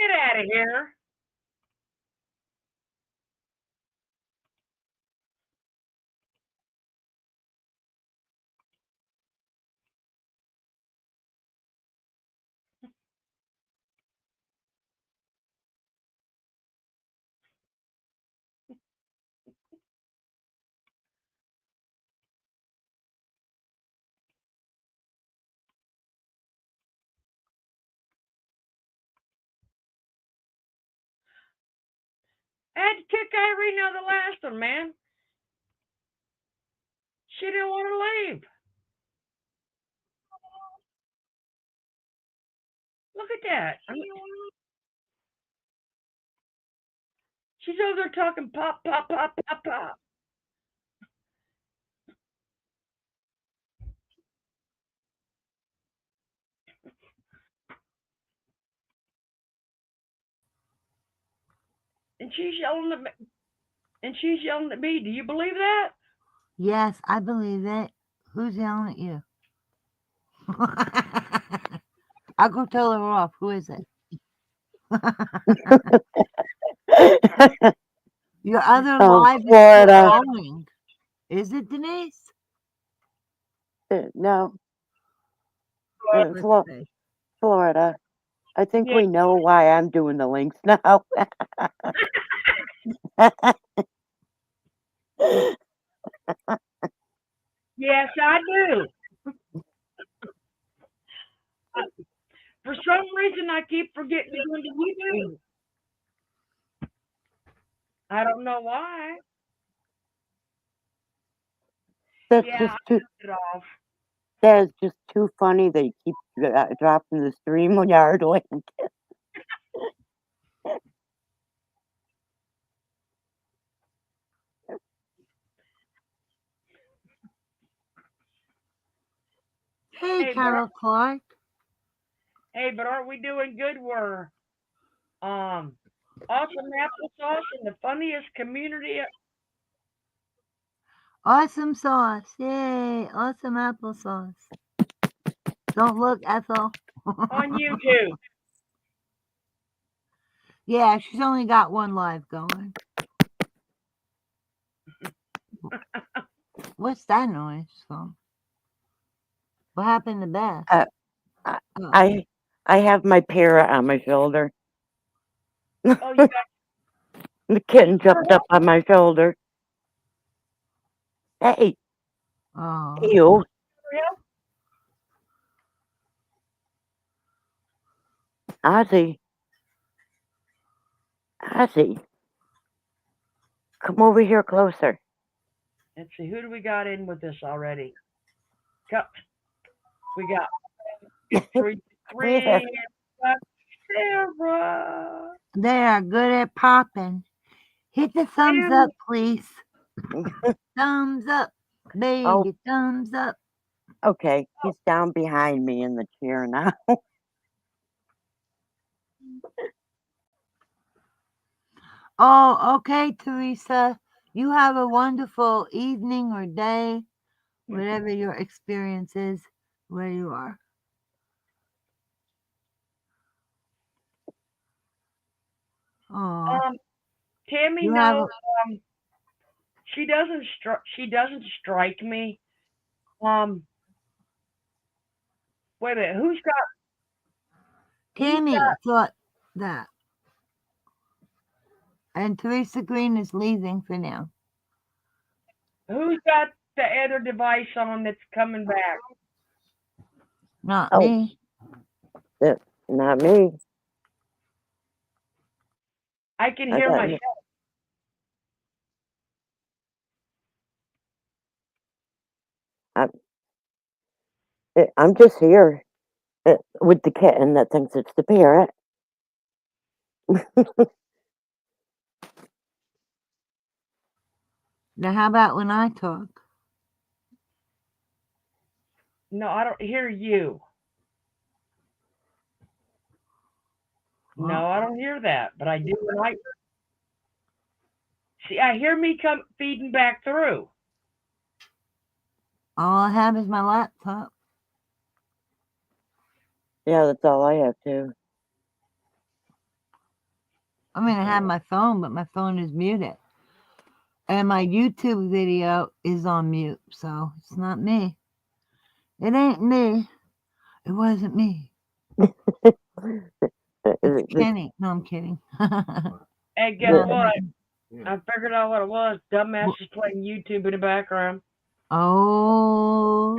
Get out of here. I had to kick Irene out of the last one, man. She didn't want to leave. Look at that. She's over there talking pop, pop, pop, pop, pop. And she's yelling at me. And she's yelling at me. Do you believe that? Yes, I believe it. Who's yelling at you? I'll go tell her off. Who is it? Your other live is still Florida. going. Is it, Denise? No, Let's see. Florida. I think Yeah. we know why I'm doing the links now. Yes, I do. For some reason, I keep forgetting to go into YouTube. I don't know why. That's Yeah, just I too. took it off. That is just too funny. They keep dropping the StreamYard link. Hey, Hey, Carol Clark. but aren't we doing good? We're awesome applesauce and the funniest community Awesome sauce. Yay. Awesome applesauce. Don't look, Ethel. on YouTube. Yeah, she's only got one live going. What's that noise from? What happened to Beth? I have my parrot on my shoulder. Oh, you got The kitten jumped up on my shoulder. Hey, Oh. you. Ozzy. Ozzy. Come over here closer. Let's see, who do we got in with this already? We got three, Here. Sarah. They are good at popping. Hit the thumbs up, please. Thumbs up, baby. Oh. Thumbs up. Okay, he's down behind me in the chair now. Oh, okay, Teresa. You have a wonderful evening or day, whatever your experience is, where you are. Oh, Tammy, you no, have she doesn't strike me. Wait a minute, Tammy thought that. And Teresa Green is leaving for now. who's got the other device on that's coming back? Not Oh. me. Not me. I can I hear got myself. I'm just here with the kitten that thinks it's the parrot. Now, how about when I talk? No, I don't hear you. Well, No, I don't hear that, but I do when I see. I hear me come feeding back through. all I have is my laptop. Yeah, that's all I have too. I mean, I have my phone, but my phone is muted. And my YouTube video is on mute, so it's not me. It ain't me. It wasn't me. It's Kenny. No, I'm kidding. Hey, guess what? I figured out what it was. Dumbass is playing YouTube in the background. Oh.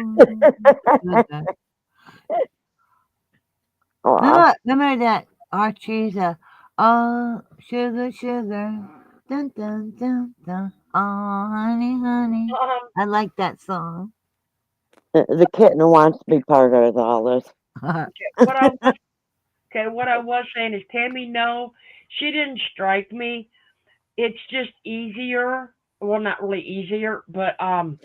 Aw. Remember that Archie's oh, sugar, sugar. Dun, dun, dun, dun. Oh, honey, honey. I like that song. The kitten wants to be part of all this. What I was saying is, Tammy, no, she didn't strike me. It's just easier. Well, not really easier, but Oh,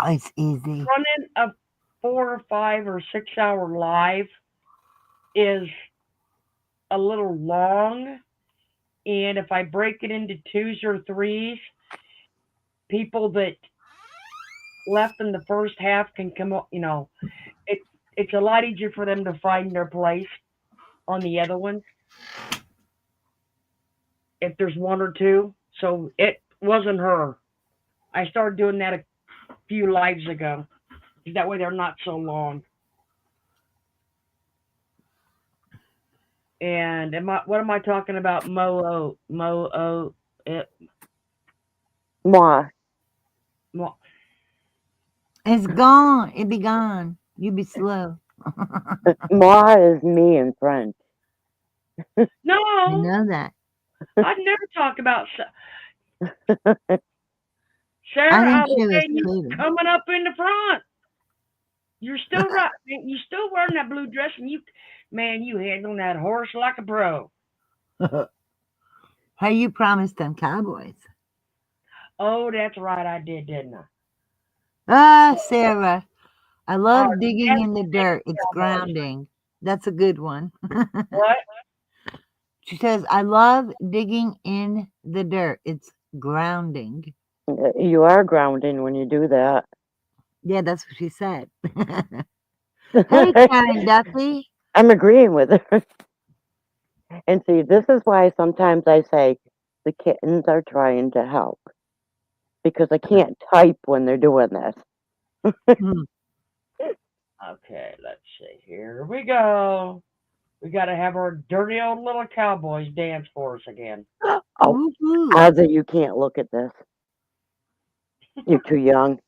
it's easy. running a 4 or 5 or 6 hour live is a little long, and if I break it into twos or threes, people that left in the first half can come up. It's a lot easier for them to find their place on the other ones if there's one or two. So it wasn't her. I started doing that a few lives ago. That way they're not so long. And what am I talking about? Moi. It's gone. It be gone. You be slow. Moi is me in French. No, I know that. I'd never talk about I Sarah. I think was she was saying you tweeting. coming up in the front. You're still right. You still wearing that blue dress, and you handling that horse like a pro. Hey, you promised them cowboys. Oh, that's right, I did, didn't I? Ah, Sarah. I love Oh, digging in the dirt. It's cowboys. grounding. That's a good one. What? She says, I love digging in the dirt. It's grounding. You are grounding when you do that. Yeah, that's what she said. Hey, Karen Duffy. I'm agreeing with her. And see, this is why sometimes I say the kittens are trying to help because I can't type when they're doing this. Hmm. Okay, let's see. Here we go. We got to have our dirty old little cowboys dance for us again. Oh, Woohoo. Ozzy, you can't look at this. You're too young.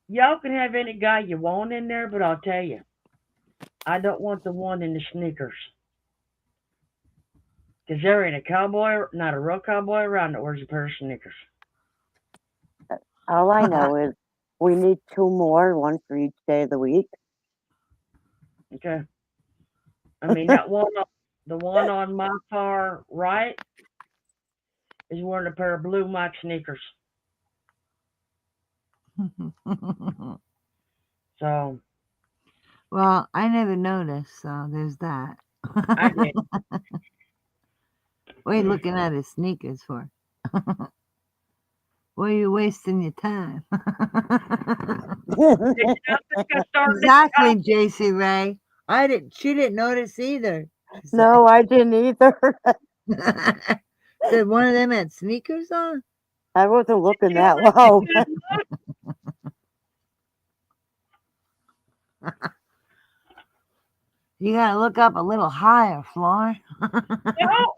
Y'all can have any guy you want in there, but I'll tell you, I don't want the one in the sneakers. Because there ain't a cowboy, not a real cowboy around that wears a pair of sneakers. All I know is we need 2 more, one for each day of the week. Okay. I mean, the one on my far right is wearing a pair of blue Mike sneakers. So Well, I never noticed, so there's that. I did. What are you looking at his sneakers for? Why are you wasting your time? Exactly, JC Ray. She didn't notice either. No, I didn't either. Said one of them had sneakers on? I wasn't looking that low. You gotta look up a little higher, Flor. No,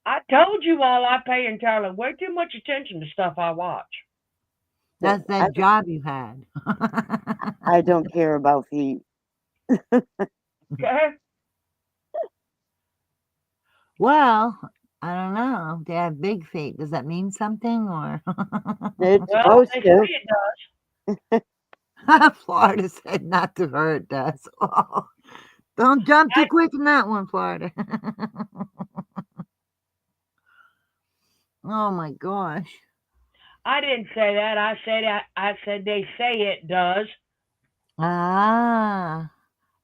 I told you all I pay entirely way too much attention to stuff I watch. That's that job you had. I don't care about feet. Okay? Well, I don't know. They have big feet. Does that mean something or? It's Well, supposed they to. say it does. Florida said not to her, it does. Oh, don't jump too quick in that one, Florida. Oh my gosh. I didn't say that. I said they say it does. Ah,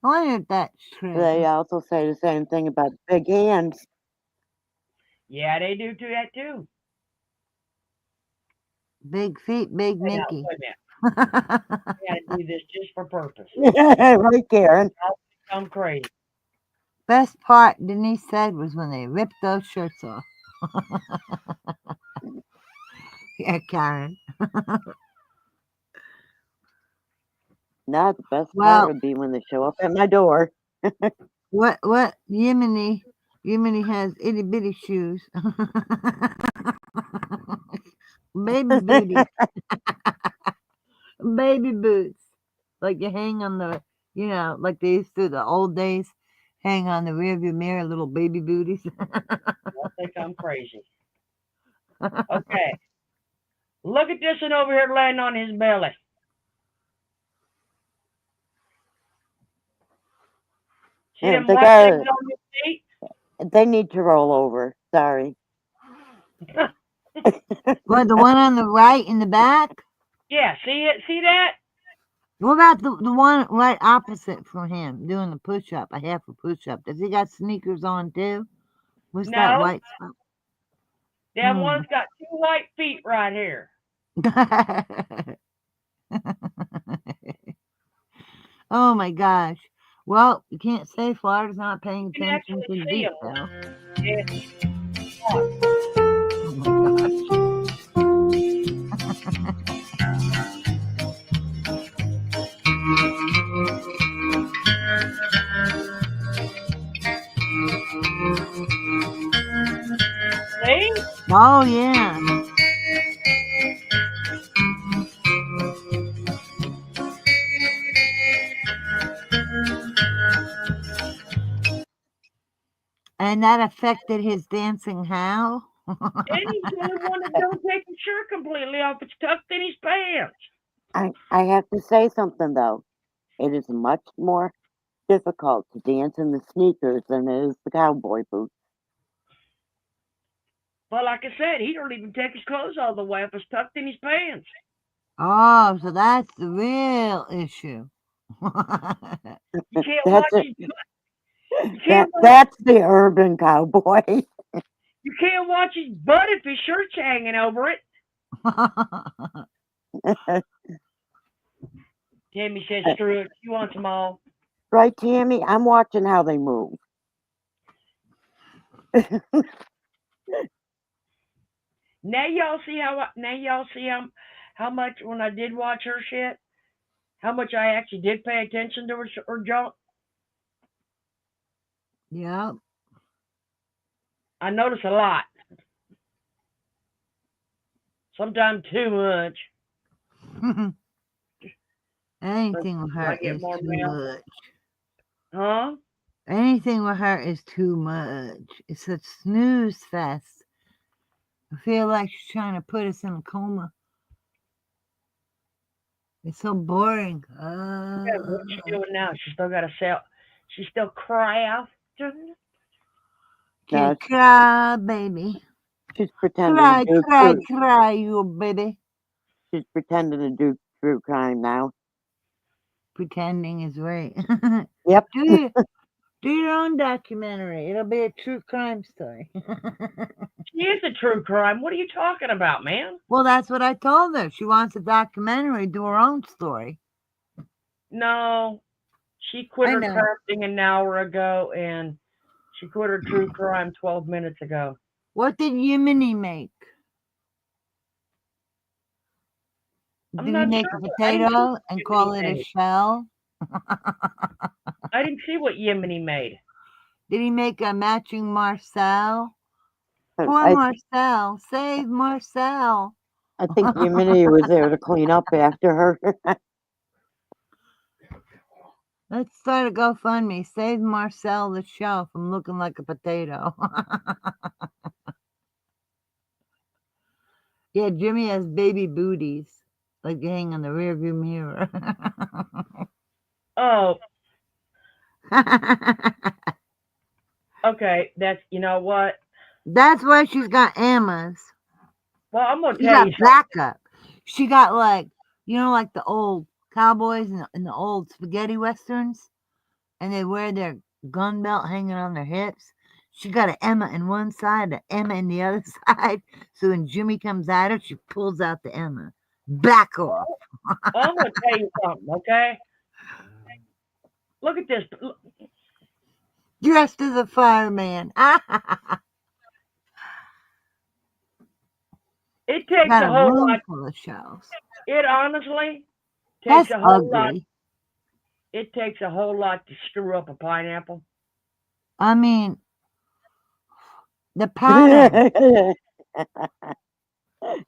I wonder if that's true. They also say the same thing about big hands. Yeah, they do that too. Big feet, big Wait, now, Mickey. wait a minute. I gotta do this just for purpose. Right, Karen. I'm crazy. Best part Denise said was when they ripped those shirts off. Yeah, Karen. Now the best Well- part would be when they show up at my door. What Yemeni has itty bitty shoes. Baby booties. Baby boots. Like you hang on the, like they used to the old days, hang on the rearview mirror, little baby booties. I think I'm crazy. Okay. Look at this one over here laying on his belly. See them They white got- things on your feet? They need to roll over. Sorry. What, the one on the right in the back? Yeah, see it? See that? What about the one right opposite from him doing the push up, a half a push up? Does he got sneakers on too? What's that No. white spot? That one's got two white feet right here. Oh my gosh. Well, you can't say Florida's not paying You can attention actually to see detail. Yeah. Oh my gosh. See? Oh yeah. And that affected his dancing how? And he's the only one that don't take his shirt completely off. It's tucked in his pants. I have to say something though. It is much more difficult to dance in the sneakers than it is the cowboy boots. But like I said, he don't even take his clothes all the way off. It's tucked in his pants. Oh, so that's the real issue. You can't That's watch it. his butt. You can't, That's the urban cowboy. you can't watch his butt if his shirt's hanging over it. Tammy says, screw it. She wants them all. Right, Tammy? I'm watching how they move. Now y'all see how much when I did watch her shit, how much I actually did pay attention to her junk. Yep. I notice a lot. Sometimes too much. Anything with her I get is more too mail. much. Huh? Anything with her is too much. It's a snooze fest. I feel like she's trying to put us in a coma. It's so boring. Yeah, what's she doing now? She still got to sell. She still cry out. Can't cry, baby. She's pretending Cry, to do cry, true, cry, you baby. she's pretending to do true crime now. Pretending is right. Yep. Do your own documentary. It'll be a true crime story. She is a true crime. What are you talking about, man? Well, that's what I told her. She wants a documentary, do her own story. No, She quit I her know. crafting an hour ago, and she quit her true crime 12 minutes ago. What did Yemeni make? I'm Did he not make a sure. I didn't see potato what and Yemeni call it a made. shell? I didn't see what Yemeni made. Did he make a matching Marcel? Poor I Marcel. Save Marcel. I think Yemeni was there to clean up after her. Let's start a GoFundMe. Save Marcel the shell from looking like a potato. Yeah, Jimmy has baby booties, like they hang on the rearview mirror. Oh, okay. That's, you know what? That's why she's got Emma's. Well, I'm gonna She tell got you something. backup. She got like, like the old cowboys in the old spaghetti westerns, and they wear their gun belt hanging on their hips. She got an Emma in one side, an Emma in the other side. So when Jimmy comes at her, she pulls out the Emma. Back off. Well, I'm gonna tell you something. Okay. Look at this. Dressed as a fireman. It takes Got a a whole room lot. full of shells. It honestly takes That's a whole lot. ugly. It takes a whole lot to screw up a pineapple. I mean, the pattern.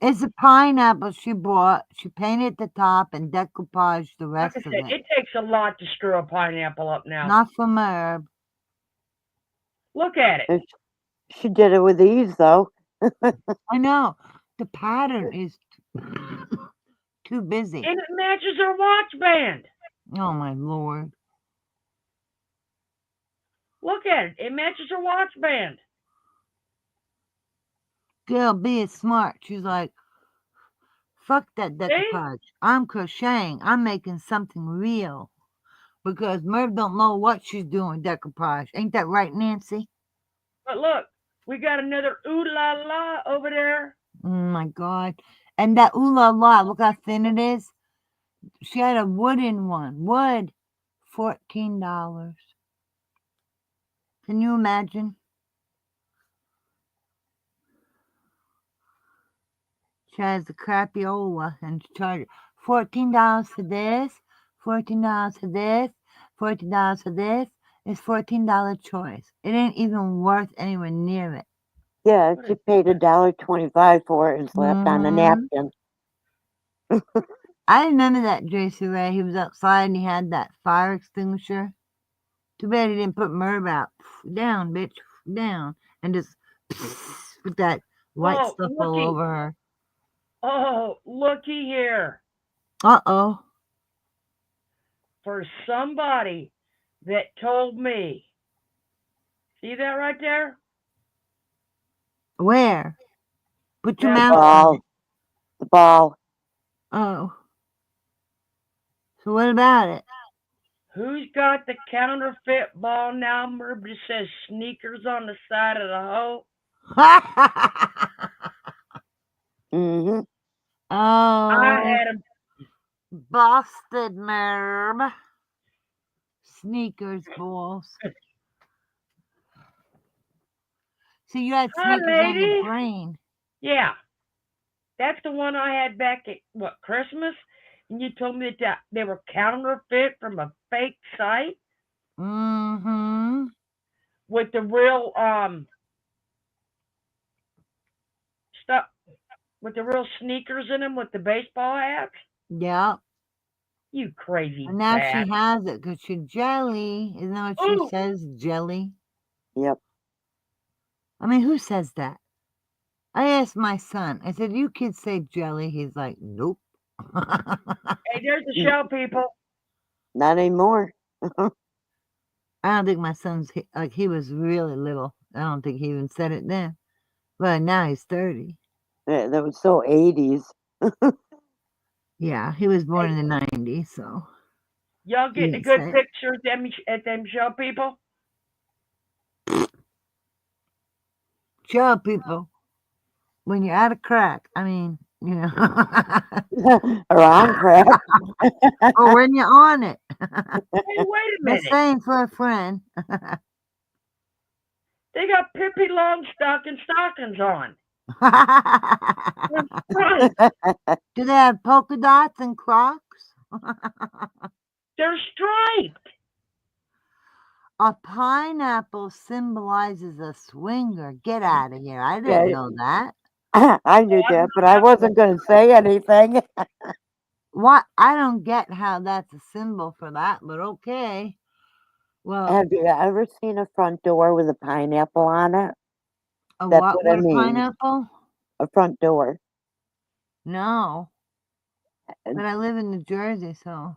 It's a pineapple she bought. She painted the top and decoupaged the Like I rest of said, it. it takes a lot to screw a pineapple up now. Not from Herb. Look at it. She did it with ease, though. I know. The pattern is too busy. And it matches her watch band. Oh, my Lord. Look at it. It matches her watch band. Girl, be it smart. She's like, fuck that See? decoupage. I'm crocheting. I'm making something real. Because Merv don't know what she's doing decoupage. Ain't that right, Nancy? But look, we got another ooh la la over there. Oh, my God. And that ooh la la, look how thin it is. She had a wooden one. Wood. $14. Can you imagine? She has the crapiola and she charged $14 for this, $14 for this, $14 for this. It's $14 choice. It ain't even worth anywhere near it. Yeah, she paid $1.25 for it and slapped on a Mm-hmm. napkin. I remember that JC Ray. He was outside and he had that fire extinguisher. Too bad he didn't put Merv out. Down, bitch, down. And just with that white Oh, stuff all looky. over her. Oh, looky here. Uh-oh. For somebody that told me. See that right there? Where? Put your That mouth on it. The ball. Oh. So what about it? Who's got the counterfeit ball number that says sneakers on the side of the hoe? Mm-hmm. I Oh, had him. busted, Merv. Sneakers balls. See, you had Hi, sneakers on your lady. brain. Yeah, that's the one I had back at what Christmas, and you told me that they were counterfeit from a fake site Mm-hmm. with the real stuff with the real sneakers in them with the baseball hats. Yep. You crazy And now she bat. has it because she's jelly. Isn't that what she Ooh, says? Jelly? Yep. I mean, who says that? I asked my son. I said, you kids say jelly? He's like, nope. hey, there's the show, people. Not anymore. I don't think my son's like he was really little. I don't think he even said it then. But now he's 30. That was so 80s. Yeah, he was born Hey, in the 90s, so y'all he getting a didn't good say it. picture at them show, people? Show people when you're out of crack. I mean, Or on crack. or when you're on it. Hey, wait a Just minute. saying for a friend. They got Pippi Longstocking stockings on. They're striped. Do they have polka dots and Crocs? They're striped. A pineapple symbolizes a swinger. Get out of here. I Yeah, didn't know that. I knew I'm that, but I not wasn't going to say anything. What? I don't get how that's a symbol for that, but okay. Well, Have you ever seen a front door with a pineapple on it? a That's what what it with a means. pineapple? A front door. No. And But I live in New Jersey, so.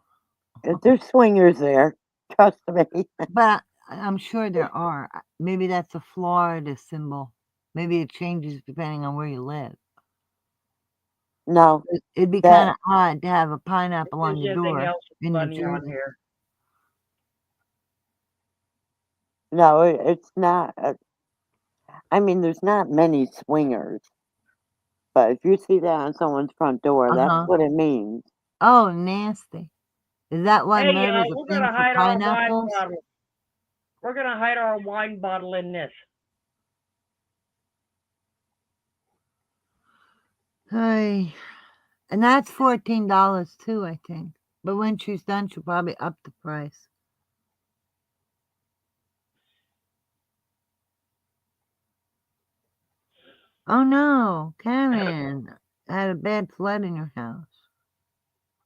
there's swingers there. Trust me. But I'm sure there are. Maybe that's a Florida symbol. Maybe it changes depending on where you live. No, It'd be that kind of odd to have a pineapple on There's your anything door else in New funny on Jersey. here. no, it's not. I mean, there's not many swingers, but if you see that on someone's front door, that's Uh-huh. what it means. Oh, nasty. Is that why Hey, Merv is a we're thing gonna for hide our wine pineapples? bottle. We're gonna hide our wine bottle in this. Hey. And that's $14 too, I think. But when she's done, she'll probably up the price. Oh no, Karen had a bad flood in your house.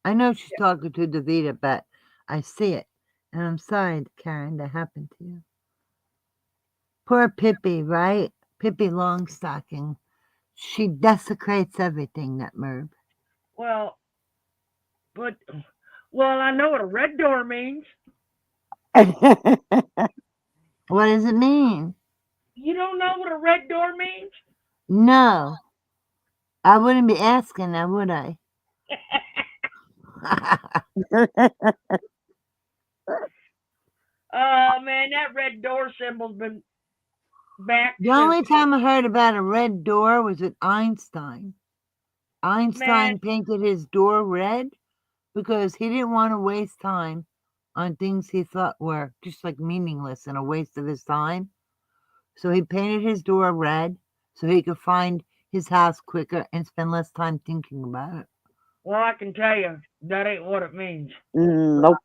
I know she's talking to Davita, but I see it. And I'm sorry, Karen, that happened to you. Poor Pippi, right? Pippi Longstocking. She desecrates everything, that Merv. Well, but I know what a red door means. What does it mean? You don't know what a red door means? No. I wouldn't be asking now, would I? Oh man, that red door symbol's been back The since only time I heard about a red door was with Einstein. Einstein man. painted his door red because he didn't want to waste time on things he thought were just like meaningless and a waste of his time. So he painted his door red so he could find his house quicker and spend less time thinking about it. Well, I can tell you that ain't what it means. Nope.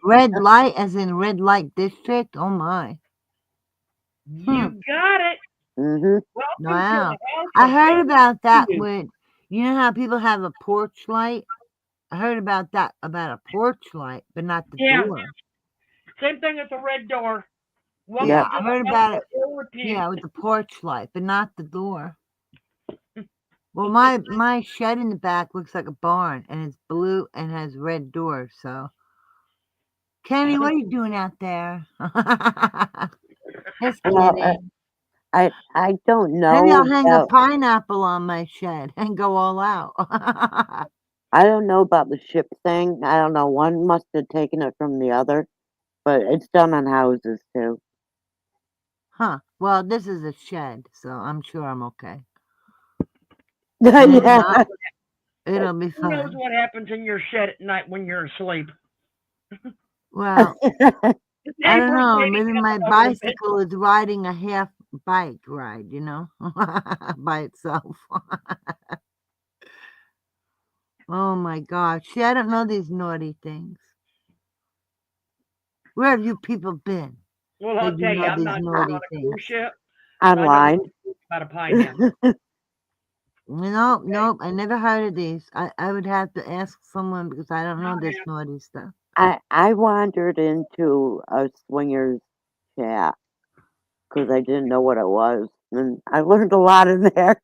Red light, as in red light district? Oh my. You got it. Hmm. Welcome to Wow. the house I of heard fame. about that with, you know how people have a porch light? I heard about that, about a porch light, but not the Yeah, door. same thing with the red door. Welcome Yeah, Yep. to I the heard house about of it. ill repute. Yeah, with the porch light, but not the door. Well, my shed in the back looks like a barn, and it's blue and has red doors. So, Kenny, what are you doing out there? Just Well, kidding. I don't Maybe I'll know hang a about pineapple on my shed and go all out. I don't know about the ship thing. I don't know. One must have taken it from the other, but it's done on houses too. Huh. Well, this is a shed, so I'm sure I'm okay. And if Yeah. not, it'll be Who knows fine. what happens in your shed at night when you're asleep? Well, The I don't neighbors know. maybe Maybe my coming over to visit. bicycle is riding a half bike ride, by itself. Oh my gosh. See, I don't know these naughty things. Where have you people been Well, that I'll you tell you, know I'm these not going on naughty a things? cruise ship, so I know Online. nothing about a pineapple. Nope, Okay, nope. I never heard of these. I would have to ask someone because I don't know this pineapple. naughty stuff. I wandered into a swingers chat because I didn't know what it was, and I learned a lot in there.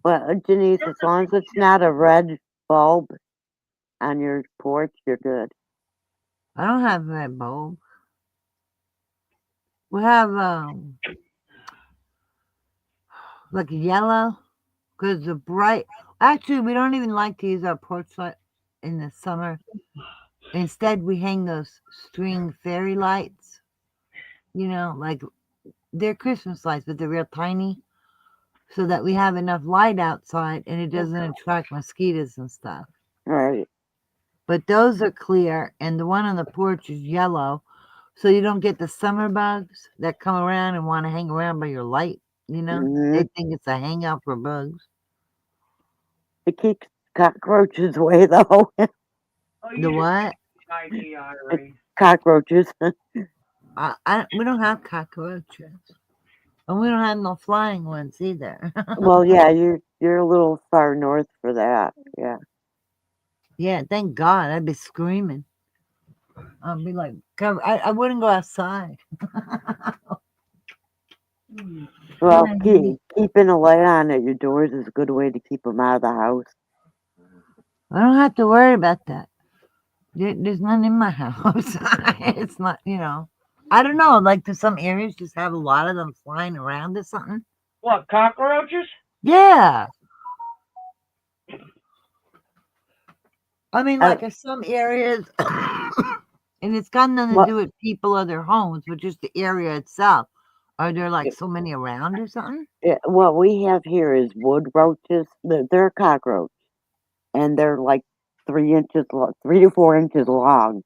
Well, Denise, as long as it's not a red bulb on your porch, you're good. I don't have a red bulb. We have like yellow because the bright. Actually, we don't even like to use our porch light in the summer. Instead, we hang those string fairy lights. Like they're Christmas lights, but they're real tiny, so that we have enough light outside and it doesn't attract mosquitoes and stuff. Right. But those are clear, and the one on the porch is yellow, so you don't get the summer bugs that come around and want to hang around by your light. You know, Hmm. they think it's a hangout for bugs. It keeps cockroaches away, though. Oh, The you just what? idea, Irene. Cockroaches. We don't have cockroaches, and we don't have no flying ones either. Well, yeah, you're a little far north for that. Yeah. Yeah, thank God. I'd be screaming. I'd be like, I wouldn't go outside. Well, I keeping a light on at your doors is a good way to keep them out of the house. don't have to worry about that. There's none in my house. It's not, I don't know. Like, do some areas just have a lot of them flying around or something? What, cockroaches? Yeah. I mean, Uh, like, in some areas, and it's got nothing to what, do with people or their homes, but just the area itself. Are there like so many around or something? what we have here is wood roaches. They're a cockroach, and they're like 3 inches, 3 to 4 inches long.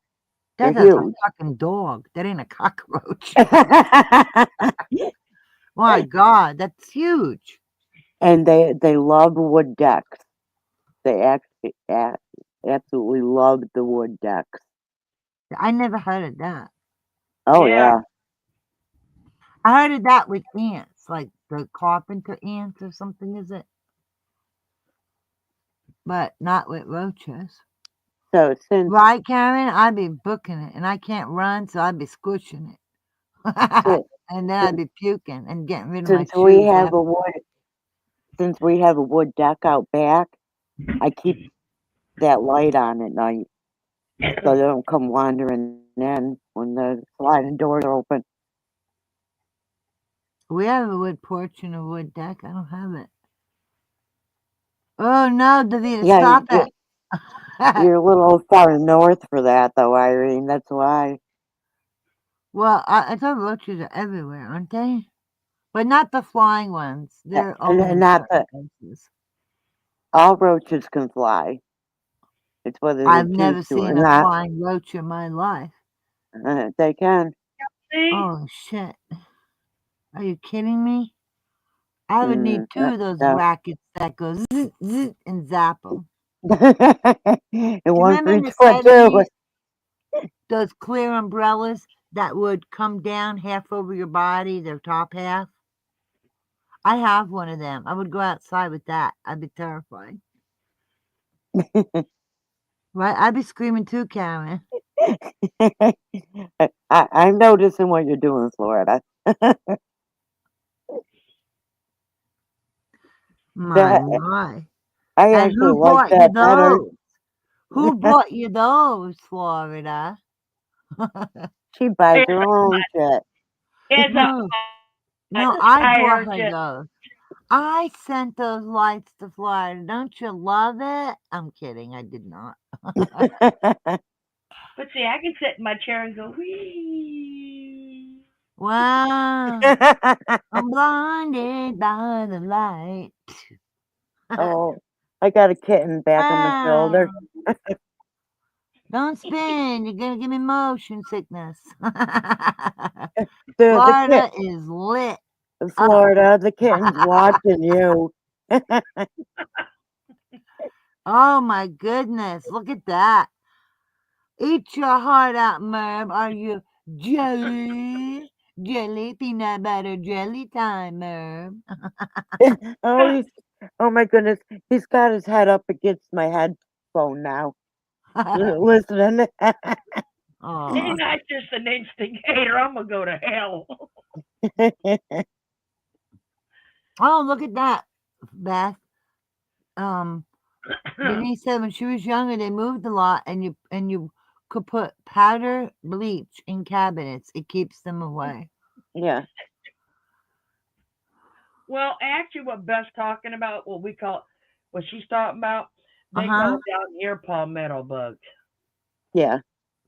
They're That's a huge. fucking dog. That ain't a cockroach. My God, that's huge. And they love wood decks. They actually absolutely love the wood decks. I never heard of that. Oh Yeah. yeah. I heard of that with ants, like the carpenter ants or something, is it? But not with roaches. So since Right, Karen? I'd be booking it, and I can't run, so I'd be squishing it. si- And then I'd be puking and getting rid of my since we shoes. have a wood deck out back, I keep that light on at night so they don't come wandering in when the sliding doors are open. We have a wood porch and a wood deck. I don't have it. Oh no, Davida, Yeah, stop it. you're a little far north for that, though, Irene. That's why. Well, I thought roaches are everywhere, aren't they? But not the flying ones. They're only And in not that certain places. all roaches can fly. It's whether they I've choose never to or seen a not. flying roach in my life. They can. See? Oh shit. Are you kidding me? I would need two of those No. rackets that go zzz, zzz, and zap them. And Do you one for remember in each the foot, too. 70s, those clear umbrellas that would come down half over your body, their top half? I have one of them. I would go outside with that. I'd be terrified. Right? I'd be screaming too, Karen. I'm noticing what you're doing, Florida. My. I And actually who like bought you that better. those? Who bought you those, Florida? She buys It's her own shit. it's a No, I I bought heard her you. those. I sent those lights to Florida. Don't you love it? I'm kidding. I did not. But see, I can sit in my chair and go, wee. Wow. I'm blinded by the light. Oh, I got a kitten back on my shoulder. Wow. Don't spin. You're going to give me motion sickness. Dude, Florida is lit up. Florida, the kitten's watching you. Oh my goodness. Look at that. Eat your heart out, Merv. Are you jelly? Jelly, peanut butter jelly time, Merv. Oh, oh my goodness, he's got his head up against my headphone now, listening. Aw. Ain't I just an instigator? I'm gonna go to hell. Oh, look at that, Beth. Denise said when she was younger, they moved a lot, and you could put powder bleach in cabinets. It keeps them away. Yeah. Well, actually, what Beth's talking about, what she's talking about, they Uh-huh. call it down here palmetto bugs. Yeah.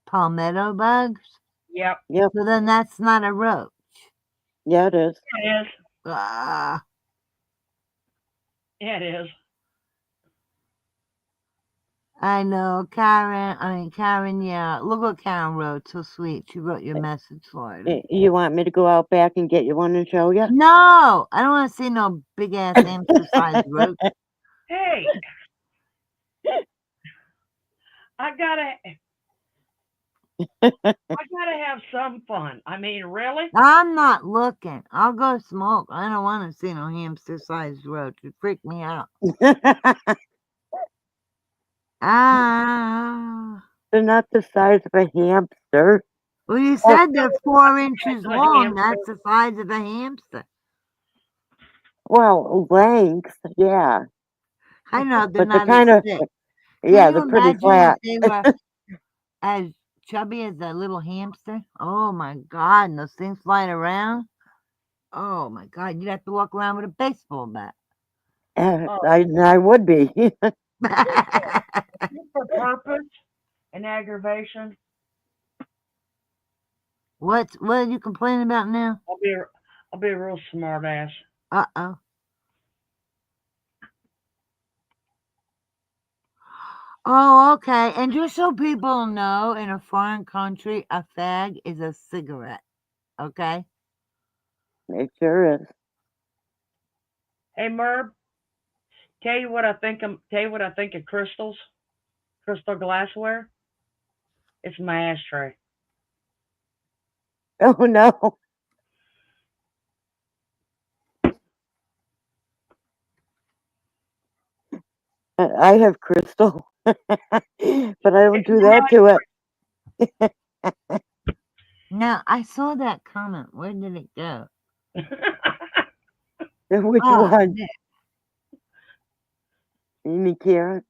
Palmetto bugs. Yep. Yep. So then that's not a roach. Yeah, it is. It is. Ah, Yeah, it is. I know, Karen. Karen. Yeah, look what Karen wrote. So sweet. She wrote your message, Florida. You want me to go out back and get you one and show you? No, I don't want to see no big ass hamster-sized roach. Hey, I gotta, I gotta have some fun. I mean, really? I'm not looking. I'll go smoke. I don't want to see no hamster-sized roach. It freaked me out. Ah. They're not the size of a hamster. Well, you Oh, said they're 4 inches A long. hamster. That's the size of a hamster. well, length, yeah. I know they're But they're not as kind of, thick. Can yeah, you they're pretty imagine if flat. they were as chubby as a little hamster? Oh my God, and those things flying around. Oh my God, you'd have to walk around with a baseball bat. Oh, I would be. for purpose and aggravation. What are you complaining about now? I'll be a real smart ass. Uh-oh. Oh, okay. And just so people know, in a foreign country, a fag is a cigarette. Okay? It sure is. Hey, Merb, tell you what I think. Tell you what I think of crystals, crystal glassware. It's my ashtray. Oh no. I have crystal, but I don't It's do that to it. Now, I saw that comment. Where did it go? Which Oh, one? yeah. You mean Karen?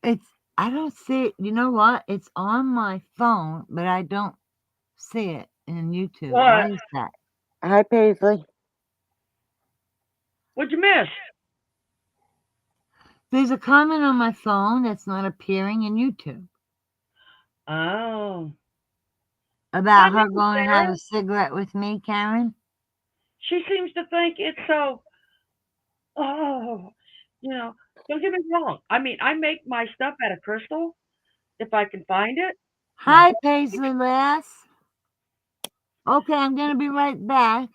I don't see it. You know what? It's on my phone, but I don't see it in YouTube. Why What? is that? Hi, Paisley. What'd you miss? There's a comment on my phone that's not appearing in YouTube Oh, I about her know, going to have Sarah. a cigarette with me, Karen. She seems to think it's so. Oh, you know. Don't get me wrong. I mean, I make my stuff out of crystal if I can find it. My Hi, Paisley Lass. Okay, I'm going to be right back.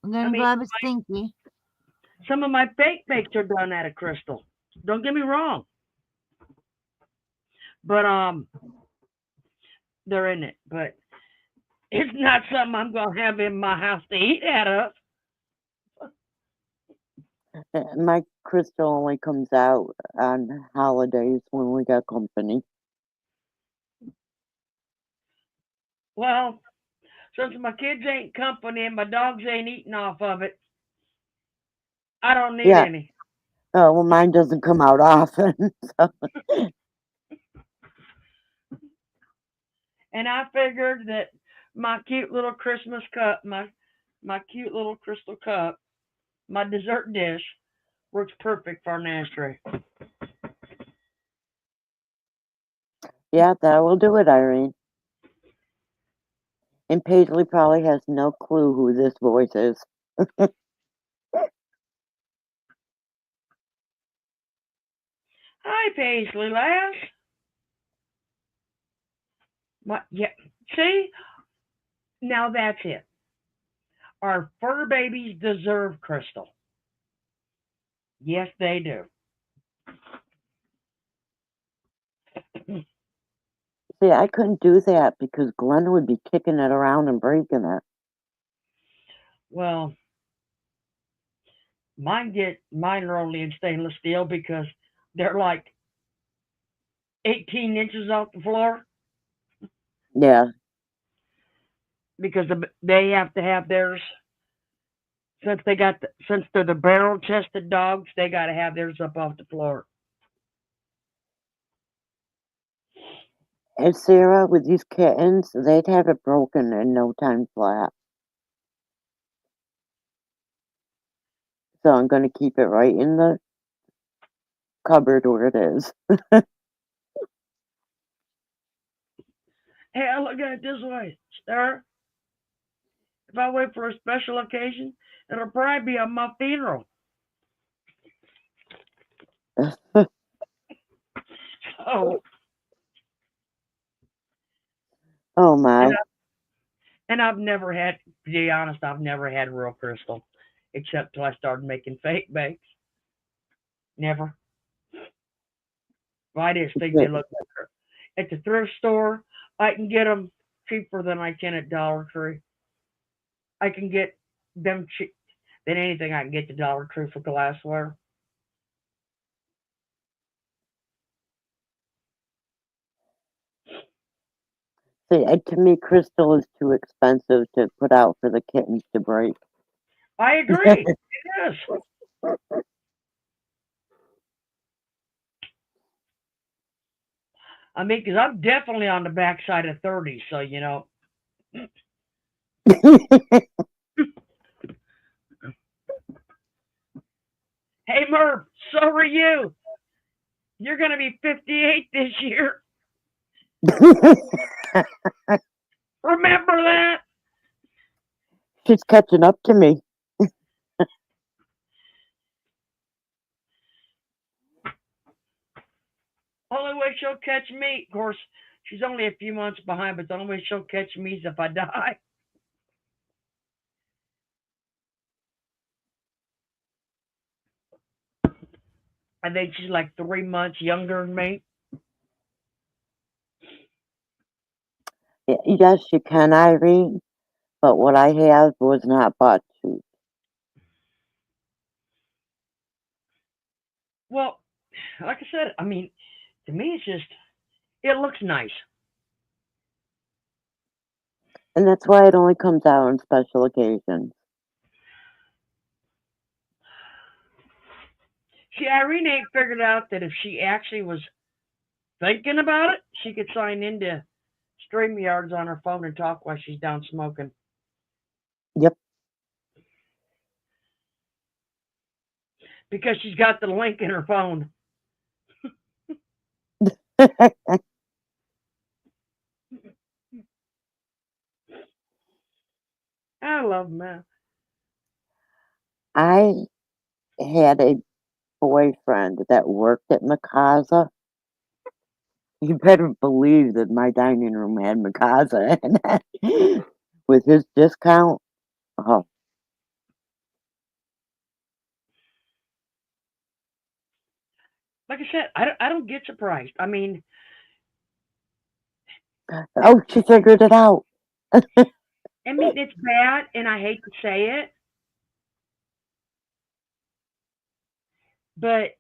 I'm going I to mean, grab a stinky. some of my bakes are done out of crystal. Don't get me wrong, but they're in it. But it's not something I'm gonna have in my house to eat out of. My crystal only comes out on holidays when we got company. Well, since my kids ain't company and my dogs ain't eating off of it, I don't need Yeah. any. Oh, well, mine doesn't come out often. So. And I figured that my cute little Christmas cup, my cute little crystal cup, my dessert dish works perfect for an ashtray. Yeah, that will do it, Irene. And Paisley probably has no clue who this voice is. Hi, Paisley lass. Yeah, see, now that's it. Our fur babies deserve crystal. Yes, they do. See, I couldn't do that because Glenn would be kicking it around and breaking it. Well, mine are only in stainless steel because they're like 18 inches off the floor Yeah. because they have to have theirs since they're the barrel chested dogs, they got to have theirs up off the floor. And Sarah, with these kittens, they'd have it broken in no time flat. So I'm going to keep it right in the cupboard where it is. Hey, I look at it this way, sir. If I wait for a special occasion, it'll probably be on my funeral. So, Oh and my. I've never had, to be honest, I've never had real crystal, except till I started making fake bakes. Never. Well, I just think they look better. At the thrift store, I can get them cheaper than I can at Dollar Tree. I can get them cheap than anything I can get at Dollar Tree for glassware. See, to me, crystal is too expensive to put out for the kittens to break. I agree. It is. I mean, because I'm definitely on the backside of 30, so you know. Hey, Merv, so are you. You're going to be 58 this year. Remember that? She's catching up to me. Only way she'll catch me, of course, she's only a few months behind, but the only way she'll catch me is if I die. I think she's like 3 months younger than me. Yes, you can, Irene, but what I have was not bought cheap. Well, like I said, I mean, to me, it's just, it looks nice. And that's why it only comes out on special occasions. See, Irene ain't figured out that if she actually was thinking about it, she could sign into StreamYards on her phone and talk while she's down smoking. Yep. Because she's got the link in her phone. I love math. I had a boyfriend that worked at Mikasa. You better believe that my dining room had Mikasa in it. With his discount, oh, Like I said, I don't get surprised. I mean, oh, she figured it out. it's bad, and I hate to say it, but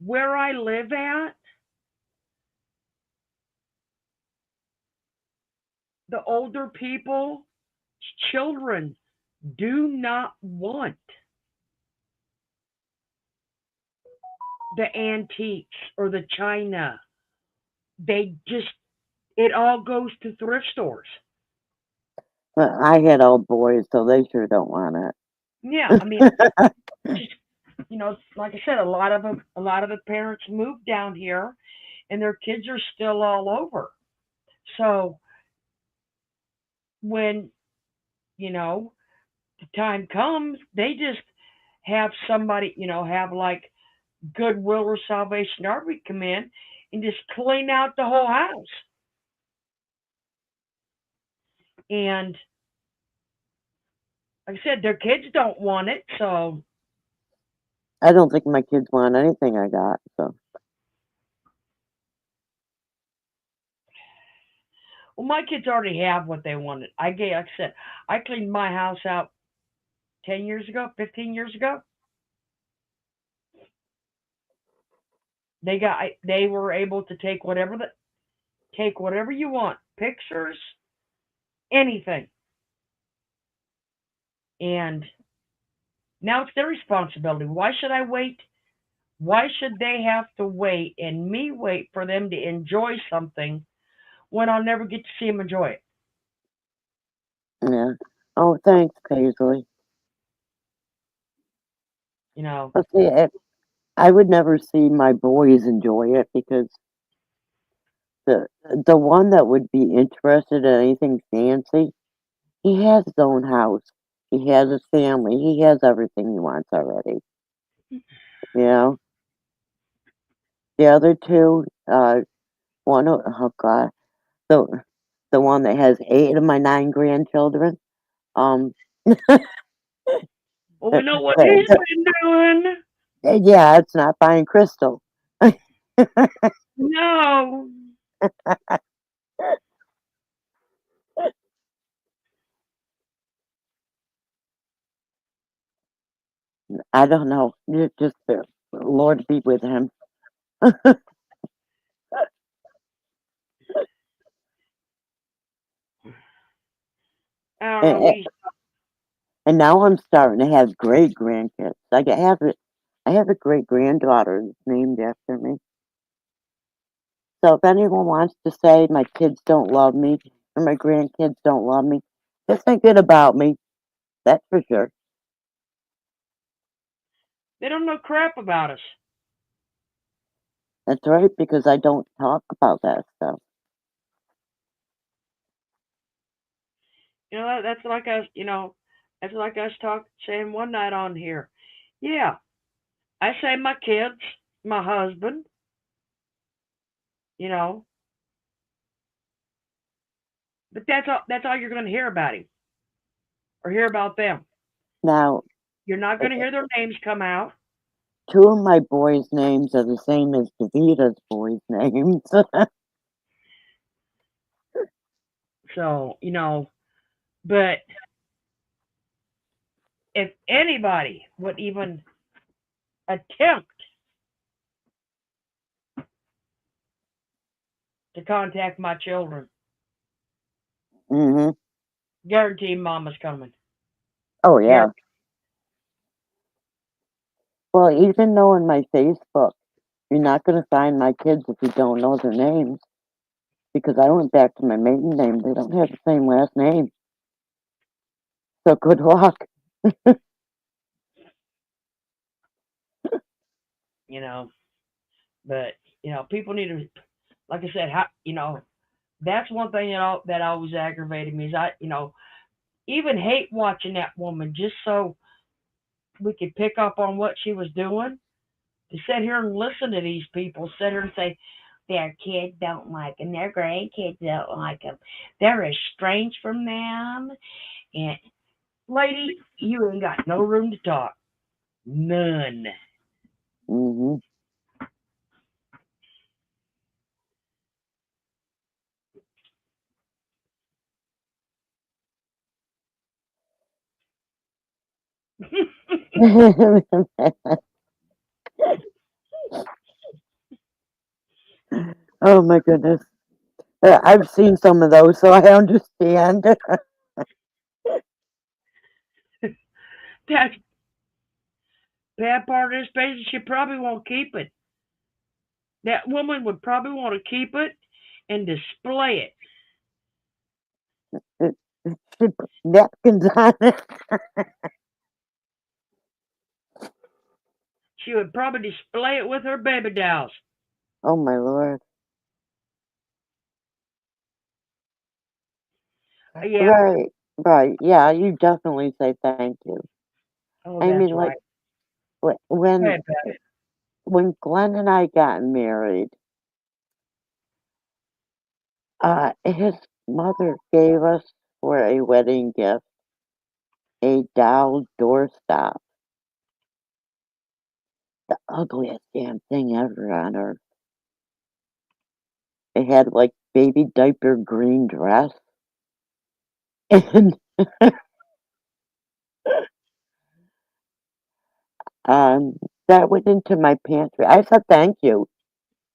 where I live at, the older people, children, do not want the antiques or the china. They just, it all goes to thrift stores. But I had all boys, so they sure don't want Yeah, I mean, it. just like I said, a lot of the parents moved down here, and their kids are still all over. So when you know the time comes, they just have somebody, have like Goodwill or Salvation Army come in and just clean out the whole house. And like I said, their kids don't want it, so I don't think my kids want anything I got, so. well, my kids already have what they wanted. Like I said, I cleaned my house out 10 years ago, 15 years ago. They were able to take whatever you want, pictures, anything, and now it's their responsibility. Why should I wait? Why should they have to wait and me wait for them to enjoy something when I'll never get to see them enjoy it? Yeah. Oh, thanks, Paisley. You know, But see, I would never see my boys enjoy it because the one that would be interested in anything fancy He has his own house. He has his family. He has everything he wants already. You know? The other two, oh God, the one that has 8 of my 9 grandchildren, um, Well, we know what he's been doing. yeah, it's not buying crystal. No. I don't know. Just the Lord be with him. I don't know. And, and now I'm starting to have great grandkids. I have a great granddaughter that's named after me. So if anyone wants to say my kids don't love me or my grandkids don't love me, just think good about me. That's for sure. They don't know crap about us. That's right, because I don't talk about that stuff. You know, that's like us. You know, that's like us saying one night on here. Yeah, I say my kids, my husband. You know, but that's all. That's all you're going to hear about him or hear about them. Now, You're not going to hear their names come out. 2 of my boys' names are the same as Davita's boys' names. So you know, but if anybody would even attempt to contact my children, hmm guarantee mama's coming. Oh, yeah. Guarantee. Well, even though in my Facebook, you're not going to find my kids if you don't know their names, because I went back to my maiden name. They don't have the same last name. So good luck. You know, but you know, people need to, like I said, you know, that's one thing that always aggravated me is you know, even hate watching that woman just so we could pick up on what she was doing. To sit here and listen to these people, sit here and say their kids don't like them, their grandkids don't like them, they're estranged from them, and lady, you ain't got no room to talk, none. hmm Oh my goodness. I've seen some of those, so I understand. That bad part of this business, she probably won't keep it. That woman would probably want to keep it and display it. She put napkins on it. She would probably display it with her baby dolls. Oh my Lord. Yeah. Right, right. Yeah, you definitely say thank you. Oh, I that's mean, like, right. Go when ahead, Pat. Glenn and I got married, his mother gave us for a wedding gift a doll doorstop. The ugliest damn thing ever on earth. It had like baby diaper green dress. And that went into my pantry. I said thank you,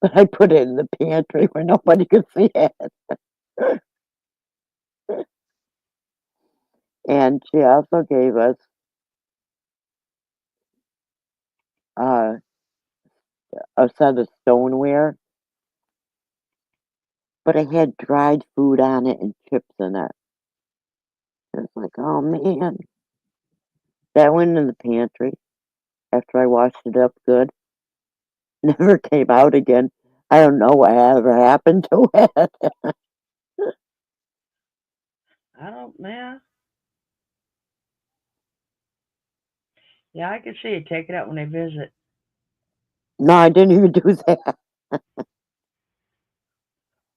but I put it in the pantry where nobody could see it. And she also gave us uh, a set of stoneware, but it had dried food on it and chips in it. It was like, oh man. That went in the pantry after I washed it up good. Never came out again. I don't know what ever happened to it. I don't, man. Yeah, I can see it. Take it out when they visit. No, I didn't even do that.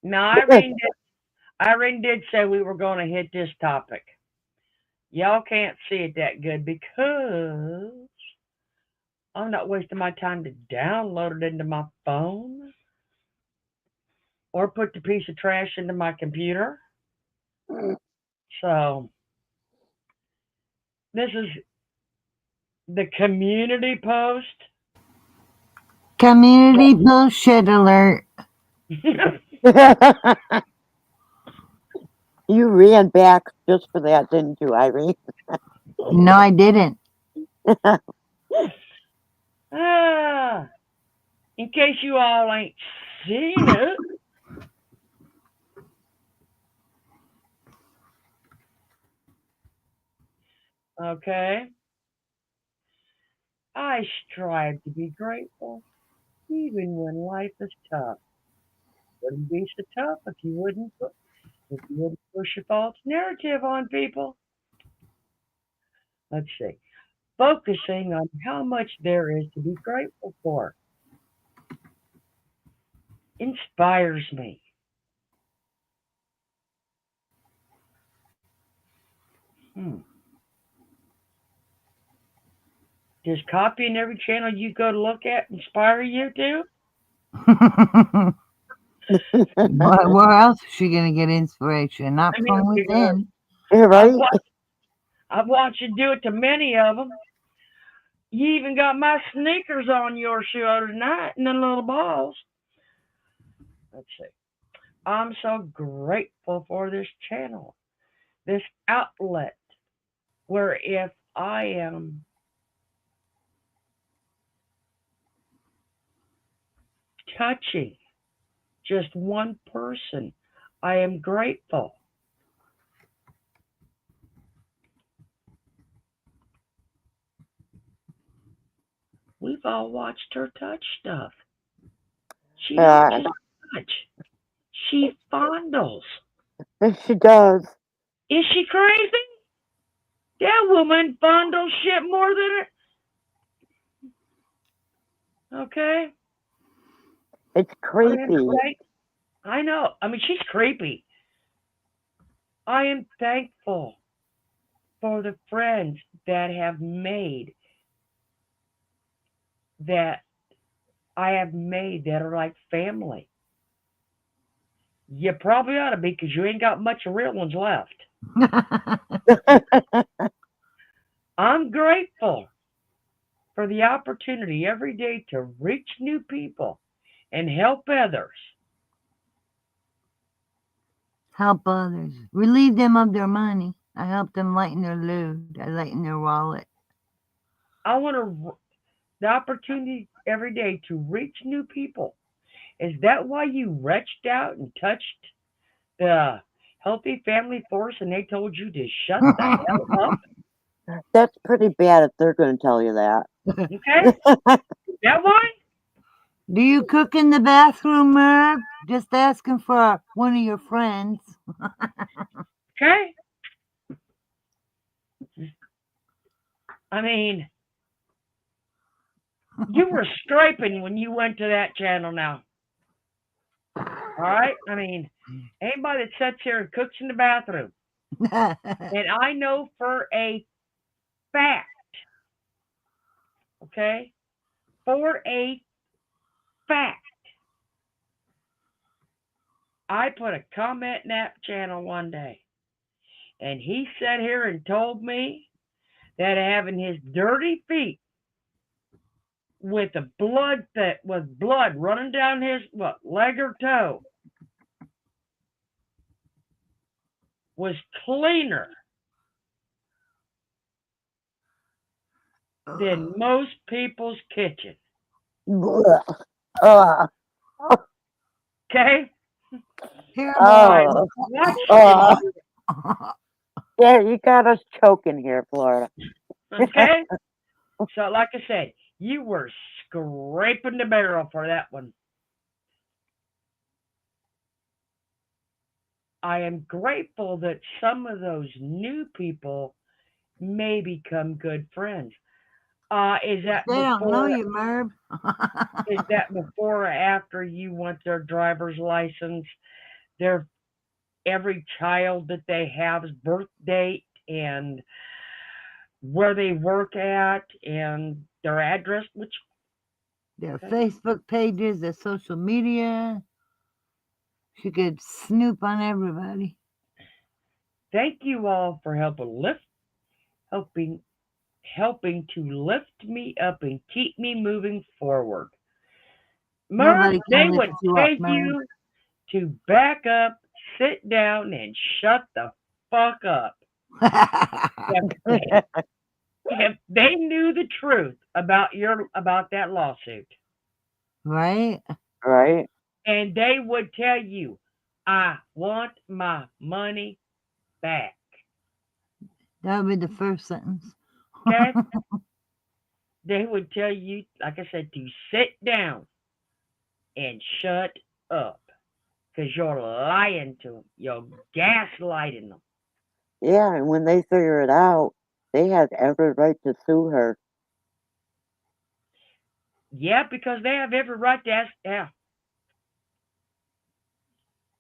No, Irene did say we were going to hit this topic. Y'all can't see it that good because I'm not wasting my time to download it into my phone or put the piece of trash into my computer. So this is the community post. Community bullshit alert. You ran back just for that, didn't you, Irene? No, I didn't. Ah, in case you all ain't seen it, okay. I strive to be grateful even when life is tough. Wouldn't be so tough if you wouldn't push a false narrative on people. Let's see. Focusing on how much there is to be grateful for inspires me. Hmm. Does copying every channel you go to look at inspire you too? Where else is she gonna get inspiration? Not I mean, from because within. You're I've right. watched, I've watched you do it to many of them. You even got my sneakers on your shoe other night and then little balls. Let's see. I'm so grateful for this channel, this outlet, where if I am touching just one person, I am grateful. We've all watched her touch stuff. She don't Uh, just touch. She fondles. yes, she does. Is she crazy? That woman fondles shit more than her. Okay? It's I am creepy. thank- I know. I mean, she's creepy. I am thankful for the friends that have made that I have made that are like family. You probably ought to be because you ain't got much of real ones left. I'm grateful for the opportunity every day to reach new people and help others. Help others. Relieve them of their money. I help them lighten their load. I lighten their wallet. I want to the opportunity every day to reach new people. Is that why you reached out and touched the Healthy Family Force and they told you to shut the hell up? That's pretty bad if they're going to tell you that. Okay? Is that why? Do you cook in the bathroom, Merv? Just asking for one of your friends. Okay? I mean, you were scraping when you went to that channel now. All right? I mean, anybody that sits here and cooks in the bathroom, and I know for a fact, okay, for a fact, I put a comment in that channel one day, and he sat here and told me that having his dirty feet with the blood running down his leg or toe was cleaner than most people's kitchen. Uh, Okay? Here, So I boy. oh, watched him oh. do Yeah, you got us choking here, Florida. it. Okay? So like I said, you were scraping the barrel for that one. I am grateful that some of those new people may become good friends. Is that They don't know before? you, Merb. Is that before or after you want their driver's license, their every child that they have's birth date, and where they work at, and their address? Which Their Facebook pages, their social media. She could snoop on everybody. thank you all for helping helping to lift me up and keep me moving forward. Merv, Nobody they can lift would you tell up, Merb. you to back up, sit down, and shut the fuck up if they, if they knew the truth about that lawsuit. Right? Right? And they would tell you, I want my money back. That would be the first sentence. Okay? They would tell you, like I said, to sit down and shut up. Because you're lying to them. You're gaslighting them. Yeah, and when they figure it out, they have every right to sue her. Yeah, because they have every right to ask. Yeah.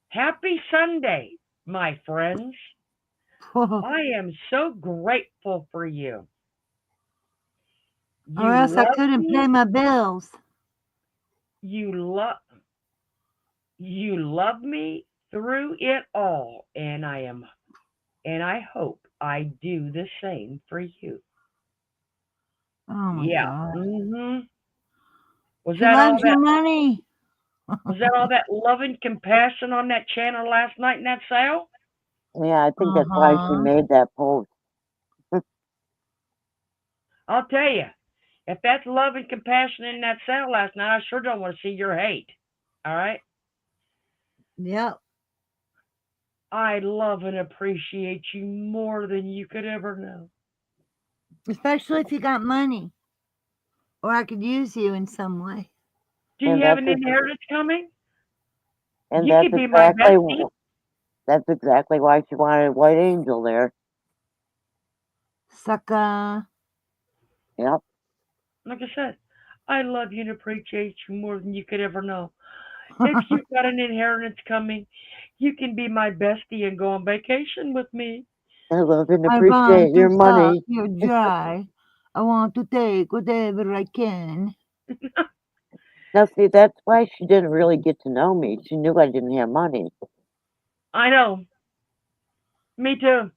Happy Sunday, my friends. I am so grateful for you. Or You else I love couldn't me. pay my bills. You love me through it all, and I hope I do the same for you. Oh my Yeah. God. Was She that all loves that your money. love and compassion on that channel last night in that sale? Yeah, I think that's why she Uh-huh. made that post. I'll tell you, if that's love and compassion in that sale last night, I sure don't want to see your hate. All right? Yep. I love and appreciate you more than you could ever know. Especially if you got money. Or I could use you in some way. Do And you have that's an inheritance coming? and You that's could be my bestie. exactly why she wanted White Angel there. Sucker. Yep. Like I said, I love you and appreciate you more than you could ever know. If you've got an inheritance coming, you can be my bestie and go on vacation with me. I love and I want appreciate to your suck money. your dry. I want to take whatever I can. Now, see, that's why she didn't really get to know me. She knew I didn't have money. I know. Me too.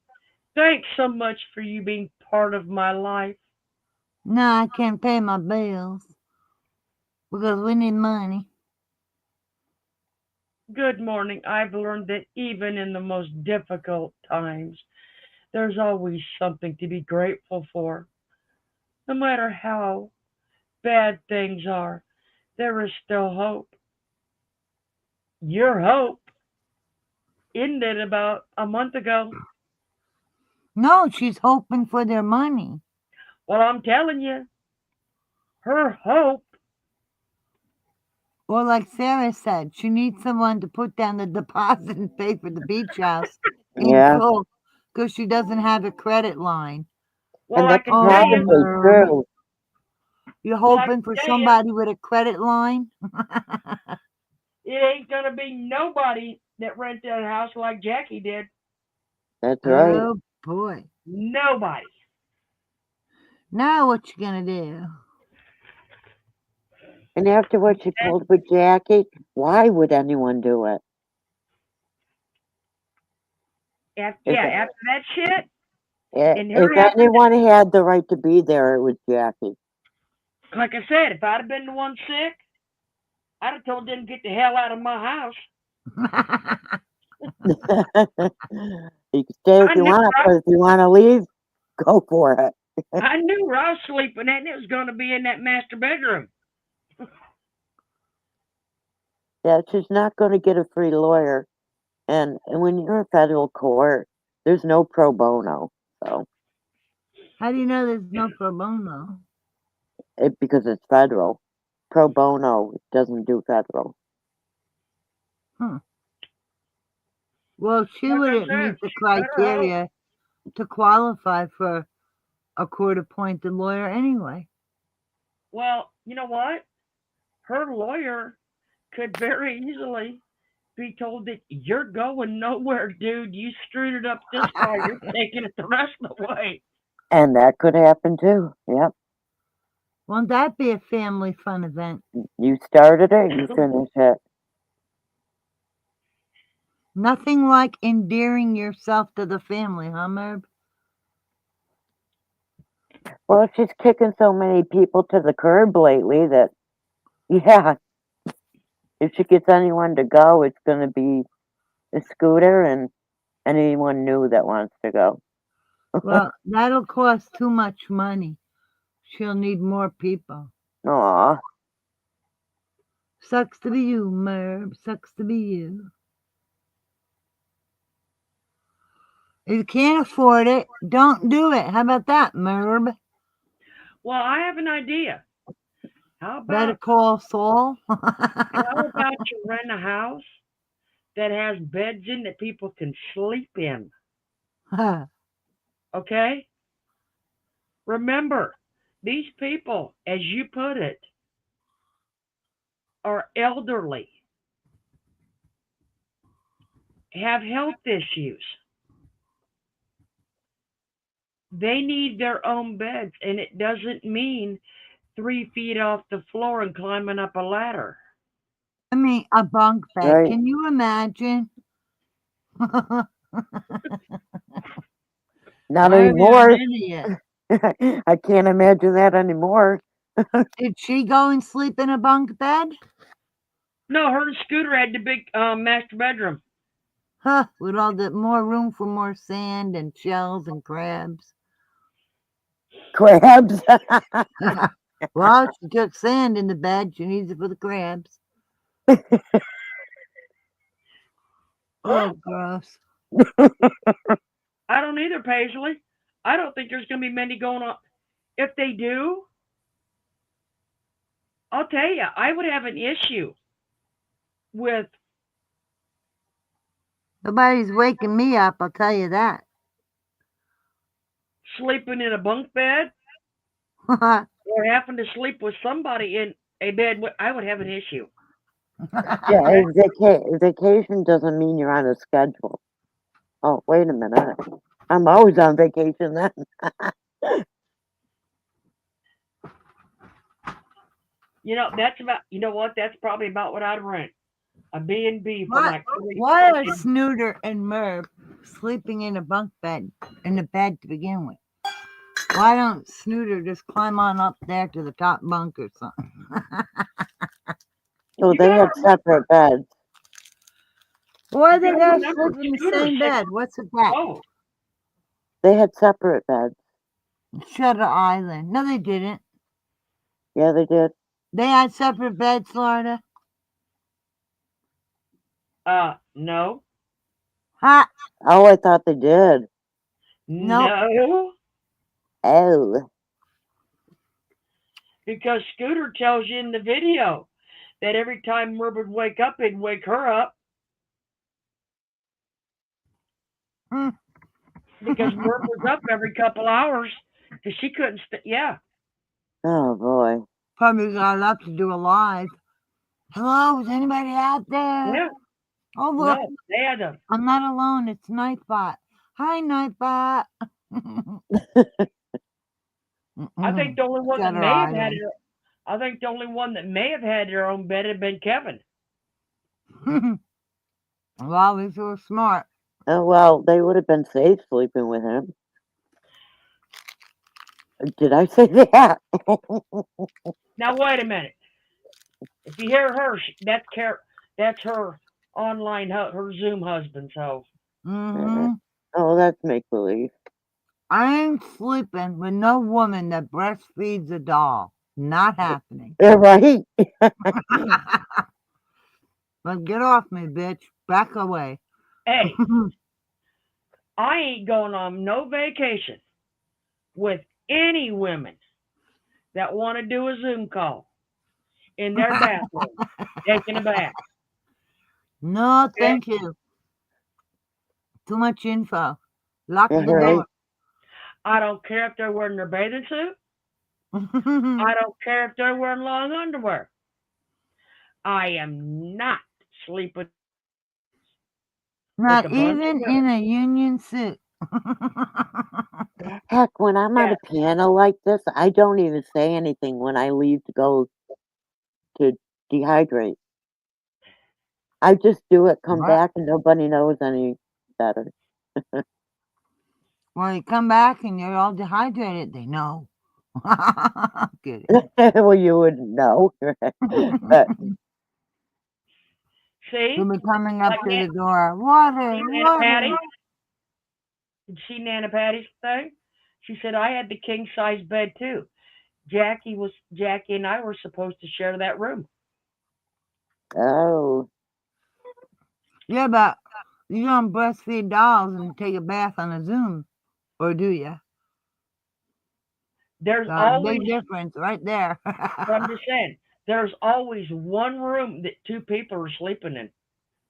Thanks so much for you being part of my life. Now I can't pay my bills because we need money. Good morning. I've learned that even in the most difficult times, there's always something to be grateful for. No matter how bad things are, there is still hope. Your hope ended about a month ago. No, she's hoping for their money. Well, I'm telling you, her hope. Or like Sarah said, she needs someone to put down the deposit and pay for the beach house in Yeah, full because she doesn't have a credit line. Well, and I that's can tell Oh, you. probably Merv. true. You're Well, I hoping can for tell you, somebody with a credit line? it ain't gonna be nobody that rented a house like Jackie did. That's right. Oh boy. Nobody. Now what you gonna do? And after what she pulled with Jackie, why would anyone do it? If After that shit, and if her having, anyone had the right to be there, it was Jackie. like I said, if I'd have been the one sick, I'd have told them to get the hell out of my house. You can stay if I you knew want, I, but if you want to leave, go for it. I knew where I was sleeping at, and it was going to be in that master bedroom. Yeah, she's not going to get a free lawyer. And when you're in federal court, there's no pro bono. So How do you know there's no pro bono? because it's federal. Pro bono doesn't do federal. Huh. Well, she Like I wouldn't said, meet the she better hope. criteria to qualify for a court appointed lawyer anyway. Well, you know what? Her lawyer could very easily be told that you're going nowhere, dude. You screwed it up this far. You're taking it the rest of the way. And that could happen too. Yep. Won't that be a family fun event? You started it, you finish it. Nothing like endearing yourself to the family, huh, Merb? Well, she's kicking so many people to the curb lately that, yeah, if she gets anyone to go, it's going to be a Scooter and anyone new that wants to go. Well, that'll cost too much money. She'll need more people. Aw. Sucks to be you, Merb. Sucks to be you. If you can't afford it, don't do it. How about that, Merb? Well, I have an idea. How Better about call Saul. you rent a house that has beds in that people can sleep in? Okay? Remember, these people, as you put it, are elderly, have health issues. They need their own beds, and it doesn't mean 3 feet off the floor and climbing up a ladder. I mean, a bunk bed. Right. Can you imagine? Not Why are you anymore. an idiot? I can't imagine that anymore. Did she go and sleep in a bunk bed? No, her and Scooter had the big master bedroom. Huh, with all the more room for more sand and shells and crabs. Crabs. Well, she took sand in the bed. She needs it for the crabs. Oh, gross. I don't either, Paisley. I don't think there's going to be many going on. If they do, I'll tell you, I would have an issue with Nobody's waking me up, I'll tell you that. sleeping in a bunk bed or having to sleep with somebody in a bed. I would have an issue. Yeah, vacation doesn't mean you're on a schedule. Oh, wait a minute. I'm always on vacation then. You know, that's about. You know what? That's probably about what I'd rent. A B&B for What? like 3. Why are Snooter and Merv sleeping in a bunk bed in the bed to begin with? Why don't Snooter just climb on up there to the top bunk or something? Oh, You they gotta have separate beds. Why they gotta gotta remember, sleep in the Scooter's same 6. bed? What's the bet? Oh, They had separate beds. Shutter Island. No, they didn't. Yeah, they did. They had separate beds, Florida. no, Ha! Oh, I thought they did. Nope. no, Oh. because Scooter tells you in the video that every time Merv would wake up, it'd wake her up Hmm. because Merv was up every couple hours because she couldn't. Yeah, Oh, boy. Probably got up to do a live. Hello, is anybody out there? yeah. Oh, look, No, they had to. I'm not alone. It's Nightbot. Hi, Nightbot. I think the only one that Shutter may have had Island. it. I think the only one that may have had their own bed had been Kevin. Well, these were smart. Oh, well, they would have been safe sleeping with him. Did I say that? Now wait a minute. If you hear her, that's her online her Zoom husband. So Mm-hmm. Oh, that's make believe. I ain't sleeping with no woman that breastfeeds a doll. Not happening. Yeah, right? But get off me, bitch. Back away. hey, I ain't going on no vacation with any women that want to do a Zoom call in their bathroom taking a bath. No, Okay? thank you. Too much info. Lock Yeah, the right. door. I don't care if they're wearing their bathing suit. I don't care if they're wearing long underwear. I am not sleeping with Not a bunch of even women. in a union suit. Heck, when I'm at Yeah, a piano like this, I don't even say anything when I leave to go to dehydrate. I just do it, come What? back, and nobody knows any better. Well, you come back and you're all dehydrated. They know. Kidding. Well, you wouldn't know. But You'll see, be coming up like to the door. Water, see Nana water. Patty. Did you see Nana Patty's thing? She said I had the king size bed too. Jackie and I were supposed to share that room. oh, Yeah, but you don't breastfeed dolls and take a bath on a Zoom, or do you? There's always, Big difference right there. but I'm just saying, there's always one room that two people are sleeping in.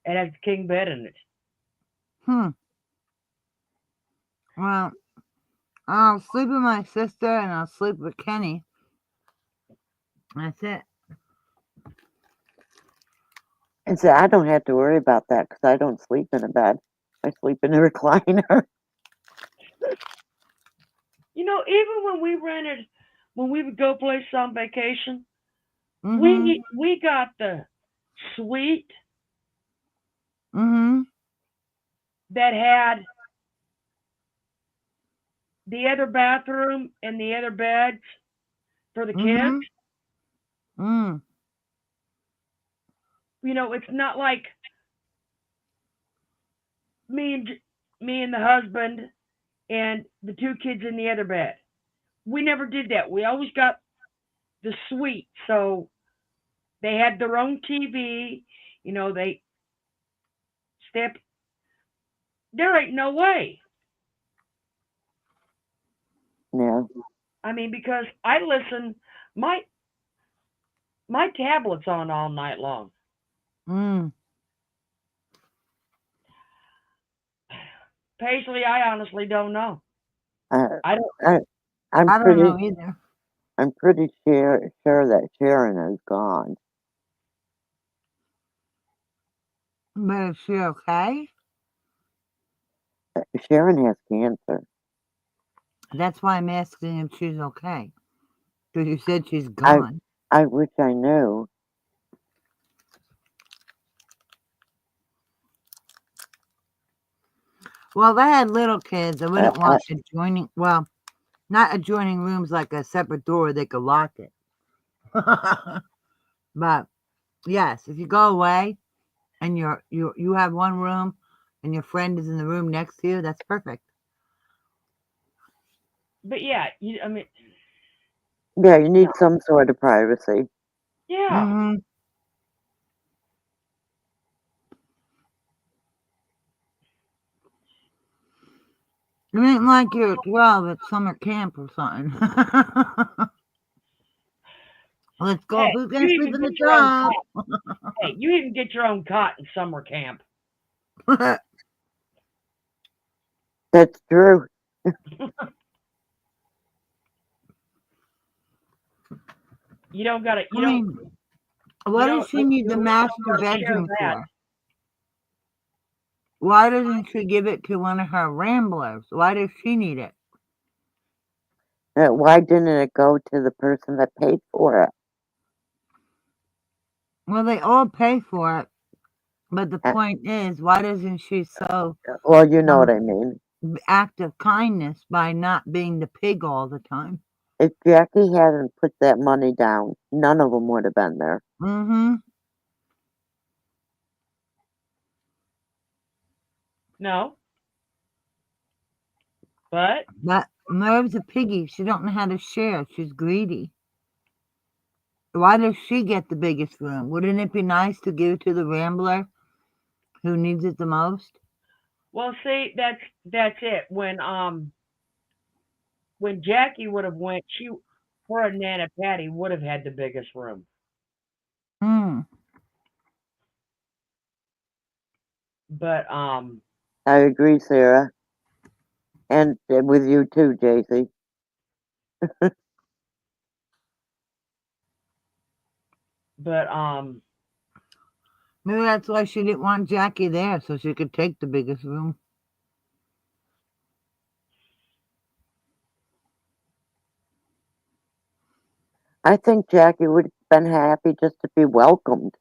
It has the king bed in it. Hmm. Well, I'll sleep with my sister and I'll sleep with Kenny. That's it. and so I don't have to worry about that because I don't sleep in a bed. I sleep in a recliner. You know, even when we would go places on vacation, Mm-hmm. we got the suite Mm-hmm. that had the other bathroom and the other beds for the kids. Mm-hmm. Mm. You know, it's not like me and me and the husband and the two kids in the other bed. We never did that. We always got the suite. So they had their own TV. You know, they step. There ain't no way. Yeah. I mean, because I listen, my my tablet's on all night long. Mm. Paisley, I honestly don't know. Uh, I don't. I, I'm I don't pretty. know either. I'm pretty sure that Sharon is gone. But is she okay? Sharon has cancer. That's why I'm asking if she's okay. Because you said she's I gone. I wish I knew. Well, they had little kids. I Uh, wouldn't uh, want adjoining, well, not adjoining rooms like a separate door, they could lock it. But yes, if you go away and you have one room and your friend is in the room next to you, that's perfect. But yeah, I mean, yeah, you need some sort of privacy. yeah. Mm-hmm. You ain't like you're 12 at summer camp or something. Let's go. Hey, Who's you gonna sleep even in the get your own truck? cot. Hey, you even get your own cot in summer camp. That's true. You don't gotta. I mean, You what does don't. she need the You master don't share bedroom that. for? Why doesn't she give it to one of her ramblers? Why does she need it? Why didn't it go to the person that paid for it? Well, they all pay for it, but the Uh, point is, why doesn't she so well, you know what um, I mean. act of kindness by not being the pig all the time? If Jackie hadn't put that money down, none of them would have been there. Mm-hmm. No, but But Merv's a piggy. She don't know how to share. She's greedy. Why does she get the biggest room? Wouldn't it be nice to give it to the rambler who needs it the most? well, see, that's it. When Jackie would have went, her and Nana Patty would have had the biggest room. Hmm. But I agree, Sarah. And with you too, JC. But Maybe that's why she didn't want Jackie there, so she could take the biggest room. I think Jackie would have been happy just to be welcomed,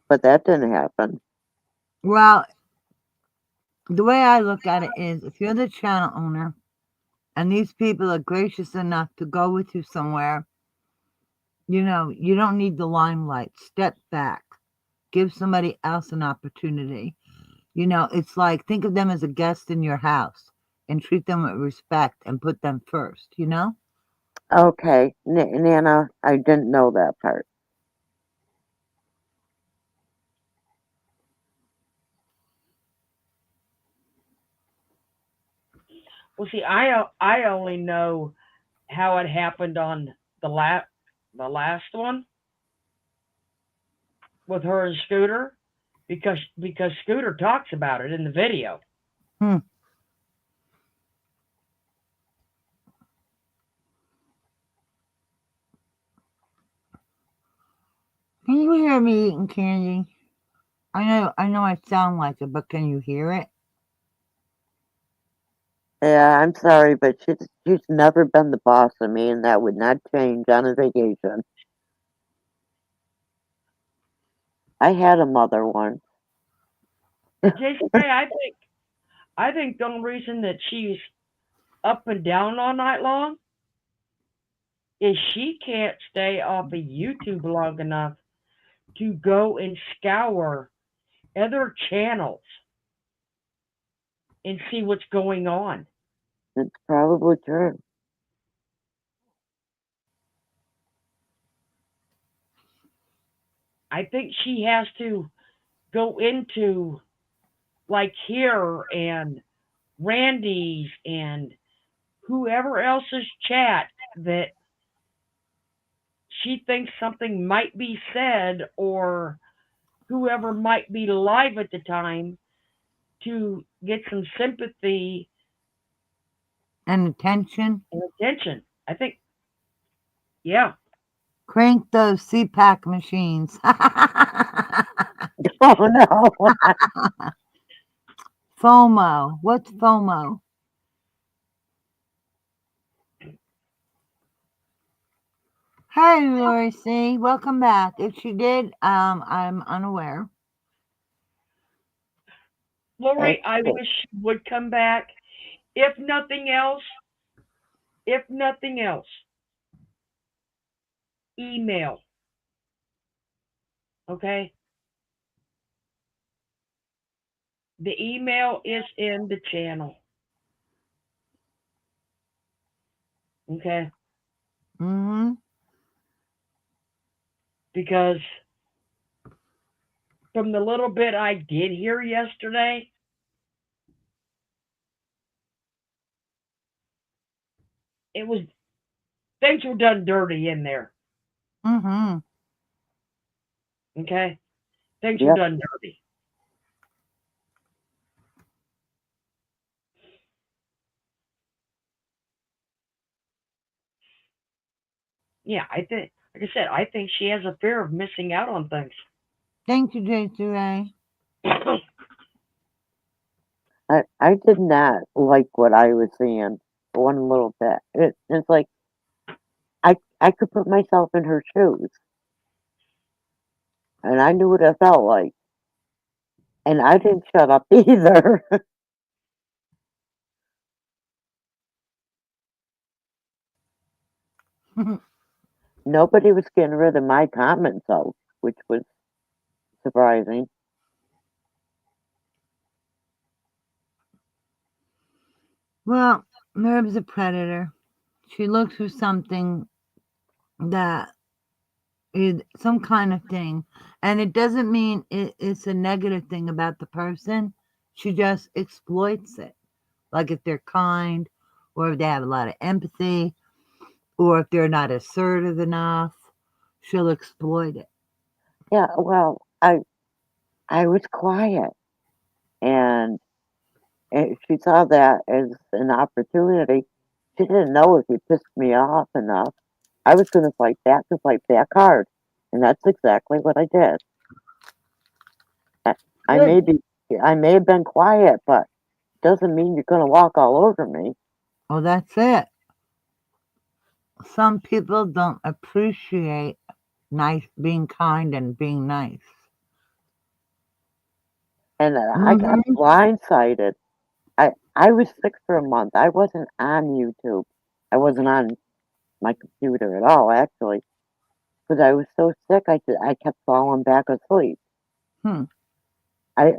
but that didn't happen. Well, the way I look at it is if you're the channel owner and these people are gracious enough to go with you somewhere, you don't need the limelight. Step back. Give somebody else an opportunity. It's like think of them as a guest in your house and treat them with respect and put them first, Okay, Nana, I didn't know that part. well, see, I only know how it happened on the last one with her and Scooter, because Scooter talks about it in the video. Hmm. Can you hear me eating candy? I know I sound like it, but can you hear it? Yeah, I'm sorry, but she's never been the boss of me, and that would not change on a vacation. I had a mother once. Jason, I think the only reason that she's up and down all night long is she can't stay off of YouTube long enough to go and scour other channels and see what's going on. It's probably true. I think she has to go into like here and Randy's and whoever else's chat that she thinks something might be said, or whoever might be live at the time, to get some sympathy And attention. and attention. I think, yeah. Crank those CPAC machines. Oh no. FOMO. What's FOMO? Hi, Lori C. Welcome back. If she did, I'm unaware. Lori, I Okay. wish she would come back. If nothing else, if nothing else, email. Okay? The email is in the channel. Okay? Mm-hmm. Because from the little bit I did hear yesterday, it was things were done dirty in there. Mm-hmm. Okay? Things were Yep. done dirty. Yeah, I think, like I said, I think she has a fear of missing out on things. Thank you, J.C. Ray. I did not like what I was seeing one little bit. It's like I could put myself in her shoes, and I knew what it felt like, and I didn't shut up either. Nobody was getting rid of my comments though, which was surprising. Well, Merb's a predator. She looks for something that is some kind of thing. And it doesn't mean it's a negative thing about the person. She just exploits it. Like if they're kind, or if they have a lot of empathy, or if they're not assertive enough, she'll exploit it. Yeah, well, I was quiet, and she saw that as an opportunity. She didn't know if he pissed me off enough. I was going to fight back hard. And that's exactly what I did. I may Good. be, I may have been quiet, but doesn't mean you're going to walk all over me. Oh, that's it. Some people don't appreciate being kind and being nice. And I got blindsided. I was sick for a month. I wasn't on YouTube. I wasn't on my computer at all, actually, because I was so sick. I kept falling back asleep. Hmm.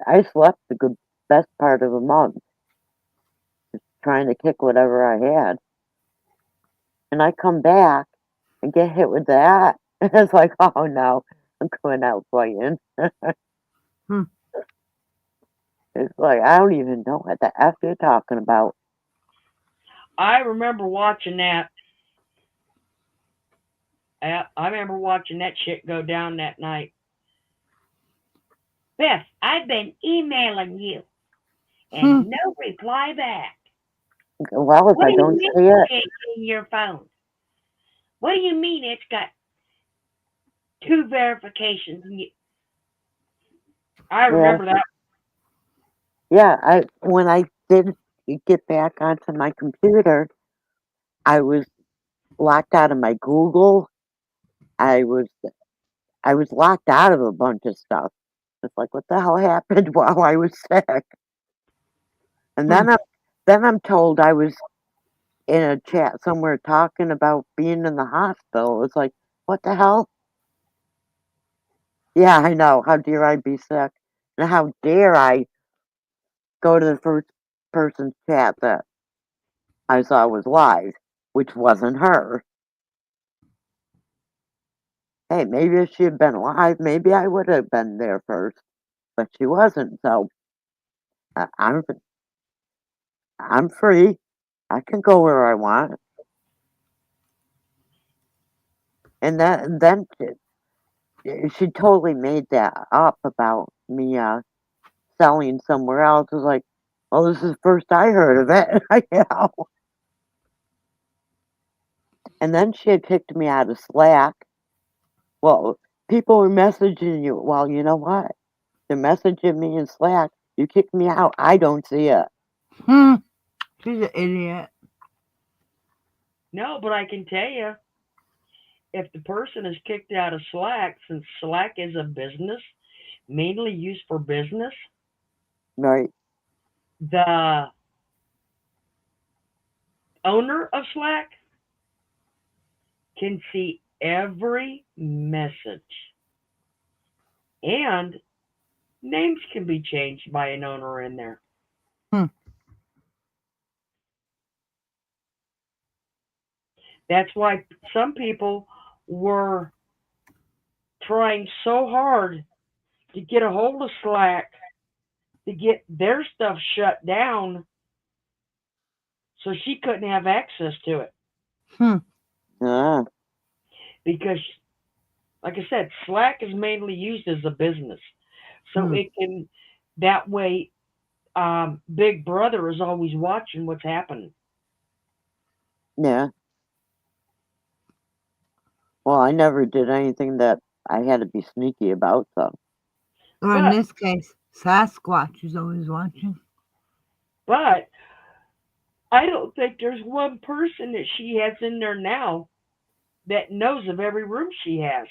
I slept the good best part of a month, just trying to kick whatever I had. And I come back and get hit with that. It's like, oh no, I'm going out playing. Hmm. It's like I don't even know what the F you're talking about. I remember watching that. I remember watching that shit go down that night. Beth, I've been emailing you Hmm. and no reply back. Well, if What I do you don't mean see you it, can't get your phone? What do you mean it's got two verifications? I yeah, remember that. yeah. When I did get back onto my computer, I was locked out of my Google. I was I was locked out of a bunch of stuff. It's like, what the hell happened while I was sick? And Hmm. then I'm told I was in a chat somewhere talking about being in the hospital. It's like, what the hell? Yeah, I know. How dare I be sick? And how dare I go to the first person's chat that I saw was live, which wasn't her. Hey, maybe if she had been live, maybe I would have been there first, but she wasn't. So I- I'm I'm free. I can go where I want. And then she totally made that up about me selling somewhere else. It was like, well, this is the first I heard of it. You know? And then she had kicked me out of Slack. Well, people were messaging you. Well, you know what? They're messaging me in Slack. You kicked me out. I don't see it. Hmm. She's an idiot. No, but I can tell you, if the person is kicked out of Slack, since Slack is a business, mainly used for business, Right? the owner of Slack can see every message. And names can be changed by an owner in there. Hmm. That's why some people were trying so hard to get a hold of Slack to get their stuff shut down so she couldn't have access to it. Hmm. Ah, Because, like I said, Slack is mainly used as a business. So Hmm. it can, that way, Big Brother is always watching what's happening. yeah. Well, I never did anything that I had to be sneaky about, so. Or in But, this case, Sasquatch is always watching. but, I don't think there's one person that she has in there now that knows of every room she has.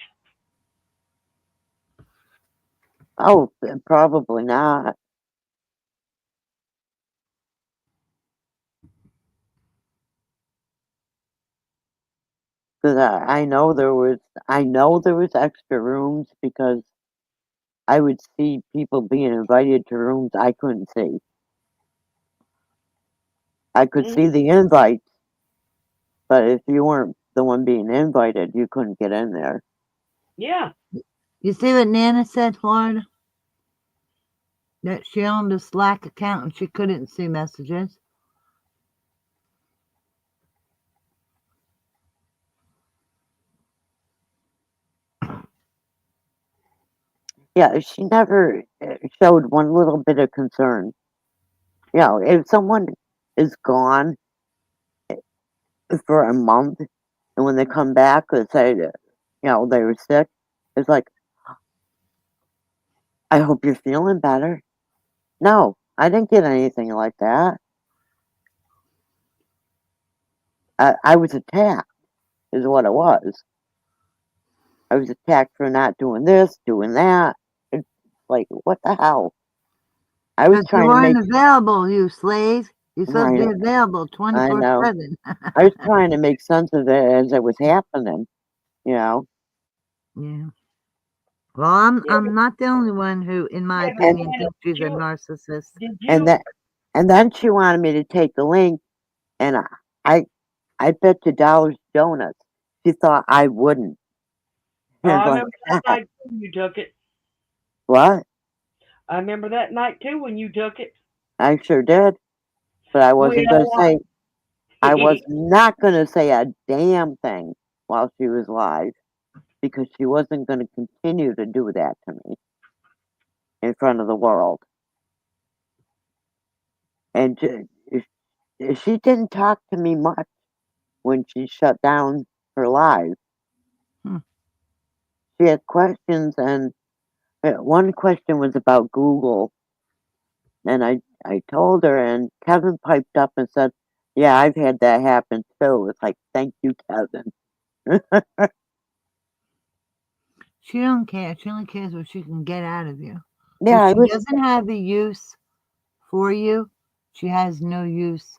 Oh, probably not. Because I know there was extra rooms because I would see people being invited to rooms I couldn't see. I could Mhm. see the invites, but if you weren't the one being invited, you couldn't get in there. Yeah. You see what Nana said, Florida? That she owned a Slack account and she couldn't see messages. Yeah, she never showed one little bit of concern. You know, if someone is gone for a month, And when they come back and say that, they were sick, it's like, I hope you're feeling better. No, I didn't get anything like that. I was attacked, is what it was. I was attacked for not doing this, doing that. It's like, what the hell? I was Because you trying to make, weren't available, you slave. You're supposed to be I, available I know. 24/7. I was trying to make sense of it as it was happening, you know. Yeah. Well, Yeah, I'm not the only one who, in my yeah, but And opinion, Janet, thinks she's a narcissist. did and you? that and then she wanted me to take the link, and I I bet you dollars donuts she thought I wouldn't. Oh, It's I like, remember that night too when you took it. what? I remember that night too when you took it. I sure did, but I wasn't gonna Well, say I was not gonna say a damn thing while she was live because she wasn't gonna continue to do that to me in front of the world. And she didn't talk to me much when she shut down her live. Hmm. She had questions, and one question was about Google, and I told her, and Kevin piped up and said, "Yeah, I've had that happen too." It's like, thank you, Kevin. She don't care. She only cares what she can get out of you. Yeah, If I she was. doesn't have the use for you, she has no use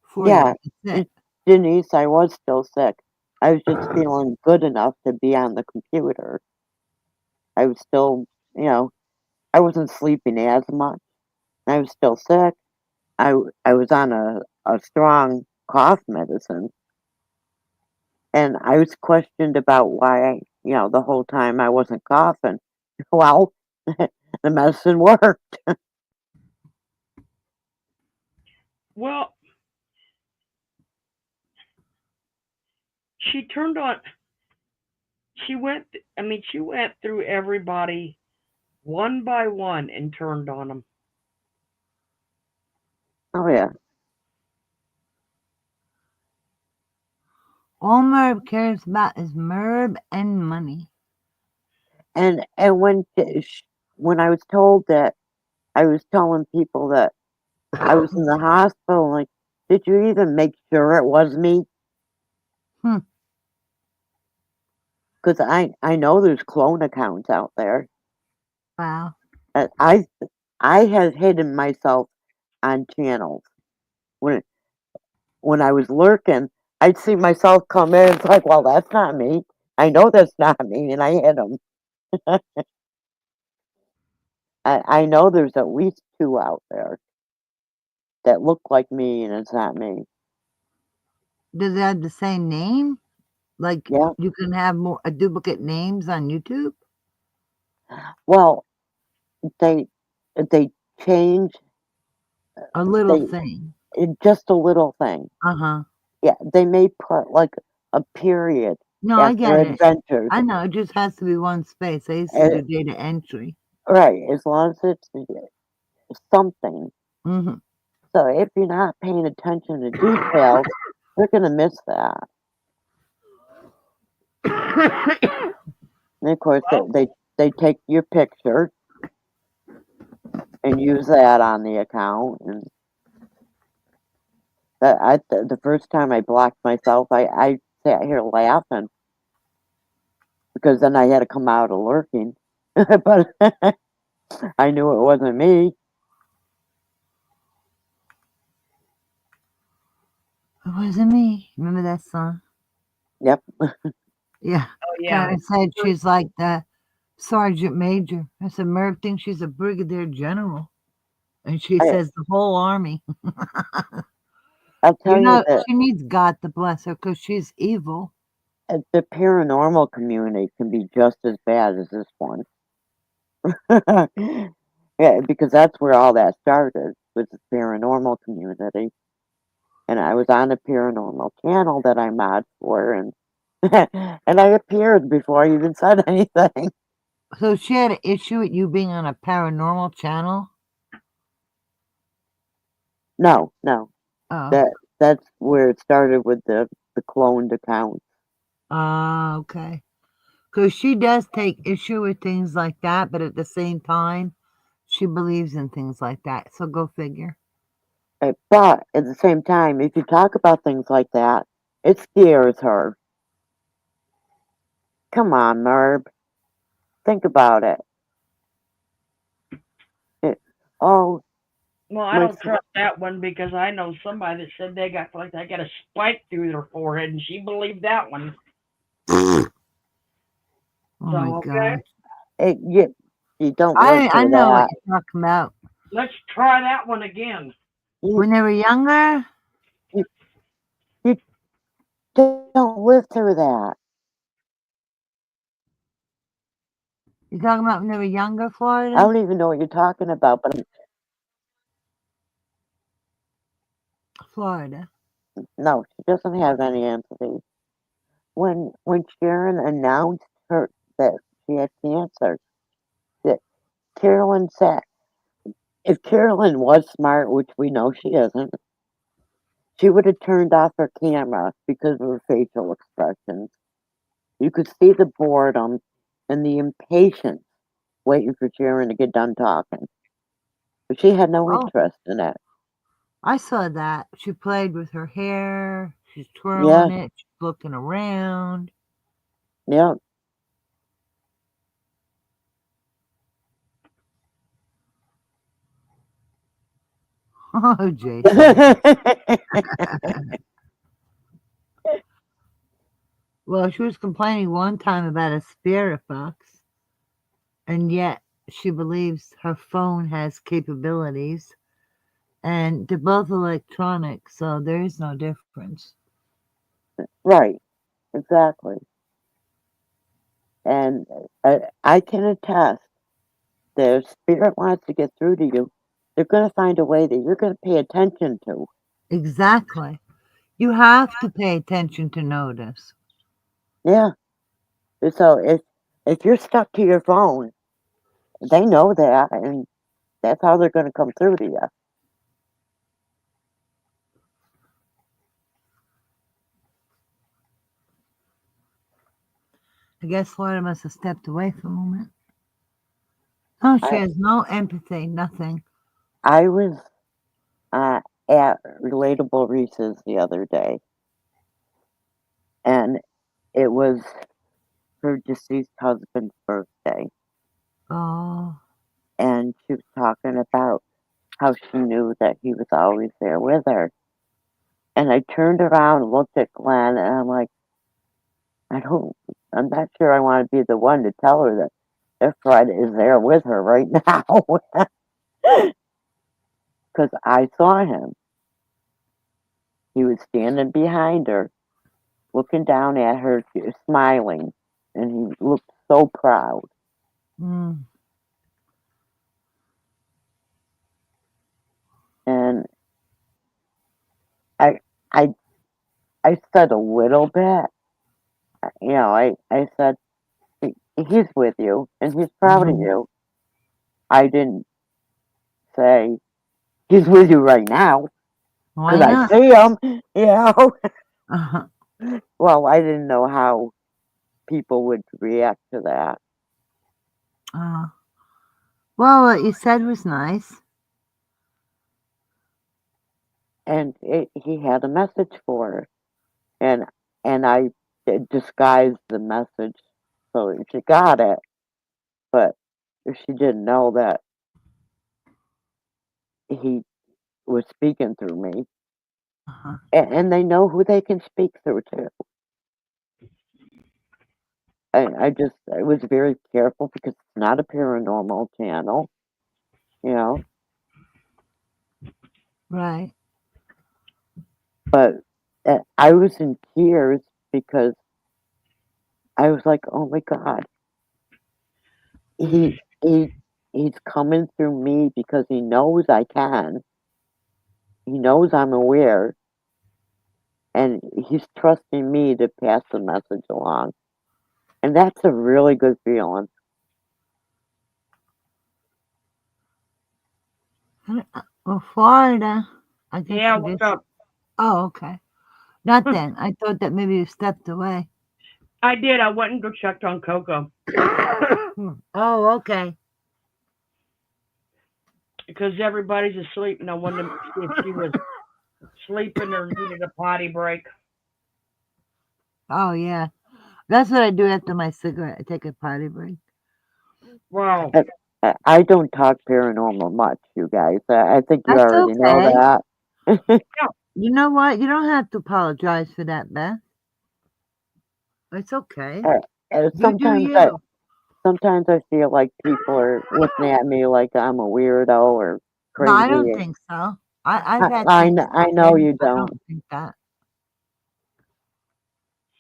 for Yeah, you. That's it. Denise, I was still sick. I was just feeling good enough to be on the computer. I was still, you know, I wasn't sleeping as much. I was still sick. I was on a strong cough medicine, and I was questioned about why, the whole time I wasn't coughing. Well, the medicine worked. well, she turned on. She went. I mean, she went through everybody one by one and turned on them. Oh yeah, All Merv cares about is Merv and money. and when I was told that, I was telling people that I was in the hospital. Like, did you even make sure it was me? Hmm. Because I know there's clone accounts out there. Wow. Uh, I I had hidden myself on channels when when I was lurking. I'd see myself come in. It's like, well, that's not me. I know that's not me, and I hid them. I know there's at least two out there that look like me, and it's not me. Does it have the same name? Like Yeah. you can have more duplicate names on YouTube? Well, they they change. A little They thing. just a little thing. Uh-huh. Yeah, they may put like a period No, I after get it. adventures. I know, it just has to be one space. I used to Uh, do data entry. right, as long as it's something. Mhm. So if you're not paying attention to details, you're gonna miss that. And of course, Well, they take your picture and use that on the account. And the first time I blocked myself, I sat here laughing because then I had to come out of lurking. But I knew it wasn't me. It wasn't me. Remember that song? Yep. Yeah. oh yeah, Kind of said she's like the sergeant major. I said, Merv thinks she's a brigadier general. And she I, says the whole army. I'll You tell you know, that she needs God to bless her because she's evil. the paranormal community can be just as bad as this one. Yeah, because that's where all that started, with the paranormal community. And I was on a paranormal channel that I mod for, and and I appeared before I even said anything. So she had an issue with you being on a paranormal channel? No, no, Oh. that's where it started with the the cloned accounts. Ah, okay. Because she does take issue with things like that, but at the same time, she believes in things like that. So go figure. But at the same time, if you talk about things like that, it scares her. Come on, Merb. Think about it. It- oh, Well, I my. don't trust that one because I know somebody that said they got like they got a spike through their forehead, and she believed that one. Oh So my okay, gosh. You don't live I through know what that. you're talking about. let's try that one again. You, When they were younger, you, you don't live through that. you're talking about when they were younger, I Florida? don't even know what you're talking about, but Florida. no, she doesn't have any empathy. When Sharon announced her that she had cancer, that Carolyn said, if Carolyn was smart, which we know she isn't, she would have turned off her camera because of her facial expressions. You could see the boredom and the impatience waiting for Sharon to get done talking. But she had no Oh, interest in it. I saw that. She played with her hair. She's Yeah, twirling it. She's looking around. yeah. Oh, Jason. Well, she was complaining one time about a spirit box, and yet she believes her phone has capabilities, and they're both electronic, so there is no difference. Right, exactly. And I can attest that if spirit wants to get through to you, they're going to find a way that you're going to pay attention to. Exactly. You have to pay attention to notice. Yeah. So if you're stuck to your phone, they know that, and that's how they're going to come through to you. I guess Florida must have stepped away for a moment. Oh, she I has no empathy, nothing. I was uh, at Relatable Reese's the other day, and it was her deceased husband's birthday, Oh, and she was talking about how she knew that he was always there with her. And I turned around and looked at Glenn, and I'm like, I don't, I'm not sure I want to be the one to tell her that Fred is there with her right now, because I saw him. He was standing behind her, looking down at her, smiling, and he looked so proud. mm, And I, I, I said a little bit. I said he's with you and he's proud of mhm. you. I didn't say he's with you right now Why because I not? see him. You know. Uh-huh. Well, I didn't know how people would react to that, Uh, well, what you said was nice. and he had a message for her, and I disguised the message so she got it, but she didn't know that he was speaking through me, Uh-huh. and they know who they can speak through to. I was very careful because it's not a paranormal channel, you know. Right. But I was in tears because I was like, oh my god, he he he's coming through me because he knows I can. He knows I'm aware, and he's trusting me to pass the message along, and that's a really good feeling. Well, Florida, I guess Yeah, you what's just. up? Oh, okay. Nothing. I thought that maybe you stepped away. I did. I went and go checked on Coco Oh, okay. because everybody's asleep, and I wanted to see if she was sleeping or needed a potty break. Oh, yeah. That's what I do after my cigarette. I take a potty break. Well, I don't talk paranormal much, you guys. I think you That's already know okay. that. yeah, You know what? You don't have to apologize for that, Beth. It's okay. Uh, You do you. sometimes I feel like people are looking at me like I'm a weirdo or No, I don't crazy. think so. I've had things I know happen. you I don't. don't think that.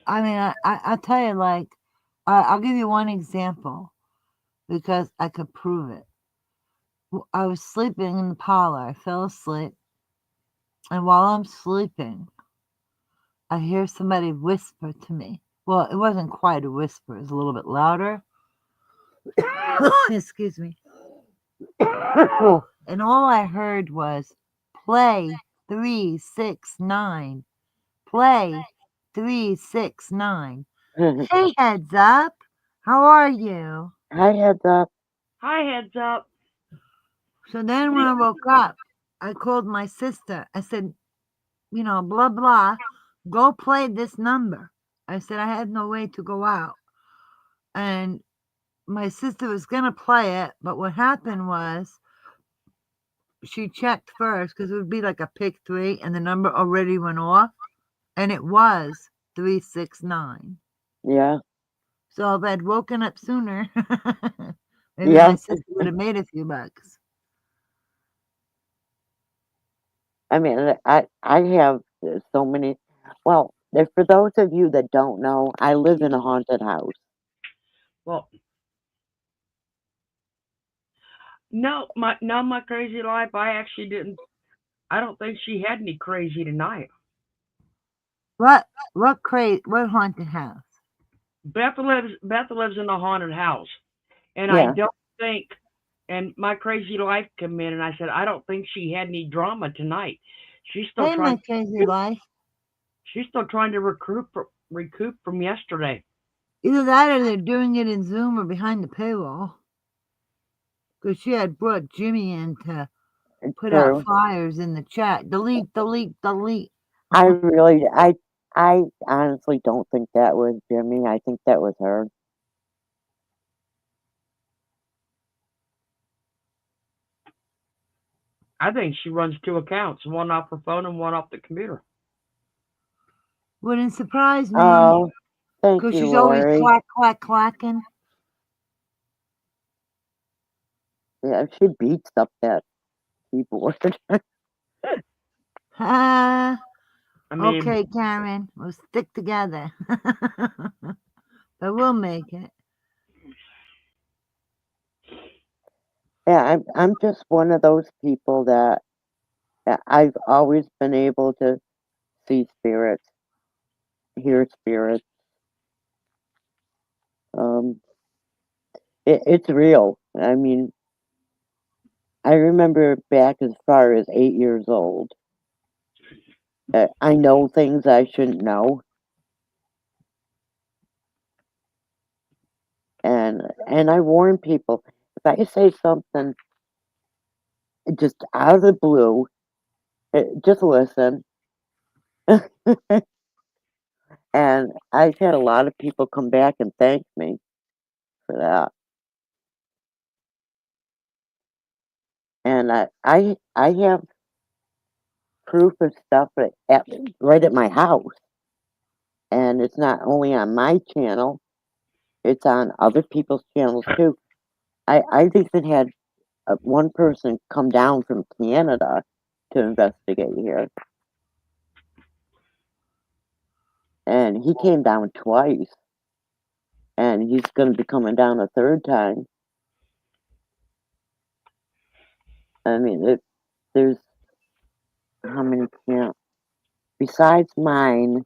I mean, I'll tell you, like, I'll give you one example because I could prove it. I was sleeping in the parlor. I fell asleep. And while I'm sleeping, I hear somebody whisper to me. Well, it wasn't quite a whisper, it was a little bit louder. Excuse me. And all I heard was play 369. Play 369. Hey, heads up. How are you? Hi, heads up. hi, heads up. So then when I woke up, I called my sister. I said, blah, blah, go play this number. I said, I had no way to go out. And my sister was going to play it, but what happened was she checked first because it would be like a pick three and the number already went off. And it was 369. Yeah, So if I'd woken up sooner, maybe yeah. my sister would have made a few bucks. I mean, I have so many. Well, for those of you that don't know, I live in a haunted house. Well, no, my crazy life. I actually didn't. I don't think she had any crazy tonight. What what haunted house? Beth lives in a haunted house, and I Yeah, don't think. And my crazy life come in, and I said I don't think she had any drama tonight. She's still Hey, trying. my crazy life. She's still trying to recoup from yesterday. Either that or they're doing it in Zoom or behind the paywall. Because she had brought Jimmy in to it's put out true. flyers in the chat. Delete, delete, delete. I really, I honestly don't think that was Jimmy. I think that was her. I think she runs two accounts, one off her phone and one off the computer. Wouldn't surprise me. Oh, thank Because you, she's always Lori. clack, clack, clacking. Yeah, she beats up that keyboard. Ah, I mean, okay, Karen. We'll stick together. But we'll make it. Yeah, I'm just one of those people that I've always been able to see spirits, hear spirits. Um, it's real. I mean, I remember back as far as 8 years old. I know things I shouldn't know, and I warn people if I say something just out of the blue, just listen. And I've had a lot of people come back and thank me for that. And I have proof of stuff right at my house. And it's not only on my channel, it's on other people's channels too. I've even had one person come down from Canada to investigate here. And he came down twice. And he's going to be coming down a third time. I mean, there's how many channels? Besides mine,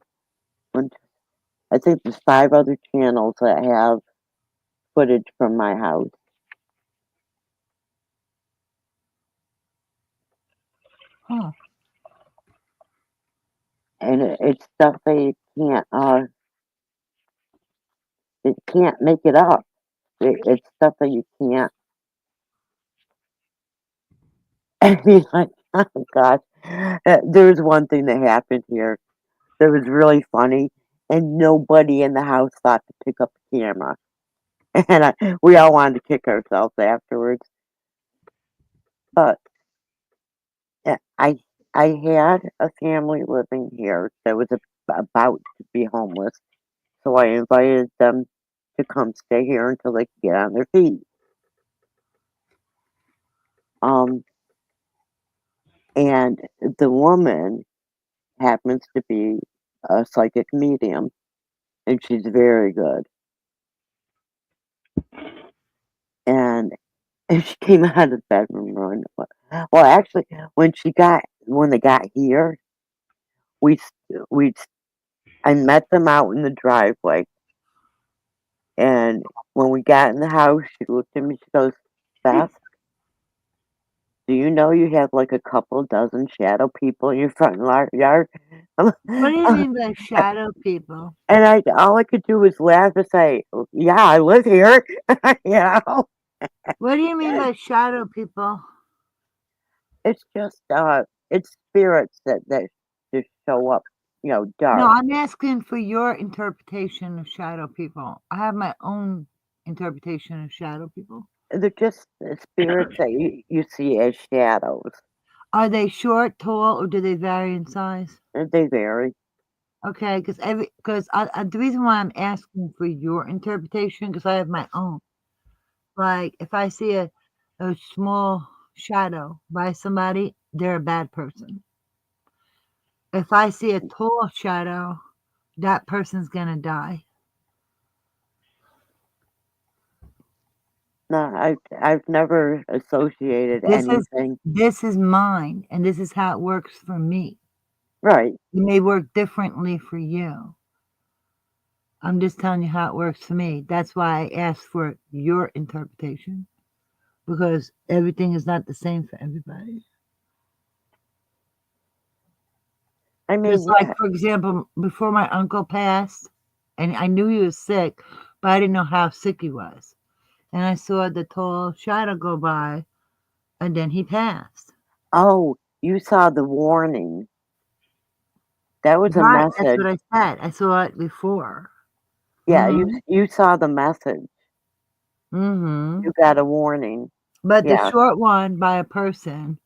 I think there's 5 other channels that have footage from my house. Huh. and it's stuff they can't make it up. It's stuff that you can't. I mean, like, oh gosh, there was one thing that happened here that was really funny, and nobody in the house thought to pick up the camera, and we all wanted to kick ourselves afterwards. But I had a family living here that was about to be homeless, so I invited them to come stay here until they could get on their feet. Um, and the woman happens to be a psychic medium, and she's very good. And she came out of the bedroom running. Well, actually, when they got here, we we I met them out in the driveway, and when we got in the house, she looked at me. She goes, "Beth, do you know you have like a couple dozen shadow people in your front yard?" What do you mean by shadow people? And all I could do was laugh and say, "Yeah, I live here." You know, What do you mean by shadow people? it's just it's spirits that just show up, No, dark. I'm asking for your interpretation of shadow people. I have my own interpretation of shadow people. They're just spirits that you see as shadows, Are they short, tall, or do they vary in size? and they vary. Okay, because the reason why I'm asking for your interpretation, because I have my own. Like if I see a small shadow by somebody, they're a bad person. If I see a tall shadow, that person's gonna die. No, I've never associated This is anything. this is mine, and this is how it works for me. Right. It may work differently for you. I'm just telling you how it works for me. That's why I asked for your interpretation because everything is not the same for everybody. I Just mean, like, yeah. for example, before my uncle passed, and I knew he was sick, but I didn't know how sick he was. And I saw the tall shadow go by, and then he passed. Oh, you saw the warning. That was a Right, that's message. what I said. I saw it before. Yeah, Mhm. you saw the message. You Mhm. got a warning. But the Yeah. short one by a person,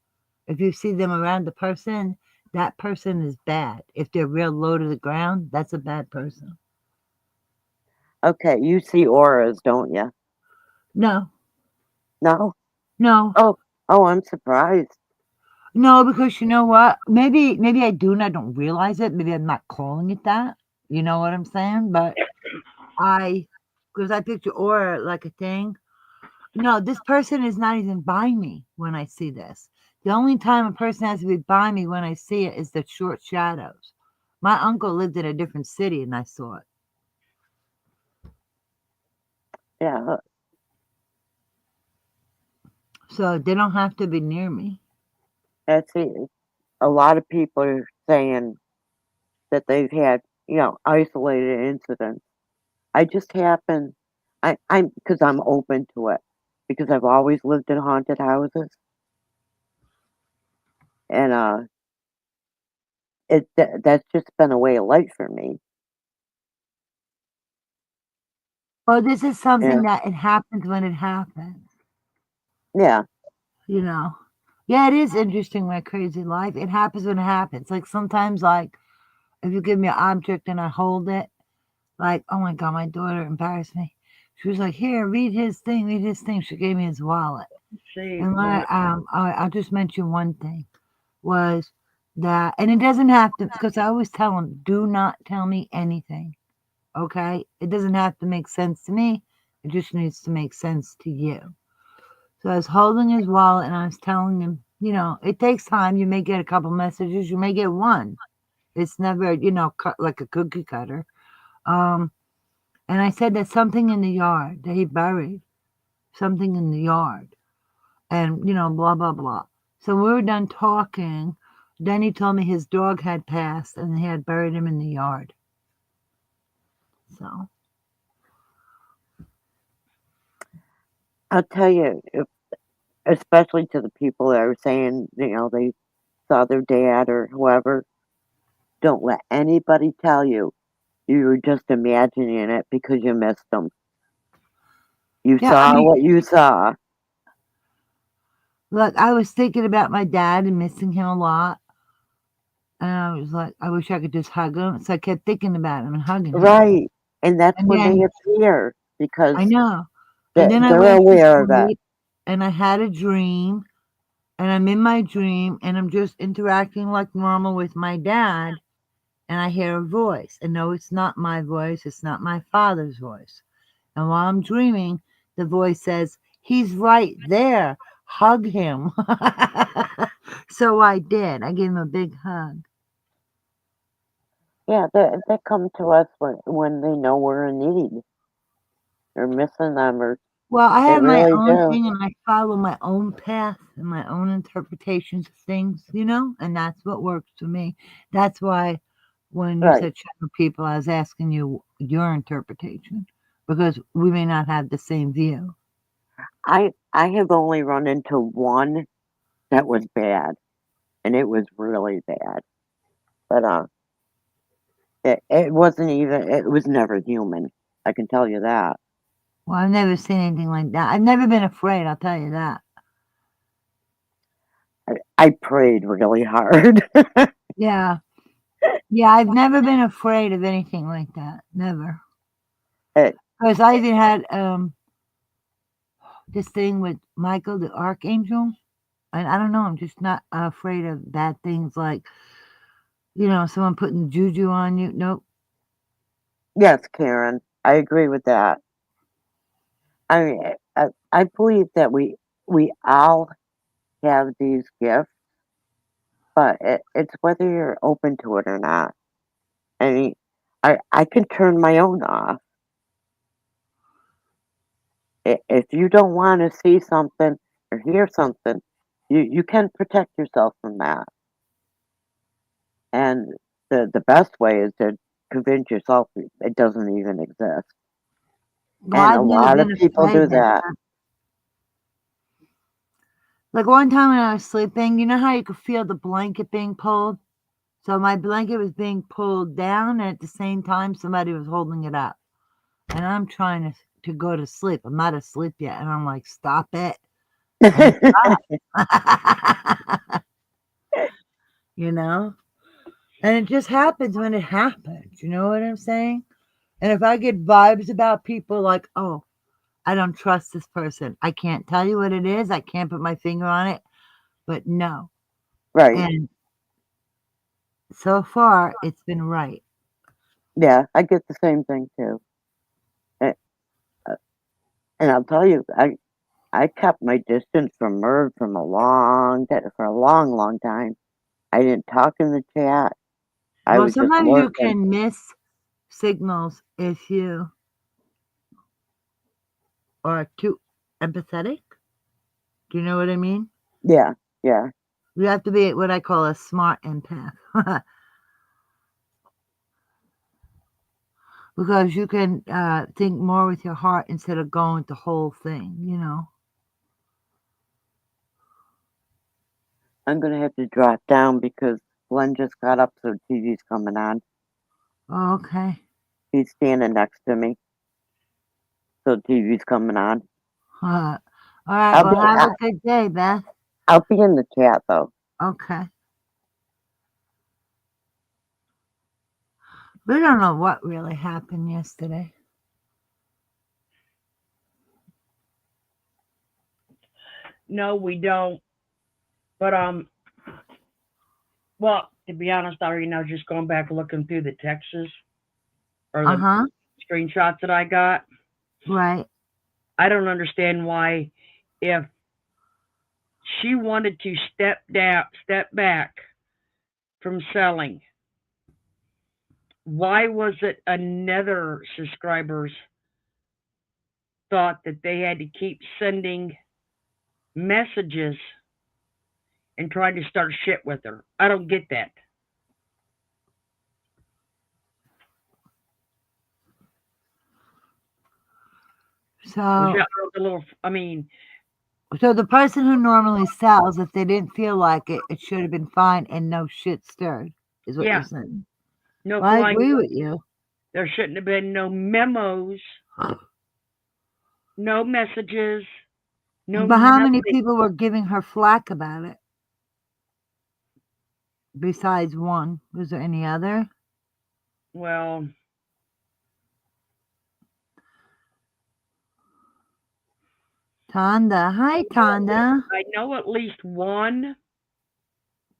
if you see them around the person, that person is bad. If they're real low to the ground, that's a bad person. Okay, you see auras, don't you? No, No? no, Oh, I'm surprised. no, because you know what? Maybe I do and I don't realize it. Maybe I'm not calling it that. You know what I'm saying? But because I picture aura like a thing. No, this person is not even by me when I see this. The only time a person has to be by me when I see it is the short shadows. My uncle lived in a different city and I saw it. Yeah, So they don't have to be near me. that's it. A lot of people are saying that they've had, isolated incidents. I just happen, because I'm open to it, because I've always lived in haunted houses, and that's just been a way of life for me. Well, this is Yeah, something that it happens when it happens, yeah, you know. Yeah, it is interesting my crazy life. It happens when it happens. Like sometimes like if you give me an object and I hold it, like, oh my god, my daughter embarrassed me. She was like, "Here, read his thing, read his thing." She gave me his wallet. See And when what? I'll just mention one thing was that, and it doesn't have to, because I always tell them, do not tell me anything. Okay, it doesn't have to make sense to me. It just needs to make sense to you. So I was holding his wallet and I was telling him, it takes time. You may get a couple messages, you may get one. It's never, cut like a cookie cutter. Um, and I said there's something in the yard that he buried, something in the yard, and blah blah blah. So we were done talking, Then he told me his dog had passed and they had buried him in the yard. So, I'll tell you, especially to the people that are saying, they saw their dad or whoever, don't let anybody tell you were just imagining it because you missed them. You yeah, I saw mean, what you saw. look, I was thinking about my dad and missing him a lot. And I was like, I wish I could just hug him. So I kept thinking about him and hugging him. Right. And that's And when they then, appear because I know. And then I they're went to aware of it. sleep and I had a dream. And I'm in my dream and I'm just interacting like normal with my dad. And I hear a voice. And no, it's not my voice. It's not my father's voice. And while I'm dreaming, the voice says, "He's right there. Hug him." So I did. I gave him a big hug. Yeah, they come to us when they know we're in need. They're missing them, or Well, I they have my really own do. thing and I follow my own path and my own interpretations of things, and that's what works for me. That's why when you Right. said shadow people, I was asking you your interpretation because we may not have the same view. I have only run into one that was bad, and it was really bad. But it wasn't even. It was never human. I can tell you that. Well, I've never seen anything like that. I've never been afraid, I'll tell you that. I prayed really hard. Yeah. Yeah, I've never been afraid of anything like that. Never. It, Because I even had this thing with Michael the Archangel. And I don't know, I'm just not afraid of bad things like, someone putting juju on you. Nope. yes, Karen, I agree with that. I mean, I believe that we all have these gifts, but it's whether you're open to it or not. I mean, I can turn my own off. If you don't want to see something or hear something, you can protect yourself from that. And the best way is to convince yourself it doesn't even exist. Well, And a I've never lot of been people afraid do that. that. Like one time when I was sleeping, you know how you could feel the blanket being pulled? So my blanket was being pulled down, and at the same time, somebody was holding it up. And I'm trying to go to sleep. I'm not asleep yet. And I'm like, stop it. And stop. you know? And it just happens when it happens. You know what I'm saying? And if I get vibes about people like, oh, I don't trust this person. I can't tell you what it is. I can't put my finger on it. But no. Right. And so far, it's been right. Yeah, I get the same thing too. And, and I'll tell you, I kept my distance from Merv from for a long, long time. I didn't talk in the chat. I Well, was just sometimes you working. can miss signals if you are too empathetic. Do you know what I mean? Yeah, yeah. You have to be what I call a smart empath. because you can think more with your heart instead of going with the whole thing. I'm gonna have to drop down because Glenn just got up, so TV's coming on. Oh, okay. He's standing next to me, so TV's coming on. All right. I'll Well, be have a good day, Beth. I'll be in the chat though. Okay. We don't know what really happened yesterday. No, we don't. But well, to be honest, I already know. Just going back looking through the texts or Uh the huh. screenshots that I got, Right. I don't understand why, if she wanted to step back from selling, why was it another subscribers thought that they had to keep sending messages and tried to start shit with her. I don't get that. Was So, that a little? I mean, so the person who normally sells, if they didn't feel like it, it should have been fine and no shit stirred, is what you're yeah, saying. no Well, I flying. agree with you. There shouldn't have been no memos, no messages, no But how many nothing. people were giving her flack about it besides one? Was there any other? Well, Tonda. Hi, Tonda. I know at least one.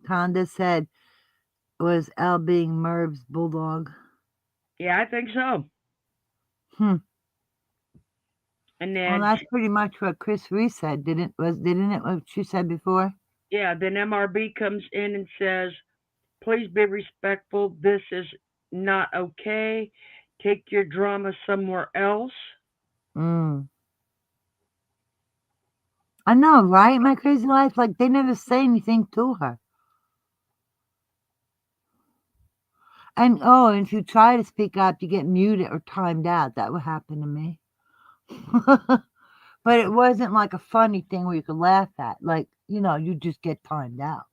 Tonda said was L being Merv's bulldog. Yeah, I think so. Hmm. And Well, then, that's pretty much what Chris Reese said, didn't it? What she said before. yeah, then MRB comes in and says, please be respectful. This is not okay. Take your drama somewhere else. Mm. I know, right? My crazy life. Like they never say anything to her. And oh, and if you try to speak up, you get muted or timed out. That would happen to me. But it wasn't like a funny thing where you could laugh at. Like, you just get timed out.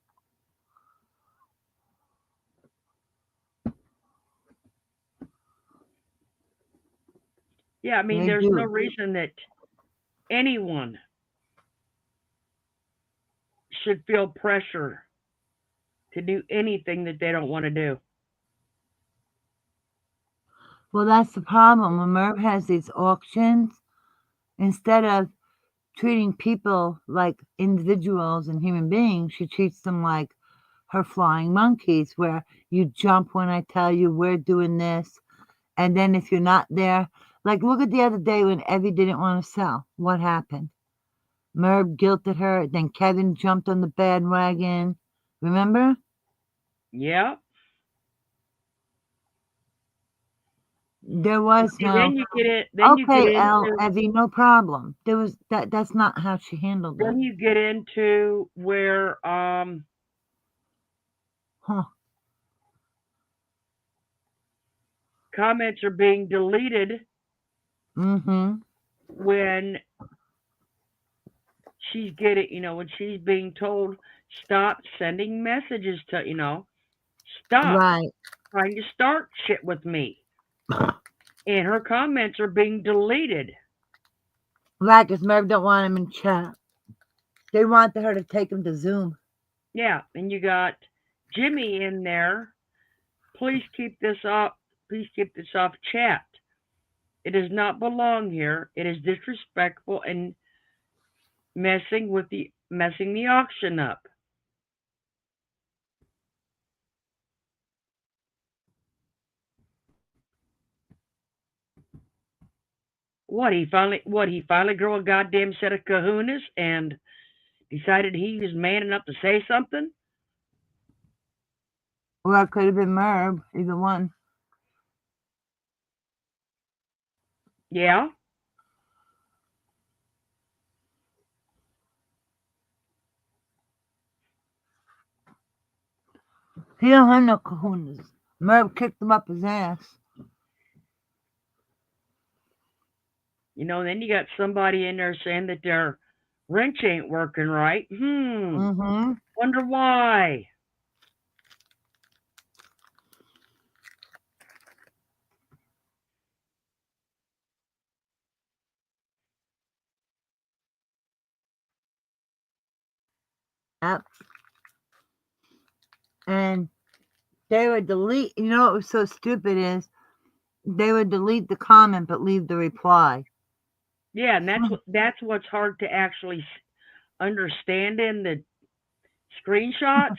Yeah, I mean, They there's no do. reason that anyone should feel pressure to do anything that they don't want to do. Well, that's the problem. When Merv has these auctions, instead of treating people like individuals and human beings, she treats them like her flying monkeys, where you jump when I tell you we're doing this. And then if you're not there, like look at the other day when Evie didn't want to sell. What happened? Merv guilted her. Then Kevin jumped on the bandwagon. Remember? Yeah. There And was see, no, then you get it. okay, Evie, no problem. There was that's not how she handled it. Then you get into where Huh. comments are being deleted Mm-hmm. when she's getting, when she's being told stop sending messages to, stop Right. trying to start shit with me. And her comments are being deleted. Right, because Merv don't want him in chat. They wanted her to take him to Zoom. Yeah, and you got Jimmy in there. Please keep this off. Please keep this off chat. It does not belong here. It is disrespectful and messing the auction up. What he finally grew a goddamn set of kahunas and decided he was man enough to say something? Well, it could have been Merv, either one. Yeah. He don't have no kahunas. Merv kicked him up his ass. Then you got somebody in there saying that their wrench ain't working right. Mm-hmm. Wonder why. Yep. And they would delete, what was so stupid is they would delete the comment but leave the reply. Yeah, and that's what's hard to actually understand in the screenshots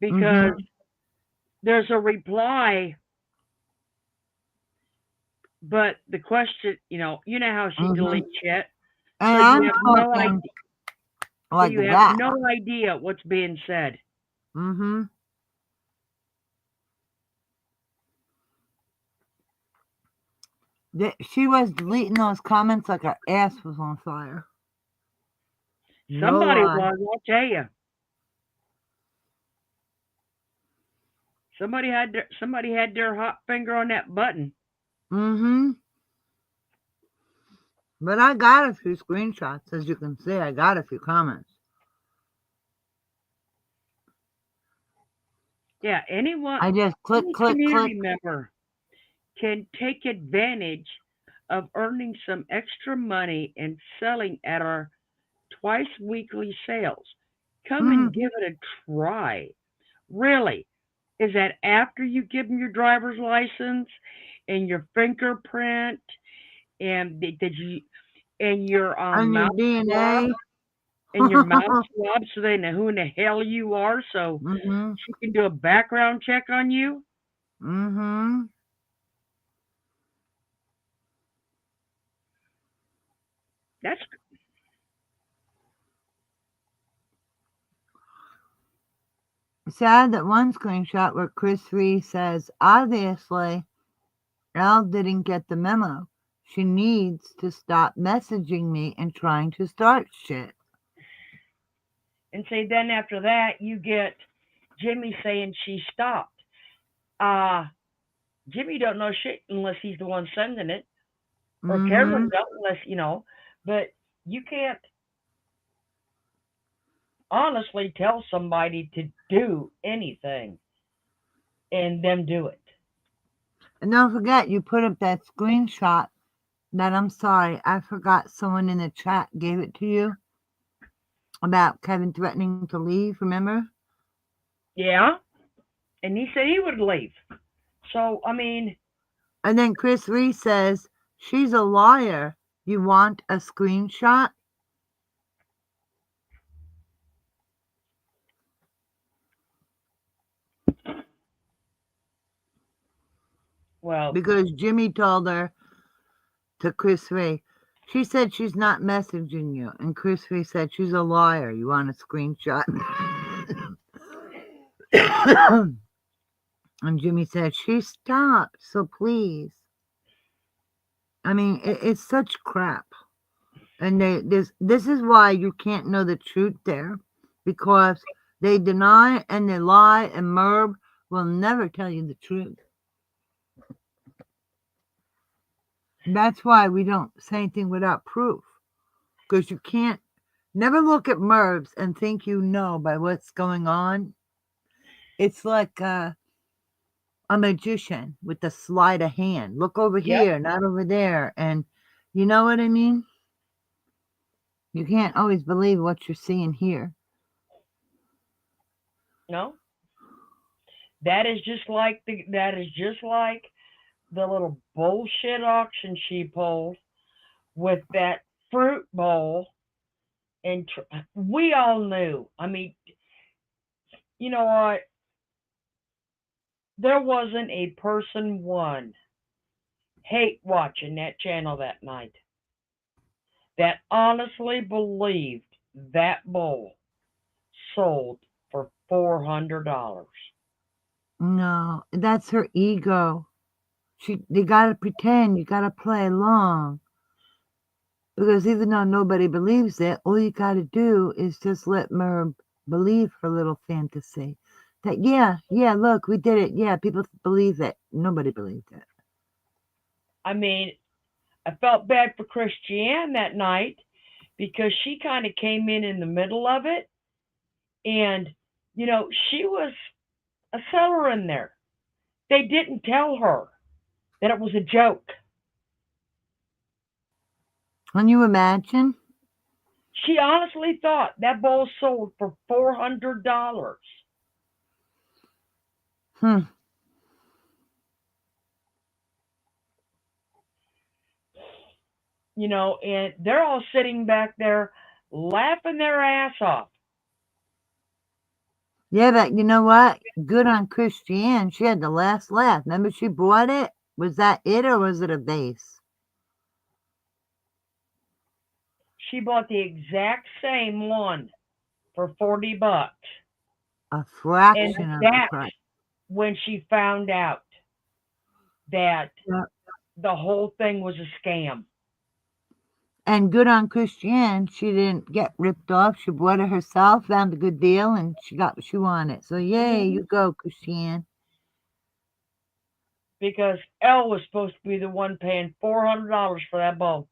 because Mm-hmm. there's a reply, but the question, how she Mm-hmm. deletes shit, so And you I'm have no idea. talking So like you have that. no idea what's being said. Mm-hmm. She was deleting those comments like her ass was on fire. No Somebody lie. was, I'll tell you. Somebody had their hot finger on that button. Mm-hmm. But I got a few screenshots, as you can see. I got a few comments. Yeah, I just click, any click, click. community member can take advantage of earning some extra money and selling at our twice weekly sales. Come Mm-hmm. and give it a try. Really. Is that after you give them your driver's license and your fingerprint and did you and your On your mouth swab DNA. and your mouth swab so they know who in the hell you are so Mm-hmm. she can do a background check on you? Mm-hmm. That's Sad that one screenshot where Chris Reese says, obviously, Elle didn't get the memo. She needs to stop messaging me and trying to start shit. and say then after that you get Jimmy saying she stopped. Uh Jimmy don't know shit unless he's the one sending it, or Mm-hmm. Cameron don't unless. But you can't honestly tell somebody to do anything and them do it. And don't forget, you put up that screenshot that I'm sorry, I forgot someone in the chat gave it to you about Kevin threatening to leave, remember? Yeah, and he said he would leave. So I mean, And then Chris Reese says, she's a liar. You want a screenshot? well, Because Jimmy told her to Chris Ray. She said she's not messaging you. And Chris Ray said she's a liar. You want a screenshot? And Jimmy said, she stopped, so please. I mean, it's such crap. And this is why you can't know the truth there. Because they deny and they lie, and Merv will never tell you the truth. That's why we don't say anything without proof. Because you can't never look at Mervs and think you know by what's going on. It's like a magician with a sleight of hand. Look over yep, here, not over there. And you know what I mean? You can't always believe what you're seeing here. no, that is just like the little bullshit auction she pulled with that fruit bowl, and we all knew. I mean, you know what? There wasn't a person one hate watching that channel that night that honestly believed that bowl sold for $400. No, that's her ego. They gotta pretend, you gotta play along. Because even though nobody believes it, all you gotta do is just let Merv believe her little fantasy. That yeah, look, we did it. Yeah, people believe it. Nobody believed it. I mean, I felt bad for Christiane that night because she kind of came in the middle of it, and she was a seller in there. They didn't tell her that it was a joke. Can you imagine? She honestly thought that bowl sold for $400. Hmm. And they're all sitting back there laughing their ass off. Yeah, but you know what? Good on Christiane. She had the last laugh. Remember she bought it? Was that it or was it a vase? She bought the exact same one for $40. A And fraction of the that's price. when she found out that Yeah. the whole thing was a scam. And good on Christiane. She didn't get ripped off. She bought it herself, found a good deal, and she got what she wanted. So yay, Mhm. you go, Christiane. because Elle was supposed to be the one paying $400 for that bowl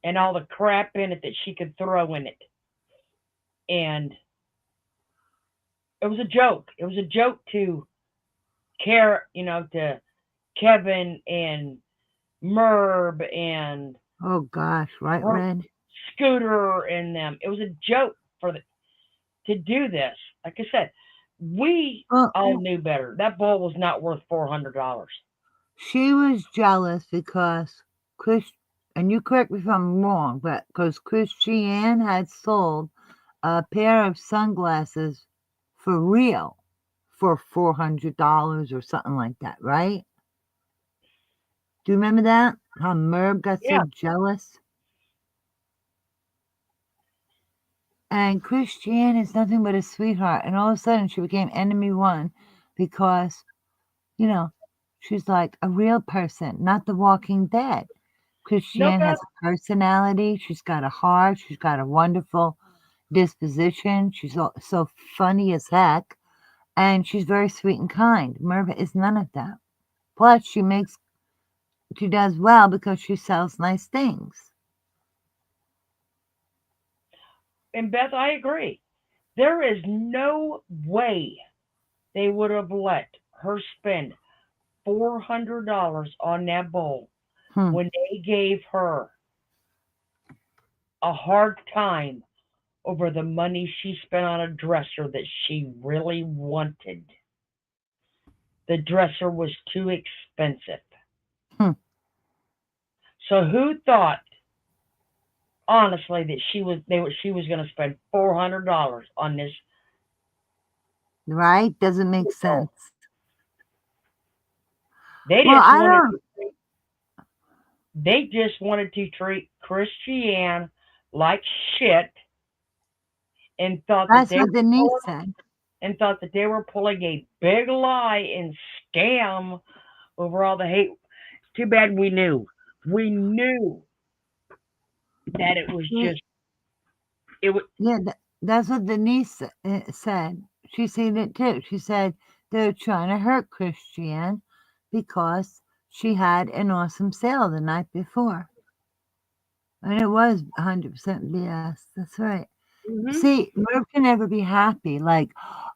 and all the crap in it that she could throw in it. And it was a joke. It was a joke to to Kevin and Merb and Oh gosh, right, her Red? Scooter and them. It was a joke to do this. Like I said, we Well, all knew better. That bowl was not worth $400. she was jealous because Chris, and you correct me if I'm wrong, but because Christiane had sold a pair of sunglasses for real for $400 or something like that, right? Do you remember that? How Merv got so Yeah, jealous? And Christiane is nothing but a sweetheart. And all of a sudden, she became enemy one because, you know, she's like a real person, not the Walking Dead. no Christiane doubt. has a personality. She's got a heart. She's got a wonderful disposition. She's so funny as heck. And she's very sweet and kind. Merva is none of that. Plus, she does well because she sells nice things. And Beth, I agree. There is no way they would have let her spend $400 on that bowl Hmm. when they gave her a hard time over the money she spent on a dresser that she really wanted. The dresser was too expensive. Hmm. So who thought honestly that she was going to spend $400 on this Right? Doesn't make bowl? sense. They Well, just I wanted don't. they just wanted to treat Christiane like shit and thought that That's what Denise said. they were pulling a big lie and scam over all the hate. Too bad we knew. We knew that it was She, just it was yeah, that's what Denise said. She seen it too. She said they're trying to hurt Christiane because she had an awesome sale the night before. And it was 100% BS. That's right. hmm See, Merv can never be happy. Like,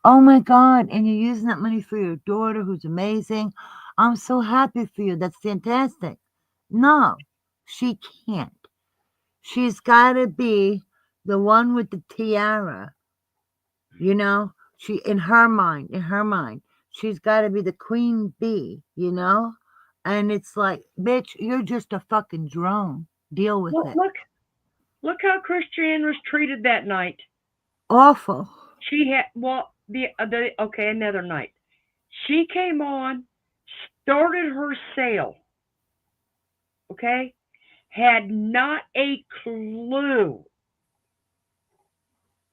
oh my God, and you're using that money for your daughter who's amazing. I'm so happy for you. That's fantastic. No, she can't. She's got to be the one with the tiara, you know? In her mind, she's got to be the queen bee, you know? And it's like, bitch, you're just a fucking drone. Deal with look it. look how Christiane was treated that night. Awful. She had the okay, another night. She came on, started her sale, okay? Had not a clue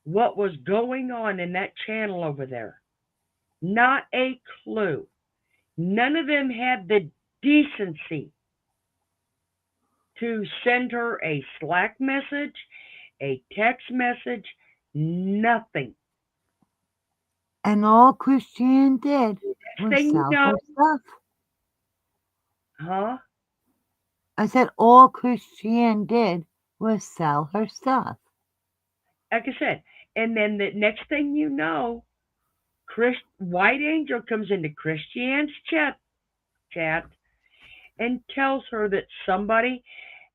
what was going on in that channel over there. Not a clue. None of them had the decency to send her a Slack message, a text message, nothing. And all Christiane did Next was thing you sell know, her stuff. huh? I said all Christiane did was sell her stuff. Like I said, and then the next thing you know, White Angel comes into Christiane's chat and tells her that somebody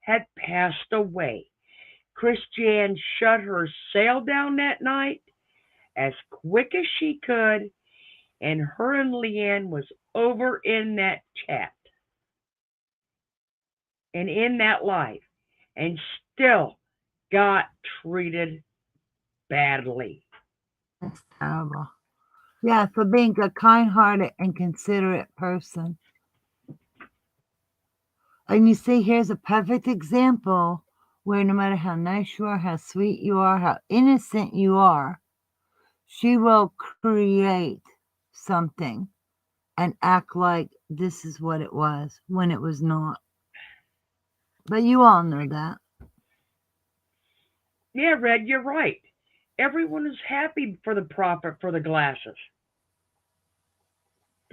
had passed away. Christiane shut her sale down that night as quick as she could, and her and Leanne was over in that chat and in that live and still got treated badly. That's terrible. Yeah, for being a kind hearted and considerate person. And you see, here's a perfect example where no matter how nice you are, how sweet you are, how innocent you are, she will create something and act like this is what it was when it was not. But you all know that. Yeah, Red, you're right. Everyone is happy for the profit for the glasses.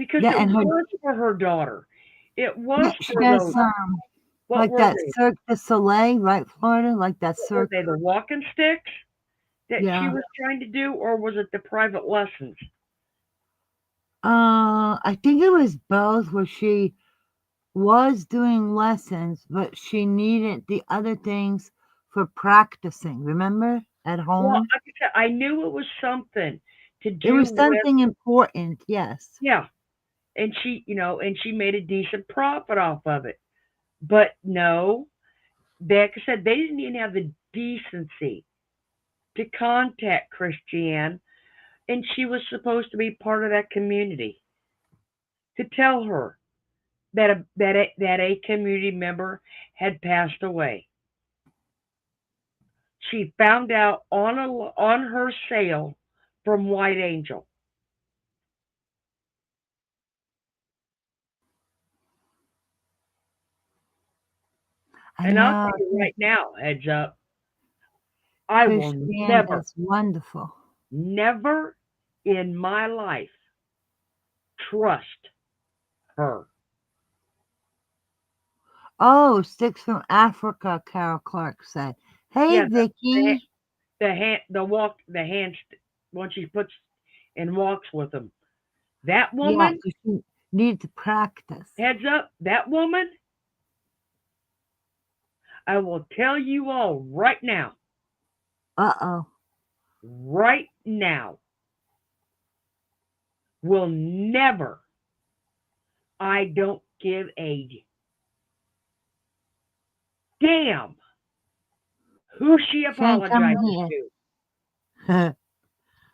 because Yeah, it and her was for her daughter. It was yeah, she for has those. What like were that they? Cirque du Soleil, right, Florida? Like that What were Cirque. they? The walking sticks that she Yeah. was trying to do, or was it the private lessons? I think it was both where she was doing lessons, but she needed the other things for practicing. Remember at Well, home? like I said, I knew it was something to It do was with, something important, yes. yeah, and she made a decent profit off of it. But no, like I said, they didn't even have the decency to contact Christiane, and she was supposed to be part of that community, to tell her that a community member had passed away. She found out on her sale from White Angel. I And I'll know. tell you right now, heads up, I will Christiane never, is wonderful. never in my life trust her. Oh, Sticks from Africa, Carol Clark said. Hey, Yeah, Vicky. the hands when she puts and walks with them. That Yeah, woman, 'cause she needed to practice. heads up, that woman, I will tell you all Uh-oh. right now, will never, I don't give a damn who she She ain't coming apologizes to, here.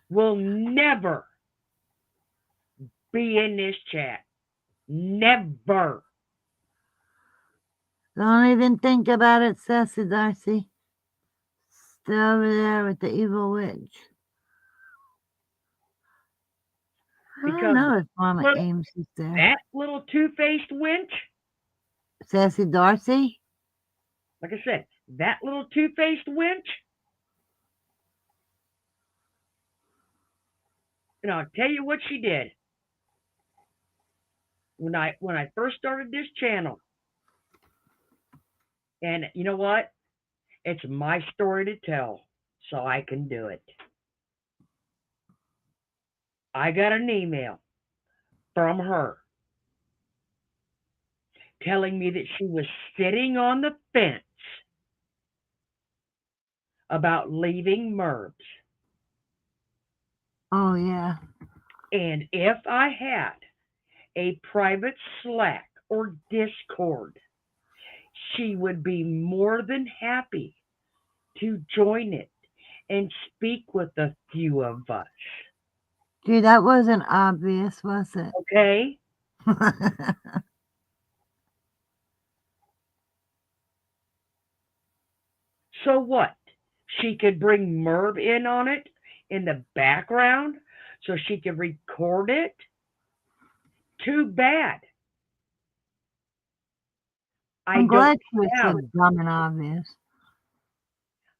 will never be in this chat. Never. Don't even think about it, Sassy Darcy. Stay over there with the evil witch. I don't Because know if Mama little, Ames is there. that little two-faced wench, Sassy Darcy? like I said, that little two-faced wench, and I'll tell you what she did. When I first started this channel, and you know what? It's my story to tell, so I can do it. I got an email from her telling me that she was sitting on the fence about leaving Merbs. Oh, yeah. And if I had a private Slack or Discord, she would be more than happy to join it and speak with a few of us. Gee, that wasn't obvious, was it? Okay? So what? She could bring Merv in on it in the background so she could record it? Too bad. I I'm don't glad she was so have dumb and obvious.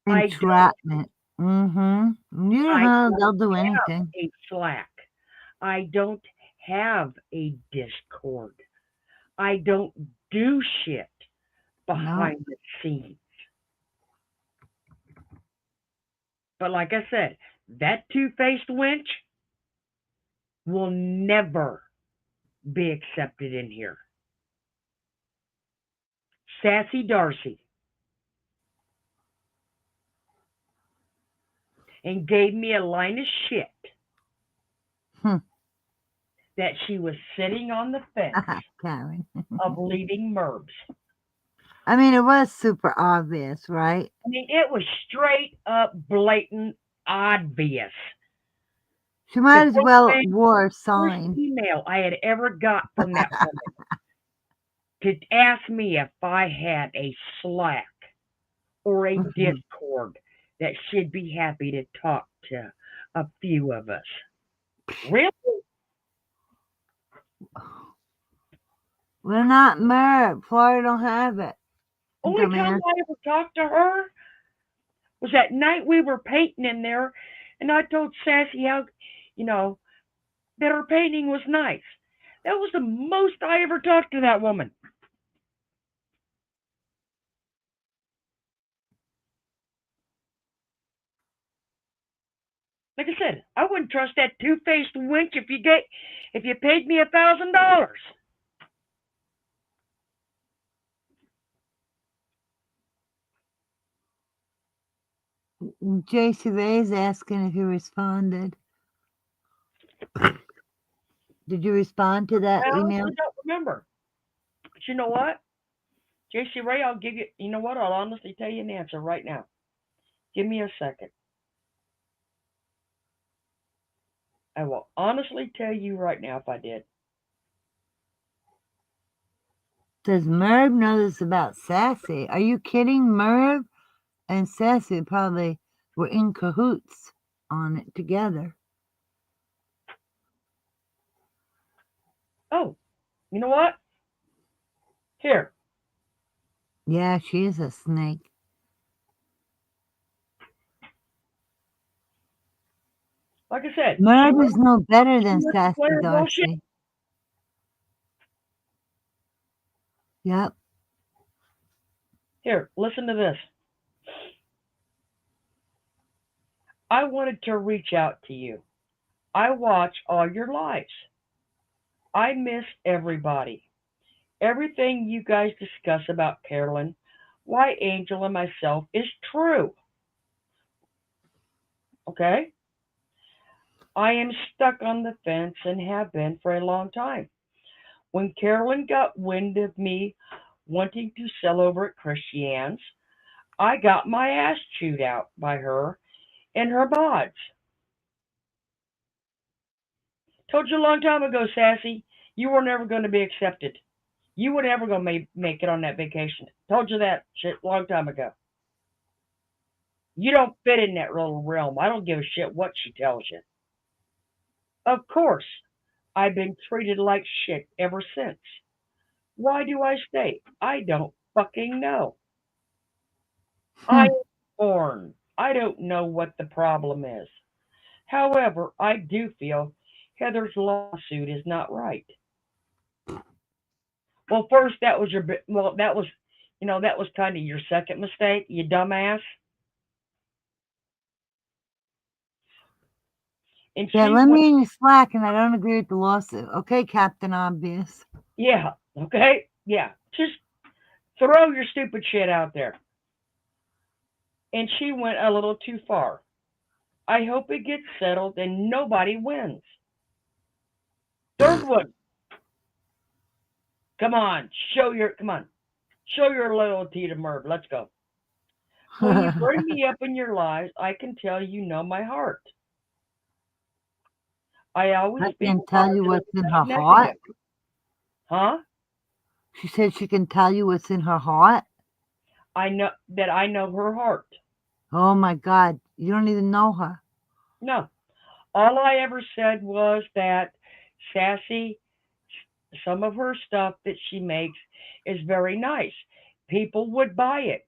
I don't Entrapment. Mm-hmm. You I know, don't they'll do have anything. a Slack. I don't have a Discord. I don't do shit No. behind the scenes. But like I said, that two-faced wench will never be accepted in here. Sassy Darcy. And gave me a line of shit Hmm. that she was sitting on the fence Karen. of leaving Merbs. I mean, it was super obvious, right? I mean, it was straight up blatant obvious. She The might as first well thing, wore a first sign. email I had ever got from that woman to ask me if I had a Slack or a Discord that she'd be happy to talk to a few of us. Really? We're not married. Florida don't have it. Only time Dumbass. I ever talked to her was that night we were painting in there, and I told Sassy how, you know, that her painting was nice. That was the most I ever talked to that woman. Like I said, I wouldn't trust that two-faced wench if you paid me $1,000. JC Ray's asking if you responded. Did you respond to that I email? honestly don't remember. But you know what? JC Ray, I'll give you, you know what? I'll honestly tell you an answer right now. Give me a second. I will honestly tell you right now if I did. Does Merv know this about Sassy? Are you kidding? Merv and Sassy probably were in cahoots on it together. Oh, you know what? Here. Yeah, she's a snake. Like I said, Merv is no better than she Sassy bullshit. Darcy. Yep. Here, listen to this. I wanted to reach out to you. I watch all your lives. I miss everybody. Everything you guys discuss about Carolyn, why Angel and myself is true. Okay? I am stuck on the fence and have been for a long time. When Carolyn got wind of me wanting to sell over at Christiane's, I got my ass chewed out by her and her mods. Told you a long time ago, Sassy, you were never going to be accepted. You were never going to make it on that vacation. Told you that shit a long time ago. You don't fit in that little realm. I don't give a shit what she tells you. Of course, I've been treated like shit ever since. Why do I stay? I don't fucking know. I am born. I don't know what the problem is. However, I do feel Heather's lawsuit is not right. Well, first that was that was that was kind of your second mistake, you dumbass. And Yeah, she let went, me in your slack, and I don't agree with the lawsuit. Okay, Captain Obvious. yeah, okay, yeah, just throw your stupid shit out there. And she went a little too far. I hope it gets settled and nobody wins. Third one, show your loyalty to Merv. Let's go. When you bring me up in your lives, I can tell you know my heart. I always I speak can tell you positive, what's in her not heart. negative. Huh? She said she can tell you what's in her heart. I know her heart. Oh my God, you don't even know her. No. All I ever said was that Sassy, some of her stuff that she makes is very nice. People would buy it,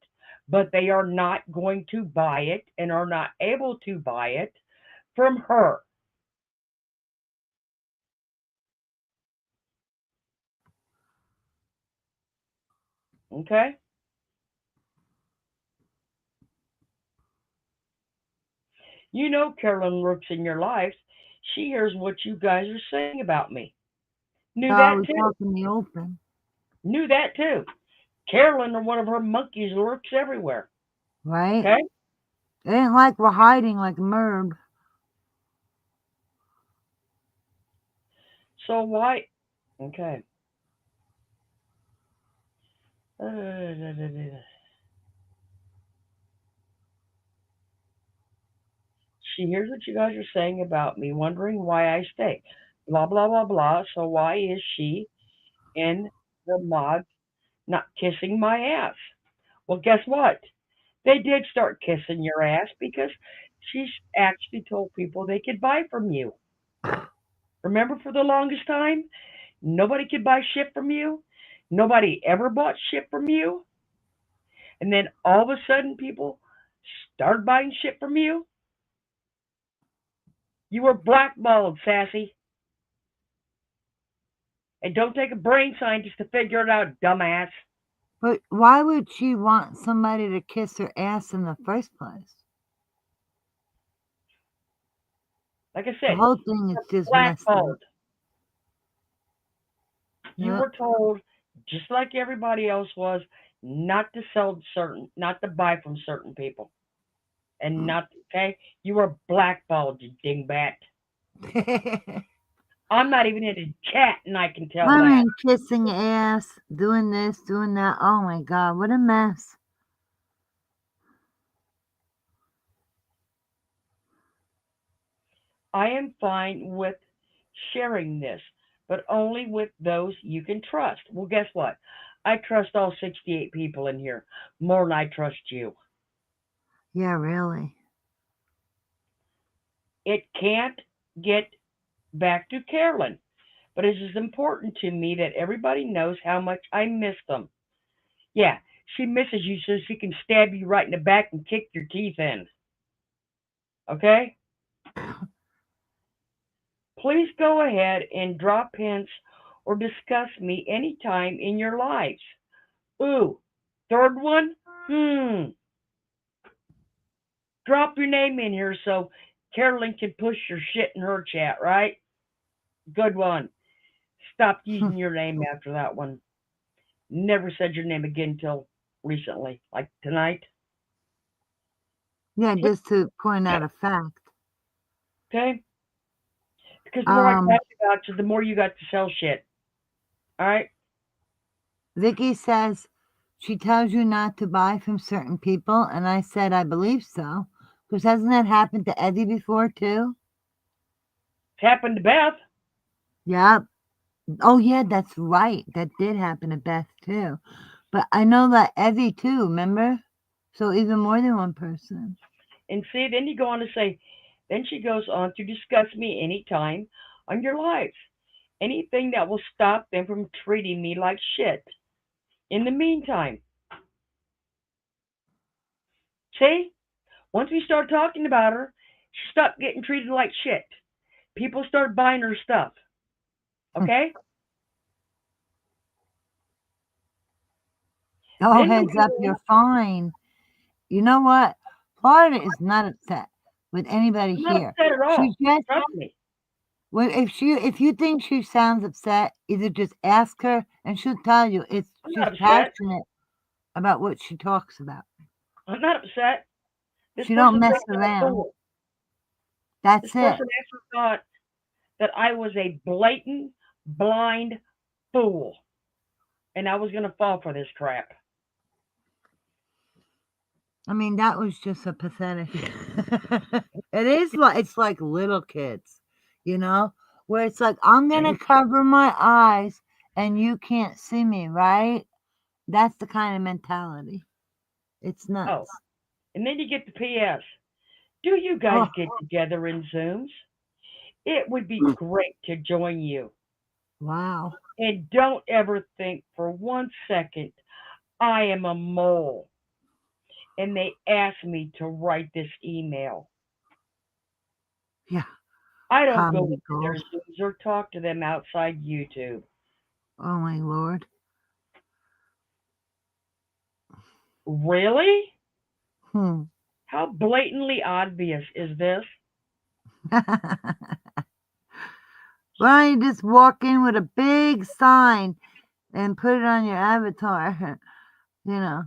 but they are not going to buy it and are not able to buy it from her. Okay? You know Carolyn lurks in your lives. She hears what you guys are saying about me. Knew No, that we too. talk in the open, Knew that too. Carolyn or one of her monkeys lurks everywhere. right? Okay? It ain't like we're hiding like Merb. So why? Okay. She hears what you guys are saying about me, wondering why I stay. Blah, blah, blah, blah. So why is she and her mods not kissing my ass? Well, guess what? They did start kissing your ass because she's actually told people they could buy from you. Remember, for the longest time, nobody could buy shit from you. Nobody ever bought shit from you. And then all of a sudden, people started buying shit from you. You were blackballed, Sassy. And don't take a brain scientist to figure it out, dumbass. But why would she want somebody to kiss her ass in the first place? Like I The said, whole thing is just messed up. blackballed. You Yep. were told, just like everybody else was, not to not to buy from certain people, and not okay. You were blackballed, you dingbat. I'm not even in the chat, and I can tell I that. mean, kissing ass, doing this, doing that. Oh my God, what a mess. I am fine with sharing this, but only with those you can trust. Well, guess what? I trust all 68 people in here more than I trust you. Yeah, really. It can't get back to Carolyn, but it is important to me that everybody knows how much I miss them. Yeah, she misses you so she can stab you right in the back and kick your teeth in. Okay? Please go ahead and drop hints or discuss me anytime in your lives. Ooh, third one? Drop your name in here so Carolyn can push your shit in her chat, right? Good one. Stopped using your name after that one. Never said your name again till recently, like tonight. Yeah, just to point out a fact. Okay? Because the more I Um, talk about you, the more you got to sell shit. All right? Vicky says she tells you not to buy from certain people, and I said I believe so. Because hasn't that happened to Eddie before too? It's happened to Beth. Yep. Oh yeah, that's right. That did happen to Beth too. But I know that Evie too, remember? So even more than one person. And see, then you go on to say, then she goes on to discuss me anytime on your lives. Anything that will stop them from treating me like shit. In the meantime, see, once we start talking about her, she stopped getting treated like shit. People start buying her stuff. Okay? Oh, Then we heads up, go on. you're fine. You know what? Florida is not upset with anybody I'm not here. upset at She all. just Trust me. well, if you think she sounds upset, either just ask her and she'll tell you I'm she's not upset. passionate about what she talks about. I'm not upset. This She don't person mess thinks I'm a around. fool. This That's it. person actually thought that I was a blatant, blind fool. And I was going to fall for this crap. I mean, that was just so pathetic. It is like it's like little kids, you know, where it's like I'm gonna cover my eyes and you can't see me, right? That's the kind of mentality. It's Oh, nuts. and then you get the PS. Do you guys Oh, get together in Zooms? It would be great to join you. wow. And don't ever think for 1 second I am a mole and they asked me to write this email. Yeah, I don't go comedy into their gold. Zooms or talk to them outside YouTube. Oh my lord. Really? Hmm. How blatantly obvious is this? Why don't you just walk in with a big sign and put it on your avatar? You know,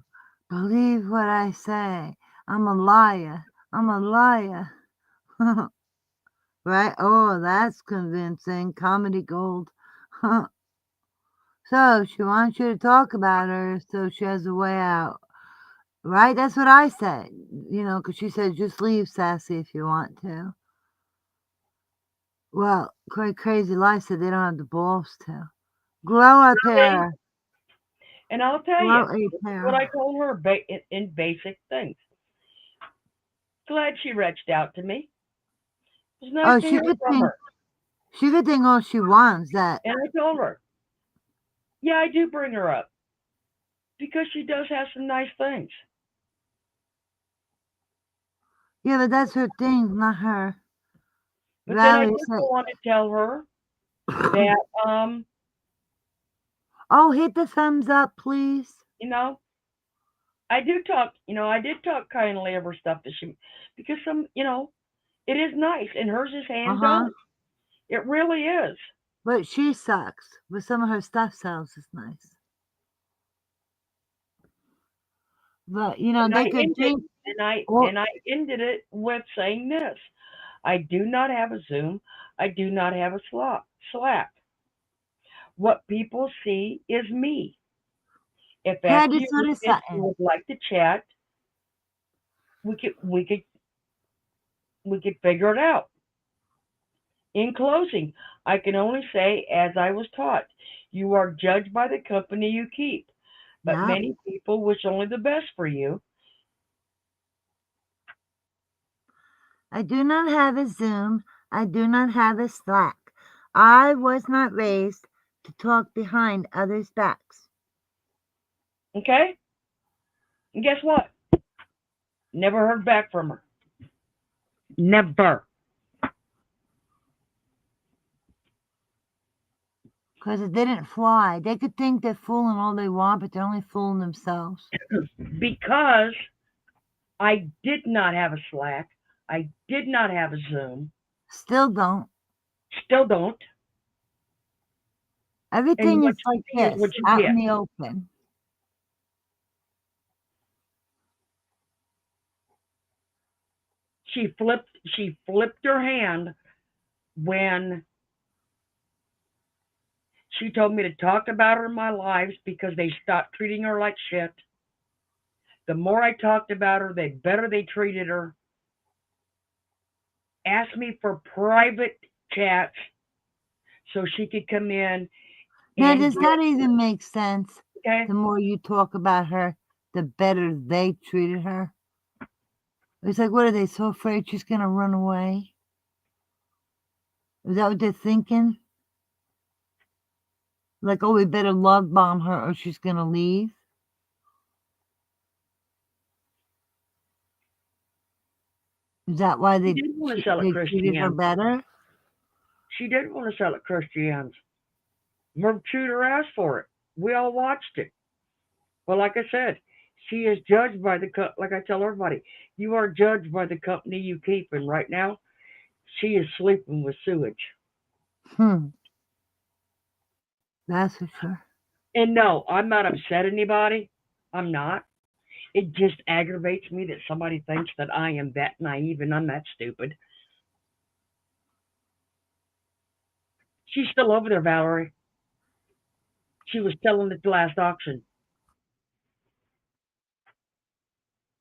believe what I say. I'm a liar. I'm a liar. Right? Oh, that's convincing. Comedy gold. So she wants you to talk about her so she has a way out. Right? That's what I said. You know, because she said just leave, Sassy, if you want to. Well, Crazy Life said they don't have the balls to. Grow a Really? pair. And I'll tell you, Grow a this is what pair. I told her in basic things. Glad she reached out to me. It was nice Oh, to hear from her. she could think all she wants that. And I told her, yeah, I do bring her up because she does have some nice things. Yeah, but that's her thing, not her. But then I Valerie did said, go on to tell her that Oh, hit the thumbs up, please. You know, I do talk. I did talk kindly of her stuff that she, because it is nice, and hers is hand Uh-huh. done. It really is. But she sucks. But some of her stuff sells is nice. But And I they could ended drink. and I Or and I ended it with saying this: I do not have a Zoom. I do not have a Slack. What people see is me. If can I after you just read notice this you something? would like to chat, we could figure it out. In closing, I can only say, as I was taught, you are judged by the company you keep. But Yeah. many people wish only the best for you. I do not have a Zoom. I do not have a Slack. I was not raised to talk behind others' backs. Okay? And guess what? Never heard back from her. Never. Because it didn't fly. They could think they're fooling all they want, but they're only fooling themselves. Because I did not have a Slack. I did not have a Zoom. Still don't. Still don't. And Everything what is like you see is this, what you out in get. the open. She flipped her hand when she told me to talk about her in my lives because they stopped treating her like shit. The more I talked about her, the better they treated her. Asked me for private chats so she could come in Now, and does get, that even make sense? okay? The more you talk about her, the better they treated her. It's like, what are they so afraid she's going to run away? Is that what they're thinking? Like, oh, we better love bomb her or she's going to leave? Is that why She they, did want to she, sell it they treated her Christiane. better? She did want to sell it Christiane's. Merv chewed her ass for it. We all watched it. Well, like I said, she is judged by like I tell everybody, you are judged by the company you keep. And right now, she is sleeping with sewage. Hmm, that's for sure. And no, I'm not upset anybody. I'm not. It just aggravates me that somebody thinks that I am that naive and I'm that stupid. She's still over there, Valerie. She was selling at the last auction.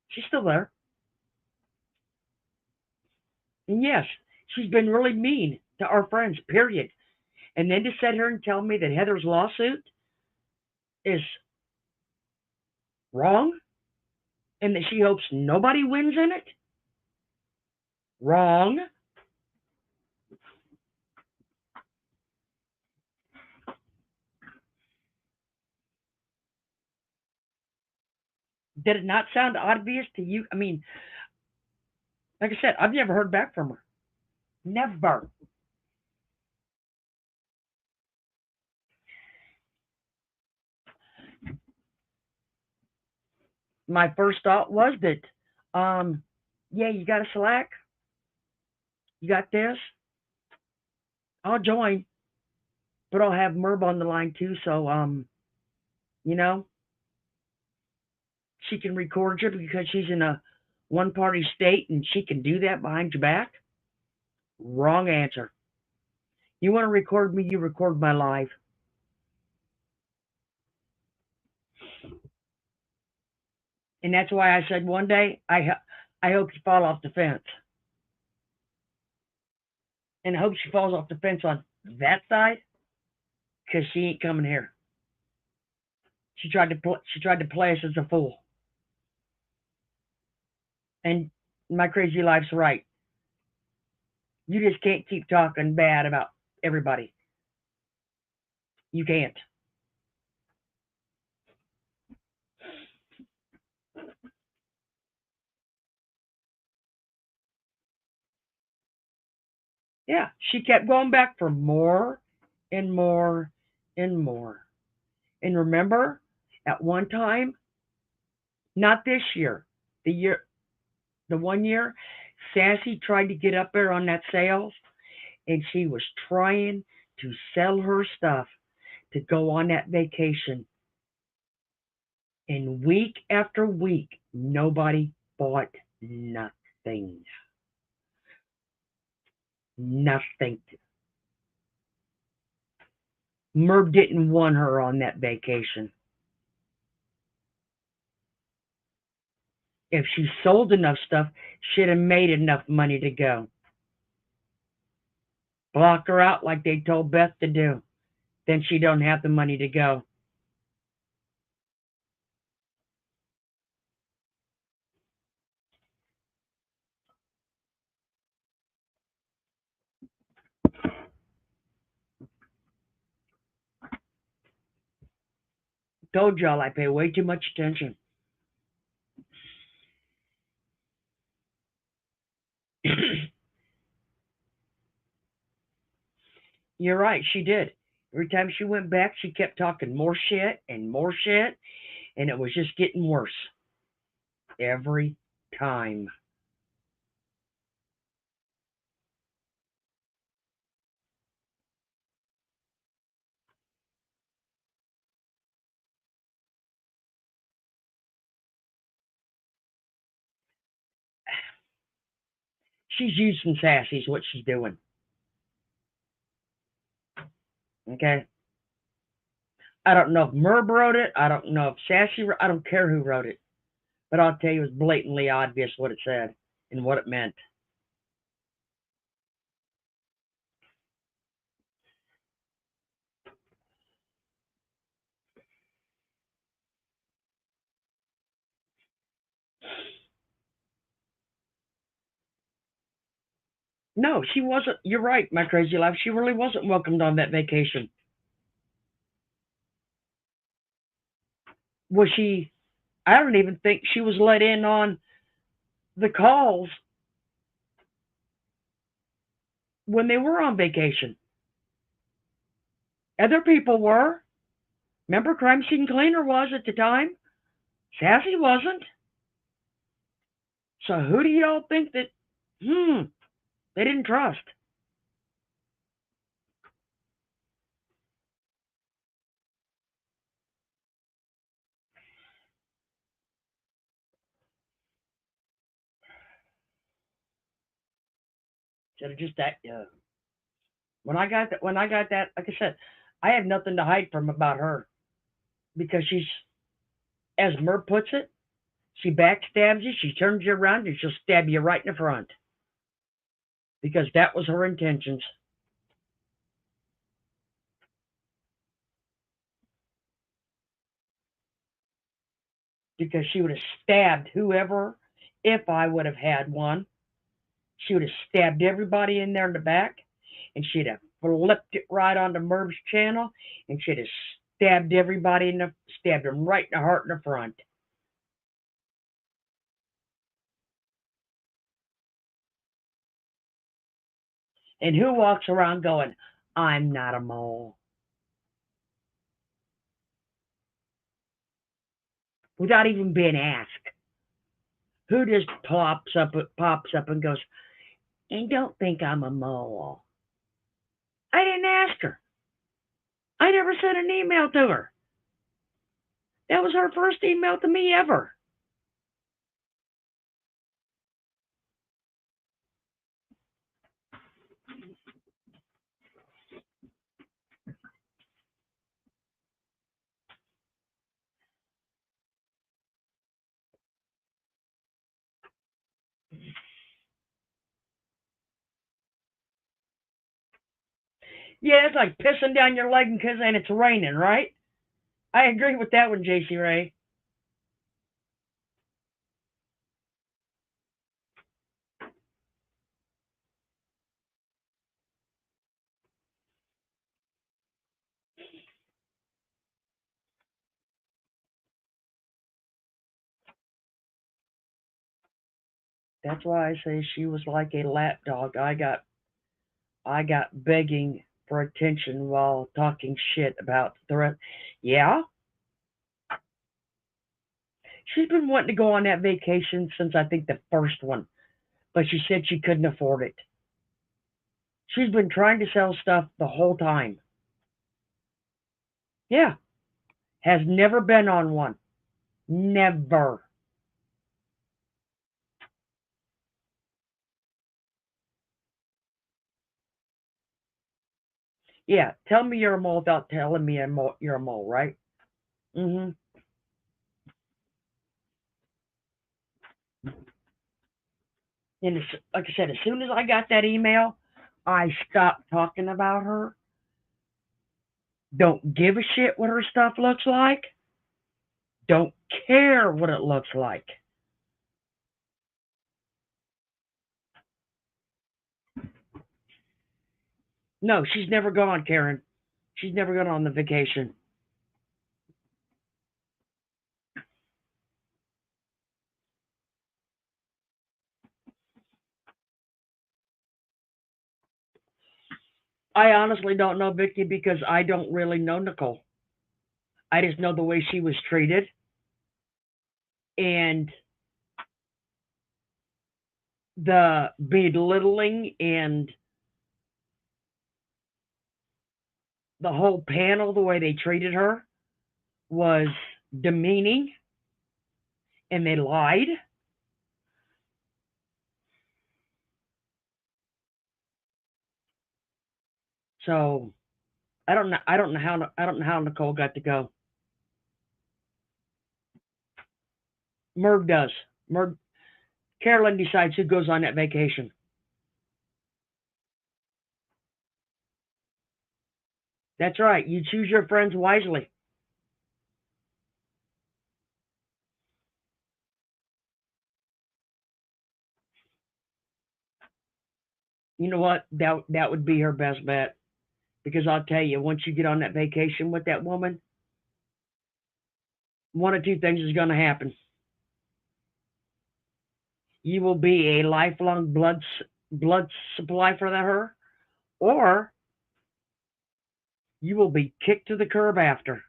She's still there. And yes, she's been really mean to our friends, period. And then to sit here and tell me that Heather's lawsuit is wrong and that she hopes nobody wins in it? Wrong. Did it not sound obvious to you? I mean, like I said, I've never heard back from her. Never. My first thought was that, yeah, you got a Slack? You got this? I'll join, but I'll have Merb on the line too. So, you know, she can record you because she's in a one party state and she can do that behind your back. Wrong answer. You want to record me? You record my live. And that's why I said one day, I hope you fall off the fence. And I hope she falls off the fence on that side because she ain't coming here. She tried to play us as a fool. And my crazy life's right. You just can't keep talking bad about everybody. You can't. Yeah, she kept going back for more and more and more. And remember, at one time, not this year, the the one year, Sassy tried to get up there on that sales, and she was trying to sell her stuff to go on that vacation. And week after week, nobody bought nothing. Nothing. Merv didn't want her on that vacation. If she sold enough stuff, she'd have made enough money to go. Block her out like they told Beth to do. Then she don't have the money to go. Told y'all I pay way too much attention. You're right, she did. Every time she went back, she kept talking more shit, and it was just getting worse. Every time. She's using Sassy is what she's doing. Okay? I don't know if Merb wrote it. I don't know if Sassy I don't care who wrote it. But I'll tell you, it was blatantly obvious what it said and what it meant. No, she wasn't. You're right, my crazy life. She really wasn't welcomed on that vacation. Was she? I don't even think she was let in on the calls when they were on vacation. Other people were. Remember, Crime Scene Cleaner was at the time. Sassy wasn't. So who do y'all think that? They didn't trust. Instead of just that. When I got that, like I said, I have nothing to hide from about her because she's, as Merv puts it, she backstabs you, she turns you around, and she'll stab you right in the front because that was her intentions. Because she would have stabbed whoever, if I would have had one, she would have stabbed everybody in there in the back, and she'd have flipped it right onto Merv's channel, and she'd have stabbed everybody stabbed them right in the heart in the front. And who walks around going, I'm not a mole? Without even being asked. Who just pops up and goes, and don't think I'm a mole? I didn't ask her. I never sent an email to her. That was her first email to me ever. Yeah, it's like pissing down your leg and it's raining, right? I agree with that one, JC Ray. That's why I say she was like a lapdog. I got begging for attention while talking shit about the rest. Yeah, She's been wanting to go on that vacation since I think the first one, but she said she couldn't afford it. She's been trying to sell stuff the whole time. Yeah, has never been on one. Never. Yeah, tell me you're a mole without telling me you're a mole, right? Mm-hmm. And like I said, as soon as I got that email, I stopped talking about her. Don't give a shit what her stuff looks like. Don't care what it looks like. No, she's never gone, Karen. She's never gone on the vacation. I honestly don't know Vicky because I don't really know Nicole. I just know the way she was treated and the belittling and the whole panel, the way they treated her was demeaning and they lied. So I don't know how Nicole got to go. Merv does. Merv Carolyn decides who goes on that vacation. That's right. You choose your friends wisely. You know what? That would be her best bet. Because I'll tell you, once you get on that vacation with that woman, one of two things is going to happen. You will be a lifelong blood supply for her, or you will be kicked to the curb after.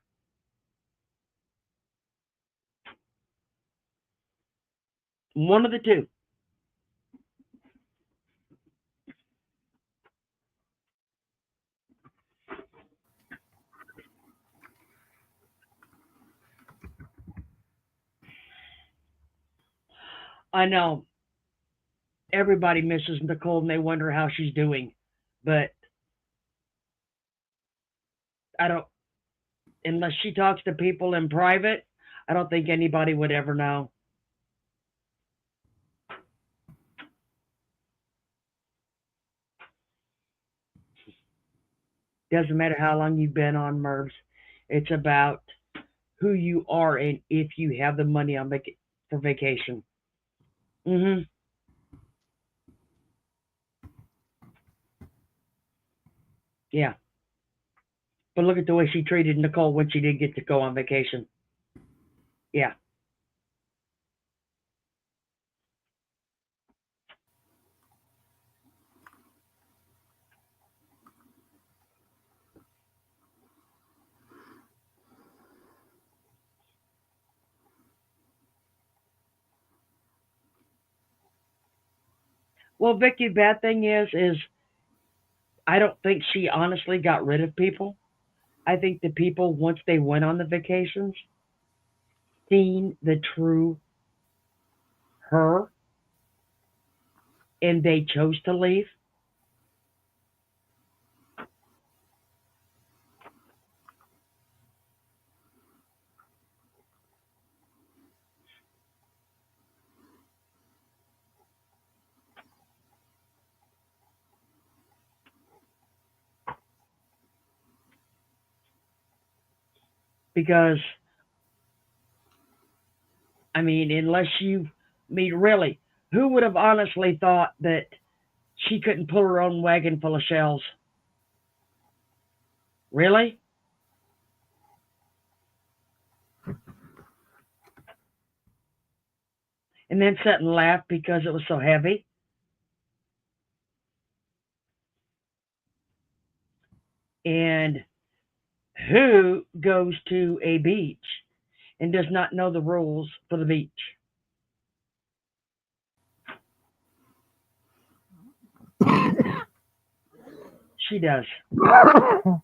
One of the two. I know everybody misses Nicole and they wonder how she's doing, but I don't. Unless she talks to people in private, I don't think anybody would ever know. Doesn't matter how long you've been on Mervs. It's about who you are and if you have the money on for vacation. Mhm. Yeah. But look at the way she treated Nicole when she did get to go on vacation. Yeah. Well, Vicky, bad thing is I don't think she honestly got rid of people. I think the people once they went on the vacations, seen the true her, and they chose to leave because I mean, really, who would have honestly thought that she couldn't pull her own wagon full of shells? Really? And then sit and laugh because it was so heavy? And who goes to a beach and does not know the rules for the beach. She does. So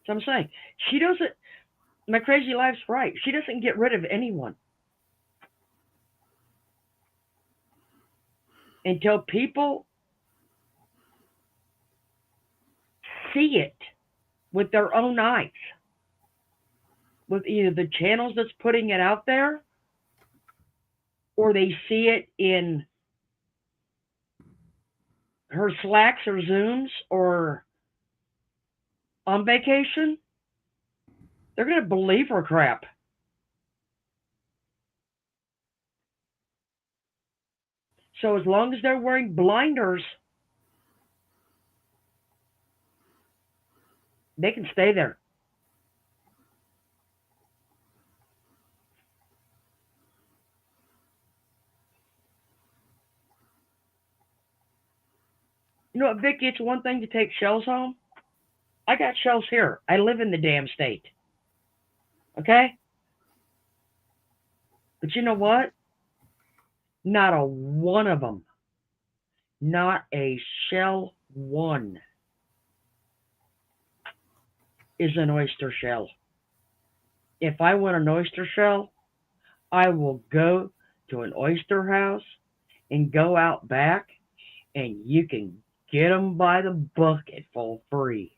I'm saying she doesn't. My crazy life's right. She doesn't get rid of anyone until people see it with their own eyes, with either the channels that's putting it out there, or they see it in her Slacks or Zooms or on vacation. They're going to believe her crap. So as long as they're wearing blinders, they can stay there. You know what, Vicky? It's one thing to take shells home. I got shells here. I live in the damn state. Okay? But you know what? Not a one of them, not a shell one, is an oyster shell. If I want an oyster shell, I will go to an oyster house and go out back, and you can get them by the bucket for free.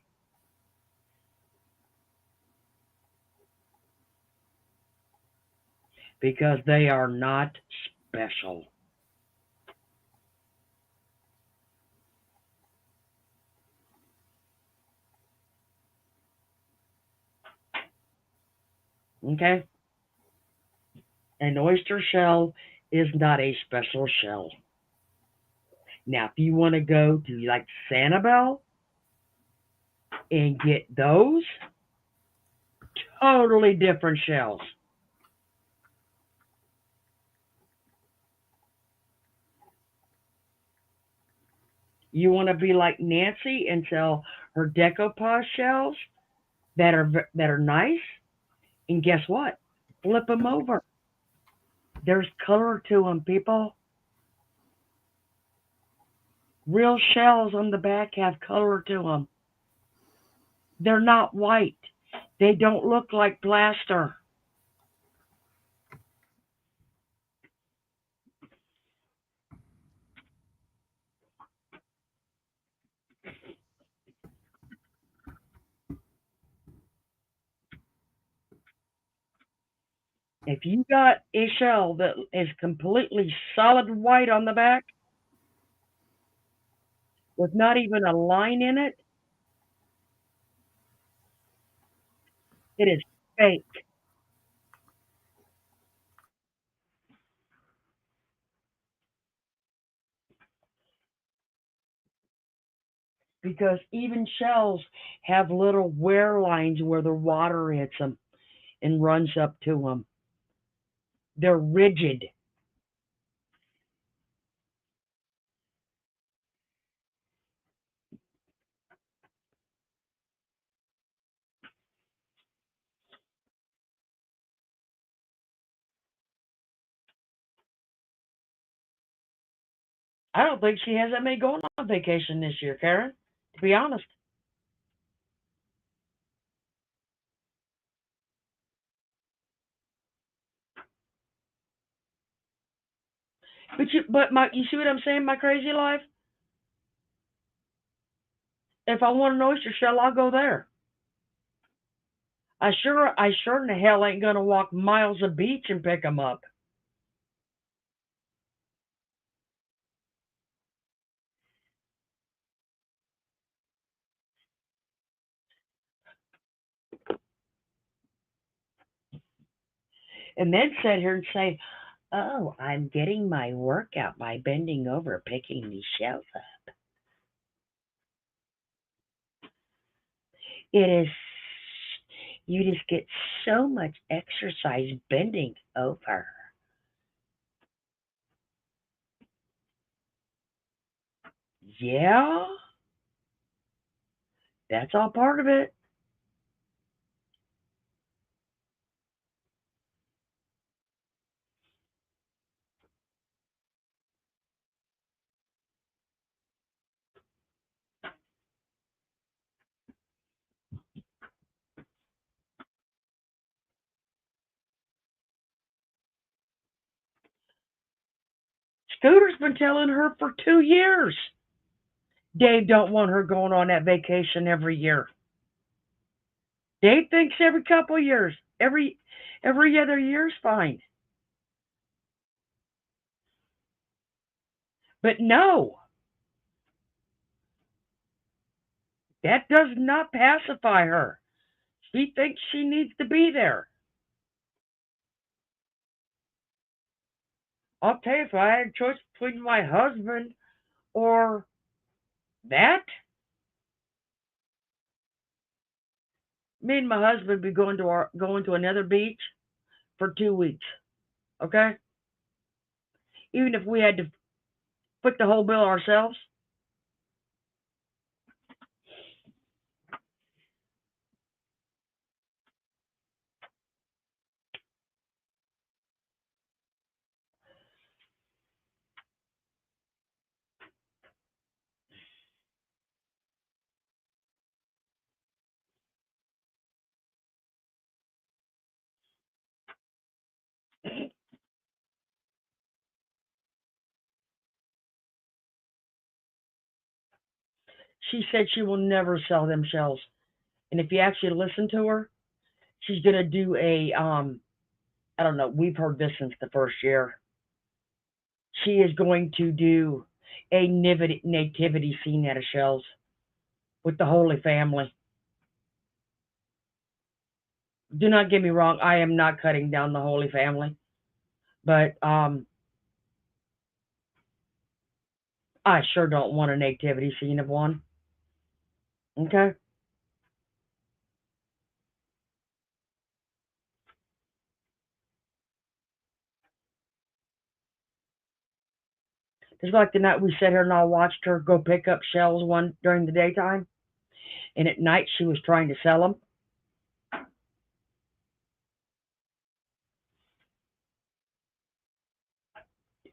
Because they are not special. Okay? An oyster shell is not a special shell. Now, if you want to go to like Sanibel and get those, totally different shells. You want to be like Nancy and sell her decoupage shells that are nice, and guess what? Flip them over. There's color to them, people. Real shells on the back have color to them. They're not white. They don't look like plaster. If you got a shell that is completely solid white on the back with not even a line in it, it is fake. Because even shells have little wear lines where the water hits them and runs up to them. They're rigid. I don't think she has that many going on vacation this year, Karen, to be honest. You see what I'm saying, my crazy life? If I want an oyster shell, I'll go there. I sure in the hell ain't gonna walk miles of beach and pick them up. And then sit here and say, "Oh, I'm getting my workout by bending over picking these shells up." It is, you just get so much exercise bending over. Yeah, that's all part of it. Scooter's been telling her for 2 years. Dave don't want her going on that vacation every year. Dave thinks every couple of years, every other year's fine. But no, that does not pacify her. She thinks she needs to be there. I'll tell you, if I had a choice between my husband or that, me and my husband would be going to another beach for 2 weeks. Okay, even if we had to foot the whole bill ourselves. She said she will never sell them shells, and if you actually listen to her, she's gonna do a I don't know. We've heard this since the first year. She is going to do a nativity scene at a shells with the Holy Family. Do not get me wrong. I am not cutting down the Holy Family, but I sure don't want a nativity scene of one. Okay. Just like the night we sat here and I watched her go pick up shells one during the daytime, and at night she was trying to sell them,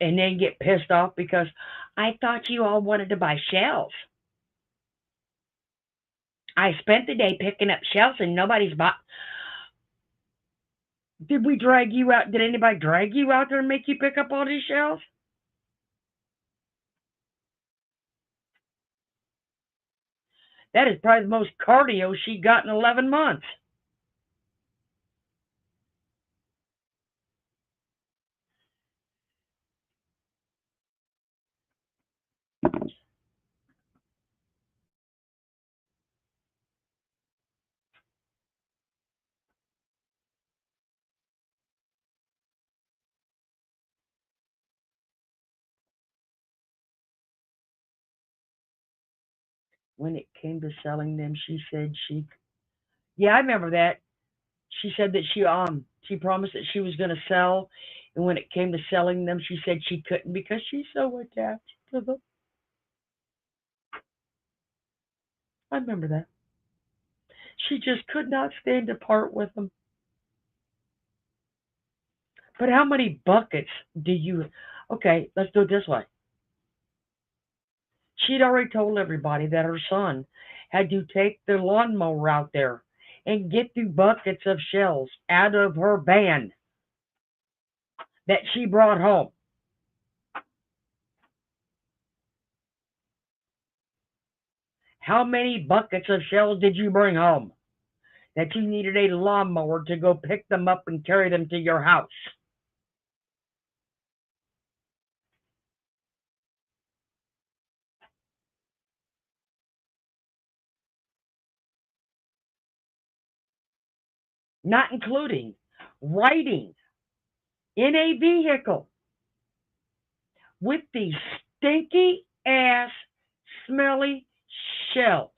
and then get pissed off because I thought you all wanted to buy shells. I spent the day picking up shells and nobody's bought. Did we drag you out? Did anybody drag you out there and make you pick up all these shells? That is probably the most cardio she got in 11 months. When it came to selling them, she said yeah, I remember that. She said that she promised that she was going to sell, and when it came to selling them, she said she couldn't because she's so attached to them. I remember that. She just could not stand to part with them. But how many buckets do you? Okay, let's do it this way. She'd already told everybody that her son had to take the lawnmower out there and get the buckets of shells out of her van that she brought home. How many buckets of shells did you bring home that you needed a lawnmower to go pick them up and carry them to your house? Not including riding in a vehicle with these stinky ass, smelly shells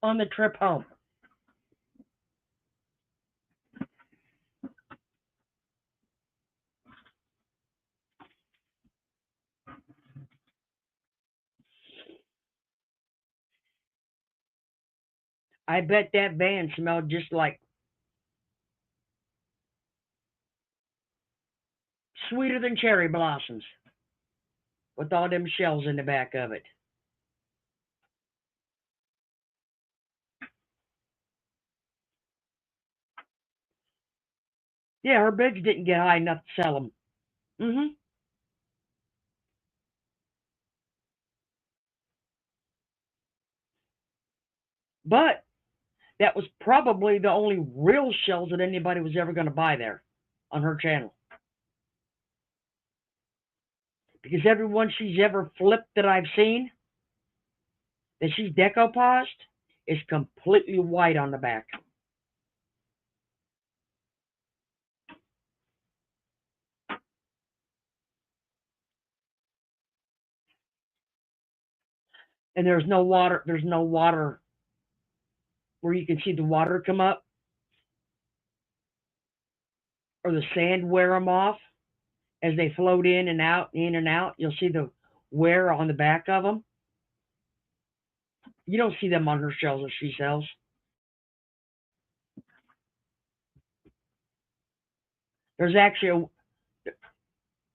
on the trip home. I bet that van smelled just like sweeter than cherry blossoms with all them shells in the back of it. Yeah, her bids didn't get high enough to sell them. Mm-hmm. But that was probably the only real shells that anybody was ever going to buy there on her channel. Because everyone she's ever flipped that I've seen, that she's decoupaged, is completely white on the back. And there's no water where you can see the water come up or the sand wear them off as they float in and out, in and out. You'll see the wear on the back of them. You don't see them on her shells that she sells. There's actually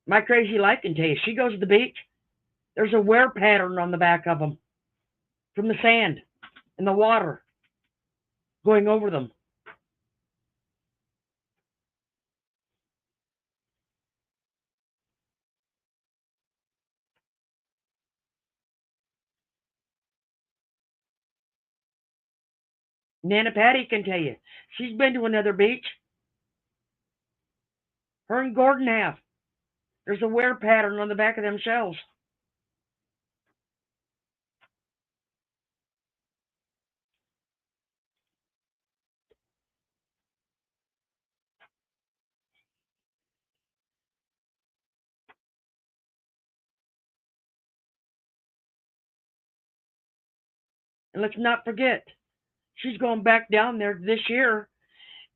my crazy life can tell you, she goes to the beach, there's a wear pattern on the back of them from the sand and the water going over them. Nana Patty can tell you, she's been to another beach. Her and Gordon have. There's a wear pattern on the back of them shells. And let's not forget, she's going back down there this year.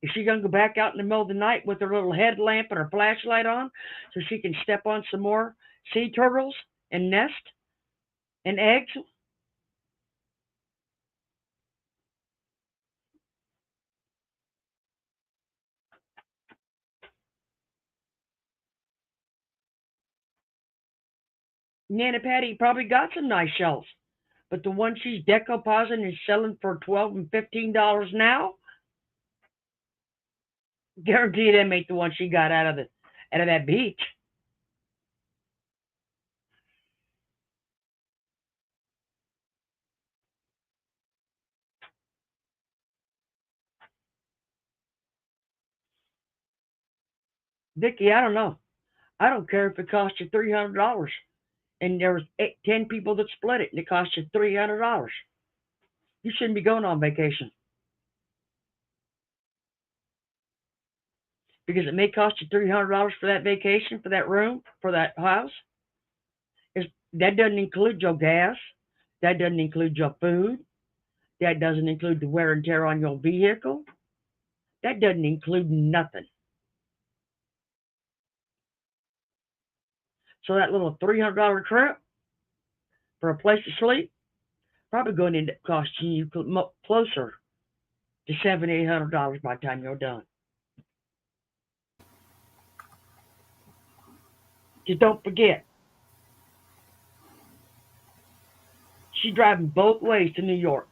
Is she going to go back out in the middle of the night with her little headlamp and her flashlight on so she can step on some more sea turtles and nest and eggs? Nana Patty probably got some nice shells, but the one she's decoupaging and selling for $12 and $15 now, guarantee them ain't the one she got out of that beach. Vicky, I don't know. I don't care if it costs you $300 and there was 10 people that split it and it cost you $300. You shouldn't be going on vacation because it may cost you $300 for that vacation, for that room, for that house. That doesn't include your gas. That doesn't include your food. That doesn't include the wear and tear on your vehicle. That doesn't include nothing. So that little $300 trip for a place to sleep probably going to end up costing you closer to $700-800 by the time you're done. Just don't forget, she's driving both ways to New York.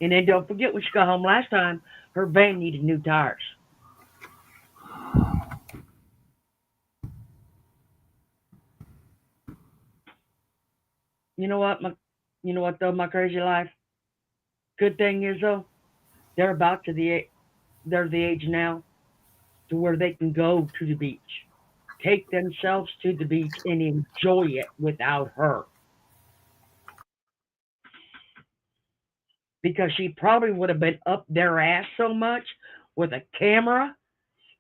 And then don't forget, when she got home last time, her van needed new tires. You know what? You know what though? My crazy life. Good thing is though, they're about to they're the age now to where they can go to the beach, take themselves to the beach, and enjoy it without her. Because she probably would have been up their ass so much with a camera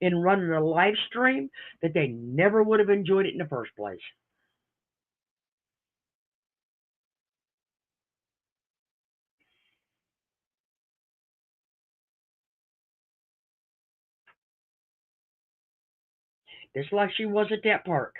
and running a live stream that they never would have enjoyed it in the first place. Just like she was at that park.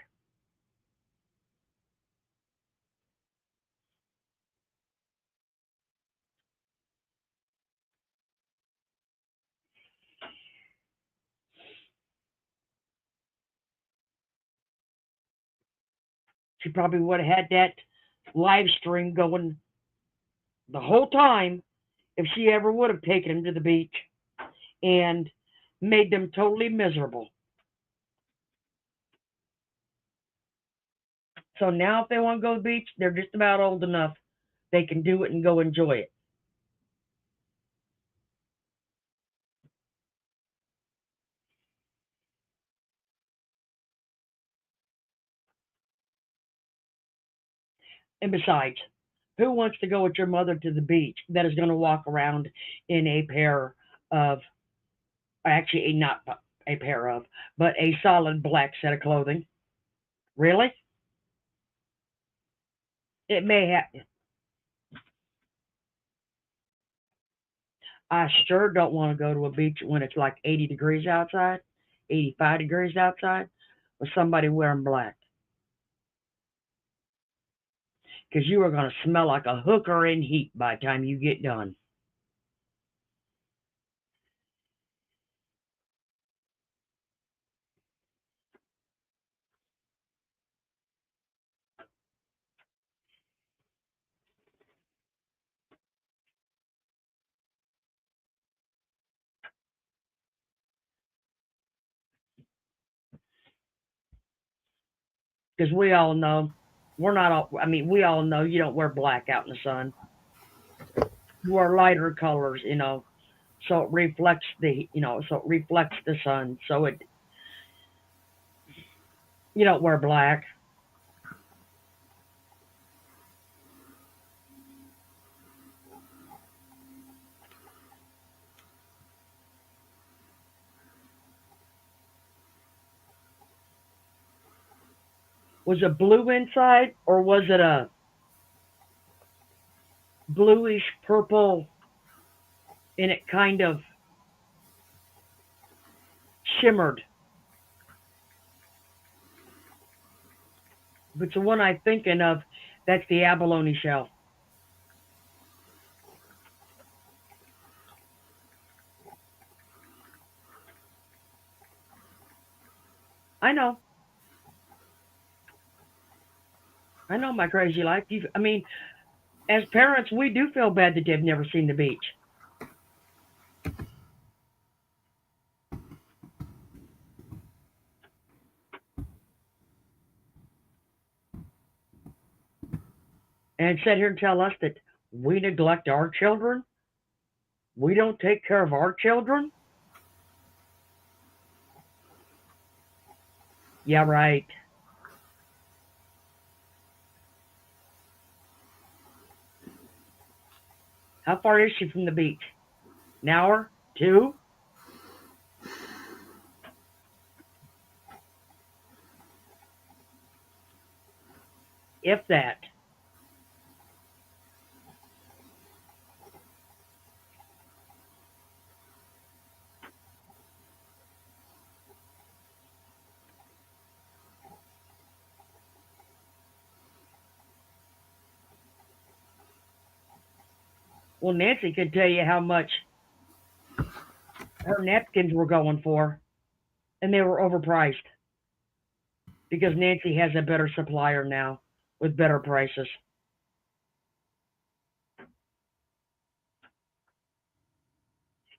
She probably would have had that live stream going the whole time if she ever would have taken him to the beach and made them totally miserable. So now if they want to go to the beach, they're just about old enough they can do it and go enjoy it. And besides, who wants to go with your mother to the beach that is going to walk around in a pair of, actually not a pair of, but a solid black set of clothing? Really? It may have. I sure don't want to go to a beach when it's like 80 degrees outside, 85 degrees outside, with somebody wearing black. Because you are going to smell like a hooker in heat by the time you get done. Because we all know, we're not all, I mean, we all know you don't wear black out in the sun. You wear lighter colors, so it reflects so it reflects the sun. So you don't wear black. Was it blue inside, or was it a bluish purple, and it kind of shimmered? But the one I'm thinking of, that's the abalone shell. I know. I know my crazy life. I mean, as parents, we do feel bad that they've never seen the beach. And sit here and tell us that we neglect our children? We don't take care of our children? Yeah, right. How far is she from the beach? An hour? Two? If that. Well, Nancy could tell you how much her napkins were going for, and they were overpriced because Nancy has a better supplier now with better prices.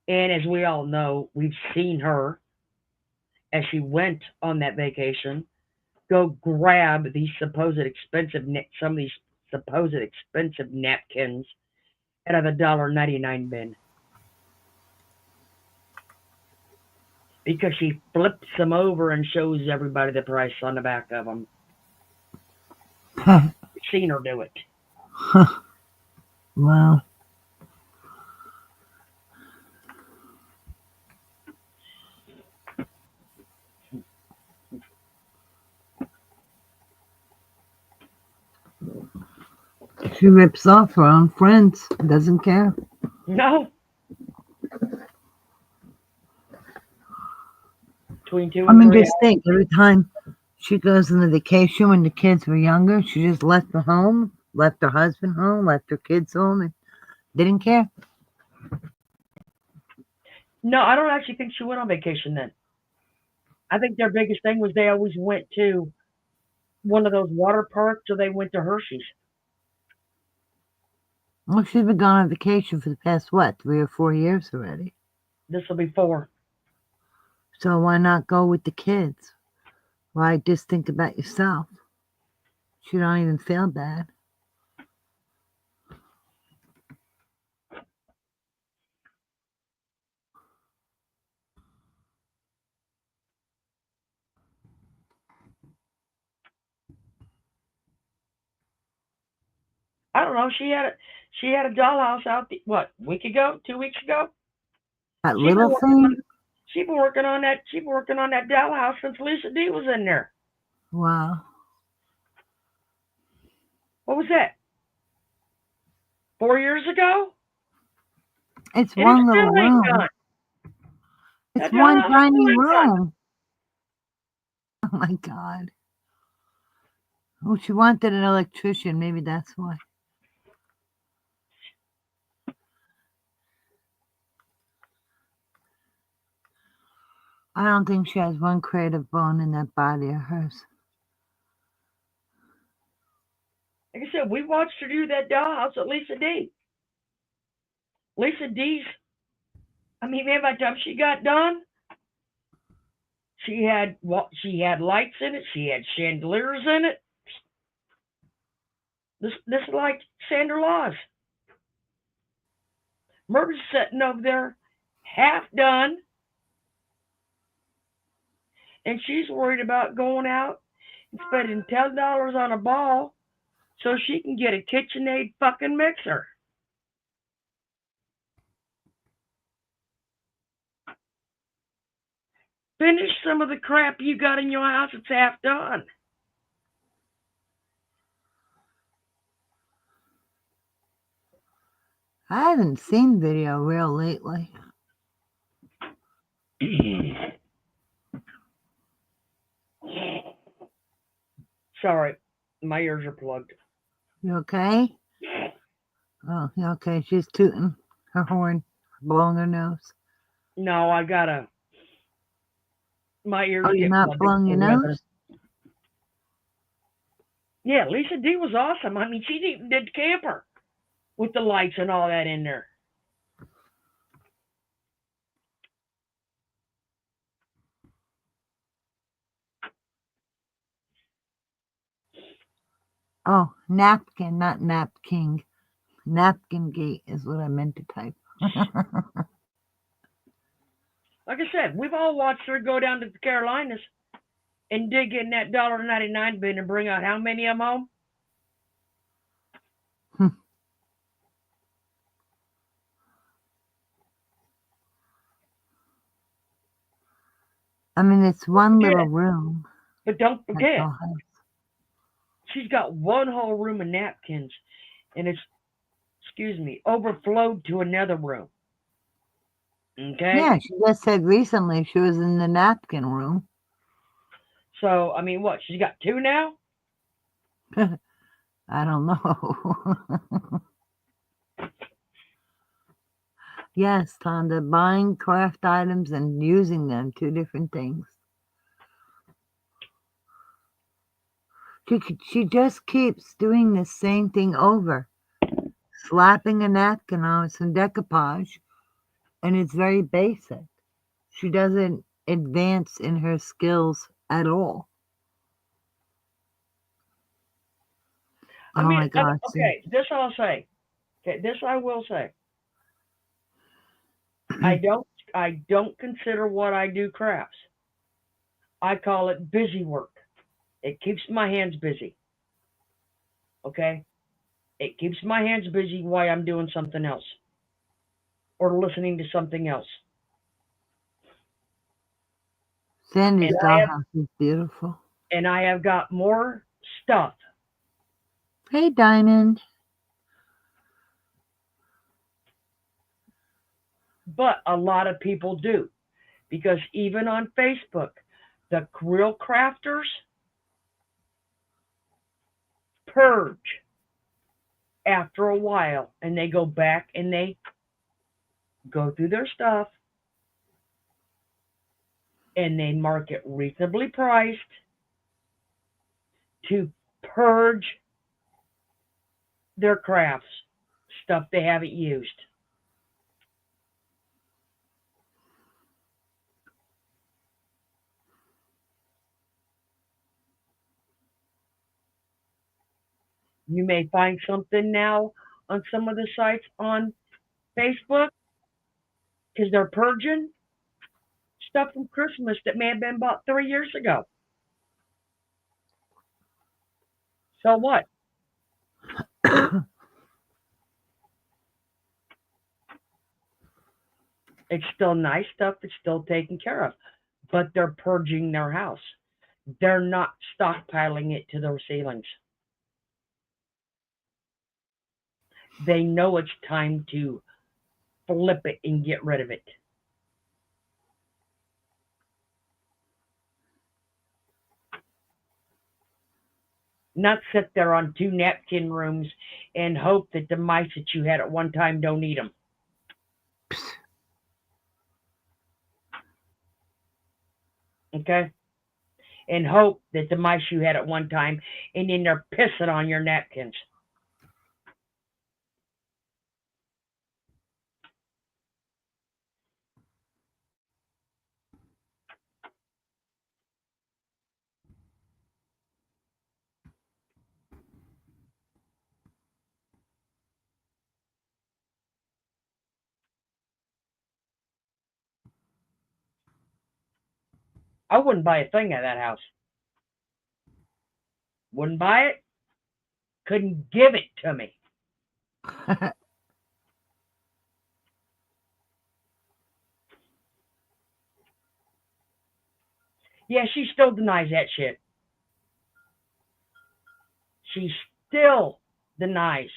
And as we all know, we've seen her as she went on that vacation go grab these supposed expensive some of these supposed expensive napkins out of the $1.99 bin because she flips them over and shows everybody the price on the back of them. I've seen her do it. Wow. She rips off her own friends. Doesn't care. No. Between 2 I and mean, 3 just think, every time she goes on the vacation when the kids were younger, she just left her home, left her husband home, left her kids home, and didn't care. No, I don't actually think she went on vacation then. I think their biggest thing was they always went to one of those water parks or they went to Hershey's. Well, she's been gone on vacation for the past, 3 or 4 years already. This will be 4. So why not go with the kids? Why just think about yourself? You don't even feel bad. I don't know. She had a dollhouse out what, week ago, 2 weeks ago. That She's been little working on, thing? she's been working on that. She's been working on that dollhouse since Lisa D was in there. Wow. What was that? 4 years ago? It's And it one little still ain't room. done. It's That one dollhouse tiny still ain't done. room. Oh my God. Oh, she wanted an electrician. Maybe that's why. I don't think she has one creative bone in that body of hers. Like I said, we watched her do that dollhouse at Lisa D. Lisa D's. I mean, man, by the time she got done, she had lights in it. She had chandeliers in it. This is like Sandra Laws. Murder's sitting over there, half done, and she's worried about going out and spending $10 on a ball so she can get a KitchenAid fucking mixer. Finish some of the crap you got in your house that's half done. I haven't seen video real lately. Sorry, my ears are plugged. You okay? Oh, yeah, okay. She's tooting her horn, blowing her nose. No, I gotta. My ears Oh, you're get not plugged blowing with your the weather. nose? Yeah, Lisa D was awesome. I mean, she even did camper with the lights and all that in there. Oh, napkin, not napking. Napkin gate is what I meant to type. Like I said, we've all watched her go down to the Carolinas and dig in that $1.99 bin and bring out how many of them home? I mean, it's one Yeah, little room. but don't That's forget, all house. she's got one whole room of napkins, and it's, excuse me, overflowed to another room. Okay? Yeah, she just said recently she was in the napkin room. So, I mean, what? She's got two now? I don't know. Yes, Tonda, buying craft items and using them, two different things. She just keeps doing the same thing over, slapping a napkin on with some decoupage, and it's very basic. She doesn't advance in her skills at all. I Oh mean, my God. okay, this I'll say. Okay, this I will say. I don't consider what I do crafts. I call it busy work. It keeps my hands busy. Okay? It keeps my hands busy while I'm doing something else or listening to something else. Sandy's And dollhouse is beautiful. I have got more stuff, Hey, Diamond. but a lot of people do because even on Facebook, the real crafters purge after a while and they go back and they go through their stuff and they mark it reasonably priced to purge their crafts, stuff they haven't used. You may find something now on some of the sites on Facebook because they're purging stuff from Christmas that may have been bought 3 years ago. So what? It's still nice stuff. It's still taken care of, but they're purging their house. They're not stockpiling it to their ceilings. They know it's time to flip it and get rid of it. Not sit there on two napkin rooms and hope that the mice that you had at one time don't eat them. Okay? And hope that the mice you had at one time and then they're pissing on your napkins. I wouldn't buy a thing at that house. Wouldn't buy it. Couldn't give it to me. Yeah, she still denies that shit. She still denies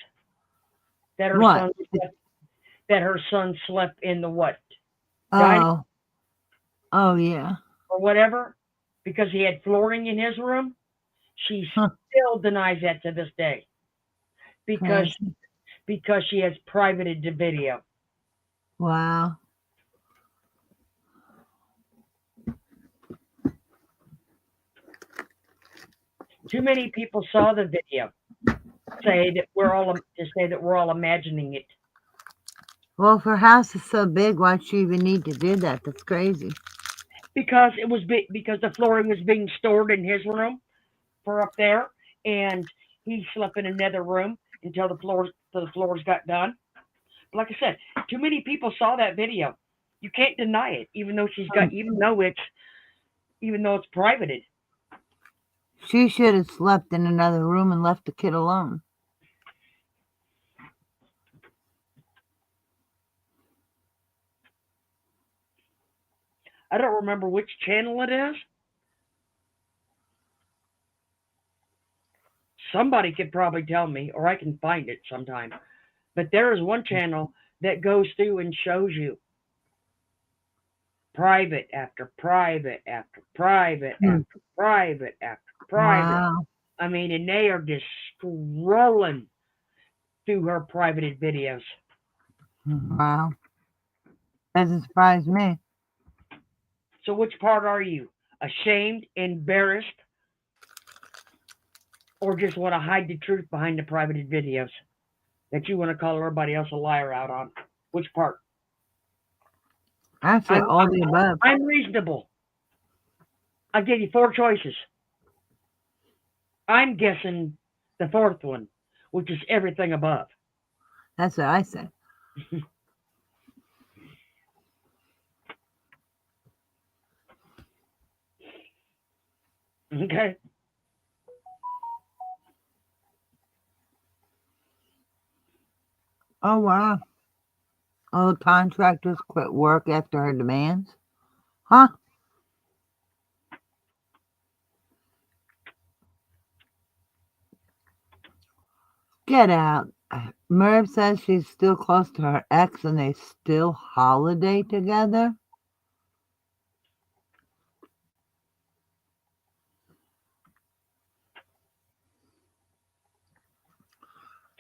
that her What? son slept in the what? Dining Oh yeah. or whatever because he had flooring in his room. She Huh. still denies that to this day because Crazy. because she has privated the video. Wow. Too many people saw the video say that we're all imagining it. Well, if her house is so big, why'd she even need to do that? That's crazy. Because it was because the flooring was being stored in his room for up there, and he slept in another room until the floors got done. But like I said, too many people saw that video. You can't deny it, even though it's privated. She should have slept in another room and left the kid alone. I don't remember which channel it is. Somebody could probably tell me, or I can find it sometime. But there is one channel that goes through and shows you private after private after private Hmm. after private after private. Wow. I mean, and they are just scrolling through her privated videos. Wow. Doesn't surprise me. So which part are you? Ashamed, embarrassed, or just want to hide the truth behind the privated videos that you want to call everybody else a liar out on? Which part? Actually, I'm, all the above. I'm reasonable. I give you 4 choices. I'm guessing the fourth one, which is everything above. That's what I say. Okay. Oh wow. All the contractors quit work after her demands? Huh? Get out. Merv says she's still close to her ex and they still holiday together.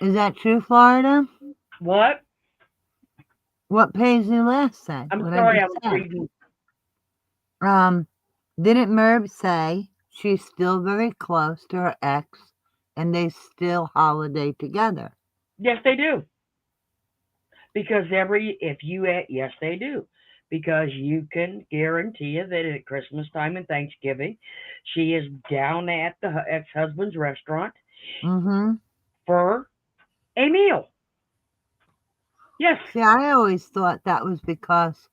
Is that true, Florida? What? What Paisley last said? I'm What I sorry, I just was said. reading. Didn't Merv say she's still very close to her ex and they still holiday together? Yes, they do. Because yes, they do. Because you can guarantee you that at Christmas time and Thanksgiving, she is down at the ex-husband's restaurant Mm-hmm. for a meal. Yes, See, I always thought that was because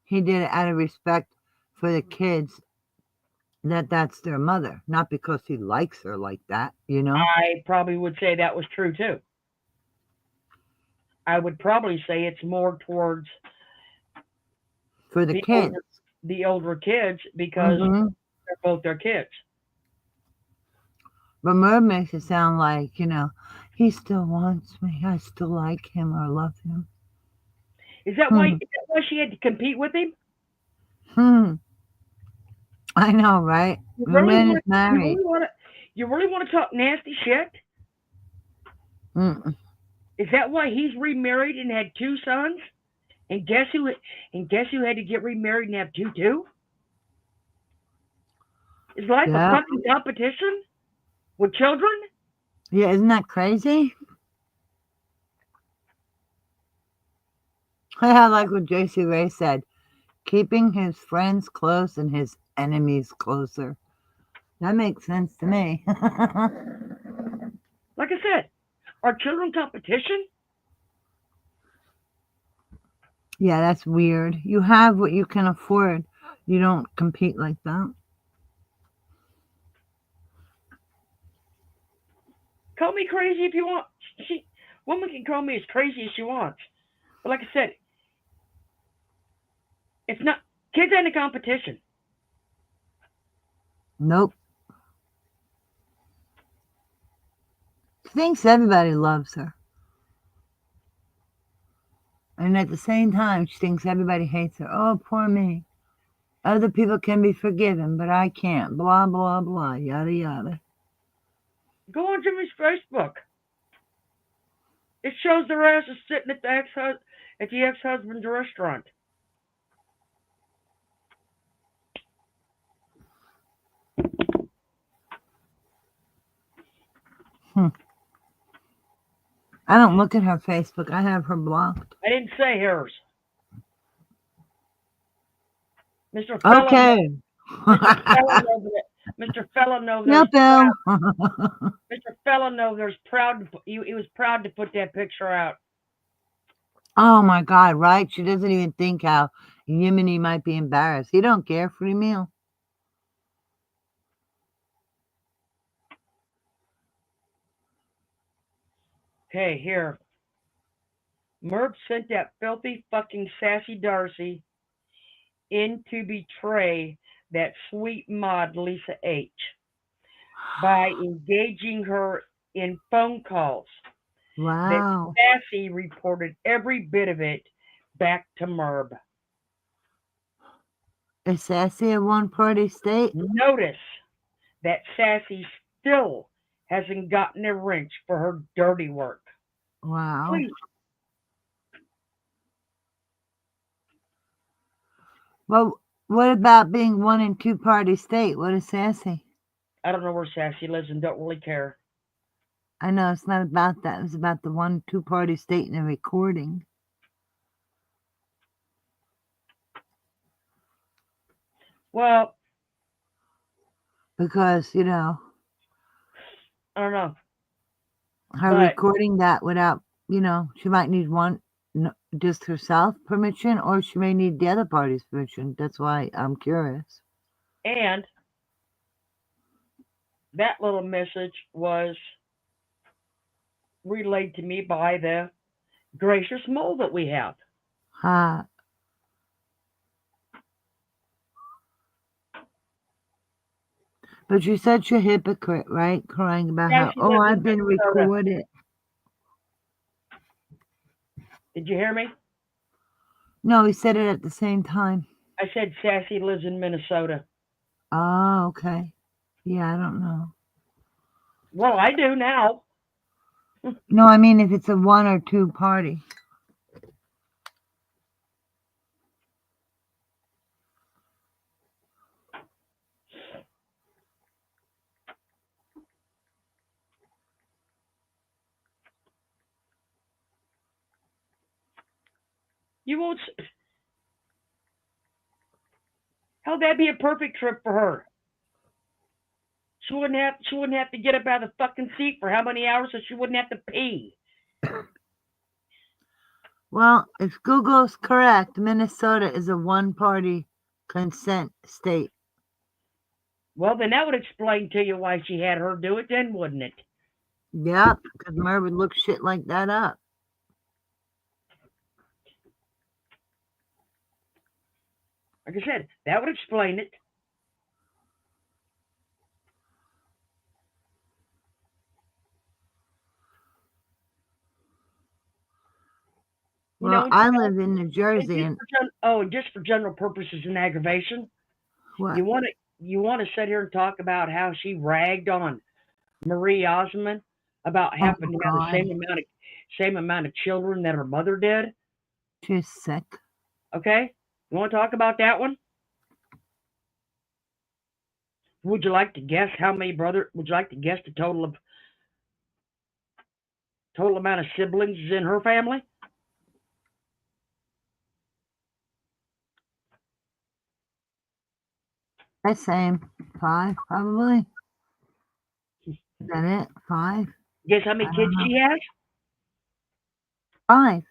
he did it out of respect for the kids, that's their mother, not because he likes her like that, you know? I probably would say that was true too. I would probably say it's more towards For the the kids. older kids because Hmm. they're both their kids. But Merv makes it sound like, he still wants me. I still like him or love him. Is that why? Is that why she had to compete with him? Hmm. I know, right? You The really man want is to? You married. really want to? You really want to talk nasty shit? Mm. Is that why he's remarried and had two sons? And guess who? And guess who had to get remarried and have two too? Is life a Yeah. fucking competition with children? Yeah, isn't that crazy? I like what JC Ray said. Keeping his friends close and his enemies closer. That makes sense to me. Like I said, are children competition? Yeah, that's weird. You have what you can afford. You don't compete like that. Call me crazy if you want. She, woman can call me as crazy as she wants. But like I said, it's not. Kids ain't a competition. Nope. She thinks everybody loves her. And at the same time, she thinks everybody hates her. Oh, poor me. Other people can be forgiven, but I can't. Blah, blah, blah. Yada, yada. Go on Jimmy's Facebook. It shows their asses sitting at the ex-husband's restaurant. Hmm. I don't look at her Facebook. I have her blocked. I didn't say hers. Mr. Fellow, Okay. Mr. Fellow knows that. Mr. Fellow knows Yeah, there's Bill. Mr. Fellow knows there's proud. He was proud to put that picture out. Oh my God, right? She doesn't even think how Yemeni might be embarrassed. He don't care. Free meal. Hey, here. Merv sent that filthy fucking sassy Darcy in to betray that sweet mod Lisa H by engaging her in phone calls that Wow. Sassy reported every bit of it back to Merv. Is Sassy a one-party state? Notice that Sassy still hasn't gotten a wrench for her dirty work. Wow. Please, Well, what about being one and two-party state? What is Sassy? I don't know where Sassy lives and don't really care. I know it's not about that. It's about the one two-party state in the recording. Well, Because, I don't know. her But recording that without, she might need one, just herself permission, or she may need the other party's permission. That's why I'm curious. and that little message was relayed to me by the gracious mole that we have. Ha. But you said you're a hypocrite, right? Crying about Yeah, how, she oh, lives in I've been Minnesota. recorded. Did you hear me? No, he said it at the same time. I said Sassy lives in Minnesota. Oh, okay. Yeah, I don't know. Well, I do now. No, I mean if it's a one or two party. You won't. How'd that be a perfect trip for her? She wouldn't have to get up out of the fucking seat for how many hours so she wouldn't have to pee. Well, if Google's correct, Minnesota is a one-party consent state. Well, then that would explain to you why she had her do it then, wouldn't it? Yep, because Merv would look shit like that up. Like I said, that would explain it. Well, I live in New Jersey, and just for general purposes and aggravation, what? you want to sit here and talk about how she ragged on Marie Osmond about having to have the same amount of children that her mother did. She's sick. Okay, you want to talk about that one? Would you like to guess how many brother? Would you like to guess the total amount of siblings is in her family? The same. 5, probably. Is that it? 5? Guess how many kids she has? 5.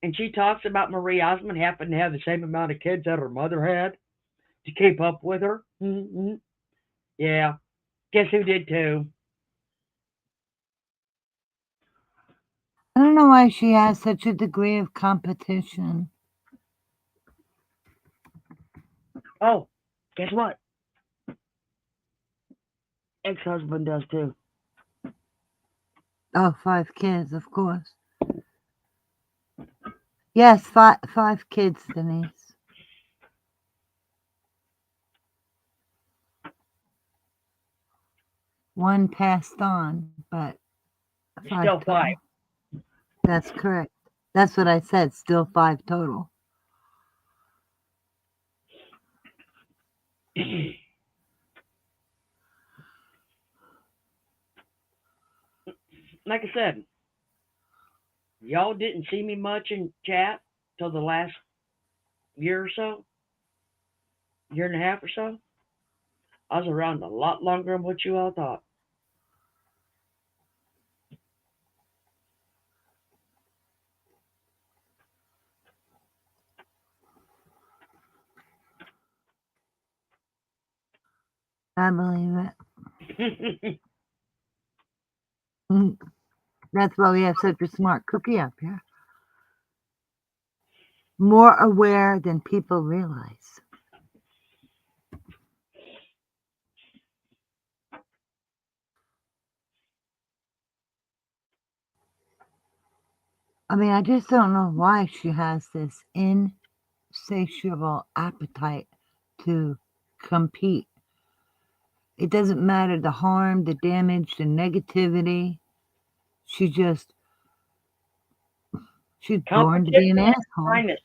And she talks about Marie Osmond happened to have the same amount of kids that her mother had to keep up with her. Mm-hmm. Yeah. Guess who did too? I don't know why she has such a degree of competition. Oh, guess what? Ex-husband does too. Oh, 5 kids, of course. Yes, 5 kids, Denise. One passed on, but Still 5. That's correct. That's what I said. Still 5 total. Like I said, y'all didn't see me much in chat till the last year or so, year and a half or so. I was around a lot longer than what you all thought. I believe it. That's why we have such a smart cookie up here. More aware than people realize. I mean, I just don't know why she has this insatiable appetite to compete. It doesn't matter the harm, the damage, the negativity. She's born to be an asshole. Finest.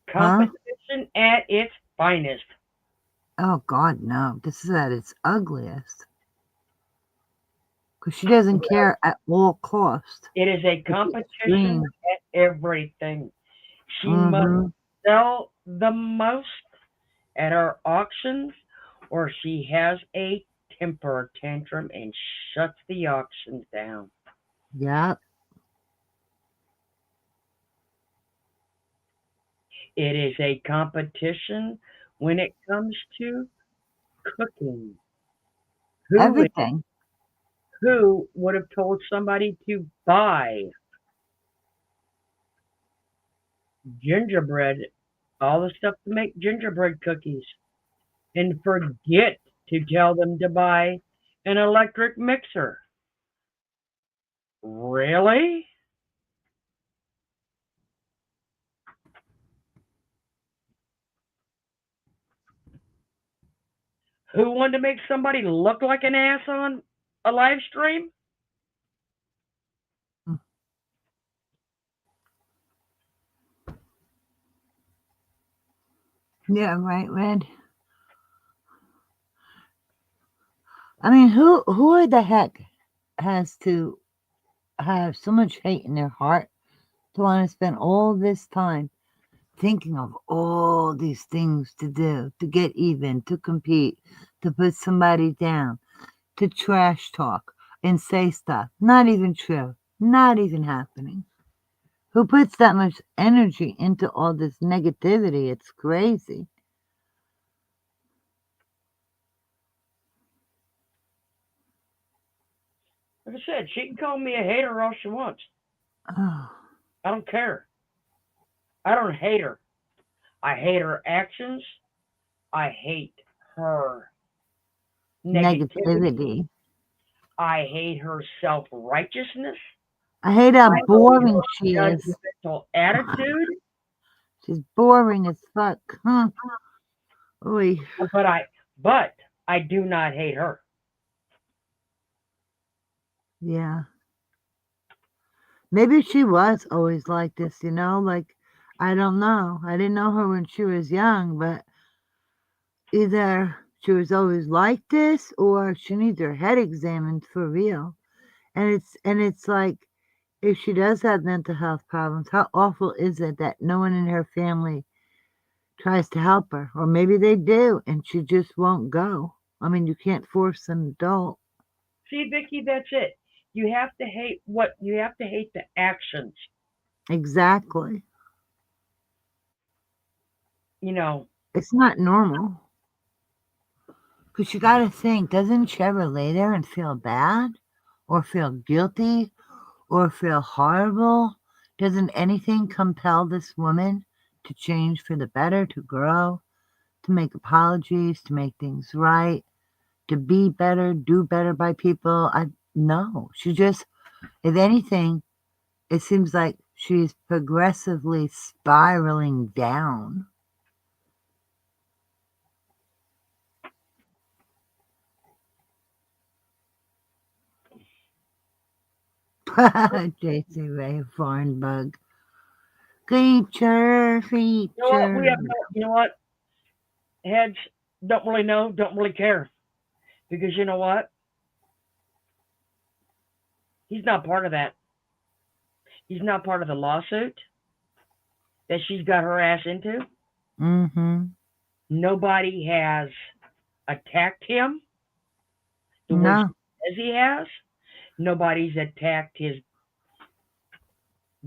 Competition at its finest. Oh, God, no. This is at its ugliest. Because she doesn't care at all costs. It is a competition at everything. She must sell the most at her auctions, or she has a temper tantrum and shuts the auctions down. Yep. It is a competition when it comes to cooking. Everything. Who would have told somebody to buy gingerbread, all the stuff to make gingerbread cookies, and forget to tell them to buy an electric mixer? Really? Who wanted to make somebody look like an ass on a live stream? Yeah, right, Red. I mean, who the heck has to have so much hate in their heart to want to spend all this time thinking of all these things to do, to get even, to compete, to put somebody down, to trash talk and say stuff not even true, not even happening. Who puts that much energy into all this negativity? It's crazy. Like I said, she can call me a hater all she wants. Oh, I don't care. I don't hate her. I hate her actions. I hate her negativity. negativity. I hate her self righteousness. I hate how I hate boring she her is. judgmental attitude. She's boring as fuck. Huh? Oy. But I do not hate her. Yeah. Maybe she was always like this, Like, I don't know. I didn't know her when she was young, but either she was always like this or she needs her head examined for real. And it's like if she does have mental health problems, how awful is it that no one in her family tries to help her? Or maybe they do and she just won't go. I mean, you can't force an adult. See, Vicky, that's it. You have to hate the actions. Exactly. You know, It's not normal. Because you got to think, doesn't she ever lay there and feel bad? Or feel guilty? Or feel horrible? Doesn't anything compel this woman to change for the better, to grow, to make apologies, to make things right, to be better, do better by people? No. She just, if anything, it seems like she's progressively spiraling down. JC Ray, foreign bug. Feature, you know what? feature. You know what? Heads don't really know, don't really care, because you know what? He's not part of that. He's not part of the lawsuit that she's got her ass into. Mm-hmm. Nobody has attacked him the way she No, says he has. Nobody's attacked his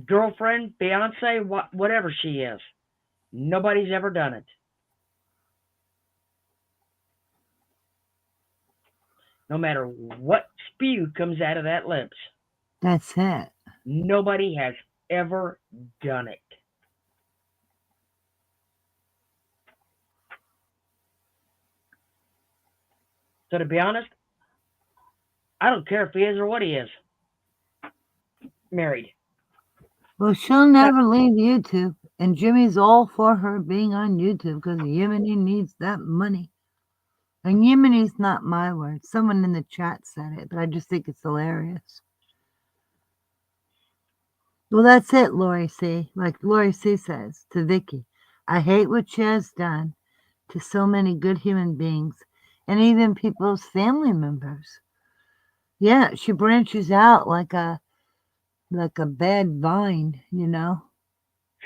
girlfriend, fiance, whatever she is. Nobody's ever done it. No matter what spew comes out of that lips, that's it. nobody has ever done it. So to be honest, I don't care if he is or what he is. Married. Well, she'll never leave YouTube, and Jimmy's all for her being on YouTube because Yemeni needs that money. And Yemeni's not my word. Someone in the chat said it, but I just think it's hilarious. Well, that's it, Lori C. Like Lori C says to Vicky, I hate what she has done to so many good human beings and even people's family members. Yeah, she branches out like a bad vine.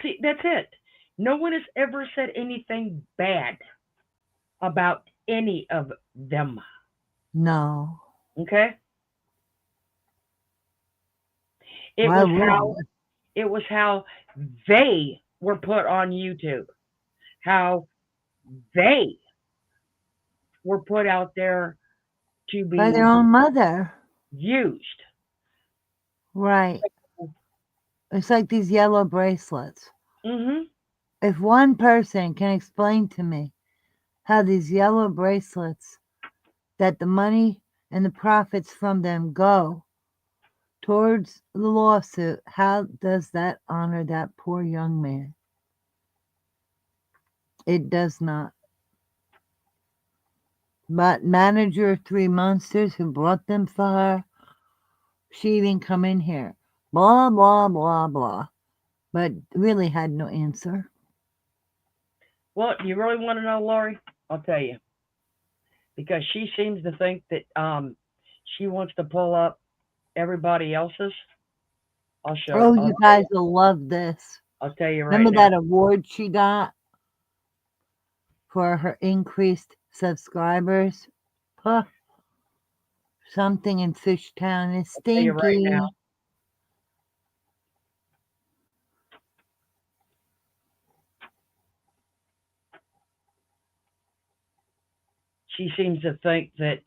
See, that's it. No one has ever said anything bad about any of them. No. Okay? It Why was would how I? it was how they were put on YouTube. How they were put out there to By their be own mother. used. Right. It's like these yellow bracelets. Mhm. If one person can explain to me how these yellow bracelets, that the money and the profits from them go towards the lawsuit, how does that honor that poor young man? It does not. But manager of Three Monsters who brought them for her, she even come in here. Blah, blah, blah, blah. But really had no answer. Well, you really want to know, Lori? I'll tell you. Because she seems to think that she wants to pull up everybody else's. I'll show. Oh, I'll you guys will love this. I'll tell you right Remember now. that award she got for her increased subscribers? Huh. Something in Fishtown is I'll tell you right now. stinky. She seems to think that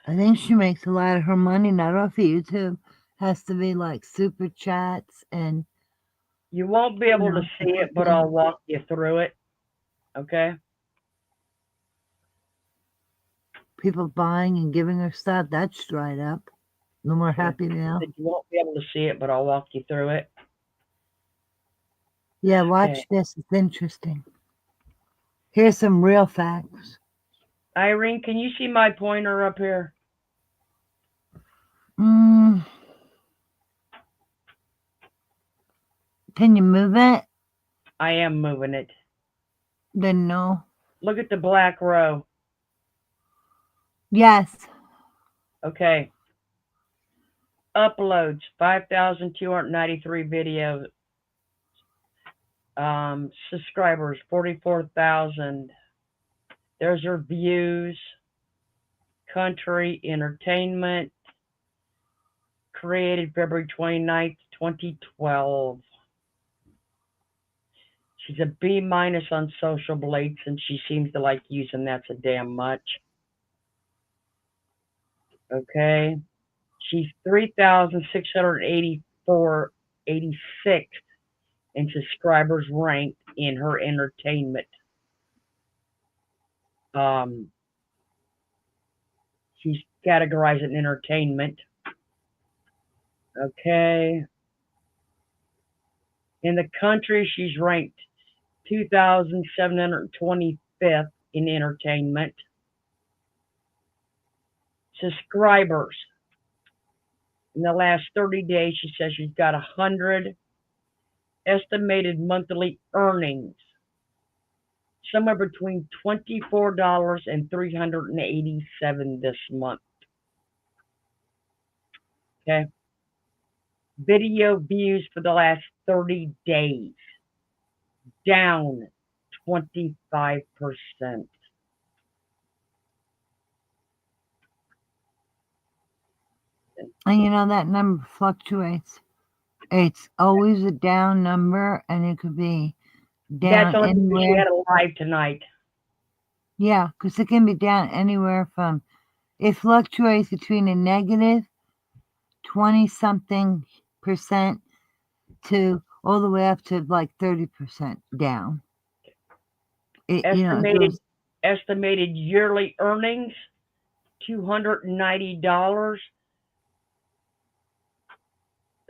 I think she makes a lot of her money not off of YouTube. Has to be like super chats and you won't be able to see it, but I'll walk you through it. Okay? people buying and giving her stuff. That's dried up. No more Happy Meal. You won't be able to see it, but I'll walk you through it. Yeah, watch Okay. this. It's interesting. Here's some real facts. Irene, can you see my pointer up here? Can you move it? I am moving it. Then no. Look at the black row. Yes. Okay. Uploads 5,293 videos. Subscribers 44,000. There's her views. Country entertainment. Created February 29th, 2012. She's a B- on social blades, and she seems to like using that so damn much. Okay. She's 3,686 in subscribers ranked in her entertainment. She's categorized in entertainment. Okay. In the country, she's ranked 2,725th in entertainment. Subscribers. In the last 30 days, she says she's got 100 estimated monthly earnings. Somewhere between $24 and $387 this month. Okay. Video views for the last 30 days. Down 25%. And you know that number fluctuates. It's always a down number, and it could be down That's only because she anywhere. had a live tonight. Yeah, because it can be down anywhere from, it fluctuates between a negative 20-something percent to all the way up to like 30% down. It goes, Estimated yearly earnings, $290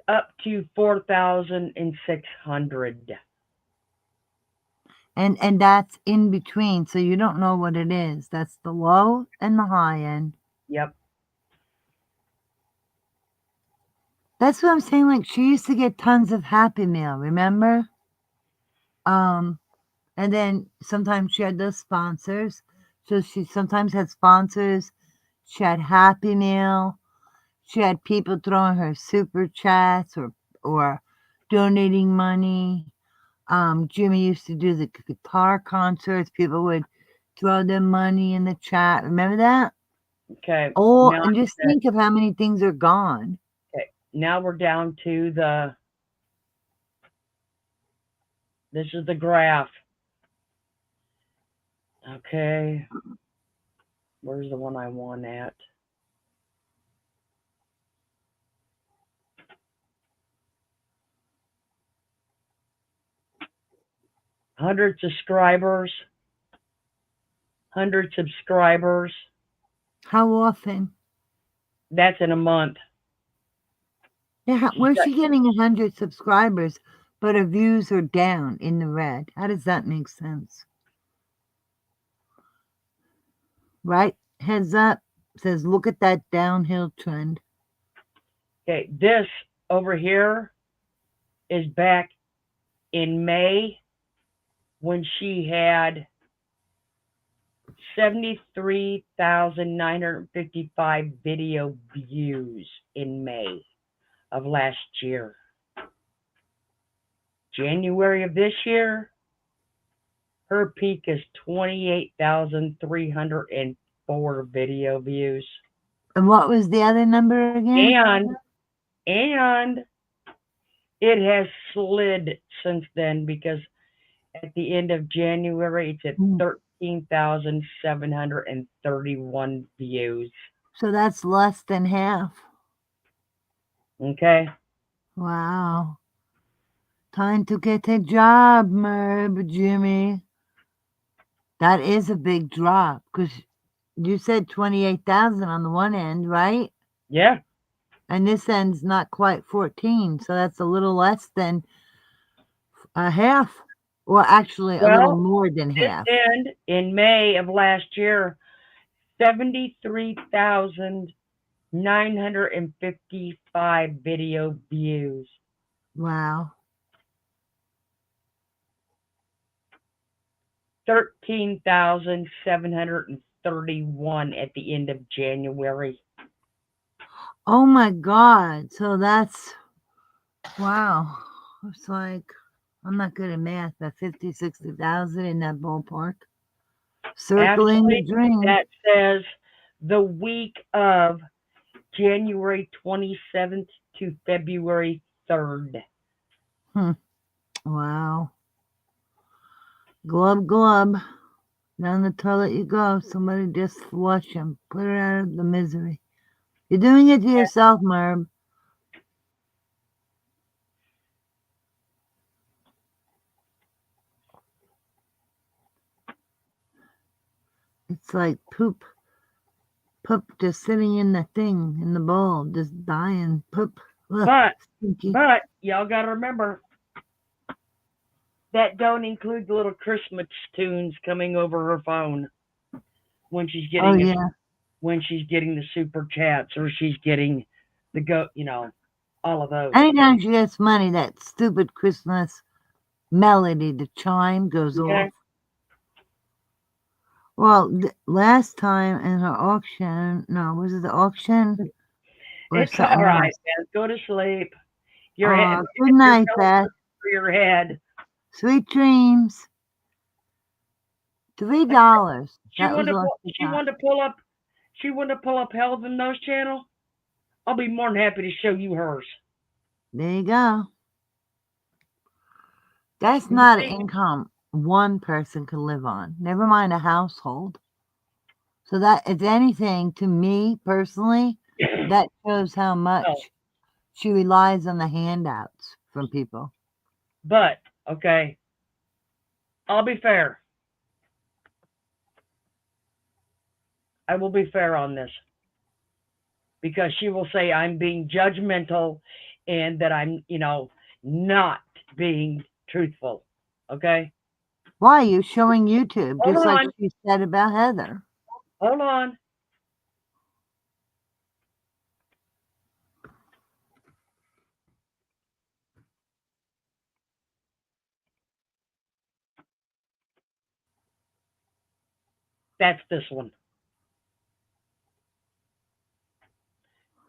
up to $4,600. and that's in between, so you don't know what it is. That's the low and the high end. Yep. That's what I'm saying. Like, she used to get tons of Happy Meal, remember? And then sometimes she had those sponsors. So she sometimes had sponsors. She had Happy Meal. She had people throwing her super chats or donating money. Jimmy used to do the guitar concerts. People would throw them money in the chat. Remember that? Okay. Oh, and just think of how many things are gone. Okay. Now we're down to this is the graph. Okay. Where's the one I want at? Hundred subscribers. How often? That's in a month. Yeah, where's she getting 100 subscribers, but her views are down in the red? How does that make sense? Right? Heads up says, look at that downhill trend. Okay, this over here is back in May when she had 73,955 video views in May of last year. January of this year, her peak is 28,304 video views. And what was the other number again? And it has slid since then because at the end of January it's at 13,731 views. So that's less than half. Okay. Wow. Time to get a job, Merb, Jimmy. That is a big drop because you said 28,000 on the one end, right? Yeah. And this end's not quite 14, so that's a little less than a half, or actually a little more than half. This end in May of last year, 73,955 video views. Wow. 13,731 at the end of January. Oh my God. So that's, wow. It's like, I'm not good at math, but 50, 60,000 in that ballpark. Circling the dream. That says the week of January 27th to February 3rd. Wow. Glub, glub. Down the toilet you go. Somebody just flush him. Put her out of the misery. You're doing it to yourself, Merb. It's like poop. Poop just sitting in the thing, in the bowl, just dying. Poop. Ugh, but y'all got to remember that don't include the little Christmas tunes coming over her phone when she's getting when she's getting the super chats or she's getting the all of those. Anytime she gets money, that stupid Christmas melody, the chime goes off. Well, last time in her auction, was it the auction? It's all right, Beth. Go to sleep. Your head. Good night, Beth. For your head. Sweet dreams. $3. She wanted to pull up. She wanted to pull up Health and Nose channel. I'll be more than happy to show you hers. There you go. That's not an income one person can live on. Never mind a household. So that, if anything, to me personally, that shows how much she relies on the handouts from people. But, okay, I'll be fair. I will be fair on this. Because she will say I'm being judgmental and that I'm, not being truthful. Okay? Why are you showing YouTube? Just like she said about Heather. Hold on. That's this one.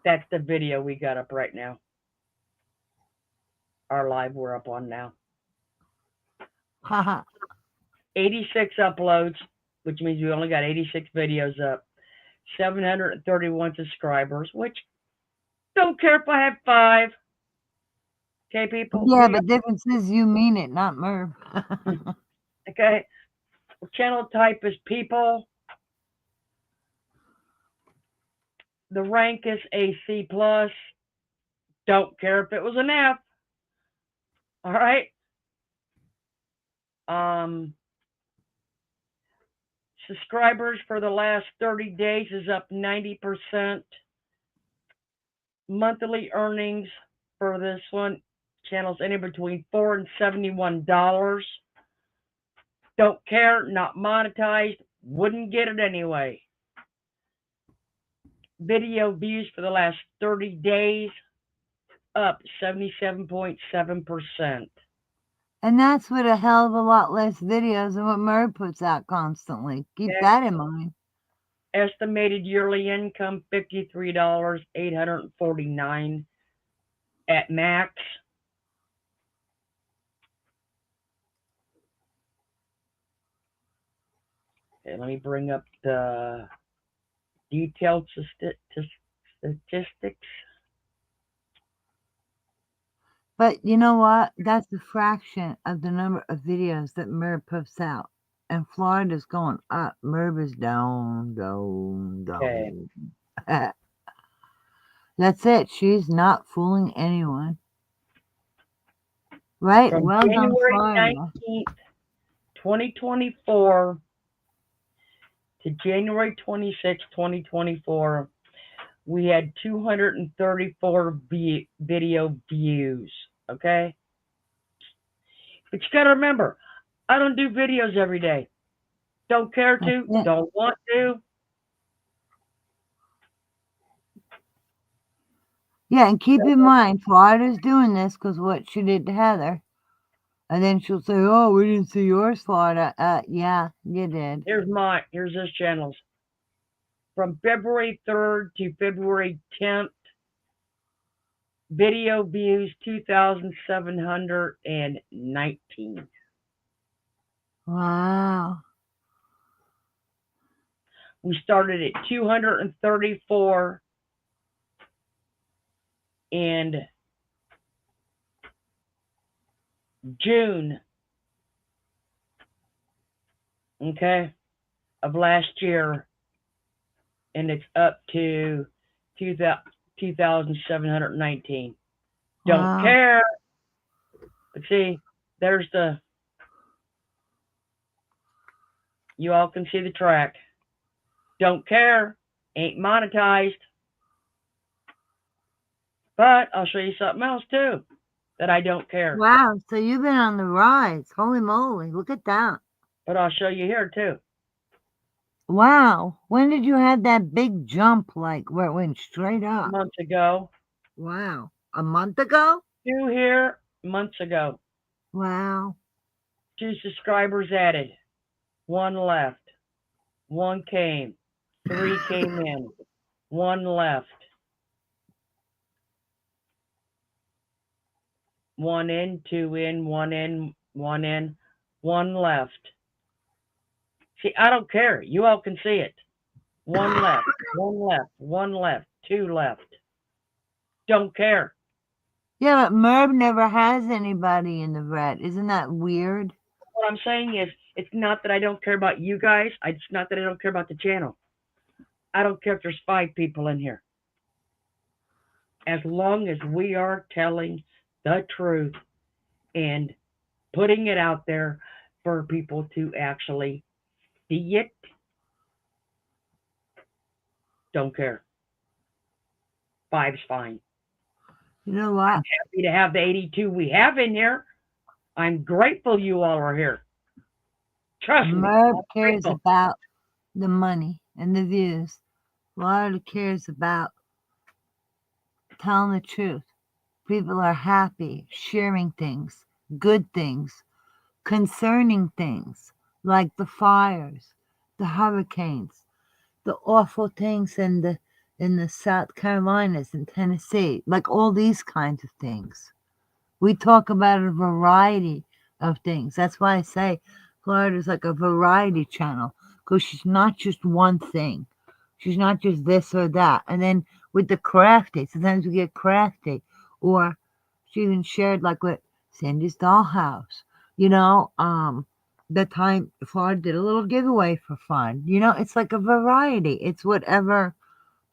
That's the video we got up right now. Our live we're up on now. 86 uploads, which means we only got 86 videos up. 731 subscribers, which don't care if I have 5. Okay, people? Yeah, but difference is you mean it, not Merv. Okay. Channel type is people. The rank is a C+. Don't care if it was an F. All right. Subscribers for the last 30 days is up 90%. Monthly earnings for this one channel's anywhere between $4 and $71. Don't care, not monetized, wouldn't get it anyway. Video views for the last 30 days up 77.7%. And that's with a hell of a lot less videos than what Merv puts out constantly. Keep Okay. that in mind. Estimated yearly income $53,849 at max. Okay, let me bring up the detailed statistics. But you know what? That's a fraction of the number of videos that Merv puts out. And Florida's going up. Merv is down, down, Okay. down. That's it. She's not fooling anyone. Right? From Well done, January Florida. 19th, 2024 to January 26th, 2024, we had 234 video views. Okay? But you got to remember, I don't do videos every day. Don't care That's to, it. don't want to. Yeah, and keep in mind, Florida's doing this because what she did to Heather. And then she'll say, oh, we didn't see yours, Florida. Yeah, you did. Here's this channel's. From February 3rd to February 10th, video views 2,719. Wow. We started at 234 in June, okay, of last year, and it's up to 2,719. Don't Wow. care. But see, there's you all can see the track. Don't care. Ain't monetized. But I'll show you something else too that I don't care. Wow. So you've been on the rise. Holy moly. Look at that. But I'll show you here too. Wow. When did you have that big jump, like where it went straight up? Months ago. Wow. A month ago? 2 here, months ago. Wow. 2 subscribers added. 1 left. 1 came. 3 came in. 1 left. 1 in, 2 in, 1 in, 1 in, 1 left. See, I don't care. You all can see it. 1 left, 1 left, 1 left, 2 left. Don't care. Yeah, but Merv never has anybody in the red. Isn't that weird? What I'm saying is, it's not that I don't care about you guys. It's not that I don't care about the channel. I don't care if there's 5 people in here. As long as we are telling the truth and putting it out there for people to actually see it, don't care. 5's fine. You know what? I'm happy to have the 82 we have in here. I'm grateful you all are here. Trust me. Merv I'm cares grateful. about the money and the views. Florida cares about telling the truth. People are happy, sharing things, good things, concerning things like the fires, the hurricanes, the awful things in the South Carolinas and Tennessee, like all these kinds of things. We talk about a variety of things. That's why I say Florida's like a variety channel because she's not just one thing. She's not just this or that. And then with the crafty, sometimes we get crafty. Or she even shared like with Cindy's Dollhouse. The time Florida did a little giveaway for fun. It's like a variety. It's whatever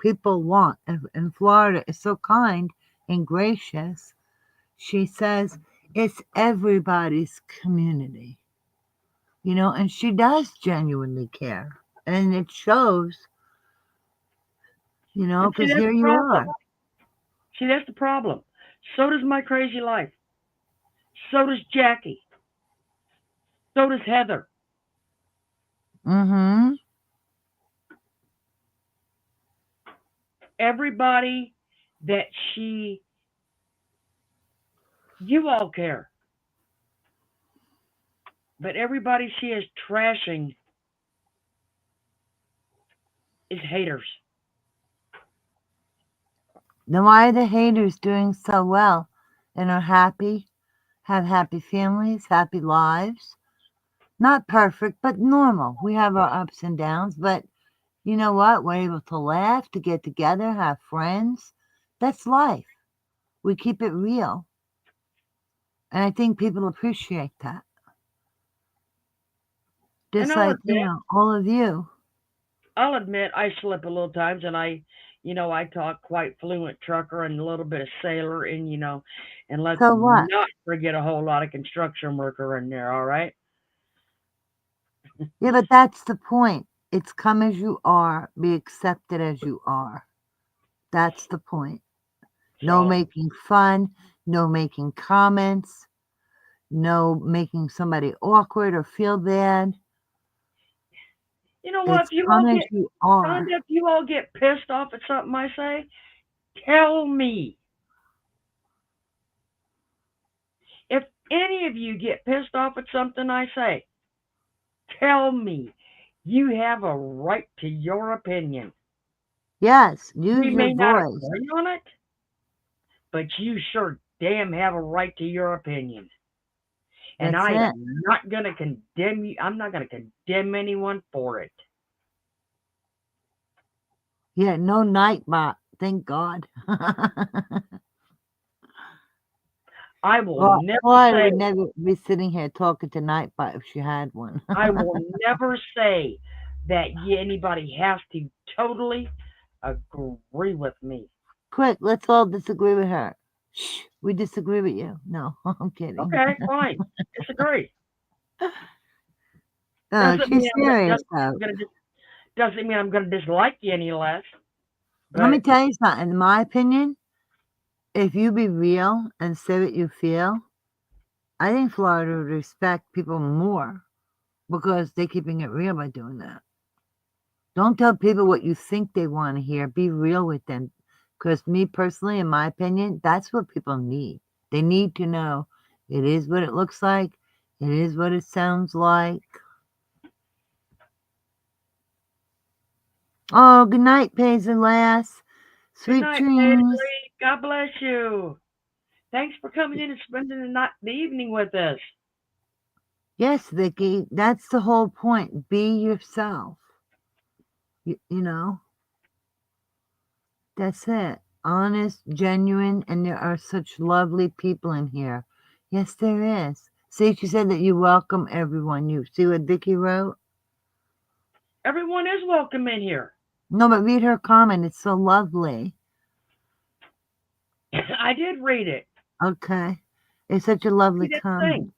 people want. And Florida is so kind and gracious. She says it's everybody's community, and she does genuinely care. And it shows, And see, because that's here the you problem. are. See, that's the problem. So does my crazy life. So does Jackie. So does Heather. Mm-hmm. Everybody that you all care. But everybody she is trashing is haters. Then why are the haters doing so well and are happy, have happy families, happy lives? Not perfect, but normal. We have our ups and downs, but you know what? We're able to laugh, to get together, have friends. That's life. We keep it real. And I think people appreciate that. And Just like, all of you. I'll admit I slip a little times, and I talk quite fluent trucker and a little bit of sailor, and and let's So what? not forget a whole lot of construction worker in there. All right. Yeah, but that's the point. It's come as you are, be accepted as you are. That's the point. No So making fun, no making comments, no making somebody awkward or feel bad. you know what? It's come as you are. If you all get pissed off at something I say, tell me. If any of you get pissed off at something I say, tell me. You have a right to your opinion. Yes, We use your may not voice. agree on it, but you sure damn have a right to your opinion. And That's I it. am not going to condemn you. I'm not going to condemn anyone for it. Yeah, no nightbot. Thank God. I will Well, never Florida say, would never be sitting here talking to Nightbot if she had one. I will never say that anybody has to totally agree with me. Quick, let's all disagree with her. Shh, we disagree with you. No, I'm kidding. Okay, fine. Disagree. No, she's serious though. Doesn't mean I'm going to dislike you any less. Let me But tell you something. In my opinion, if you be real and say what you feel, I think Florida would respect people more because they're keeping it real by doing that. Don't tell people what you think they want to hear. Be real with them. Because me personally, in my opinion, that's what people need. They need to know it is what it looks like. It is what it sounds like. Oh, good night, Paisley Lass. good Sweet night, dreams. Paisley. God bless you. Thanks for coming in and spending the evening with us. Yes, Vicky, that's the whole point. Be yourself. You know, that's it. Honest, genuine, and there are such lovely people in here. Yes, there is. See, she said that you welcome everyone. You see what Vicky wrote? Everyone is welcome in here. No, but read her comment. It's so lovely. I did read it. Okay. It's such a lovely See, that's the thing.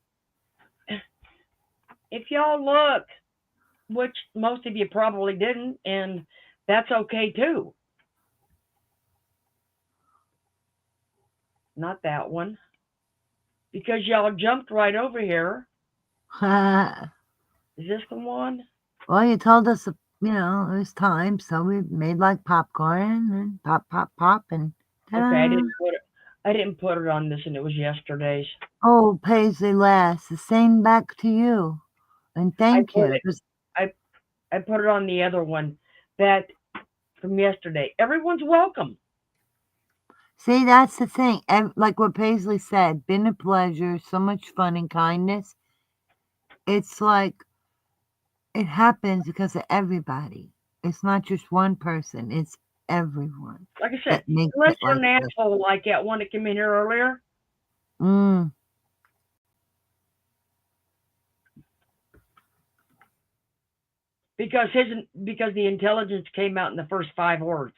comment. If y'all look, which most of you probably didn't, and that's okay too. Not that one. Because y'all jumped right over here. Is this the one? Well, you told us, it was time, so we made like popcorn and pop, pop, pop, and Okay, ta-da. I didn't put it on this, and it was yesterday's. Oh, Paisley Lass, the same back to you. And I thank put you. it. I I put it on the other one that from yesterday. Everyone's welcome. See, that's the thing. Like what Paisley said, been a pleasure, so much fun and kindness. It's like it happens because of everybody. It's not just one person, it's everyone Like I said, that makes unless it you're like an this. asshole like that one that came in here earlier, Mm, because the intelligence came out in the first 5 words.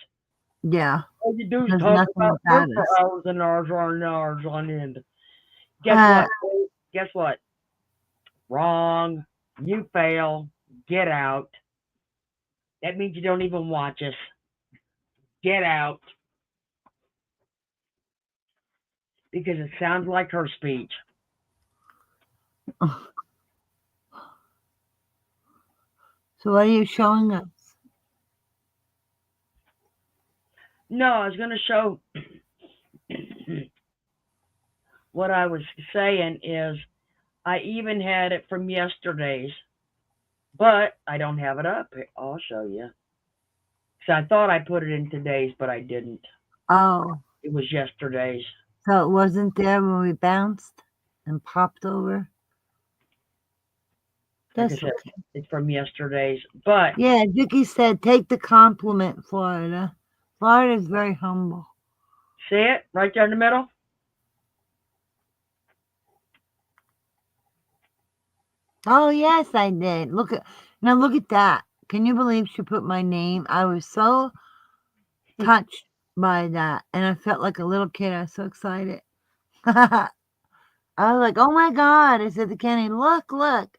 yeah, All you do is there's talk nothing about them about for us. hours and hours and hours on end. Guess Uh, what? Guess what? Wrong. You fail. Get out. That means you don't even watch us. Get out. Because it sounds like her speech. so what are you showing us? No, I was going to show what I was saying is I even had it from yesterday's, but I don't have it up. I'll show you. So I thought I put it in today's, but I didn't. Oh, It was yesterday's. so it wasn't there when we bounced and popped over? Like I That's said, okay. it's from yesterday's. But Yeah, Vicky said, take the compliment, Florida. Florida's very humble. see it right there in the middle? Oh, yes, I did. Look at that. Can you believe she put my name? I was so touched by that, and I felt like a little kid. I was so excited. I was like, oh my God. I said to Kenny, look.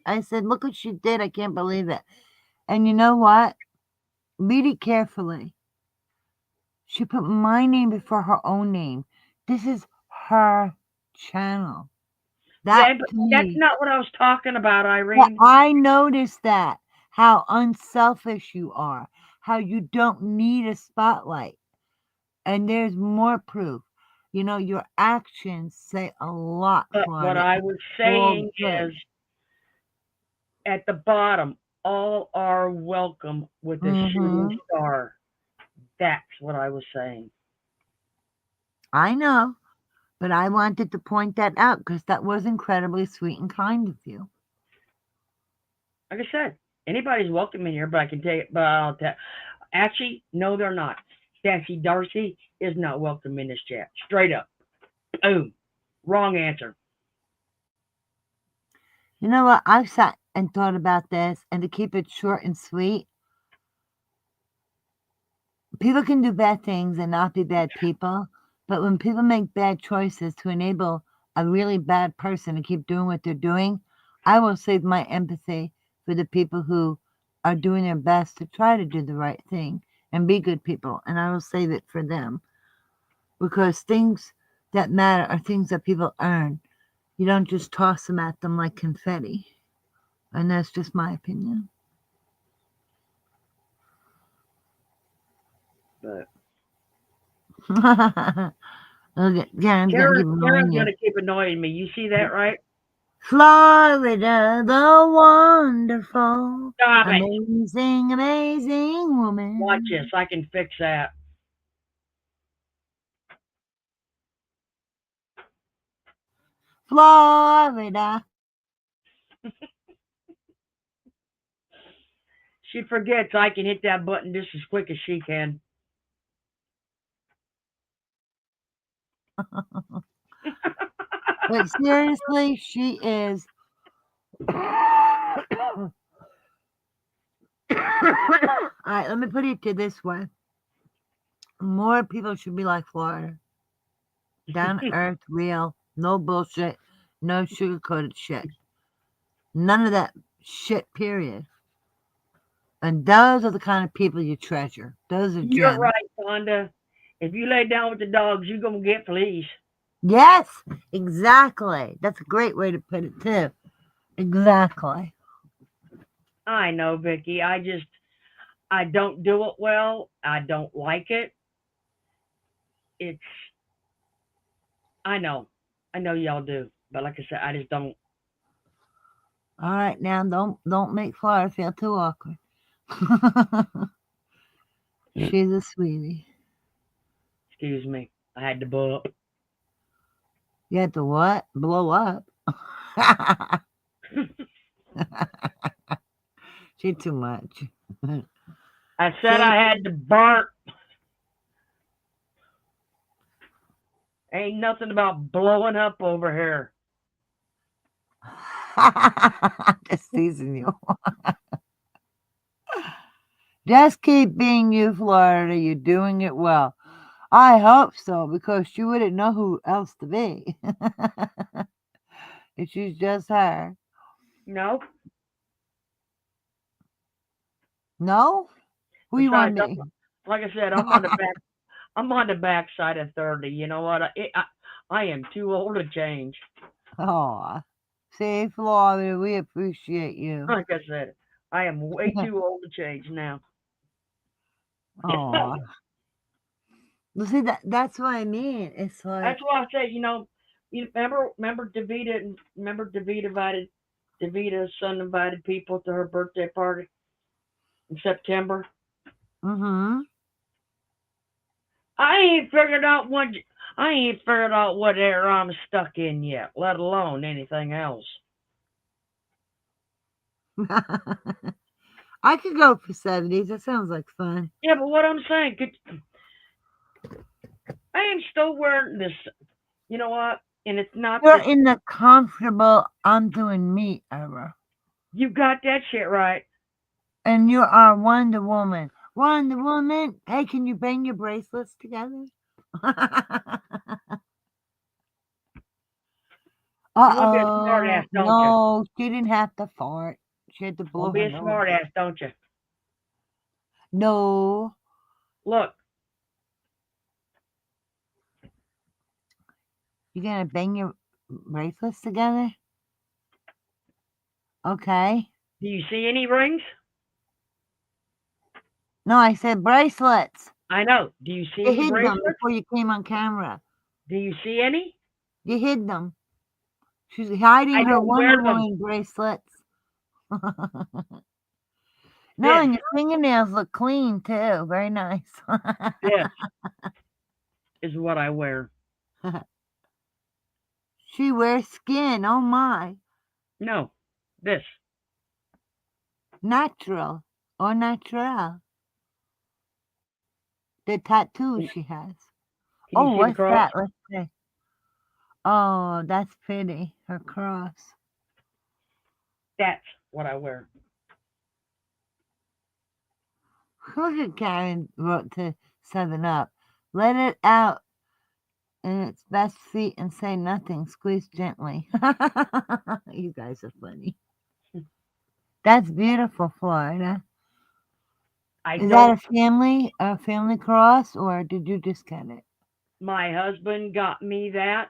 I said, look what she did. I can't believe it. And you know what? Read it carefully. She put my name before her own name. This is her channel. That Yeah, but to that's me, not what I was talking about, yeah, Irene. I noticed that. How unselfish you are. How you don't need a spotlight. And there's more proof. You know, your actions say a lot, But what Florida. I And was all saying good. is at the bottom, all are welcome with a shooting Mm-hmm. star. That's what I was saying. I know. But I wanted to point that out because that was incredibly sweet and kind of you. Like I said, anybody's welcome in here, but I can tell you, but I'll tell. Actually, no, they're not. Sassy Darcy is not welcome in this chat. Straight up. Boom. Wrong answer. You know what? I've sat and thought about this, and to keep it short and sweet, people can do bad things and not be bad people. But when people make bad choices to enable a really bad person to keep doing what they're doing, I will save my empathy for the people who are doing their best to try to do the right thing and be good people. And I will save it for them because things that matter are things that people earn. You don't just toss them at them like confetti. And that's just my opinion. But Look at Karen's gonna keep annoying Karen's you. gonna keep annoying me. You see that, right? Florida, the wonderful, Stop it. amazing Watch this. woman. I can fix that. Florida. She forgets I can hit that button just as quick as she can. But seriously, she is. Alright, let me put it to this way. More people should be like Florida. Down to earth, real, no bullshit, no sugar-coated shit. None of that shit, period. And those are the kind of people you treasure. Those are You're gems. right, Fonda. If you lay down with the dogs, you're gonna get fleas. Yes, exactly. That's a great way to put it, too. Exactly. I know, Vicky. I don't do it well. I don't like it. It's I know. I know y'all do. But like I said, I just don't. All right, now don't make Flora feel too awkward. She's a sweetie. Excuse me. I had to burp. You had to what? Blow up. She too much. I said See? I had to burp. Ain't nothing about blowing up over here. Just teasing you. Just keep being you, Florida. You're doing it well. I hope so, because she wouldn't know who else to be. If she's just her. No. No? Who you want Besides, to be? like I said, I'm on the back side of 30. You know what? I am too old to change. Aw. See, Florida, we appreciate you. Like I said, I am way too old to change now. Aw. Well, see, that's what I mean. It's like, That's why I say, You remember Davita's son invited people to her birthday party in September. Mm-hmm. I ain't figured out what era I'm stuck in yet, let alone anything else. I could go for 70s. That sounds like fun. Yeah, but what I'm saying, I am still wearing this. You know what? And it's not You're this. in the comfortable I'm doing me era. You got that shit right. And you are Wonder Woman. Wonder Woman. Hey, can you bang your bracelets together? You want to be a smart Uh-oh. ass, don't you? No, she didn't have to fart. She had to blow Want to be her a nose. smart ass, don't you? No. Look, You gonna bang your bracelets together? Okay. do you see any rings? No, I said bracelets. I know. Do you see You any hid them bracelets? before you came on camera. Do you see any? You hid them. She's I hiding her don't Wonder wear them. Woman bracelets. No, This, and your fingernails look clean too. Very nice. this is what I wear. She wears skin. Oh my. No, this. Natural or natural. The tattoo Can she has. you Oh, see the what's cross? that? Let's see. Oh, that's pretty. Her cross. That's what I wear. Look at Karen wrote to 7 Up. Let it out in its best feet and say nothing. Squeeze gently. You guys are funny. That's beautiful, Florida. I Is that don't. a family cross, or did you just get it? My husband got me that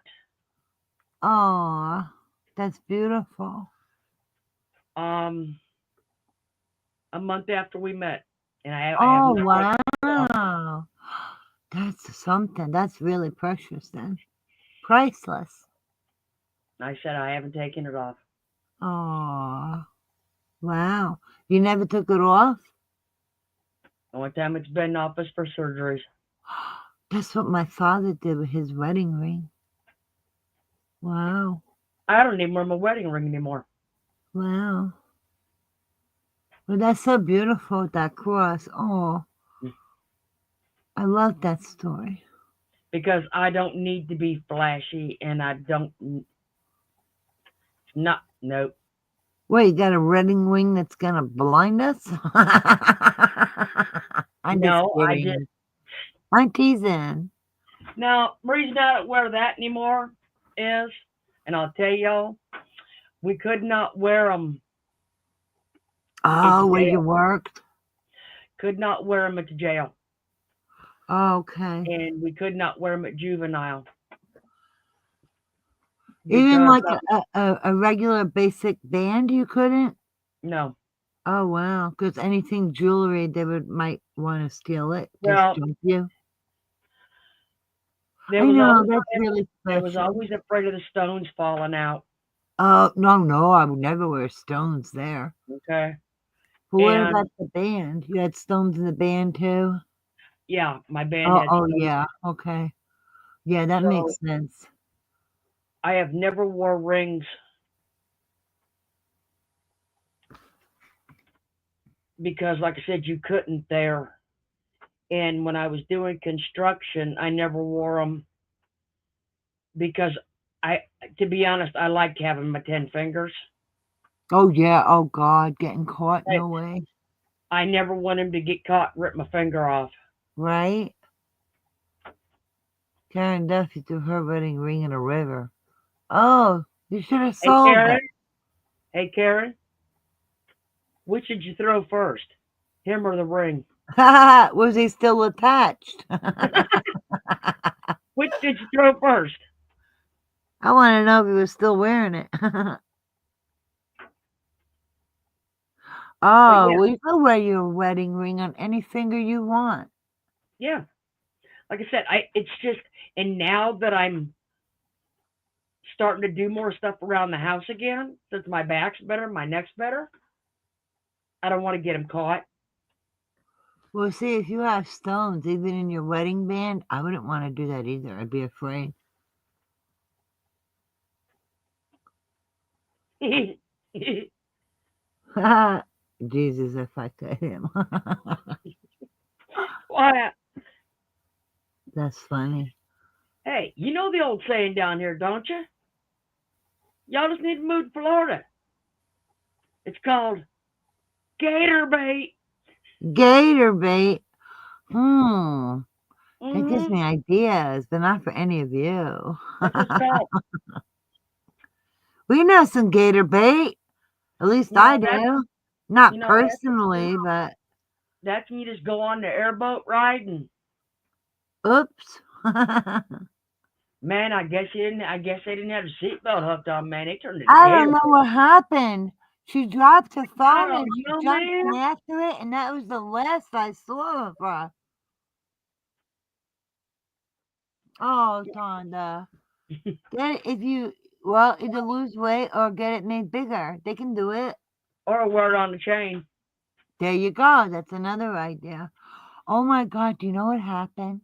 Aw, that's beautiful. um a month after we met, and I have Oh, not taken it off. wow. That's something. That's really precious then. Priceless. I said I haven't taken it off. Aw, wow. You never took it off? The only time it's been off is for surgeries. That's what my father did with his wedding ring. Wow. I don't even wear my wedding ring anymore Wow. Well, that's so beautiful, that cross. Oh, I love that story. because I don't need to be flashy, and I don't. Not nope. Wait, you got a wedding ring that's gonna blind us? I'm just No, I did. kidding. I'm teasing. Now, the reason I don't wear that anymore is, and I'll tell y'all, we could not wear them Oh, into where you jail. worked? Could not wear them into jail, Okay. and we could not wear them at juvenile Even because like a regular basic band, you couldn't? no. Oh, wow. Because anything jewelry, they might want to steal it, just Well, jump you. there I was know, always that's really there was special. always afraid of the stones falling out. No, I would never wear stones there. Okay, But what and about the band? You had stones in the band too? yeah, my band had Oh, stones. yeah. Okay. Yeah, that So makes sense. I have never wore rings because, like I said, you couldn't there. And when I was doing construction, I never wore them because I, to be honest, I like having my 10 fingers. Oh, yeah. Oh, God. Getting caught? I, No way. I never want him to get caught, rip my finger off. Right? Karen Duffy threw her wedding ring in a river. Oh, you should have Hey sold Karen, it. hey Karen, which did you throw first, him or the ring? Was he still attached? Which did you throw first? I want to know if he was still wearing it. But Oh, yeah, well, you can wear your wedding ring on any finger you want. yeah. Like I said, it's just, and now that I'm starting to do more stuff around the house again, since my back's better, my neck's better, I don't want to get him caught. Well, see, if you have stones, even in your wedding band, I wouldn't want to do that either. I'd be afraid. Jesus, if I could him. Why? That's funny. Hey, you know the old saying down here, don't you? Y'all just need to move to Florida. It's called gator bait. Gator bait. That gives Mm-hmm. me ideas, but not for any of you. That's what it's called. We know some gator bait. At least You know I that. do. Not You know that. personally, but That's when you just go on the airboat ride and oops. man, I guess you didn't. I guess they didn't have the seatbelt hooked on. Man, they turned into I gator don't know bait. what happened. She dropped her I phone don't and she know, jumped man. in after it, and that was the last I saw of her. Oh, Tonda. If you, well, either lose weight or get it made bigger. They can do it. Or wear it on the chain. There you go. That's another idea. Oh my God, do you know what happened?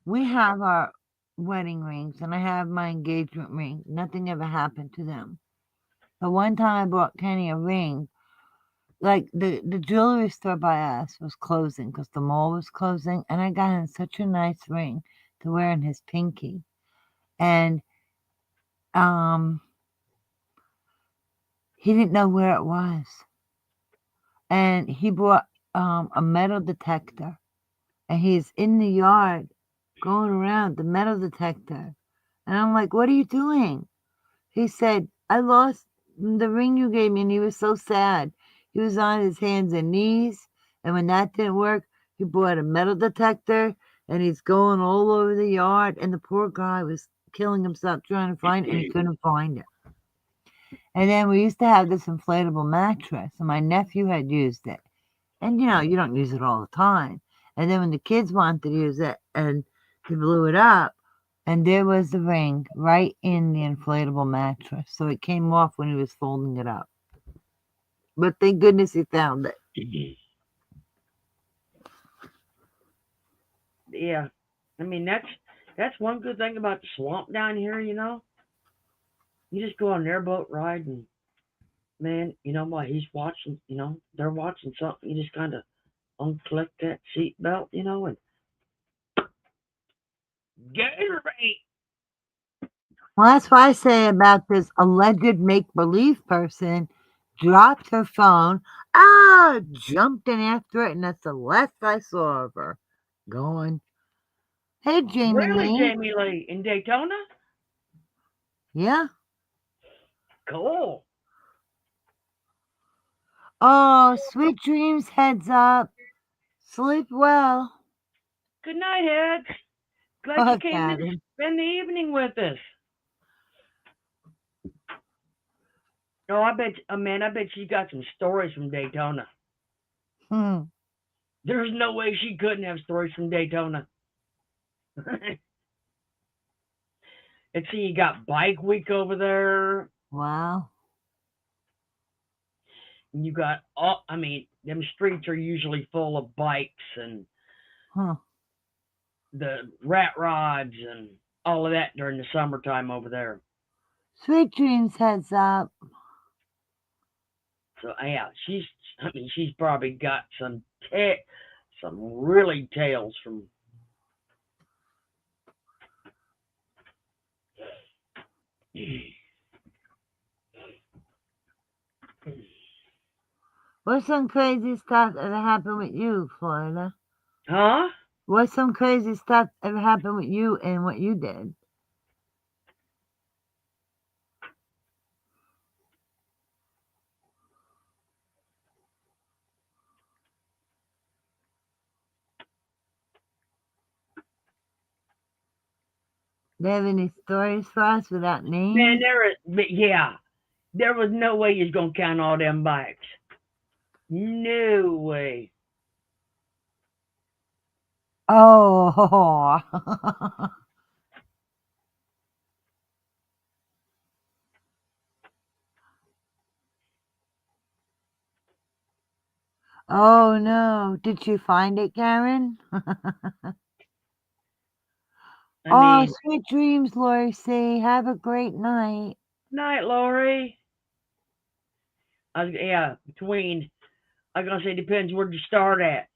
We have our wedding rings and I have my engagement ring. Nothing ever happened to them. But one time I bought Kenny a ring. Like the jewelry store by us was closing because the mall was closing, and I got him such a nice ring to wear in his pinky. And he didn't know where it was. And he bought a metal detector, and he's in the yard going around the metal detector. And I'm like, what are you doing? He said, I lost the ring you gave me, and he was so sad. He was on his hands and knees, and when that didn't work, he bought a metal detector, and he's going all over the yard, and the poor guy was killing himself trying to find it, and he couldn't find it. And then we used to have this inflatable mattress, and my nephew had used it. And you don't use it all the time. And then when the kids wanted to use it, and he blew it up, and there was the ring right in the inflatable mattress. So it came off when he was folding it up. But thank goodness he found it. Yeah, I mean that's one good thing about the swamp down here. You just go on an airboat ride and man, while he's watching, they're watching something. You just kind of unclick that seat belt, and gator bait. Well, that's what I say about this alleged make believe person. Dropped her phone, jumped in after it, and that's the last I saw of her. Going, hey, Jamie Really, Lee. Jamie Lee in Daytona? Yeah. Cool. Oh, sweet dreams, heads up. Sleep well. Good night, Heads. Glad you Look came in at to him. spend the evening with us. Oh, I bet she got some stories from Daytona. Hmm. There's no way she couldn't have stories from Daytona. And see, you got Bike Week over there. Wow. And you got all. I mean, them streets are usually full of bikes and Huh. the rat rods and all of that during the summertime over there. Sweet dreams, heads up. So yeah, she's probably got some really tales from. What's some crazy stuff ever happened with you, Florida? Huh? What's some crazy stuff ever happened with you and what you did? Do you have any stories for us without Man, names? there was no way you're gonna count all them bikes. No way. Oh. Oh no. Did you find it, Karen? I Oh, mean, sweet dreams, Lori C. Have a great night. night, Lori. Yeah, between, I was gonna say, depends where'd you start at.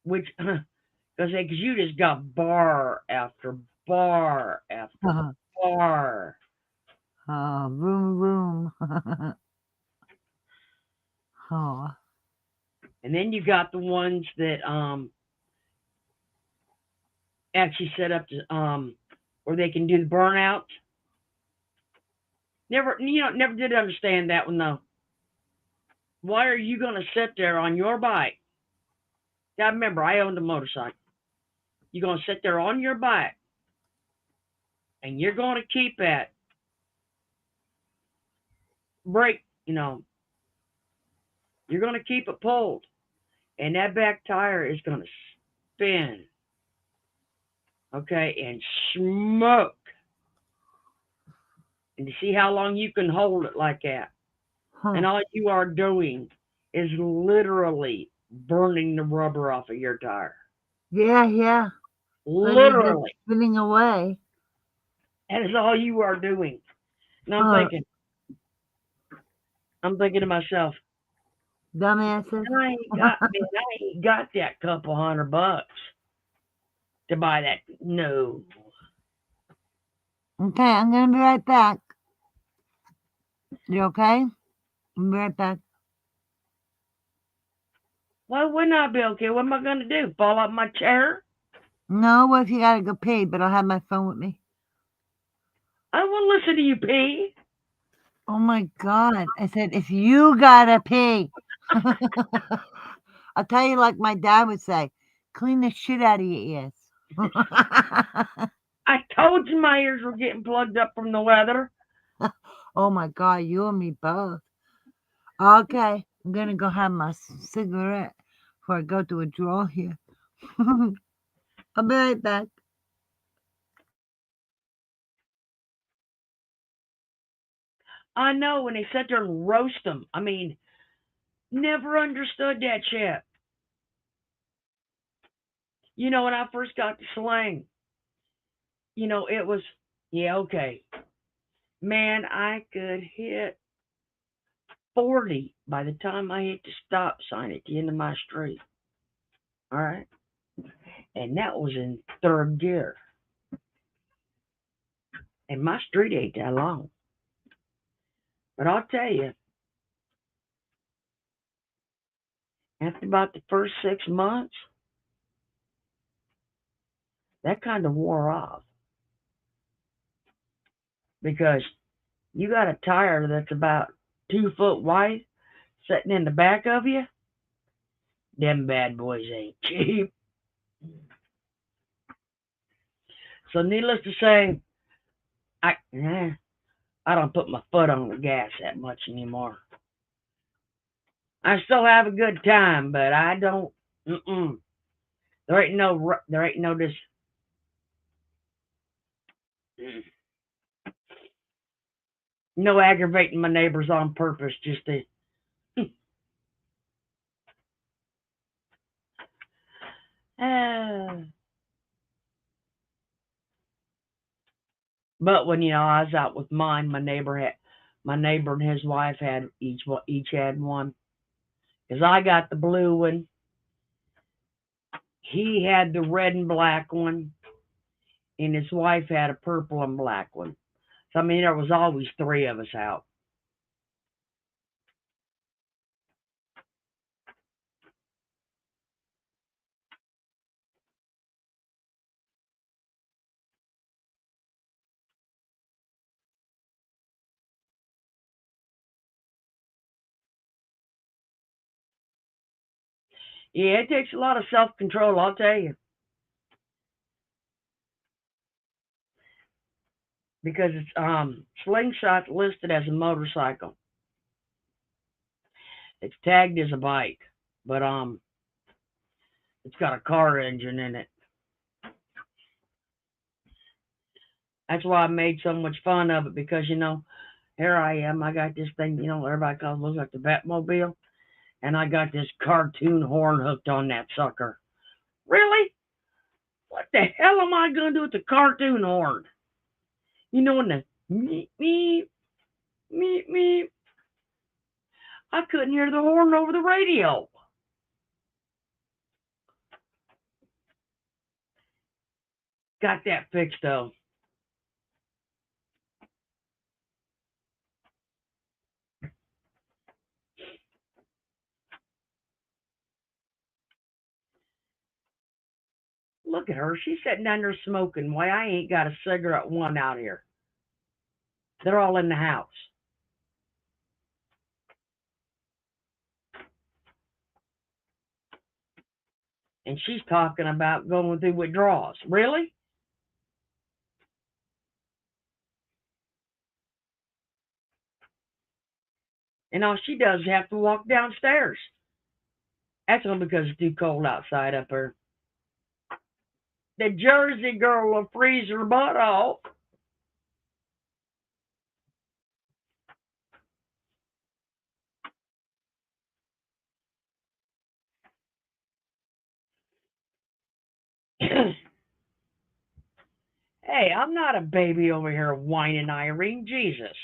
Which, because you just got bar after bar after bar. Oh, boom, boom. Oh, And then you got the ones that actually set up to where they can do the burnout. Never did understand that one though. Why are you gonna sit there on your bike? I remember I owned a motorcycle. You're gonna sit there on your bike and you're gonna keep that brake, you're gonna keep it pulled. And that back tire is gonna spin, okay, and smoke. And to see how long you can hold it like that. And huh. all you are doing is literally burning the rubber off of your tire. Yeah, yeah. But you're just Literally. spinning away. That is all you are doing. And Huh. I'm thinking to myself, Dumbasses. I ain't got that couple $100 to buy that. No. Okay, I'm gonna be right back. You okay? I'll be right back. Why wouldn't I be okay? What am I gonna do? Fall off my chair? No, what if you gotta go pee? But I'll have my phone with me. I don't want to listen to you pee. Oh my God. I said, if you gotta pee. I'll tell you like my dad would say, clean the shit out of your ears. I told you my ears were getting plugged up from the weather. Oh my God, you and me both. Okay, I'm gonna go have my cigarette before I go to a drawer here. I'll be right back. I know when they sit there and roast them. I mean, never understood that shit. When I first got to slang, it was, yeah, okay. Man, I could hit 40 by the time I hit the stop sign at the end of my street. All right. And that was in third gear. And my street ain't that long. But I'll tell you, after about the first 6 months, that kind of wore off. Because you got a tire that's about 2 foot wide sitting in the back of you. Them bad boys ain't cheap. So needless to say, I don't put my foot on the gas that much anymore. I still have a good time, but I don't. Mm-mm. There ain't no this. No aggravating my neighbors on purpose just to. uh, but when I was out with mine, my neighbor and his wife had each had one. Cause I got the blue one, he had the red and black one, and his wife had a purple and black one. So I mean, there was always three of us out. Yeah, it takes a lot of self control, I'll tell you, because it's slingshot listed as a motorcycle. It's tagged as a bike, but it's got a car engine in it. That's why I made so much fun of it because here I am. I got this thing, everybody calls it looks like the Batmobile. and I got this cartoon horn hooked on that sucker. Really? What the hell am I gonna do with the cartoon horn? You know, when the meep meep meep meep, I couldn't hear the horn over the radio. Got that fixed though. Look at her. She's sitting down there smoking. Why I ain't got a cigarette one out here. They're all in the house. And she's talking about going through withdrawals. Really? And all she does is have to walk downstairs. That's only because it's too cold outside up here. The Jersey girl will freeze her butt off. Hey, I'm not a baby over here whining, Irene. Jesus.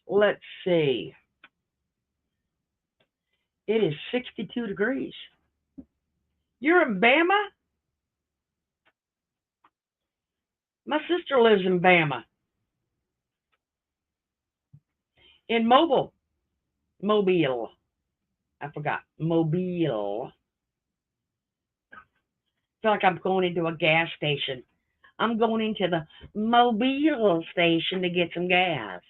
Let's see. It is 62 degrees. You're in Bama? My sister lives in Bama. In Mobile. I forgot. Mobile. I feel like I'm going into a gas station. I'm going into the Mobile station to get some gas.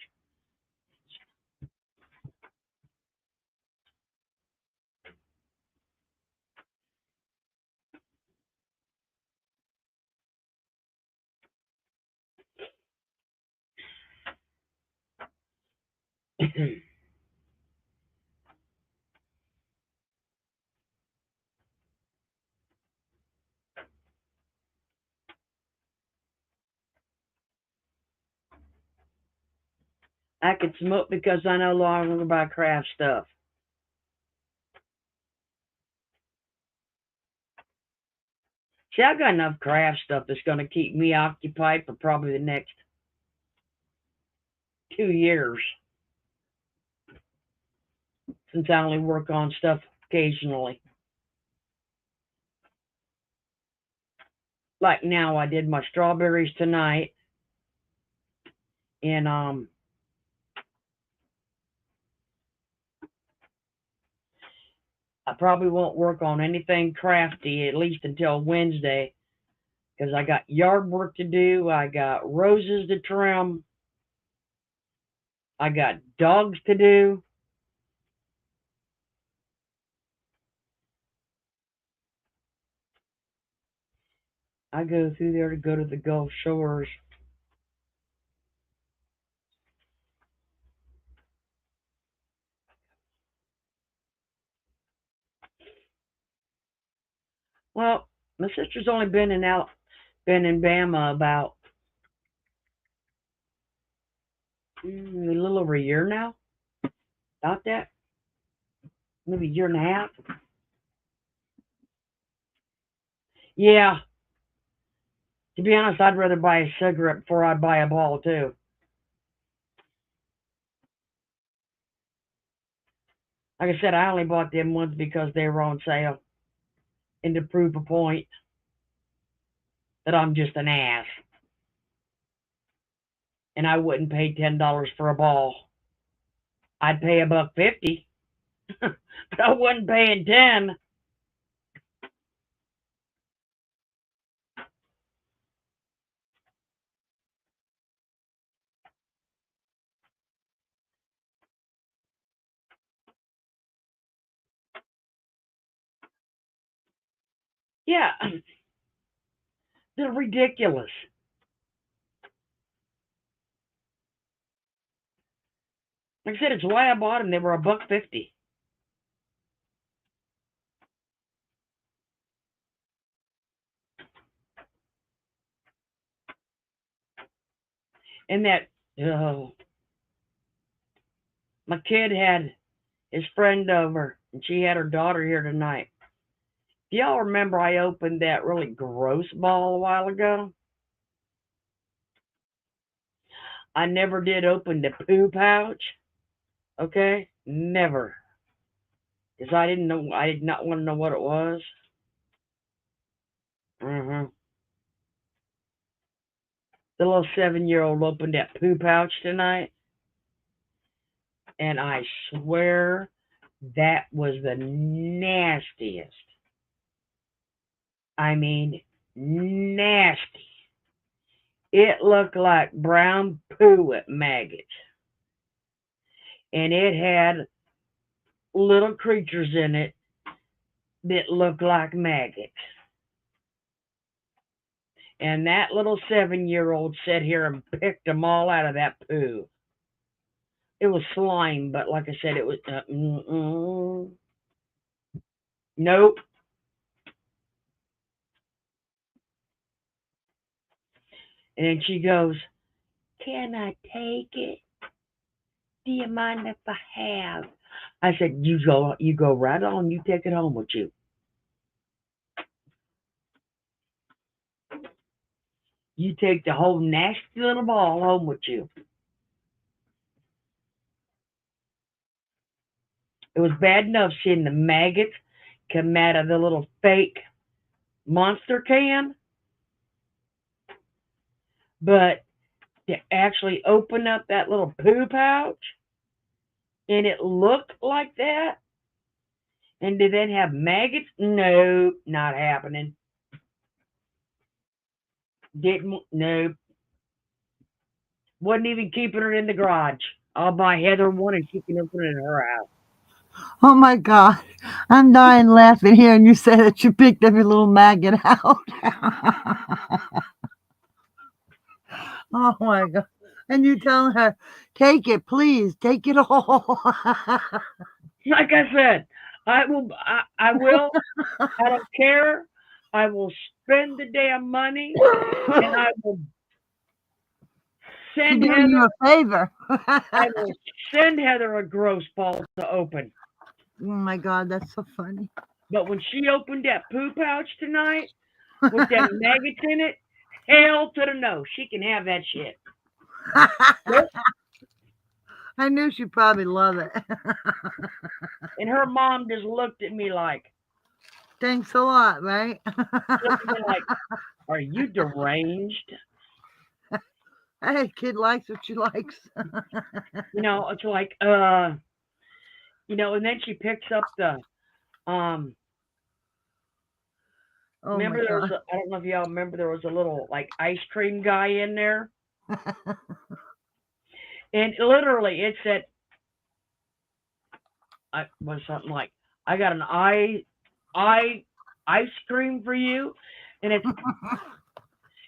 I could smoke because I no longer buy craft stuff. See, I've got enough craft stuff that's going to keep me occupied for probably the next 2 years, since I only work on stuff occasionally. Like now, I did my strawberries tonight, and I probably won't work on anything crafty at least until Wednesday, because I got yard work to do. I got roses to trim. I got dogs to do. I go through there to go to the Gulf Shores. Well, my sister's only been in Bama about a little over a year now. About that, maybe a year and a half. Yeah, to be honest, I'd rather buy a cigarette before I buy a ball too. Like I said, I only bought them ones because they were on sale, and to prove a point that I'm just an ass, and I wouldn't pay $10 for a ball. I'd pay $1.50, but I wasn't paying 10. Yeah, they're ridiculous. Like I said, it's why I bought them. They were $1.50. And that, oh, My kid had his friend over, and she had her daughter here tonight. Do y'all remember I opened that really gross ball a while ago? I never did open the poo pouch. Okay? Never. Because I didn't know, I did not want to know what it was. Mm-hmm. The little 7-year-old opened that poo pouch tonight, and I swear that was the nastiest. I mean, nasty. It looked like brown poo with maggots, and it had little creatures in it that looked like maggots. And that little 7-year-old sat here and picked them all out of that poo. It was slime, but like I said, it was nope. And then she goes, "Can I take it? Do you mind if I have?" I said, you go right on. You take it home with you. You take the whole nasty little ball home with you. It was bad enough seeing the maggots come out of the little fake monster can, but to actually open up that little poo pouch and it looked like that, and to then have maggots, no, not happening. Didn't, no, wasn't even keeping her in the garage. I'll buy Heather one and she can open it in her house. Oh my God. I'm dying laughing hearing you say that you picked every little maggot out. Oh my God. And you telling her, take it, please, take it all. Like I said, I will. I will. I don't care. I will spend the damn money, and I will She's send doing you Heather. a favor. I will send Heather a gross ball to open. Oh my God, that's so funny. But when she opened that poo pouch tonight with them maggots in it, hell to the no. She can have that shit. Nope. I knew she'd probably love it. And her mom just looked at me like, Thanks a lot, right? looked at me like, are you deranged? Hey, kid likes what she likes. It's like, and then she picks up the, Oh my remember God. I don't know if y'all remember, there was a little like ice cream guy in there. And literally it said, I was something like, I got an ice cream for you. And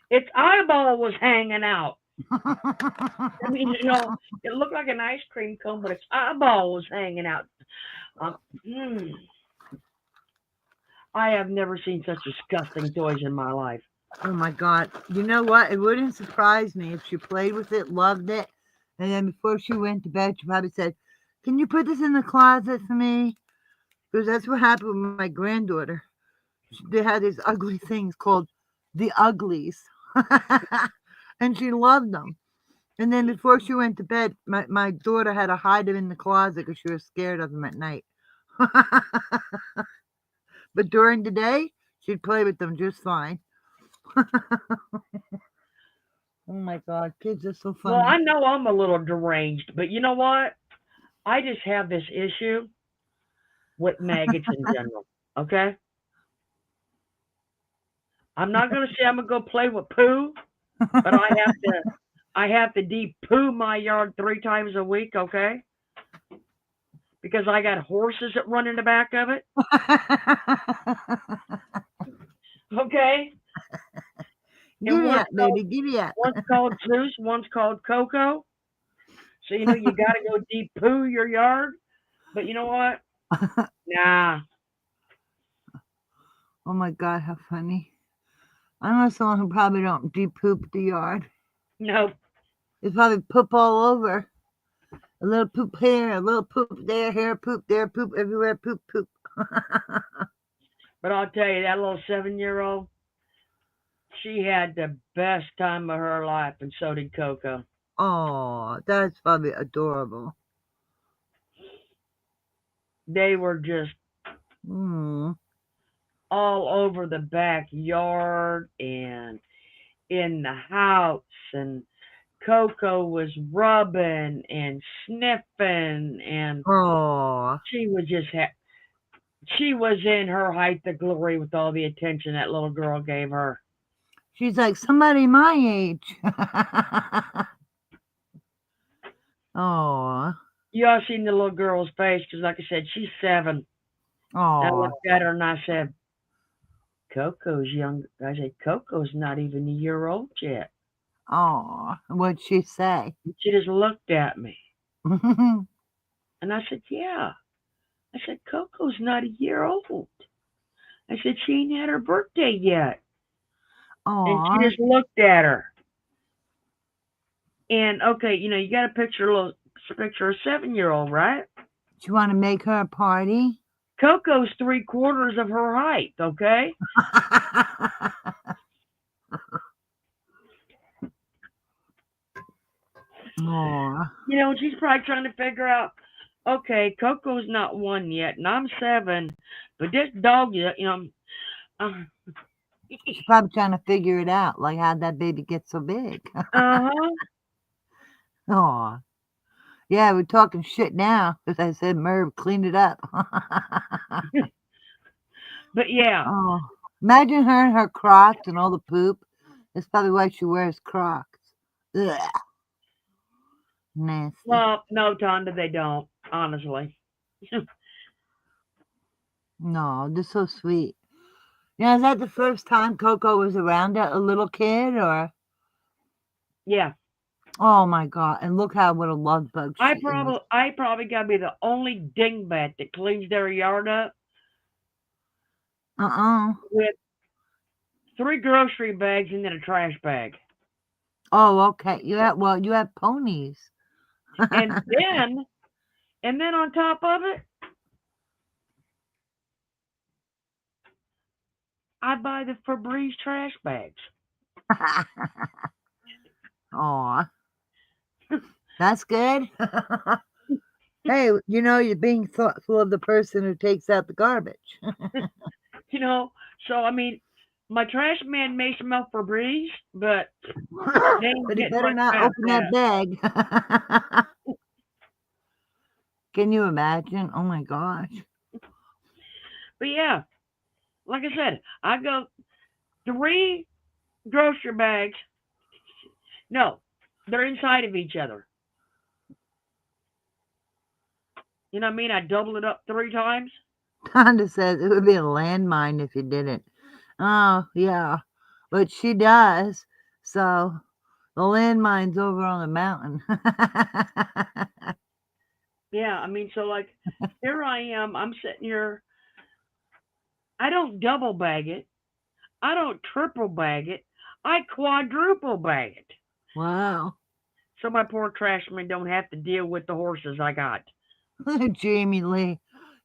its eyeball was hanging out. I mean, it looked like an ice cream cone, but its eyeball was hanging out. Um, mm, I have never seen such disgusting toys in my life. Oh my God. You know what? It wouldn't surprise me if she played with it, loved it, and then before she went to bed, she probably said, "Can you put this in the closet for me?" Because that's what happened with my granddaughter. They had these ugly things called the uglies. And she loved them. And then before she went to bed, my daughter had to hide them in the closet because she was scared of them at night. But during the day, she'd play with them just fine. Oh my God, kids are so Well, funny. I know I'm a little deranged, but you know what? I just have this issue with maggots in general. Okay? I'm not gonna say I'm gonna go play with poo, but I have to deep poo my yard 3 times a week, okay? Because I got horses that run in the back of it. Okay? And Giddy up, baby, giddy up. one's called Zeus, one's called Coco. So you gotta go deep poo your yard. But you know what? Nah. Oh my God, how funny. I'm the one who probably don't deep poop the yard. Nope. It's probably poop all over. A little poop here, a little poop there, poop everywhere, poop. But I'll tell you, that little 7-year-old, she had the best time of her life, and so did Coco. Oh, that's probably adorable. They were just Mm. all over the backyard and in the house, and Coco was rubbing and sniffing, and Oh, she was just she was in her height of glory with all the attention that little girl gave her. she's like somebody my age. Oh, You all seen the little girl's face, because like I said, she's 7. And I oh, looked at her and I said, Coco's young. I said, Coco's not even a year old yet. oh. What'd she say? And she just looked at me. And I said, yeah. I said, Coco's not a year old. I said, she ain't had her birthday yet. And she Oh, just looked at her. And okay, you got a picture of a 7-year-old, right? do you want to make her a party? Coco's 3/4 of her height, okay? Oh, She's probably trying to figure out, okay, Coco's not 1 yet, and I'm 7, but this dog, she's probably trying to figure it out, like how'd that baby get so big? uh-huh. Oh, yeah, we're talking shit now because I said Merv cleaned it up. But yeah, Oh, imagine her and her Crocs and all the poop. That's probably why she wears Crocs. Ugh. Nasty. well, no, Tonda, they don't, honestly. No, they're so sweet. Is that the first time Coco was around a little kid, or? Yeah. Oh my God! And look how what a love bug she I is. probably gotta be the only dingbat that cleans their yard up with 3 grocery bags and then a trash bag. Oh, okay. You have ponies. And then on top of it, I buy the Febreze trash bags. Aw, that's good. Hey, you're being thoughtful of the person who takes out the garbage. So I mean, my trash man may smell Febreze, but they ain't But he getting better much not past open that. that bag. Can you imagine? Oh my gosh. But yeah, like I said, I go 3 grocery bags. No, they're inside of each other. You know what I mean? I double it up 3 times. Tonda says it would be a landmine if you didn't. Oh, yeah. But she does. So the landmine's over on the mountain. Yeah, I mean, so like, here I am. I'm sitting here. I don't double bag it. I don't triple bag it. I quadruple bag it. Wow. So my poor trashman don't have to deal with the horses I got. Jamie Lee.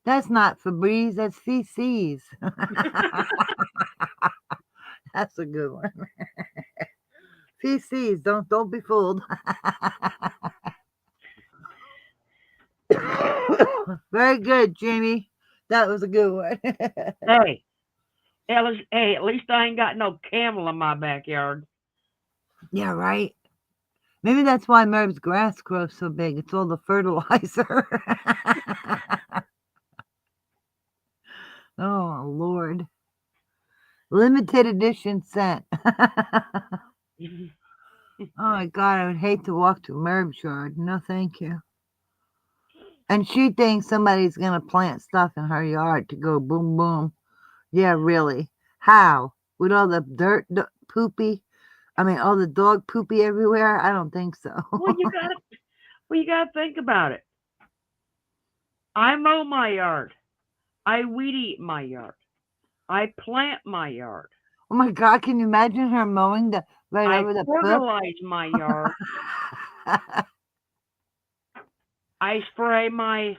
That's not Febreze, that's CC's. That's a good one. CC's, don't be fooled. Very good, Jamie. That was a good one. Hey, at least I ain't got no camel in my backyard. Yeah, right. Maybe that's why Merv's grass grows so big. It's all the fertilizer. Oh, Lord. Limited edition scent. Oh my God, I would hate to walk to Merv's yard. No, thank you. And she thinks somebody's going to plant stuff in her yard to go boom, boom. Yeah, really. How? With all the dirt, poopy? I mean, all the dog poopy everywhere? I don't think so. Well, you gotta think about it. I mow my yard. I weed eat my yard. I plant my yard. Oh my God, can you imagine her mowing right I over the poop? fertilize my yard. I spray my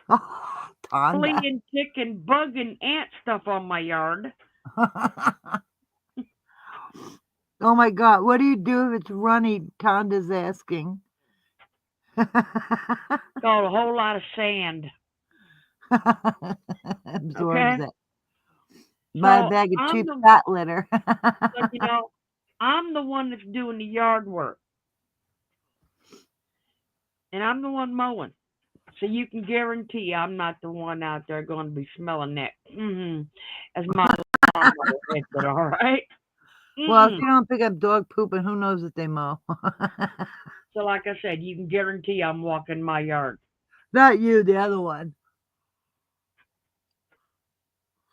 Oh, flea Tonda. and tick and bug and ant stuff on my yard. Oh my God, what do you do if it's runny? Tonda's asking. Got a whole lot of sand. Absorbs Okay. it. Buy a So bag of I'm cheap the cat litter. but I'm the one that's doing the yard work. And I'm the one mowing. So you can guarantee I'm not the one out there going to be smelling that as my lawnmower hits it, all right? Well, if Mm-mm. you don't pick up dog poop, and who knows if they mow? So like I said, you can guarantee I'm walking my yard. Not you, the other one.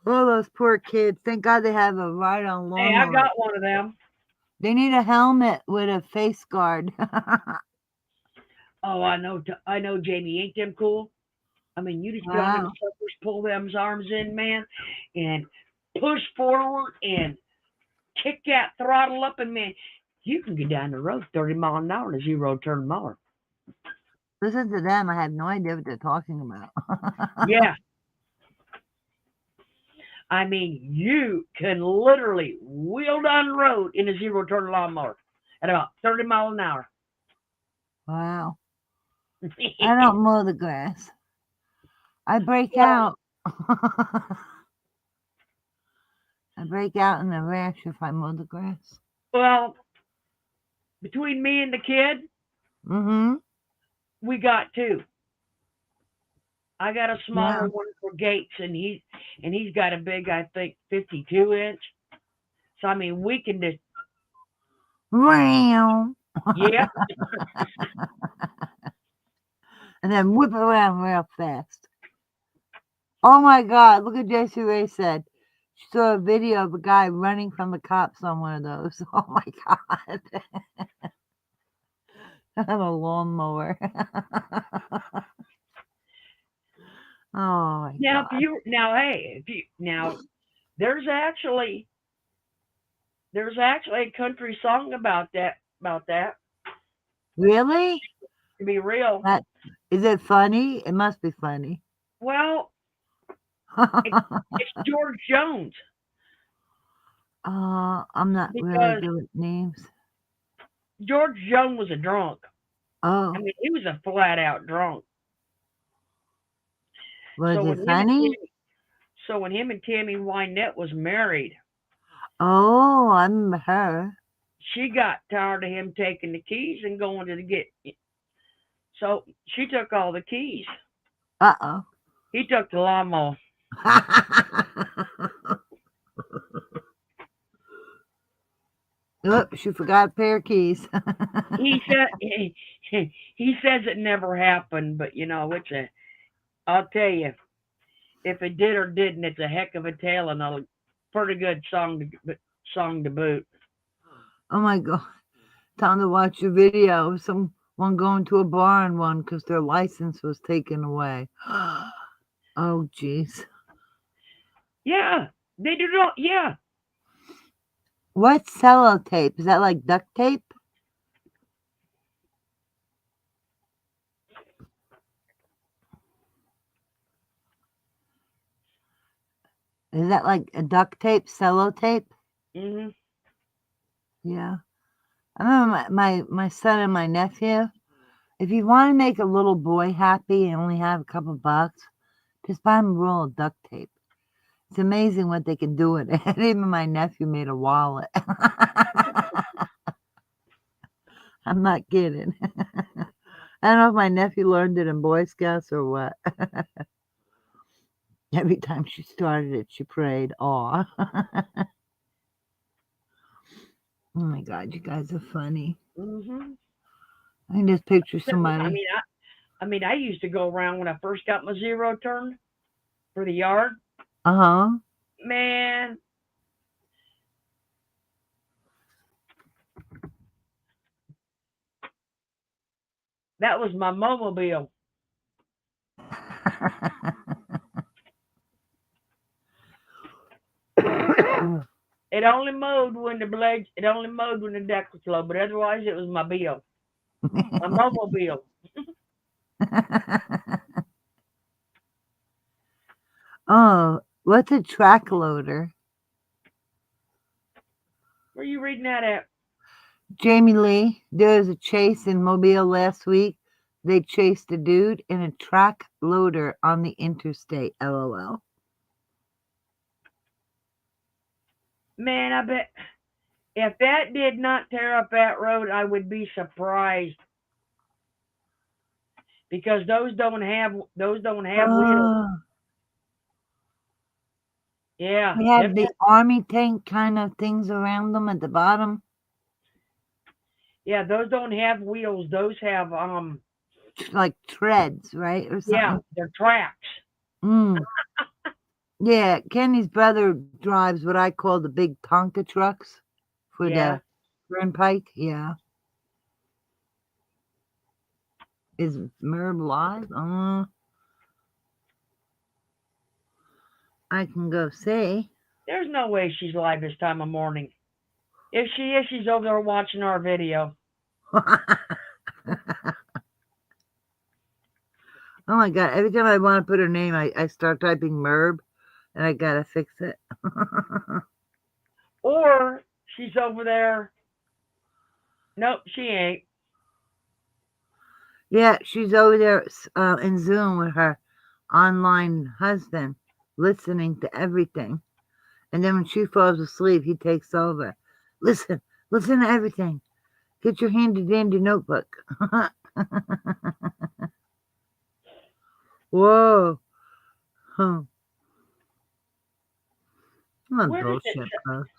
Oh, those poor kids. Thank God they have a ride-on Hey, I lawnmower. got one of them. They need a helmet with a face guard. Oh, I know, Jamie. Ain't them cool? I mean, you just get on them Wow. suckers, pull them arms in, man, and push forward and kick that throttle up, and man, you can get down the road 30 mile an hour in a zero turn mower. Listen to them. I have no idea what they're talking about. Yeah, I mean, you can literally wheel down the road in a zero turn lawnmower at about 30 miles an hour. Wow. I don't mow the grass. I break Well, out. I break out in a rash if I mow the grass. well, between me and the kid, Mm-hmm. we got two. I got a Yeah. smaller one for Gates, and he's got a big, I think, 52-inch. So I mean, we can just Wow. yeah. And then whip around real fast. Oh my God, look at JC Ray said. She saw a video of a guy running from the cops on one of those. Oh my God. I'm a lawnmower. Oh my Now, God. if you now, there's actually a country song about that. About that, Really? to be real. That is it funny? It must be funny. Well, it's George Jones I'm not really because good with names. George Jones was a drunk. I Oh, mean, he was a flat out drunk. was So it when him and funny? Tammy, Wynette was married, Oh, I remember her. she got tired of him taking the keys and going to get. So she took all the keys. Uh-oh. He took the lawnmower. Oop, she forgot a pair of keys. He said he says it never happened, but it's a. I'll tell you, if it did or didn't, it's a heck of a tale and a pretty good song to boot. Oh my God. Time to watch a video of someone going to a bar and one because their license was taken away. Oh, jeez. Yeah, they do not. Yeah, What's sellotape? Is that like duct tape? Is that like a duct tape, sellotape? hmm Yeah. I remember my son and my nephew. If you want to make a little boy happy and only have a couple bucks, just buy him a roll of duct tape. It's amazing what they can do with it. Even my nephew made a wallet. I'm not kidding. I don't know if my nephew learned it in Boy Scouts or what. Every time she started it, she prayed, aw. Oh my God, you guys are funny. hmm I can just picture I somebody. mean, I used to go around when I first got my zero turn for the yard. Uh-huh. Man, that was my mobile. It only mowed when the blades. It only mowed when the deck was low, but otherwise it was my bill, my mobile. Oh, what's a track loader? Where are you reading that at? Jamie Lee, there was a chase in Mobile last week. They chased a dude in a track loader on the interstate. LOL. Man, I bet if that did not tear up that road, I would be surprised because those don't have wheels. Oh, Yeah, they have the army tank kind of things around them at the bottom, yeah, those don't have wheels. Those have like treads, right, or yeah, something. they're tracks. Mm. Yeah, Kenny's brother drives what I call the big Tonka trucks for Yeah. the turnpike. Yeah. Is Merb live? I can go see. There's no way she's live this time of morning. If she is, she's over there watching our video. Oh my god, every time I want to put her name, I start typing Merb and I gotta fix it. Or she's over there. Nope, she ain't. Yeah, she's over there in Zoom with her online husband, listening to everything. And then when she falls asleep, he takes over. Listen to everything. Get your handy dandy notebook. Whoa. Huh. What Where does bullshit post.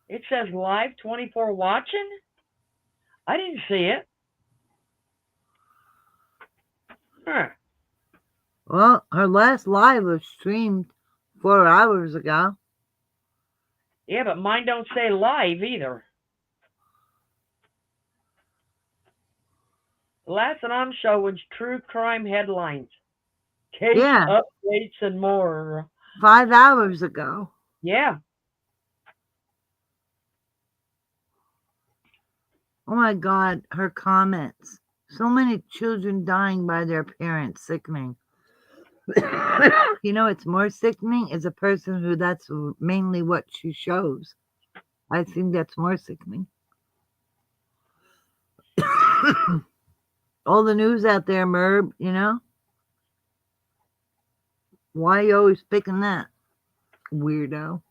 it says live 24 watching? I didn't see it. Huh. Well, her last live was streamed 4 hours ago. Yeah, but mine don't say live either. The last one I'm showing is true crime headlines, case Yeah, updates, and more. 5 hours ago. Yeah. Oh my god, her comments. So many children dying by their parents. Sickening. You know, it's more sickening is a person who that's mainly what she shows. I think that's more sickening. All the news out there, Merb, you know? Why are you always picking that? Weirdo.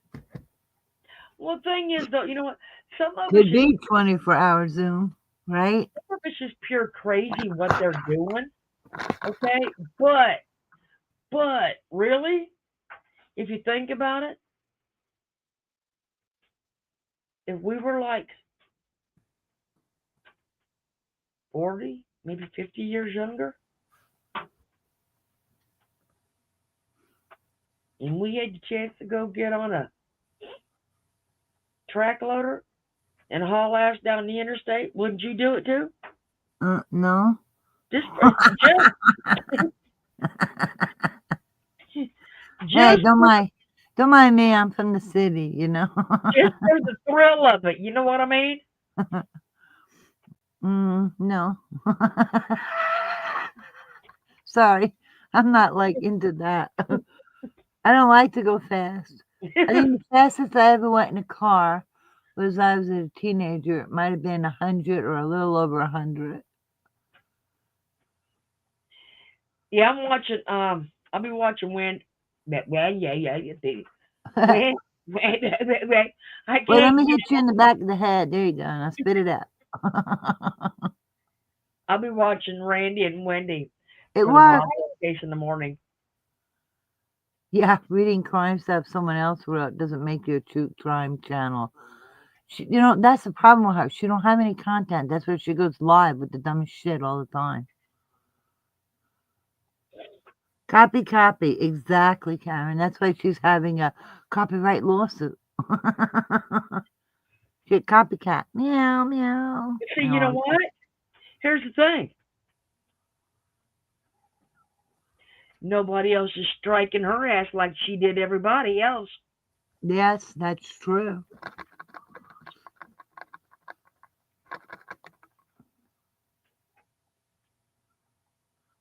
Well, the thing is, though, you know what? Some of us Could be 24-hour Zoom, right? is pure crazy what they're doing. Okay, but really, if you think about it, if we were like 40, maybe 50 years younger, and we had the chance to go get on a track loader and haul ass down the interstate, wouldn't you do it too? No. Just, Hey, just, don't mind me. I'm from the city, you know. just for the thrill of it. You know what I mean? No. Sorry, I'm not like into that. I don't like to go fast. I think the fastest I ever went in a car was I was a teenager. It might have been 100 or a little over 100. Yeah, I'm watching. I'll be watching when. Well, yeah, you see. When, when, I Wait, let can't me get. hit you in the back of the head. There you go. Now spit it out. I'll be watching Randy and Wendy It for the worked. Bible case in the morning. Yeah, reading crime stuff someone else wrote doesn't make you a true crime channel. You know, that's the problem with her. She don't have any content. That's why she goes live with the dumbest shit all the time. Copy. Exactly, Karen. That's why she's having a copyright lawsuit. Shit, copycat. Meow, meow. See, you know what? Here's the thing. Nobody else is striking her ass like she did everybody else. Yes, that's true.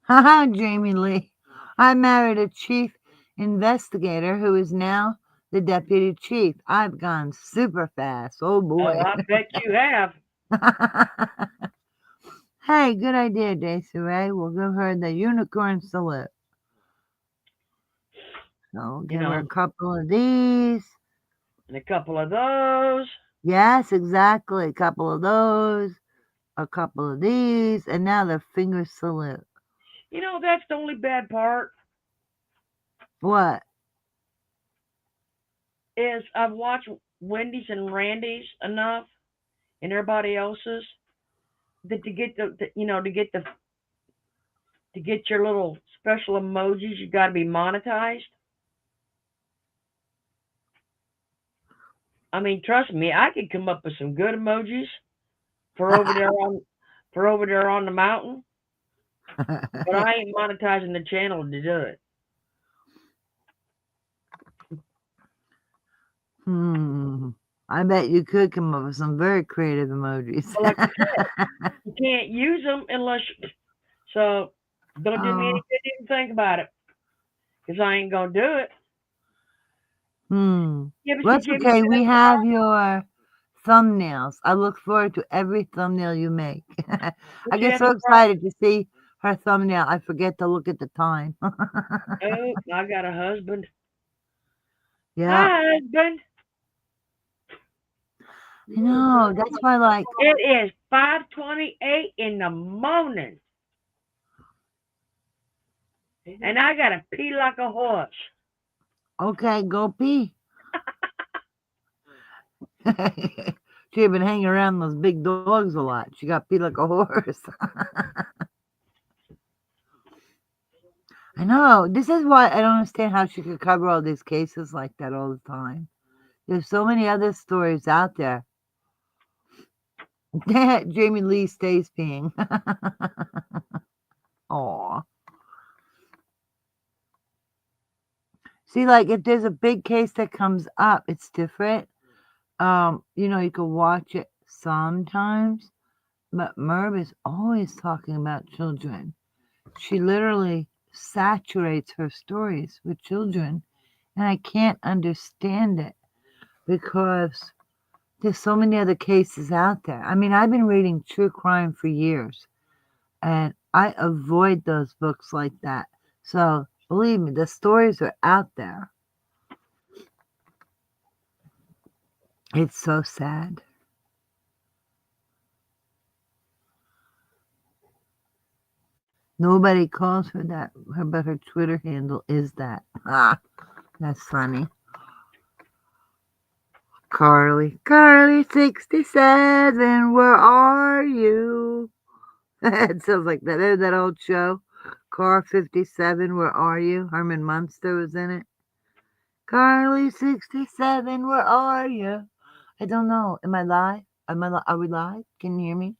Haha, Jamie Lee. I married a chief investigator who is now the deputy chief. I've gone super fast. Oh Oh, boy. I bet you have. Hey, good idea, Desiree. We'll give her the unicorn salute. So You give her a know, couple of these. and a couple of those. Yes, exactly. A couple of those, a couple of these, and now the finger salute. You know, that's the only bad part What? is I've watched Wendy's and Randy's enough and everybody else's that to get to get your little special emojis, you got to be monetized. I mean, trust me, I could come up with some good emojis for over there on the mountain, but I ain't monetizing the channel to do it. I bet you could come up with some very creative emojis. But like I said, you can't use them unless. So don't do me any Oh, good to even think about it, cause I ain't gonna do it. hmm. Give us Well, a that's give me okay. that. We have your thumbnails. I look forward to every thumbnail you make. What I you get have so a excited to see her thumbnail, I forget to look at the time. Oh, I got a husband. Yeah, Hi, husband. I know. That's why, like, It is 5:28 in the morning, and I gotta pee like a horse. okay, go pee. She had been hanging around those big dogs a lot. She got pee like a horse. I know. This is why I don't understand how she could cover all these cases like that all the time. There's so many other stories out there. Jamie Lee stays peeing. Aw. See, like if there's a big case that comes up, it's different. You can watch it sometimes, but Merv is always talking about children. She literally saturates her stories with children, and I can't understand it because there's so many other cases out there. I mean, I've been reading true crime for years, and I avoid those books like that. So believe me, the stories are out there. It's so sad. Nobody calls her that, but her Twitter handle is that. Ah, that's funny. Carly 67, where are you? It sounds like that. That old show. Car 57, where are you? Herman Munster was in it. Carly 67, where are you? I don't know. Am I live? Are we live? Can you hear me?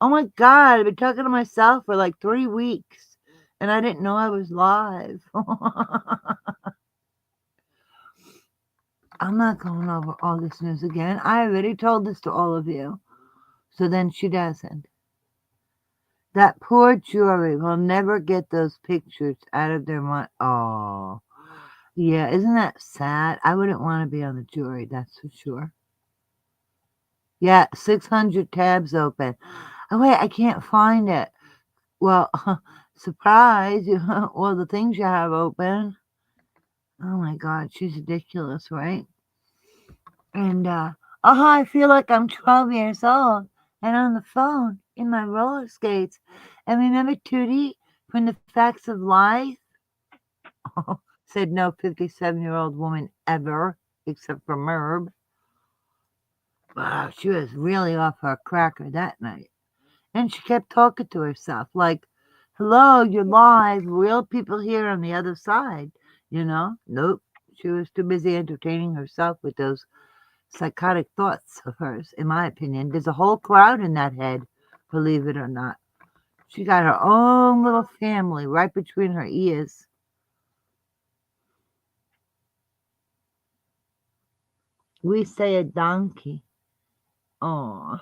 Oh my God, I've been talking to myself for like 3 weeks and I didn't know I was live. I'm not going over all this news again. I already told this to all of you. So then she doesn't. That poor jury will never get those pictures out of their mind. Oh, yeah, isn't that sad? I wouldn't want to be on the jury, that's for sure. Yeah, 600 tabs open. Oh, wait, I can't find it. Well, surprise, all the things you have open. Oh my God, she's ridiculous, right? And, I feel like I'm 12 years old and on the phone in my roller skates. And remember Tootie from the Facts of Life? Said no 57-year-old woman ever, except for Merb. Wow, she was really off her cracker that night. And she kept talking to herself like, hello, you're live, real people here on the other side. Nope. She was too busy entertaining herself with those psychotic thoughts of hers, in my opinion. There's a whole crowd in that head, believe it or not. She got her own little family right between her ears. We say a donkey. Oh,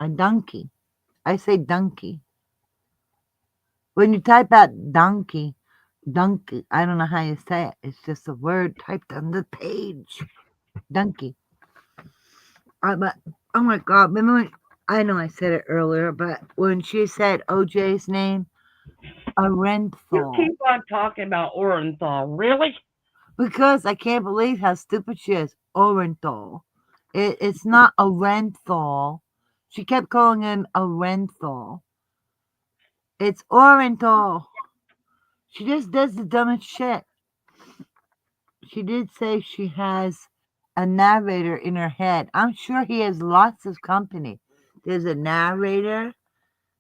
a donkey. I say donkey. When you type out donkey, I don't know how you say it. It's just a word typed on the page. Donkey. But oh my God! Remember when, I know I said it earlier, but when she said OJ's name, You Orenthal, keep on talking about Orenthal. Really? because I can't believe how stupid she is. Orenthal. It's not Orenthal. She kept calling him Orenthal. It's Orenthal. She just does the dumbest shit. She did say she has a narrator in her head. I'm sure he has lots of company. There's a narrator.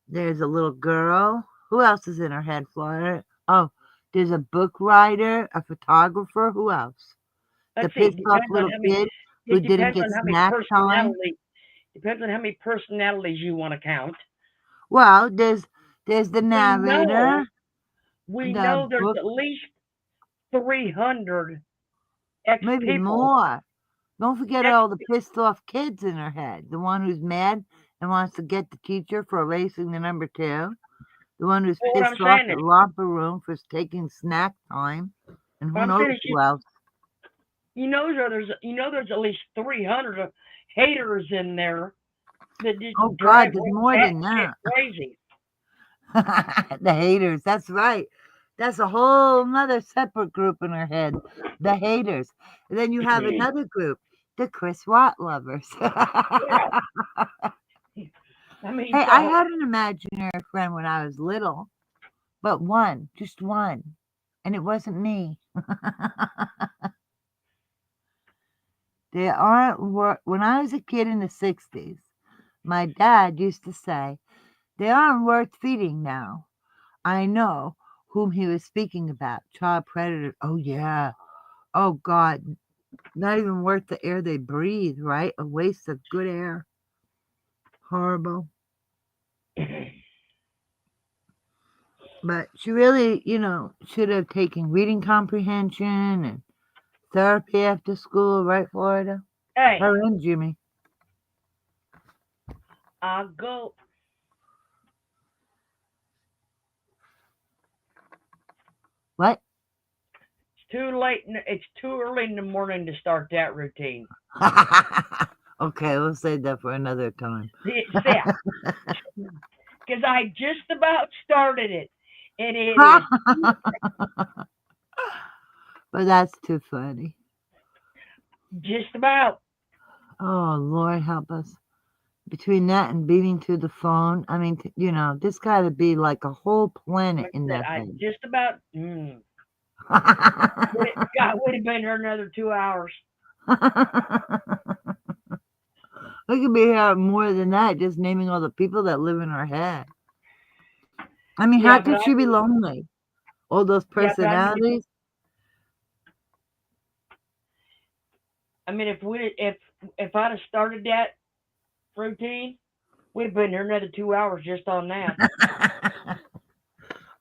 There's a little girl. Who else is in her head, Florida? Oh, there's a book writer, a photographer. Who else? The Let's see. pissed off little kid who It didn't depends get on how many snack time. personalities. Depends on how many personalities you want to count. Well, there's the We know. narrator, We the know there's book, at least 300 ex maybe people. more. Don't forget Ex. all the pissed off kids in her head. The one who's mad and wants to get the teacher for erasing the number 2. The one who's Well, what I'm pissed off saying at is, romper room for taking snack time. And what who I'm knows saying is, who else. there's at least 300 haters in there that just Oh drive God, there's more that than shit that. crazy. The haters, that's right. That's a whole nother separate group in her head. The haters. And then you have another group, the Chris Watt lovers. Yeah. I mean, Hey, I so had an imaginary friend when I was little, but one, just one. And it wasn't me. They aren't when I was a kid in the 60s, my dad used to say, they aren't worth feeding now. I know whom he was speaking about. Child predator. Oh, yeah. Oh, God. Not even worth the air they breathe, right? A waste of good air. Horrible. But she really, should have taken reading comprehension and therapy after school, right, Florida? hey, Her and Jimmy. I'll go. What? It's too late. It's too early in the morning to start that routine. Okay, we'll save that for another time. Yeah, because I just about started it, and it is But that's too funny. just about. Oh, Lord help us. Between that and beating to the phone, I mean, this got to be like a whole planet Like in I said, that I thing. just about. God, would have been here another 2 hours. We could be here more than that, just naming all the people that live in our head. I mean, how Yeah, but could I she be mean, lonely? All those yeah, but I mean, personalities? if I'd have started that routine, we'd have been here another 2 hours just on that.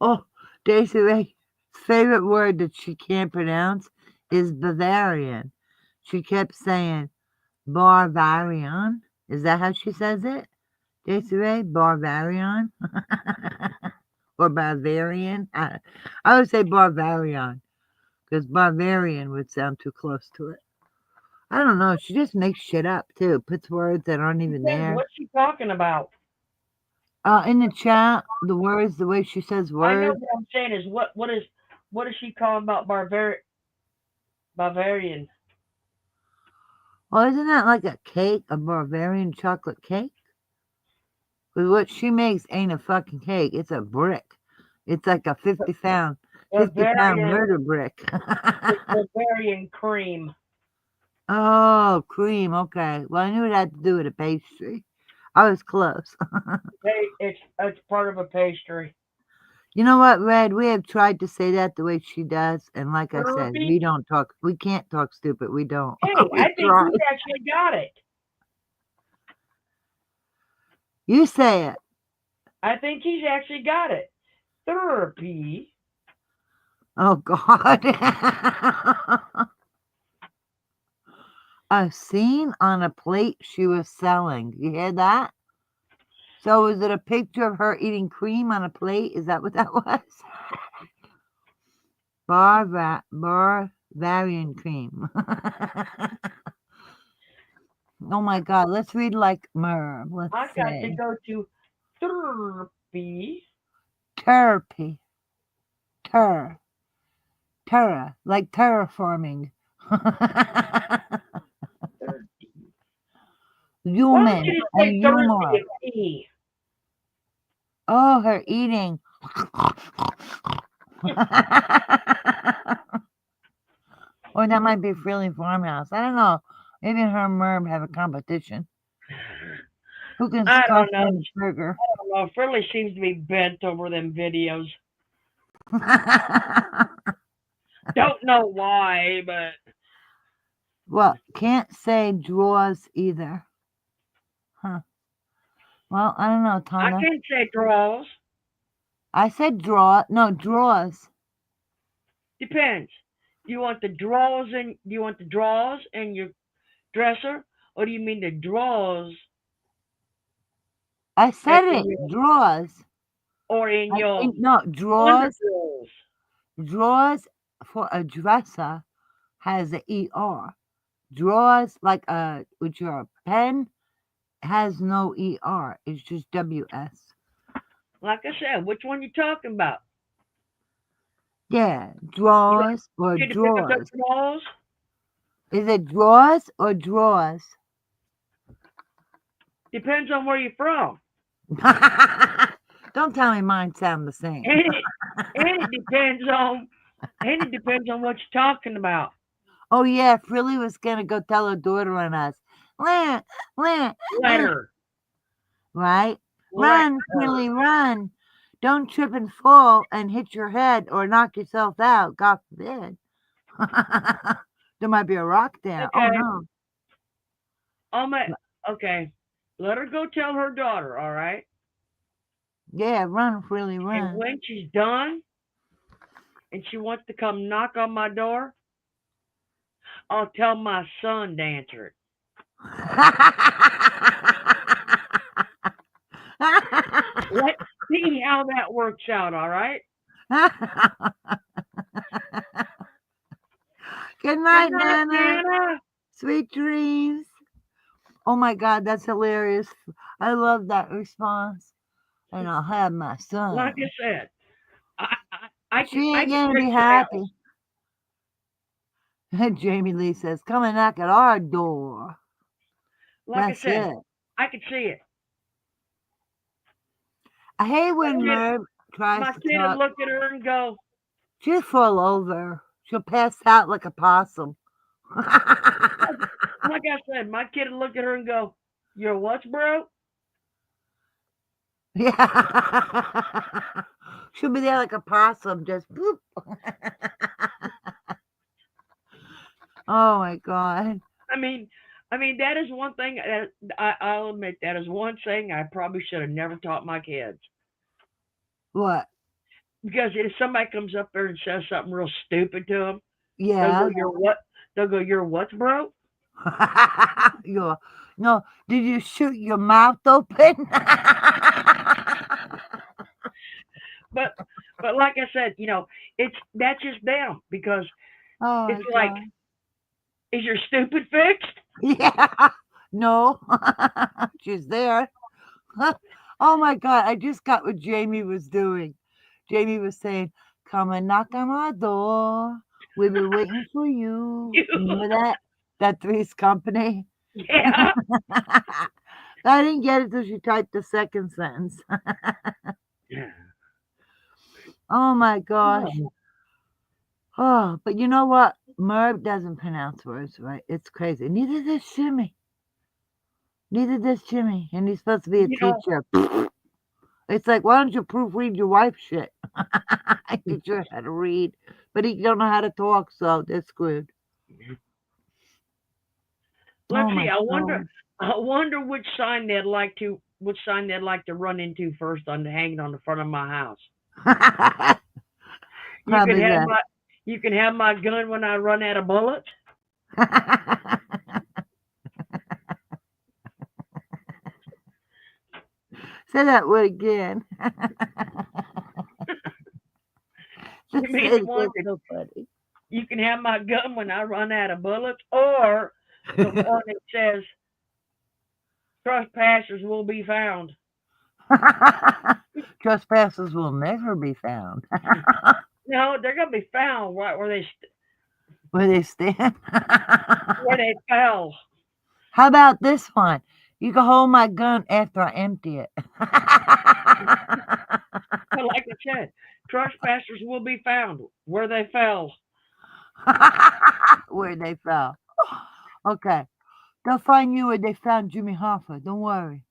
Oh, Daisy Ray's favorite word that she can't pronounce is Bavarian. She kept saying Barbarian. Is that how she says it? Daisy Ray? Barbarian? Or Bavarian? I would say Barbarian because Barbarian would sound too close to it. I don't know. She just makes shit up too. Puts words that aren't even Depends. there. What's she talking about? In the chat, the words, the way she says I know words. what I'm saying is what is she calling about Bavarian? Well, isn't that like a cake, a Bavarian chocolate cake? But what she makes ain't a fucking cake. It's a brick. It's like a 50 pound Bavarian. murder brick. It's Bavarian cream. Oh, cream. Okay. Well, I knew it had to do with a pastry. I was close. It's part of a pastry. You know what, Red? We have tried to say that the way she does, and like I said, Derby. we can't talk stupid. We don't. Hey, We I think try. he's actually got it. You say it. I think he's actually got it. Therapy. Oh, God. A scene on a plate she was selling. You hear that? So was it a picture of her eating cream on a plate? Is that what that was? Bavarian cream. Oh my God, let's read like Merv. Let's I got to say go to therapy. therapy. Terra, like terraforming. Why don't Human you just and say Thursday humor. and P? Oh, her eating. Or that might be Freely Farmhouse. I don't know. Maybe her and Merv have a competition. Who can I scarf don't know. the burger? I don't know. Frilly seems to be bent over them videos. Don't know why, but Well, can't say draws either. Huh. Well, I don't know, I Tana. can say draws. I said draw. No, draws. Depends. Do you want the draws in your dresser, or do you mean the draws I said in it. your Draws. or in your No, underdrawers? Draws for a dresser has a ER. Draws like with your pen has no ER. It's just WS. Like I said, which one you talking about? Yeah, You draws or want to pick up the drawers. draws? Is it drawers or drawers? Depends on where you're from. Don't tell me mine sound the same. And it depends on what you're talking about. Oh yeah, Frilly was gonna go tell her daughter on us. Run, run, Letter. right? Letter. Run, Frilly, run. Don't trip and fall and hit your head or knock yourself out. God forbid. There might be a rock there. Oh Okay. no. Okay. Let her go tell her daughter, all right? Yeah, run, Frilly, And run. when she's done and she wants to come knock on my door, I'll tell my son to answer it. Let's see how that works out, all right? Good Good night, night, Nana. Nana. Sweet dreams. Oh my God, that's hilarious. I love that response. And I'll have my Like son. I said, I She can ain't gonna be picture happy. Jamie Lee says, come and knock at our door. Like I That's said, it. I can see it. I hate when kid- Merv tries My to kid would talk. look at her and go, She'll fall over. She'll pass out like a possum. like I said, my kid would look at her and go, "You're what, bro?" Yeah. She'll be there like a possum, just boop. Oh my God. I mean, that is one thing that I'll admit that is one thing I probably should have never taught my kids. What? Because if somebody comes up there and says something real stupid to them, they'll Yeah. go, "You're what?" They'll go, "You're what, bro?" No, did you shoot your mouth open? But like I said, that's just them because Oh it's my like, God. is your stupid fixed? Yeah. No. She's there. Oh my God. I just got what Jamie was doing. Jamie was saying, come and knock on our door. We've been waiting for you. Remember that? That Three's Company? Yeah. I didn't get it till she typed the second sentence. Oh my gosh. Oh, but you know what? Merv doesn't pronounce words right. It's crazy. Neither does Jimmy. And he's supposed to be a You know, teacher. It's like, why don't you proofread your wife's shit? I teach her how to read, but he don't know how to talk, so they're screwed. let's Oh see. my I God. wonder which sign they'd like to run into first on hanging on the front of my house. You can Probably have that. my gun when I run out of bullets. Say that word again. You Just mean say the it one again, that so funny. you can have my gun when I run out of bullets, or the one that says trespassers will be found? Trespassers will never be found. No, they're gonna be found right Where they stand. where they fell. How about this one? You can hold my gun after I empty it. But like I said, trespassers will be found where they fell. Where they fell. Okay. They'll find you where they found Jimmy Hoffa. Don't worry.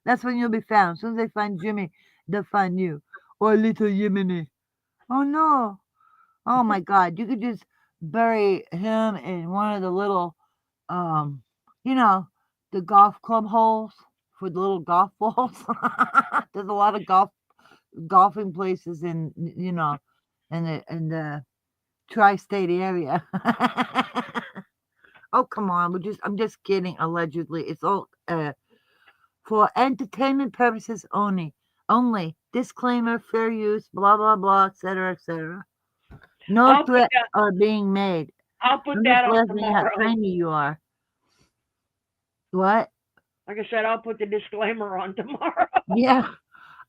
That's when you'll be found. As soon as they find Jimmy, they'll find you. Or little Yemeni. Oh no. Oh my God. You could just bury him in one of the little, um, you know, the golf club holes for the little golf balls. There's a lot of golfing places in the tri-state area. Oh come on, I'm just kidding. Allegedly, it's all for entertainment purposes only. Only disclaimer, fair use, blah blah blah, etc. etc. No I'll put threats that. are being made. I'll put I'm just that on laughing at how tomorrow. tiny you are. What? Like I said, I'll put the disclaimer on tomorrow. Yeah,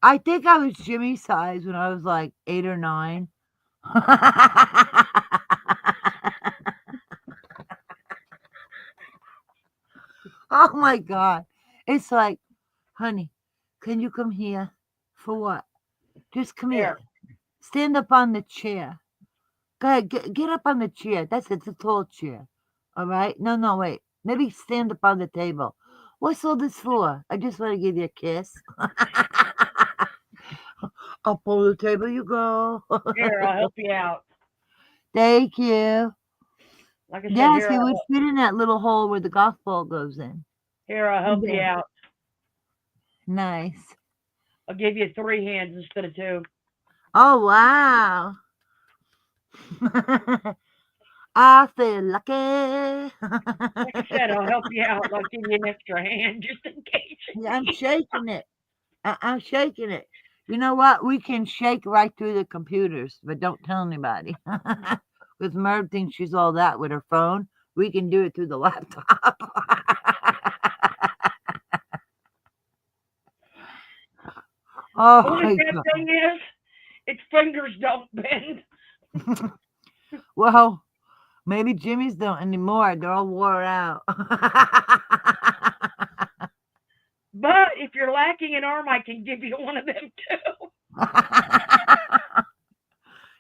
I think I was Jimmy's size when I was like 8 or 9. Oh my God. It's like, honey, can you come here? For what? Just come here. There. Stand up on the chair. Go ahead, get up on the chair. That's it, it's a tall chair. All right? No, no, wait. Maybe stand up on the table. What's all this for? I just want to give you a kiss. Up on the table you go. Here, I'll help you out. Thank you. Like I said, Yes, it would fit in that little hole where the golf ball goes in. I'll help you Yeah. out. Nice. I'll give you 3 hands instead of 2. Oh, wow. I feel lucky. Like I said, I'll help you out. I'll give you an extra hand just in case. Yeah, I'm shaking it. I'm shaking it. You know what? We can shake right through the computers, but don't tell anybody. Because Merv thinks she's all that with her phone. We can do it through the laptop. Oh Only my bad thing is, its fingers don't bend. God. Well, maybe Jimmy's don't anymore. They're all wore out. But if you're lacking an arm, I can give you one of them too.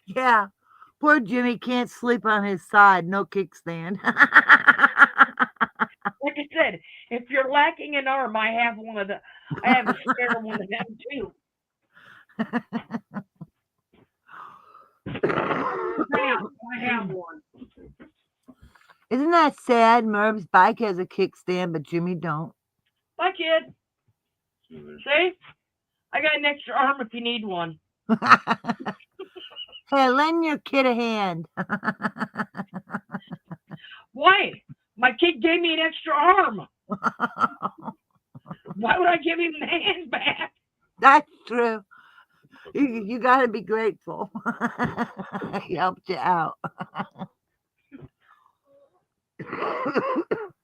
Yeah. Poor Jimmy can't sleep on his side. No kickstand. Like I said, if you're lacking an arm, I have one of the. I have a spare one of them too. I have one. Isn't that sad? Merv's bike has a kickstand, but Jimmy don't. Bye, kid. See, I got an extra arm if you need one. Hey, lend your kid a hand. Why? My kid gave me an extra arm. Why would I give him the hand back? That's true. You got to be grateful. He helped you out.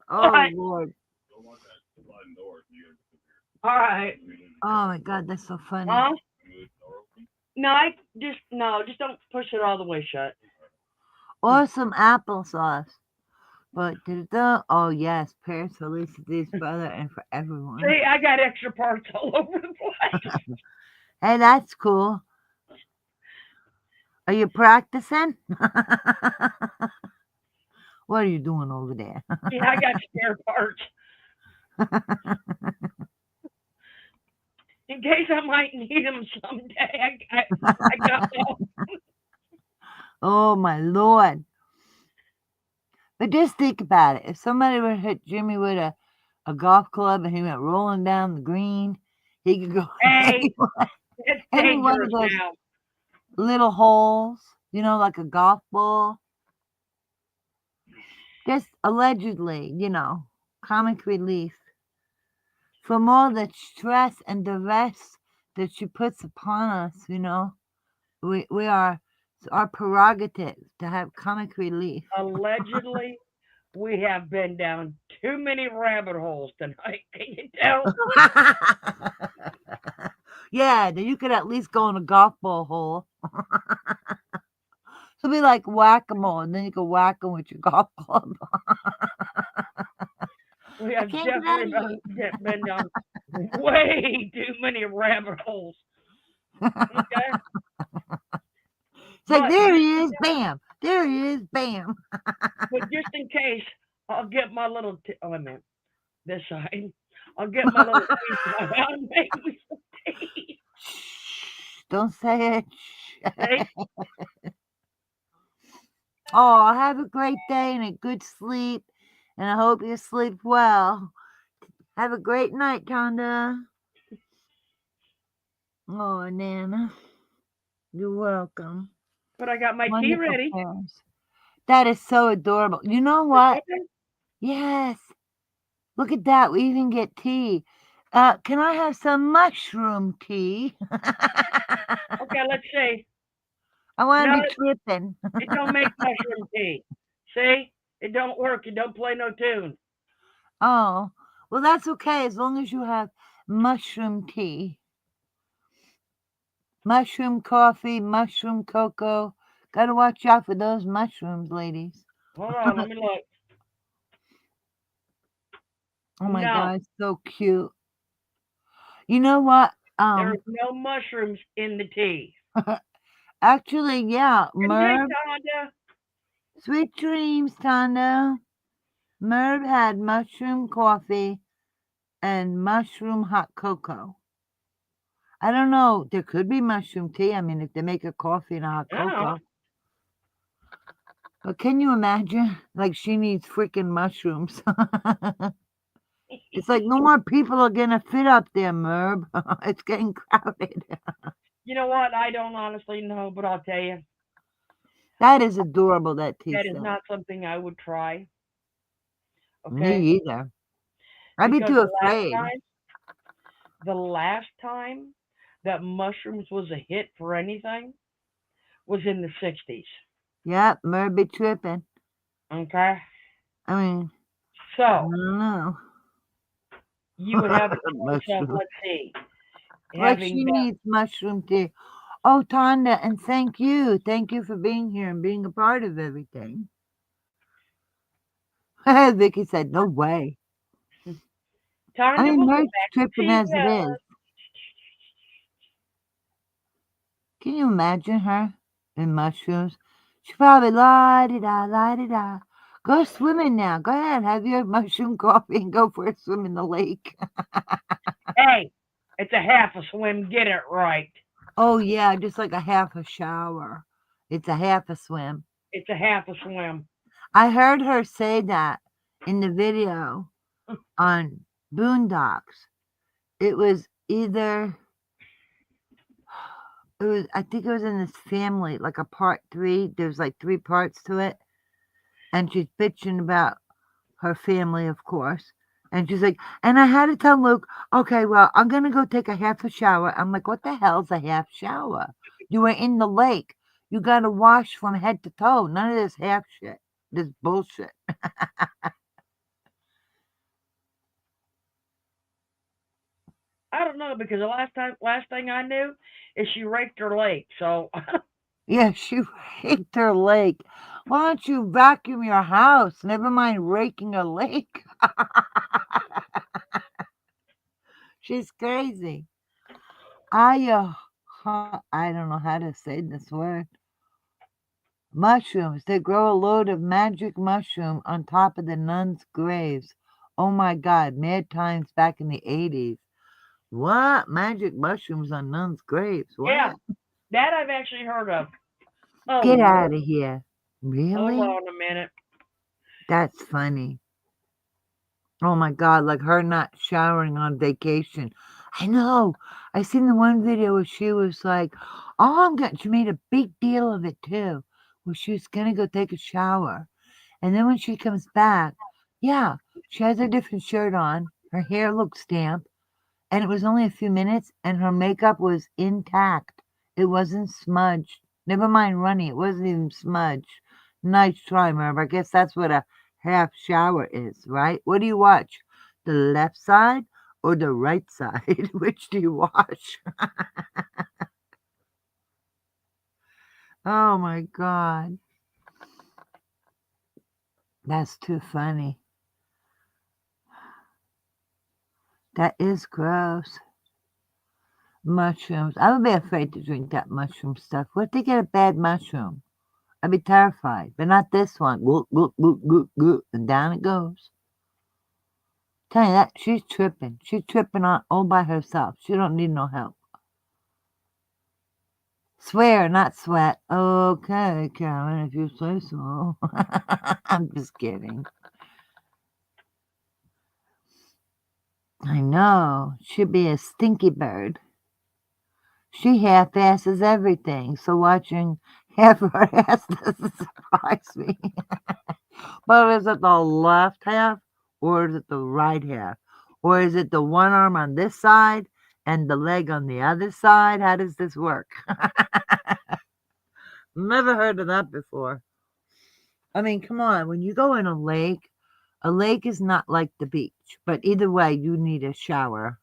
Oh, What? Lord. All right. Oh, my God, that's so funny. Huh? No, just don't push it all the way shut. Or some applesauce. But oh yes, parents for Felicity's brother and for everyone. See, I got extra parts all over the place. Hey, that's cool. Are you practicing? What are you doing over there? Yeah, I got spare parts in case I might need them someday. I got them. Oh my Lord. But just think about it. If somebody would hit Jimmy with a golf club and he went rolling down the green, he could go Hey, it's any one dangerous of those now. little holes, like a golf ball. Just allegedly, comic relief. from all the stress and the rest that she puts upon us, we are it's our prerogative to have comic relief. Allegedly, we have been down too many rabbit holes tonight. Can you tell? Yeah, then you could at least go in a golf ball hole. It'll be like whack-a-mole, and then you can whack them with your golf club. We I have can't get out definitely of here. been down way too many rabbit holes. Okay, It's like, but there just he is, bam. There he is, bam. just in case, I'll get my little. Oh, wait a minute. This side. I'll get my little tea time out and make me some tea. Shh, don't say it. See? Oh, have a great day and a good sleep. And I hope you sleep well. Have a great night, Tonda. Oh, Nana. You're welcome. But I got my tea Wonderful ready. prayers. That is so adorable. You know what? Yes. Look at that. We even get tea. Can I have some mushroom tea? Okay, let's see. I want No, to be tripping. it don't make mushroom tea. See? It don't work. It don't play no tune. Oh, well, that's okay as long as you have mushroom tea. Mushroom coffee, mushroom cocoa. Gotta watch out for those mushrooms, ladies. Hold on, let me look. Oh my No, God, so cute. You know what? there's no mushrooms in the tea. Actually, yeah, Good night, Merv. Tonda. Sweet dreams, Tonda. Merv had mushroom coffee and mushroom hot cocoa. I don't know. There could be mushroom tea. I mean, if they make a coffee and a hot Oh. cocoa. But can you imagine? Like she needs freaking mushrooms. It's like no more people are gonna fit up there, Merv. It's getting crowded. You know what? I don't honestly know, but I'll tell you, That is adorable, that tea that is set. not something I would try. Me Okay? either. I'd be Because too afraid. the last time that mushrooms was a hit for anything was in the 60s. Yep, Merv be tripping. Okay? I mean, I So, don't know. you would have yourself, Mushroom. let's see, Like having she the, needs mushroom tea. Oh, Tonda, and thank you. Thank you for being here and being a part of everything. Vicky said, no way. I Tonda mean, will go Merv's back to tripping tea. as it is. Can you imagine her in mushrooms? She probably la-di-da, la-di-da. Go swimming now. Go ahead, have your mushroom coffee and go for a swim in the lake. Hey, it's a half a swim. Get it right. Oh, yeah, just like a half a shower. It's a half a swim. It's a half a swim. I heard her say that in the video on Boondocks. It was either, I think it was in this family, like a part 3. There's like 3 parts to it. And she's bitching about her family, of course. And she's like, and I had to tell Luke, okay, well, I'm going to go take a half a shower. I'm like, what the hell's a half shower? You were in the lake. You got to wash from head to toe. None of this half shit. This bullshit. I don't know because the last thing I knew is she raked her lake. So Yeah, she raked her lake. Why don't you vacuum your house? Never mind raking a lake. She's crazy. I don't know how to say this word. Mushrooms. They grow a load of magic mushroom on top of the nuns' graves. Oh my God, mad times back in the 80s. What? Magic mushrooms on nuns' graves? What? yeah, that I've actually heard of. Oh, Get Lord. out of here. Hold Really? on a minute. That's funny. Oh my God, like her not showering on vacation. I know. I seen the one video where she was like, oh, she made a big deal of it too, where she was going to go take a shower. And then when she comes back, yeah, she has a different shirt on. Her hair looks damp. and it was only a few minutes, and her makeup was intact. It wasn't smudged. Never mind runny, it wasn't even smudged. Nice try, Merv. I guess that's what a half shower is, right? What do you watch? The left side or the right side? Which do you watch? Oh my God. That's too funny. That is gross. Mushrooms. I would be afraid to drink that mushroom stuff. What if they get a bad mushroom? I'd be terrified, but not this one. Goop, goop, goop, goop, goop, and down it goes. Tell you that she's tripping. She's tripping on all by herself. She don't need no help. Swear, not sweat. Okay, Karen, if you say so. I'm just kidding. I know. She'd be a stinky bird. She half-asses everything, so watching half her ass doesn't surprise me. But is it the left half or is it the right half? Or is it the one arm on this side and the leg on the other side? How does this work? Never heard of that before. I mean, come on. When you go in a lake is not like the beach. But either way, you need a shower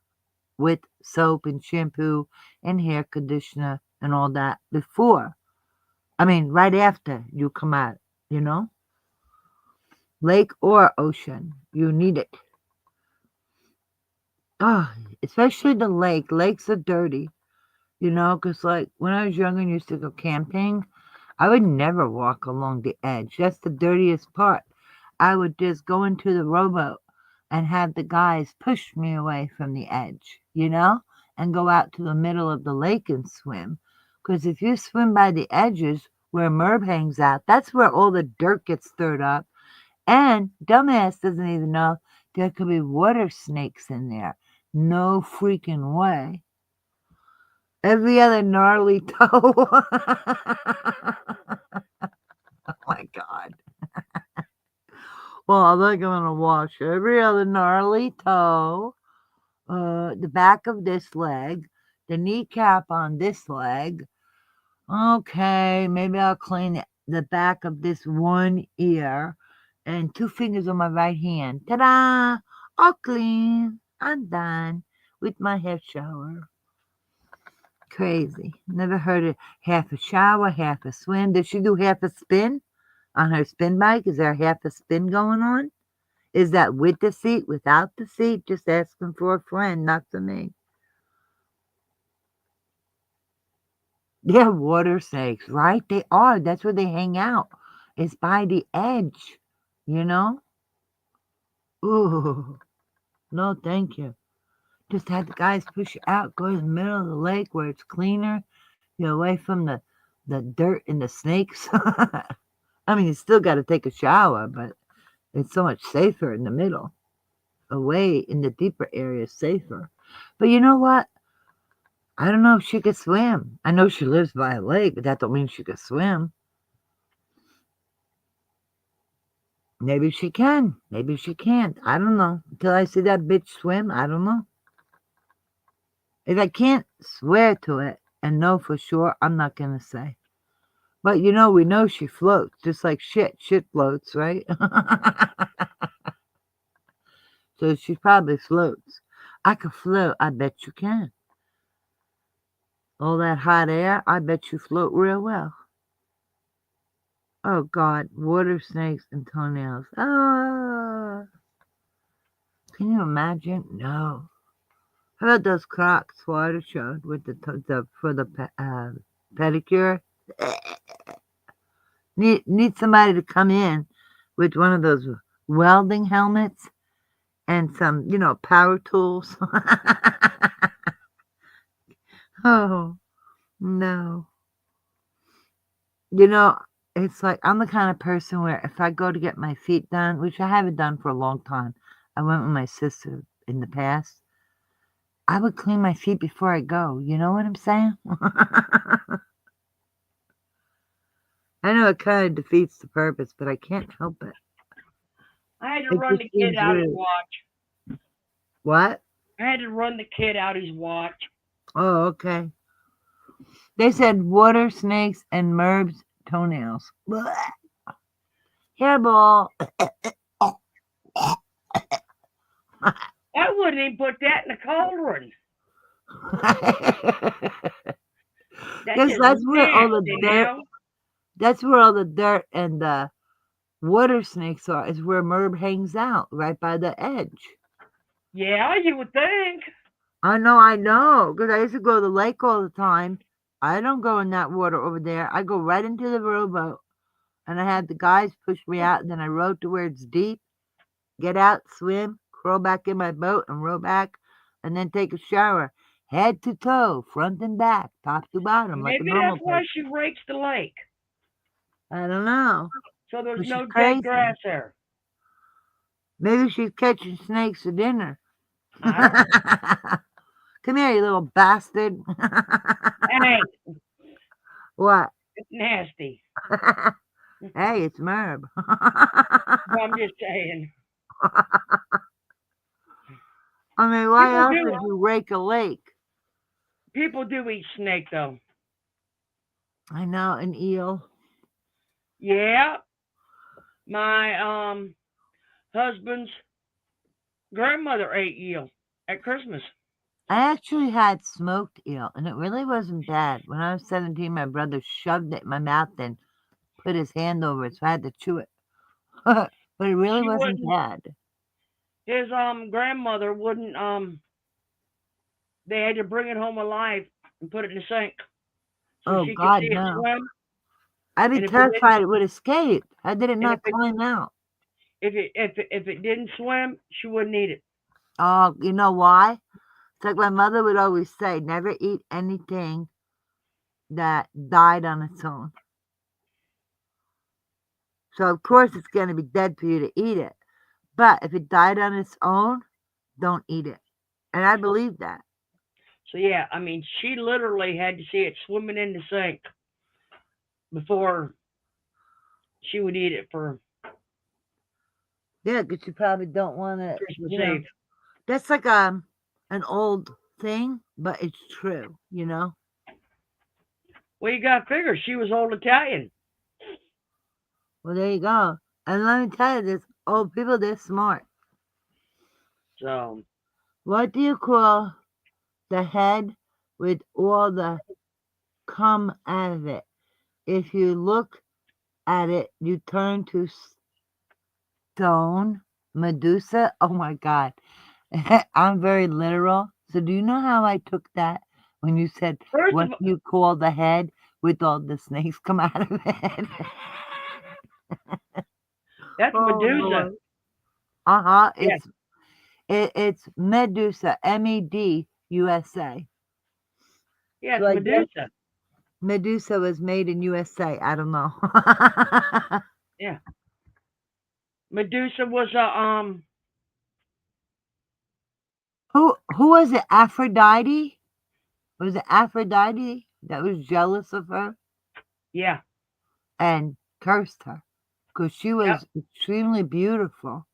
with soap and shampoo and hair conditioner and all that before. I mean, right after you come out, you know? Lake or ocean, you need it. Oh, especially the lake. Lakes are dirty, you know, because like when I was younger and used to go camping, I would never walk along the edge. That's the dirtiest part. I would just go into the rowboat and have the guys push me away from the edge, you know, and go out to the middle of the lake and swim. Because if you swim by the edges where Merv hangs out, that's where all the dirt gets stirred up. And dumbass doesn't even know there could be water snakes in there. No freaking way. Every other gnarly toe. Oh my God. Well, I think I'm going to wash every other gnarly toe, the back of this leg, the kneecap on this leg. Okay, maybe I'll clean the back of this one ear and 2 fingers on my right hand. Ta-da! All clean. I'm done with my half shower. Crazy. Never heard of half a shower, half a swim. Does she do half a spin on her spin bike? Is there half a spin going on? Is that with the seat, without the seat? Just asking for a friend, not for me. They're water snakes, right? They are. That's where they hang out. It's by the edge, you know? Ooh, no, thank you. Just have the guys push you out, go to the middle of the lake where it's cleaner. You're away from the dirt and the snakes. I mean, you still got to take a shower, but it's so much safer in the middle. Away in the deeper areas, safer. But you know what? I don't know if she could swim. I know she lives by a lake, but that don't mean she could swim. Maybe she can. Maybe she can't. I don't know. Until I see that bitch swim, I don't know. If I can't swear to it and know for sure, I'm not going to say. But you know, we know she floats, just like shit. Shit floats, right? So she probably floats. I could float. I bet you can. All that hot air, I bet you float real well. Oh, God. Water snakes and toenails. Ah. Can you imagine? No. How about those Crocs water showed with for the pedicure? Need somebody to come in with one of those welding helmets and some, power tools. Oh, no. It's like I'm the kind of person where if I go to get my feet done, which I haven't done for a long time, I went with my sister in the past. I would clean my feet before I go. You know what I'm saying? I know it kind of defeats the purpose, but I can't help it. I had to It run just the kid seems out and rude. watch. What? I had to run the kid out his watch. Oh, okay. They said water snakes and Merb's toenails. Blech. Hairball. I wouldn't even put that in the cauldron. That's Because just that's where all the nasty dirt. now. That's where all the dirt and the water snakes are. Is where Merb hangs out, right by the edge. Yeah, you would think. I know. Because I used to go to the lake all the time. I don't go in that water over there. I go right into the rowboat, and I had the guys push me out, and then I rowed to where it's deep, get out, swim, crawl back in my boat, and row back, and then take a shower, head to toe, front and back, top to bottom, like a Maybe normal that's why person. she rakes the lake. I don't know. So there's 'Cause she's no dead crazy. grass there. Maybe she's catching snakes for dinner. I don't know. Come here, you little bastard. Hey, What? it's nasty. Hey, it's Merb. Well, I'm just saying. I mean, why People else do would you rake a lake? people do eat snake though. I know, an eel. Yeah. My husband's grandmother ate eel at Christmas. I actually had smoked eel, and it really wasn't bad. When I was 17, my brother shoved it in my mouth and put his hand over it, so I had to chew it. But it really She wasn't wouldn't bad. his grandmother wouldn't they had to bring it home alive and put it in the sink so Oh, she could God, see it no. swim. I'd be And if it didn't terrified it would escape. How did it and if not it climb out? if it didn't swim, she wouldn't eat it. Oh, you know why? It's like my mother would always say, never eat anything that died on its own. So, of course, it's going to be dead for you to eat it. But if it died on its own, don't eat it. And I believe that. So yeah, I mean, she literally had to see it swimming in the sink before she would eat it for Yeah, because you probably don't want to, Christmas you know. Eve. That's like an old thing, but it's true, you know. Well, you got to figure she was old Italian. Well, there you go. And let me tell you this, old people, they're smart. So What do you call the head with all the cum out of it? If you look at it, you turn to stone. Medusa? Oh my God. I'm very literal. So do you know how I took that when you said, first what of all, do you call the head with all the snakes come out of it? that's Oh Medusa. Lord. Uh-huh. Yeah, It's Medusa, Medusa. yeah, So it's I guess Medusa. Medusa was made in USA. I don't know. Yeah, Medusa was a Who was it? Aphrodite? Was it Aphrodite that was jealous of her yeah, and cursed her because she yep, was extremely beautiful?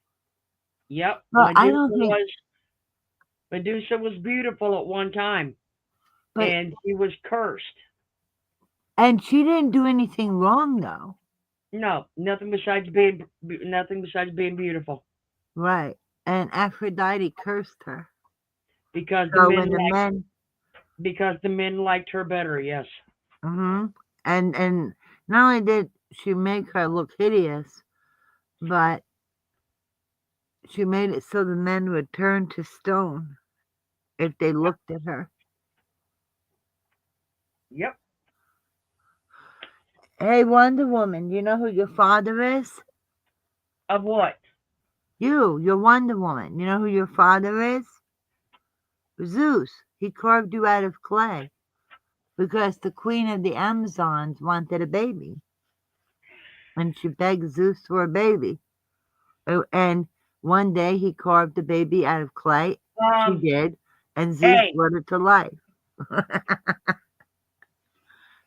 yep. But I don't think. Medusa was beautiful at one time, But and she was cursed. and she didn't do anything wrong though, No, nothing besides being beautiful. right? And Aphrodite cursed her. Because the So men when the liked men, because the men liked her better. Yes. hmm and not only did she make her look hideous, but she made it so the men would turn to stone if they Yep. looked at her. Yep. Hey, Wonder Woman, you know who your father is? Of what? You're Wonder Woman. You know who your father is? Zeus. He carved you out of clay because the queen of the Amazons wanted a baby. And she begged Zeus for a baby. And one day he carved the baby out of clay. She Um. did. And Zeus Hey. brought it to life.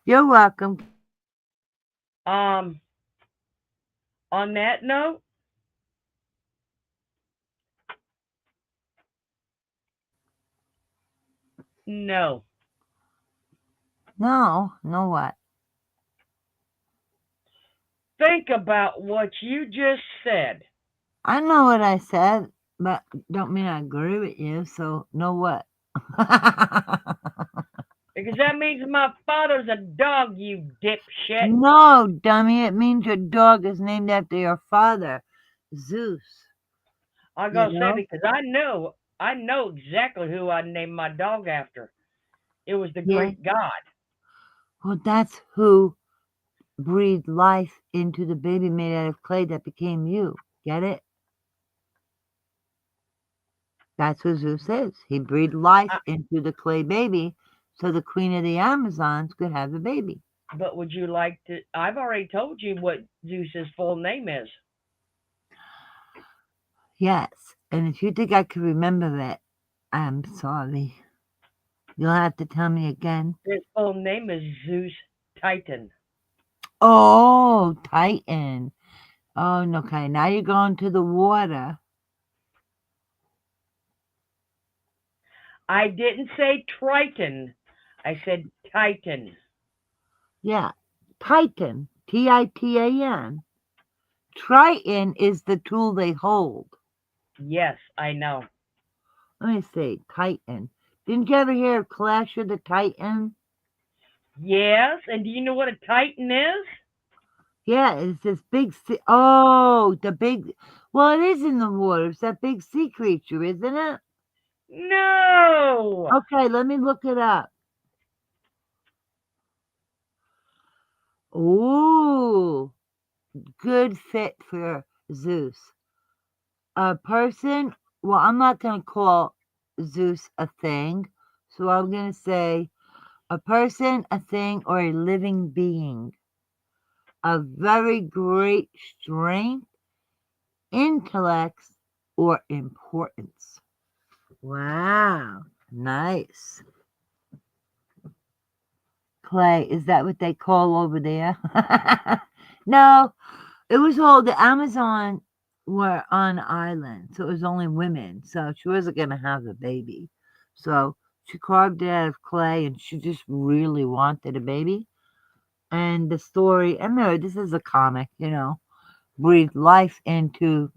You're welcome. Um. On that note, No. No, no what? Think about what you just said. I know what I said, but don't mean I agree with you, so know what? Because that means my father's a dog, you dipshit. No, dummy, it means your dog is named after your father, Zeus. I'm You gonna say know? because I know exactly who I named my dog after. It was the Yeah. Greek god. Well, that's who breathed life into the baby made out of clay that became you. Get it? That's who Zeus is. He breathed life I, into the clay baby so the queen of the Amazons could have the baby. but would you like to? I've already told you what Zeus's full name is. Yes. And if you think I could remember it, I'm sorry. You'll have to tell me again. His full name is Zeus Titan. Oh, Titan. Oh, okay. Now you're going to the water. I didn't say Triton. I said Titan. Yeah. Titan. Titan. Triton is the tool they hold. Yes, I know. Let me see. Titan. Didn't you ever hear of Clash of the Titan? Yes, and do you know what a Titan is? Yeah, it's this big sea. Oh, the big. Well, it is in the water. It's that big sea creature, isn't it? No. Okay, let me look it up. Ooh, good fit for Zeus. A person. Well, I'm not going to call Zeus a thing. So I'm going to say a person, a thing, or a living being of very great strength, intellect, or importance. Wow, nice. Clay, is that what they call over there? No, it was all the Amazon were on island, so it was only women. So she wasn't gonna have a baby. So she carved it out of clay, and she just really wanted a baby. And the story, and no, this is a comic, breathed life into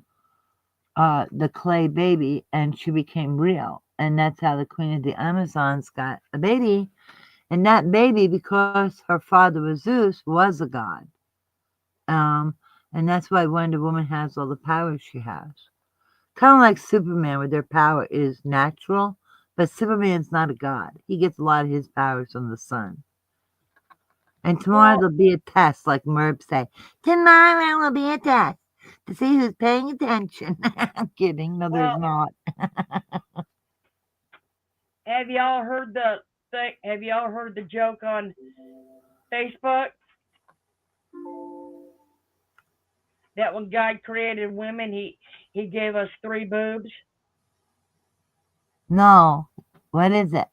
the clay baby, and she became real. And that's how the Queen of the Amazons got a baby. And that baby, because her father was Zeus, was a god. Um, and that's why Wonder Woman has all the powers she has. Kind of like Superman, where their power is natural, but Superman's not a god. He gets a lot of his powers from the sun. And tomorrow Well, there'll be a test, like Merb say. Tomorrow will be a test to see who's paying attention. I'm kidding. No, there's well, not. have y'all heard the have y'all heard the joke on Facebook that when God created women, he gave us three boobs. No. What is it?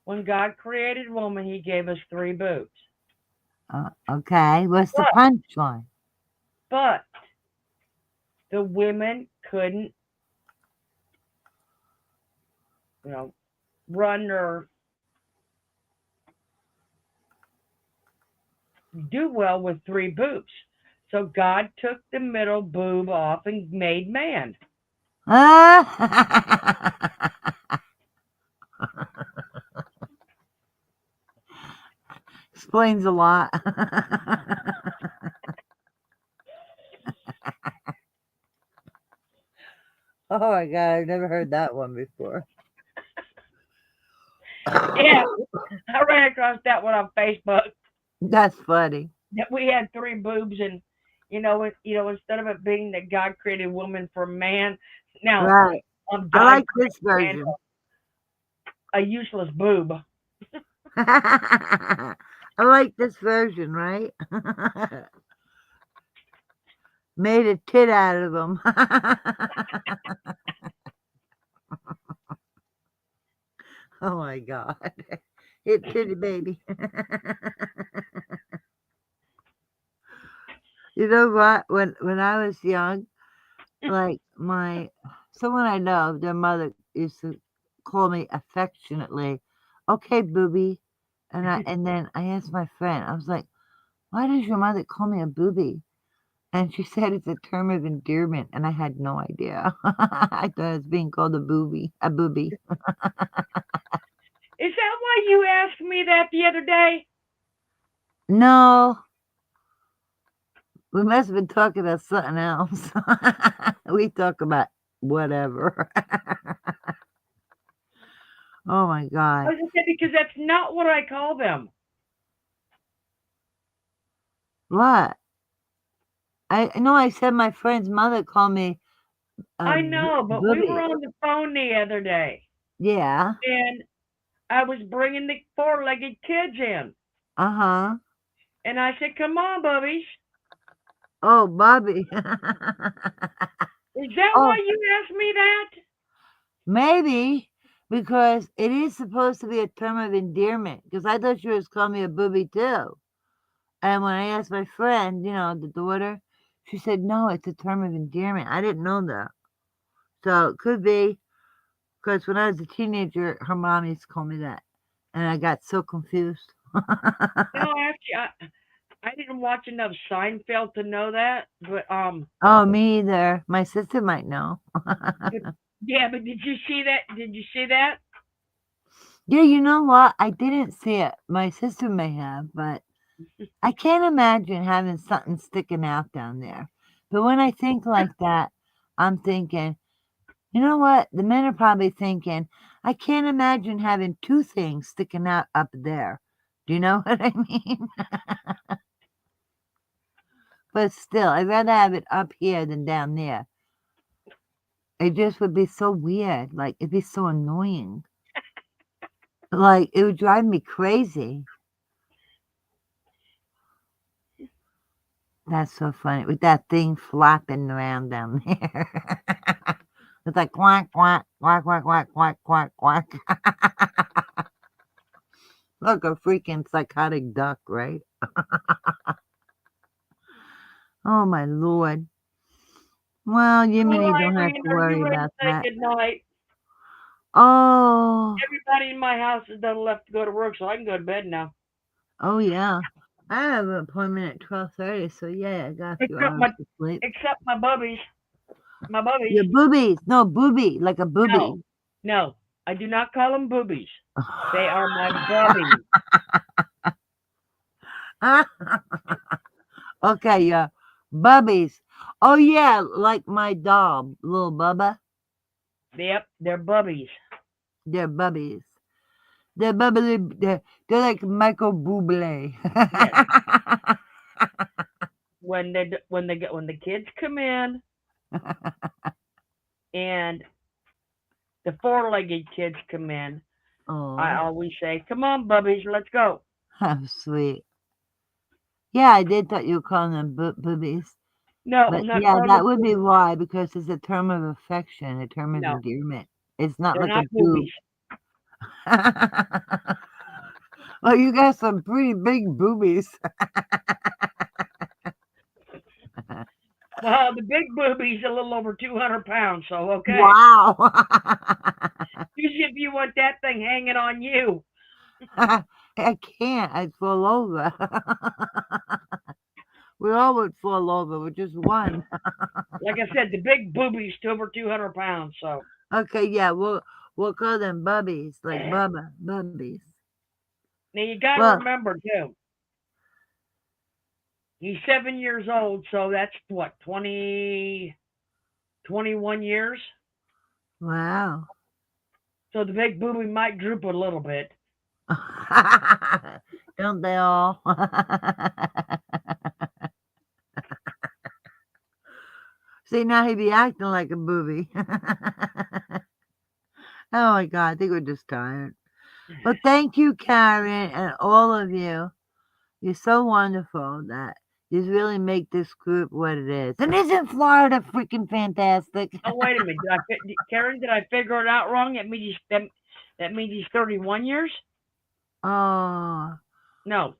When God created woman, he gave us three boobs. Okay. What's the But punchline? but the women couldn't, you know, run or do well with three boobs. So God took the middle boob off and made man. Explains a lot. Oh my god, I've never heard that one before. Yeah, I ran across that one on Facebook. That's funny. That we had three boobs, and instead of it being that God created woman for man, now Right. I God like created this man version. a useless boob. I like this version, right? Made a tit out of him. Oh my god. Hit titty baby. You know what? When I was young, like someone I know, their mother used to call me affectionately, "Okay, booby." And then I asked my friend, I was like, "Why does your mother call me a booby?" And she said it's a term of endearment, and I had no idea. I thought I was being called a booby, a booby. Is that why you asked me that the other day? No, we must have been talking about something else. We talk about whatever. Oh my I God. was just saying because that's not what I call them. What? I know I said my friend's mother called me a I know, but we were booby. on the phone the other day, Yeah. and I was bringing the four-legged kids in, Uh-huh. and I said, "Come on, bubbies." Oh, Bobby. Is that why Oh, you asked me that? maybe because it is supposed to be a term of endearment. Because I thought she was calling me a booby too. And when I asked my friend, the daughter, she said, no, it's a term of endearment. I didn't know that. So it could be because when I was a teenager, her mom used to call me that. And I got so confused. No, actually, I didn't watch enough Seinfeld to know that, but Oh, me either. My sister might know. but, yeah, but did you see that? Did you see that? Yeah, you know what? I didn't see it. My sister may have, but I can't imagine having something sticking out down there. But when I think like that, I'm thinking, you know what? The men are probably thinking, I can't imagine having two things sticking out up there. Do you know what I mean? But still, I'd rather have it up here than down there. It just would be so weird. Like, it'd be so annoying. Like, it would drive me crazy. That's so funny with that thing flapping around down there. It's like quack, quack, quack, quack, quack, quack, quack, quack. Like a freaking psychotic duck, right? Oh my lord. Well, Well, Jiminy don't have Irene, to are you worry ready to about say that. good night? Oh, Everybody in my house has done left to go to work, so I can go to bed now. oh yeah. I have an appointment at 12:30, so yeah, I got a few Except hours my to sleep. except my bubbies. My bubbies. Your boobies. No, booby, like a No, booby. no. I do not call them boobies. They are my bubbies. Okay, yeah. Bubbies. Oh yeah, like my dog, little Bubba. Yep, they're bubbies. They're bubbies. They're bubbly. They're like Michael Bublé. Yes. When the kids come in and the four-legged kids come in, I Oh, always say, "Come on, bubbies, let's go." how sweet. Yeah, I did thought you were calling them boobies. No, But I'm not yeah, calling that them would be boobies. why, because it's a term of affection, a term of No, endearment. It's not they're like a not boob. boobies. Well, you got some pretty big boobies. Well, the big boobie's a little over 200 pounds, so okay. Wow. Usually, if you want that thing hanging on you, I can't. I'd fall over. We all would fall over with just one. like I said, the big boobie's to over 200 pounds. So Okay, yeah, we'll call them bubbies, like Bubba, bubbies. now you got to Well, remember too, he's 7 years old, so that's what 21 years. wow. So the big boobie might droop a little bit. Don't they all? See, now he be acting like a booby. Oh my God, I think we're just tired. But thank you, Karen, and all of you. You're so wonderful that you really make this group what it is. And isn't Florida freaking fantastic? Oh wait a minute, Karen? Did I figure it out wrong? That means he's 31 years. Oh, No,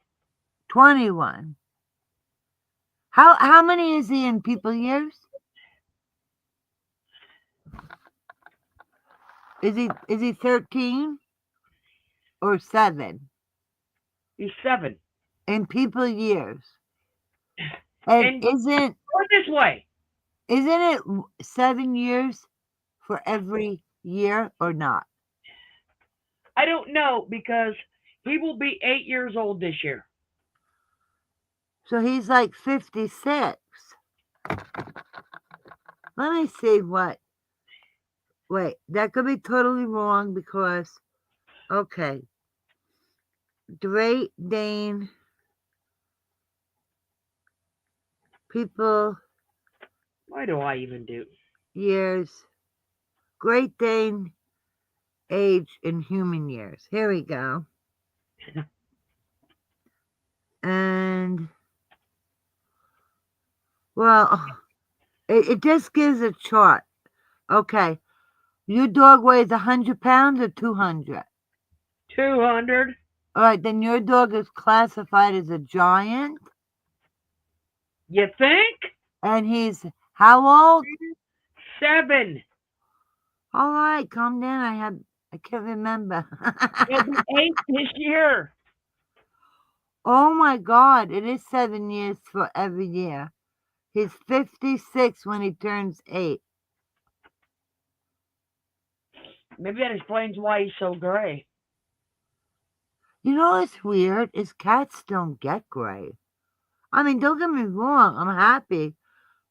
21. How many is he in people years? Is he 13 or 7 He's 7. in people years? And And go this way. isn't it 7 years for every year or not? I don't know because he will be 8 years old this year. So he's like 56. Let me see what. Wait, that could be totally wrong because, okay, Great Dane people Why do I even do? years, Great Dane age in human years. Here we go. And, well, it just gives a chart. Okay, your dog weighs 100 pounds or 200? 200. All right, then your dog is classified as a giant. You think? And he's how old? 7. All right, calm down. I can't remember. He'll be 8 this year. Oh my God, it is 7 years for every year. He's 56 when he turns 8. Maybe that explains why he's so gray. You know what's weird is cats don't get gray. I mean, don't get me wrong, I'm happy,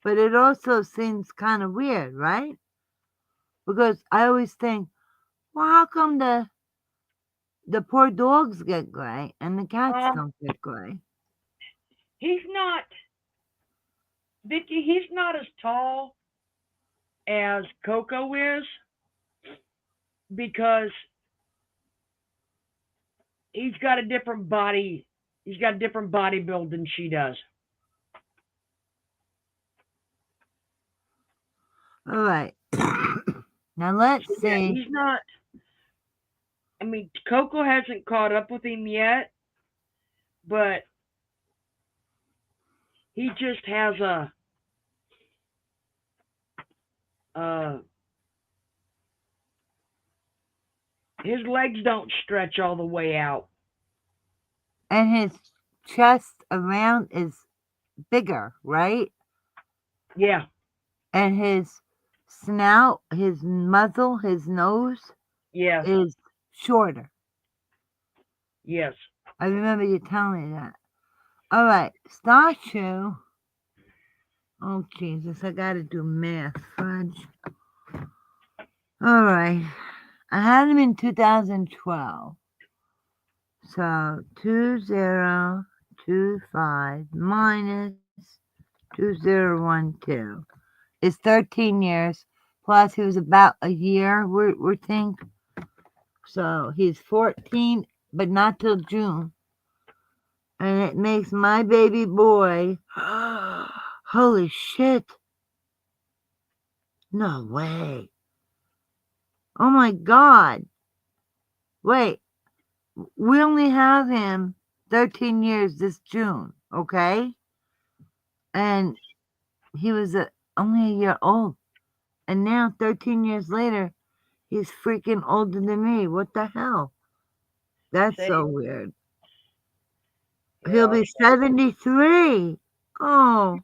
but it also seems kind of weird, right? Because I always think, well, how come the poor dogs get gray and the cats Um, don't get gray? he's not, Vicky. He's not as tall as Coco is because he's got a different body. He's got a different body build than she does. All right. Now let's So, yeah, see. he's not. I mean, Coco hasn't caught up with him yet, but he just has uh, his legs don't stretch all the way out. And his chest around is bigger, right? Yeah, And his snout, his muzzle, his nose yes, is shorter. yes. I remember you telling me that. All right, statue. Oh, Jesus, I gotta do math, fudge. All right, I had him in 2012. So 2025 minus 2012 is 13 years. Plus, he was about a year, we think. So he's 14, but not till June. And it makes my baby boy. Holy shit. No way. Oh my God. Wait, we only have him 13 years this June, okay? And he was only a year old. And now, 13 years later, he's freaking older than me. What the hell? That's Say, so weird. here, He'll I'll be show you. 73. Oh,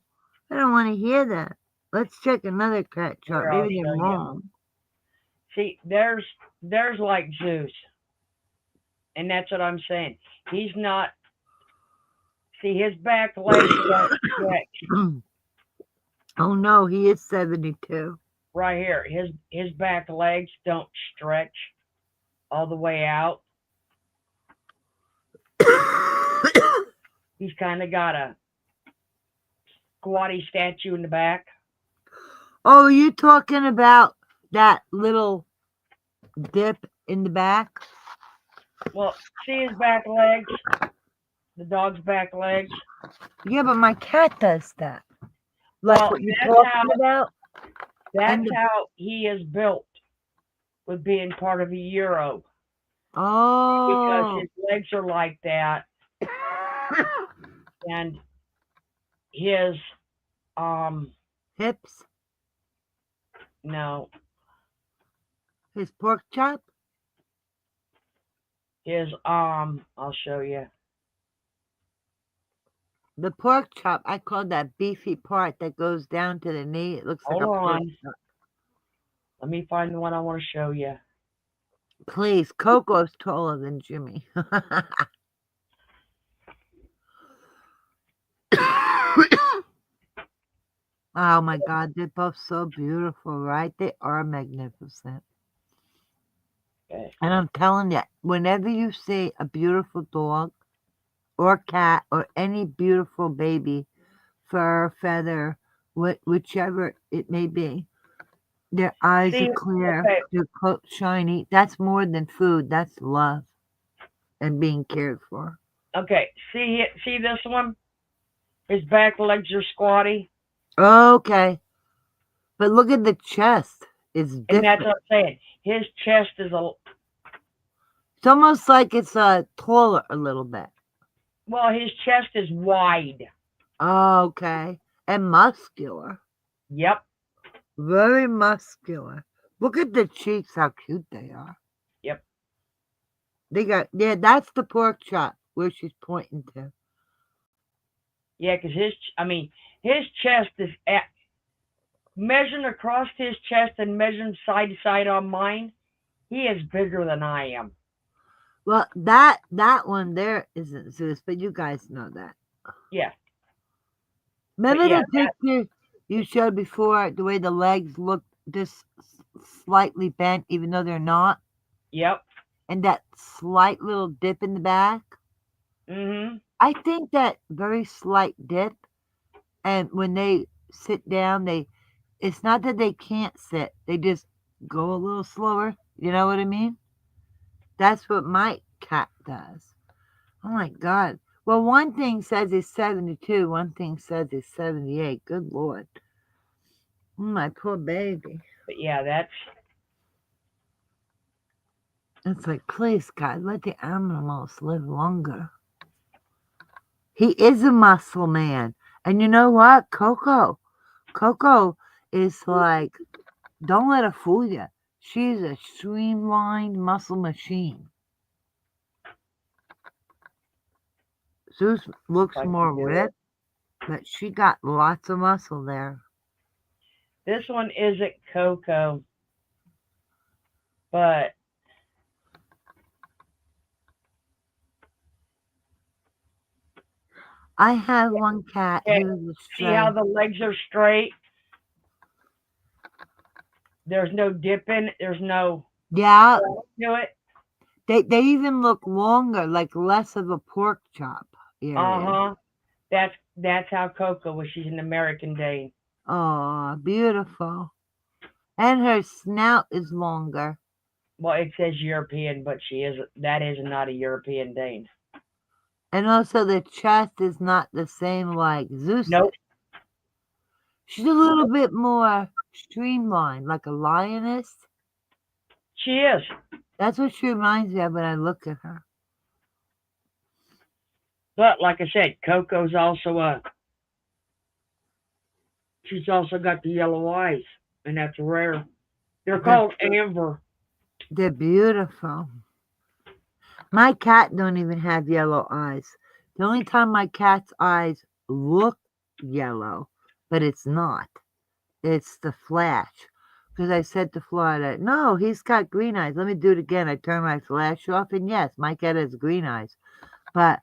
I don't want to hear that. Let's check another cat chart. Here, I'll Maybe they're show you. wrong. See, there's like Zeus, and that's what I'm saying. He's not. See, his back legs don't stretch. Oh no, he is 72. Right here, his back legs don't stretch all the way out. He's kind of got a squatty statue in the back. Oh, are you talking about that little dip in the back? Well, see his back legs, the dog's back legs. Yeah, but my cat does that. Like Well, what you're talking about? that's And how he is built with being part of a Euro because oh, his legs are like that, and his hips, no, His pork chop? I'll show you. The pork chop, I call that beefy part that goes down to the knee. It looks like Hold a pork on. chop. Let me find the one I want to show you. Please, Coco's taller than Jimmy. Oh my God, they're both so beautiful, right? They are magnificent. Okay. And I'm telling you, whenever you see a beautiful dog or cat or any beautiful baby, fur, feather, whichever it may be, their eyes See, are clear, okay, their coat shiny. That's more than food. That's love and being cared for. okay. See this one? His back legs are squatty, Okay, but look at the chest. It's and that's different. what I'm saying. His chest is It's almost like it's taller a little bit. his chest is wide. Okay, and muscular. Yep, Very muscular. Look at the cheeks, how cute they are. yep. Yeah, that's the pork chop where she's pointing to. Yeah, because his chest is measuring across his chest and measuring side to side on mine. He is bigger than I am. Well, that one there isn't Zeus, but you guys know that. Yeah, but Remember yeah, the picture you showed before, the way the legs look just slightly bent, even though they're not, yep. and that slight little dip in the back? Mhm. I think that very slight dip, and when they sit down, it's not that they can't sit, they just go a little slower. You know what I mean? That's what my cat does. Oh my God. Well, one thing says he's 72, one thing says he's 78. Good Lord. My poor baby. But yeah, that's It's like, please, God, let the animals live longer. He is a muscle man. And you know what? Coco is like, don't let her fool you. She's a streamlined muscle machine. Zeus looks like more to do it. ripped, but she got lots of muscle there. This one isn't Coco, but I have one cat okay, who's a see how stray. the legs are straight? There's no dipping. There's no Yeah, to it. they even look longer, like less of a pork chop Uh area. huh. That's how Coco was. She's an American Dane. Oh, beautiful. And her snout is longer. Well, it says European, but that is not a European Dane. And also the chest is not the same like Zeus. Nope. She's a little bit more streamlined, like a lioness. She is. That's what she reminds me of when I look at her. But like I said, Coco's also a. She's also got the yellow eyes, and that's rare. They're They're, called amber. they're beautiful. My cat don't even have yellow eyes. The only time my cat's eyes look yellow, but it's not. It's the flash. Because I said to Florida, no, he's got green eyes. Let me do it again. I turn my flash off, and yes, my cat has green eyes. But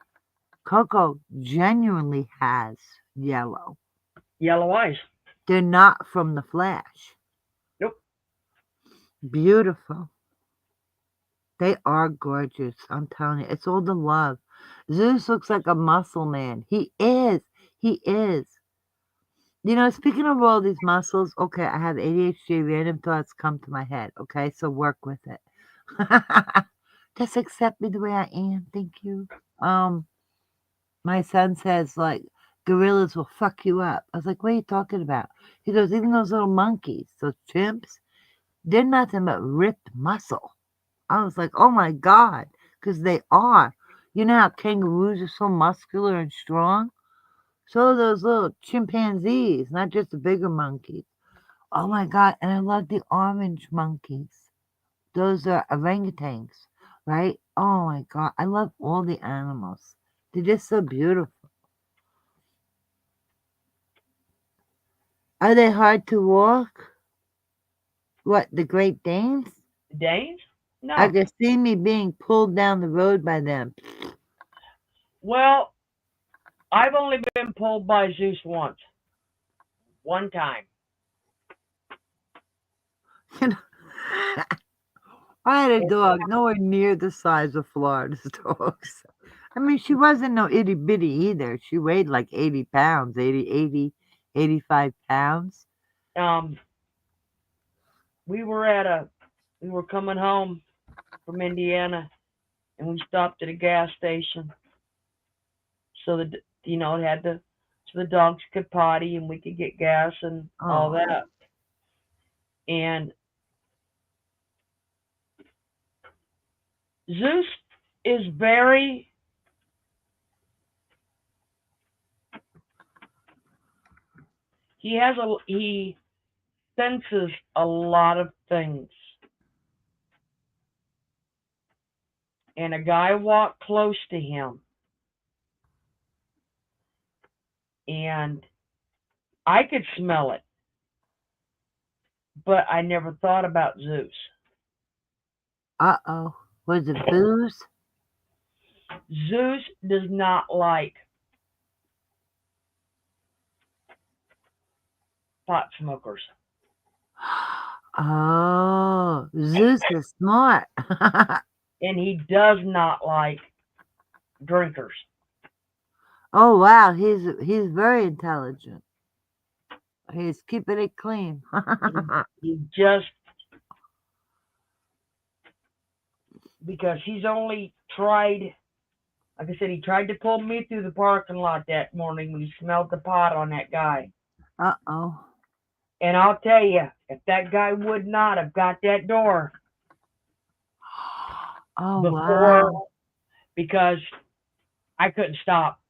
Coco genuinely has yellow. Yellow eyes. They're not from the flash. Nope. Beautiful. They are gorgeous. I'm telling you, it's all the love. Zeus looks like a muscle man. He is. He is. You know, speaking of all these muscles, okay, I have ADHD. Random thoughts come to my head. Okay, so work with it. Just accept me the way I am. Thank you. My son says like gorillas will fuck you up. I was like, what are you talking about? He goes, even those little monkeys, those chimps, they're nothing but ripped muscle. I was like, oh my God, because they are. You know how kangaroos are so muscular and strong? So are those little chimpanzees, not just the bigger monkeys. Oh my God, and I love the orange monkeys. those are orangutans, right? Oh my God, I love all the animals. They're just so beautiful. Are they hard to walk? What, the Great Danes? Danes? I No. can see me being pulled down the road by them. Well, I've only been pulled by Zeus once. One time. You know, I had a dog nowhere near the size of Florida's dogs. I mean, she wasn't no itty bitty either. She weighed like 80 pounds, 85 pounds. Um, we were coming home from Indiana, and we stopped at a gas station, so that it had so the dogs could potty and we could get gas and all Oh, that. And Zeus is very he senses a lot of things. And a guy walked close to him, and I could smell it, but I never thought about Zeus. uh-oh. Was it booze? Zeus does not like pot smokers, Oh, Zeus is smart. and he does not like drinkers. Oh wow, he's very intelligent. He's keeping it clean. He just because he's only tried, like I said, he tried to pull me through the parking lot that morning when he smelled the pot on that guy. Uh-oh. And I'll tell you, if that guy would not have got that door Oh before, wow. because I couldn't stop.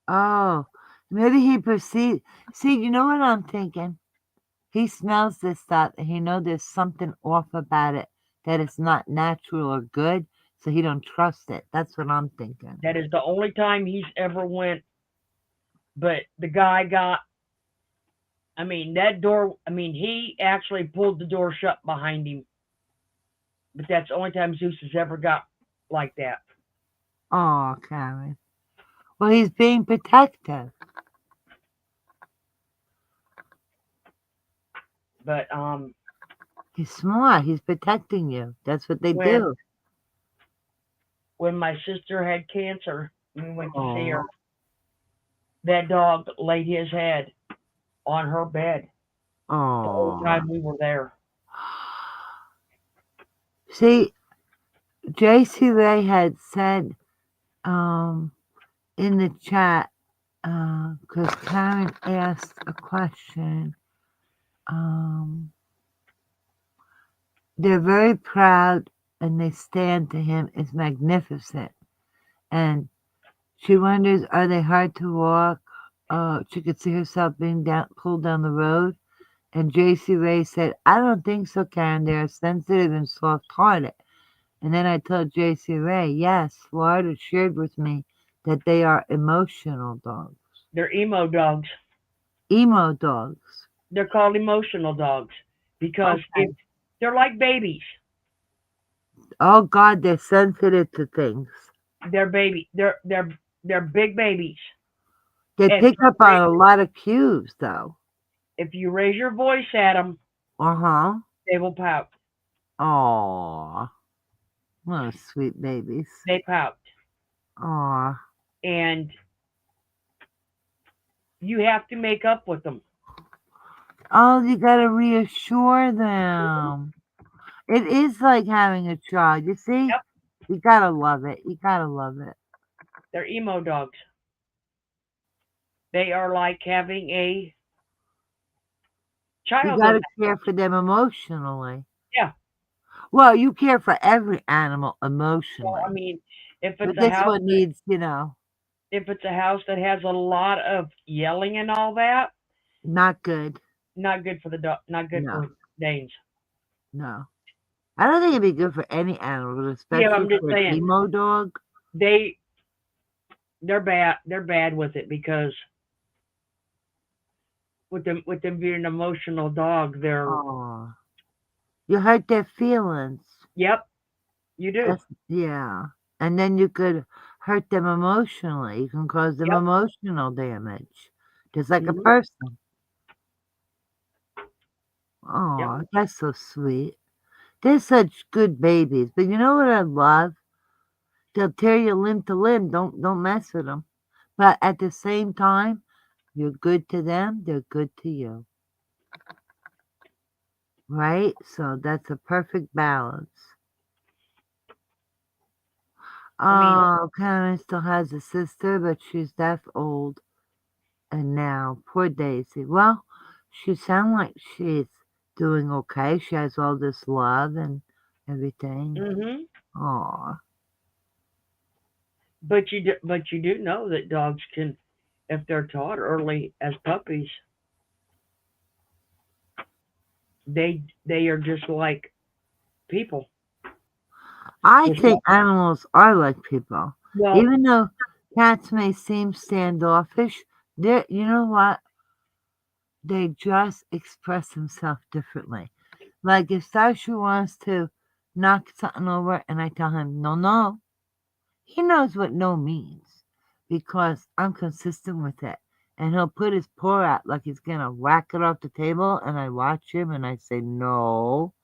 Oh, maybe he perceived. See, you know what I'm thinking? He smells this stuff and he knows there's something off about it, that it's not natural or good, so he don't trust it. That's what I'm thinking. That is the only time he's ever went. But the guy got, I mean, that door, I mean, he actually pulled the door shut behind him. But that's the only time Zeus has ever got like that. Oh, Karen. Well, he's being protective. But He's smart. He's protecting you. That's what they when do. when my sister had cancer, and we went to see her, Oh. that dog laid his head on her bed the whole Oh. time we were there. See, JC Ray had said in the chat, because Karen asked a question, they're very proud and they stand to him as magnificent. And she wonders, are they hard to walk? She could see herself being pulled down the road. And JC Ray said, I don't think so, Karen. They're sensitive and soft-hearted. And then I told JC Ray, yes, Florida shared with me that they are emotional dogs. They're emo dogs. Emo dogs. They're called emotional dogs because Okay. if they're like babies, Oh God, they're sensitive to things. they're big babies. They If pick you up on a lot of cues, though. if you raise your voice at them, Uh-huh. they will pout. Aw. Oh, sweet babies. They pout, Aw. and you have to make up with them. Oh, you gotta reassure them. It is like having a child. You see? Yep, You gotta love it. You gotta love it. they're emo dogs. They are like having a You child gotta with care for them emotionally. Yeah. Well, you care for every animal Well, emotionally. I mean, if But it's a this house one needs, if it's a house that has a lot of yelling and all that, not good. not good for the dog. Not good No, for Danes. no. I don't think it'd be good for any animal, but Yeah, I'm especially just for an saying emo dog. they're bad. They're bad with it because with them being an emotional dog, they're Oh, you hurt their feelings. yep, you do. Yeah. And then you could hurt them emotionally. You can cause them Yep. emotional damage, just like a Mhm. person. Yep. Oh, that's so sweet. They're such good babies. But you know what I love? They'll tear you limb to limb. Don't mess with them. But at the same time, you're good to them. They're good to you. Right? So that's a perfect balance. I mean, Oh, Karen still has a sister, but she's deaf old. And now, poor Daisy. Well, she sounds like she's doing okay. She has all this love and everything. mhm. Aw. But you do know that dogs can, if they're taught early as puppies, they are just like people. I Just think like animals are like people. well, Even though cats may seem standoffish, you know what? They just express themselves differently. Like if Sasha wants to knock something over and I tell him, no, no, he knows what no means because I'm consistent with it. And he'll put his paw out like he's going to whack it off the table. And I watch him and I say, no.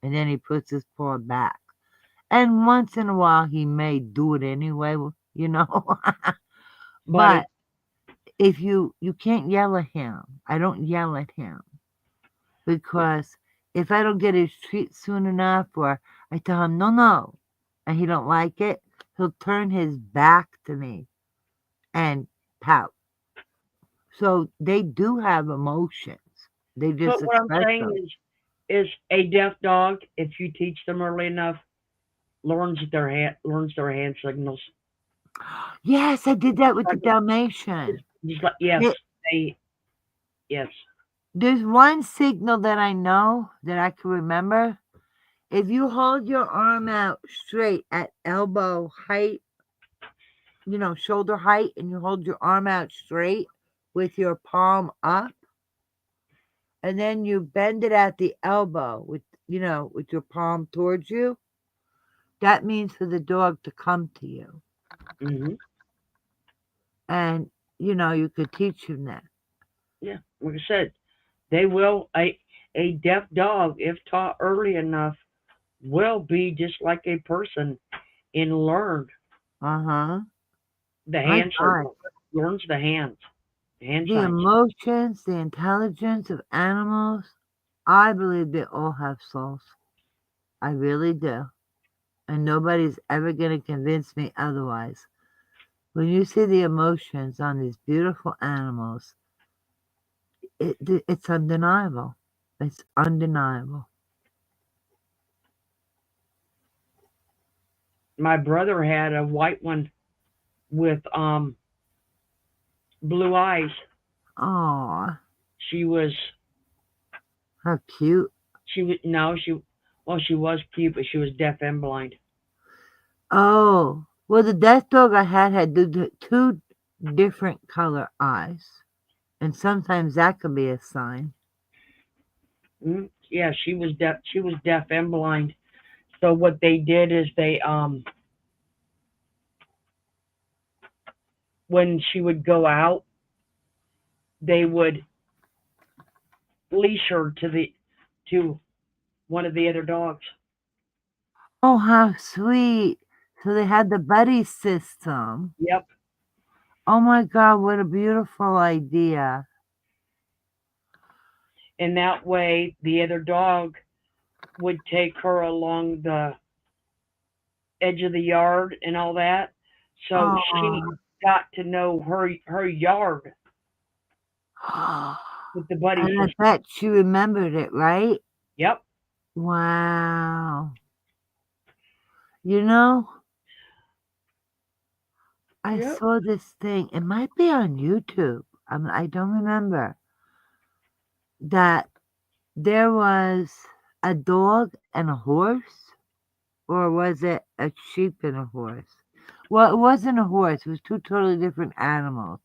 And then he puts his paw back. And once in a while, he may do it anyway, you know. but But if you can't yell at him, I don't yell at him because if I don't get his treat soon enough, or I tell him no, no, and he don't like it, he'll turn his back to me and pout. So they do have emotions. They just but what I'm express saying them. is a deaf dog, if you teach them early enough, learns their hand signals. Yes, I did that with the Like Dalmatian. just like yes, There- they yes. There's one signal that I know that I can remember. If you hold your arm out straight at elbow height, shoulder height, and you hold your arm out straight with your palm up, and then you bend it at the elbow with your palm towards you, that means for the dog to come to you. Mhm. And, you could teach him that. Yeah. Like I said, they will a deaf dog, if taught early enough, will be just like a person and learn Uh huh. the My hand God. signal, learns the hand The signs. emotions, the intelligence of animals, I believe they all have souls. I really do. And nobody's ever going to convince me otherwise. When you see the emotions on these beautiful animals, it's undeniable. It's undeniable. My brother had a white one with blue eyes. Oh, She was how cute. she was no she well she was cute, but she was deaf and blind. Oh, well, the death dog I had two different color eyes. And sometimes that could be a sign. Yeah, she was deaf. She was deaf and blind. So what they did is they when she would go out, they would leash her to one of the other dogs. Oh, how sweet. So they had the buddy system. Yep. Oh my God, what a beautiful idea. And that way the other dog would take her along the edge of the yard and all that. So she Oh. got to know her yard with the buddy And I system. bet she remembered it, right? Yep. Wow. You know, I Yep. saw this thing. It might be on YouTube. I don't remember. That there was a dog and a horse. Or was it a sheep and a horse? Well, it wasn't a horse. It was two totally different animals.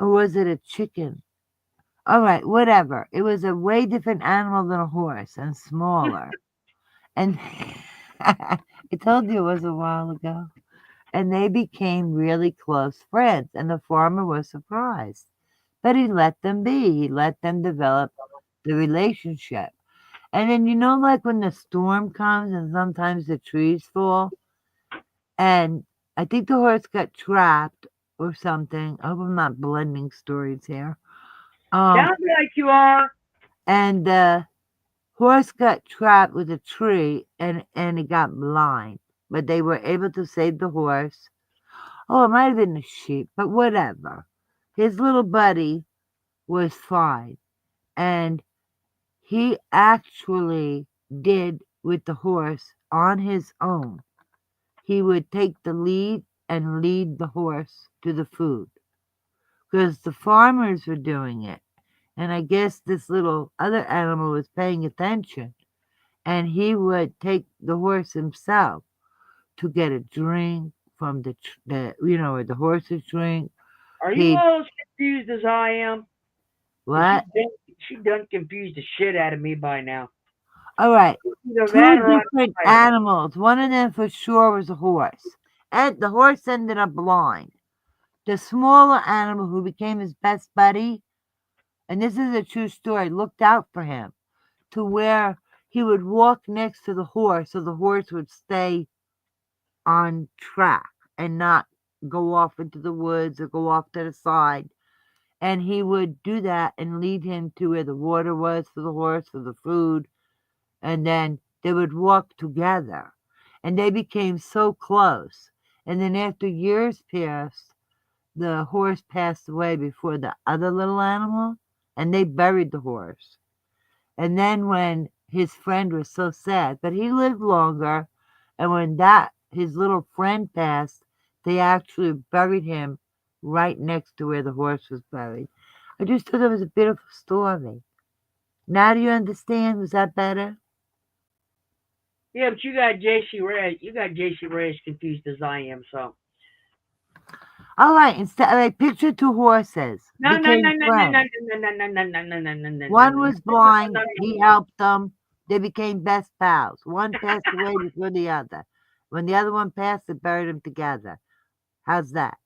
Or was it a chicken? All right, whatever. It was a way different animal than a horse and smaller. And I told you it was a while ago. And they became really close friends. And the farmer was surprised. But he let them be. He let them develop the relationship. And then, like when the storm comes and sometimes the trees fall, and I think the horse got trapped or something. I hope I'm not blending stories here. Um, Sounds like you are. and the horse got trapped with a tree and it got blind. But they were able to save the horse. Oh, it might have been a sheep, but whatever. His little buddy was fine. And he actually did with the horse on his own. He would take the lead and lead the horse to the food because the farmers were doing it. And I guess this little other animal was paying attention. And he would take the horse himself to get a drink from where the horses drink. Are you He all as confused as I am? 'Cause what? she done confused the shit out of me by now. All right. Either Two that or I'm different tired. animals. One of them for sure was a horse. And the horse ended up blind. The smaller animal who became his best buddy, and this is a true story, looked out for him to where he would walk next to the horse so the horse would stay on track and not go off into the woods or go off to the side. And he would do that and lead him to where the water was for the horse, for the food, and then they would walk together. And they became so close. And then after years passed, the horse passed away before the other little animal, and they buried the horse. And then when his friend was so sad, but he lived longer, and when that his little friend passed, they actually buried him right next to where the horse was buried. I just thought it was a beautiful story. Now do you understand? Was that better? Yeah, but you got JC Ray. You got JC Ray as confused as I am. So All right, instead, like, picture two horses no, no, no, became no, no, no, friends. no, no, no, no, no, no, no, no, no, One no, was no, blind. no, He no. helped them. They became best pals. One passed away before the other. When the other one passed, they buried them together. How's that?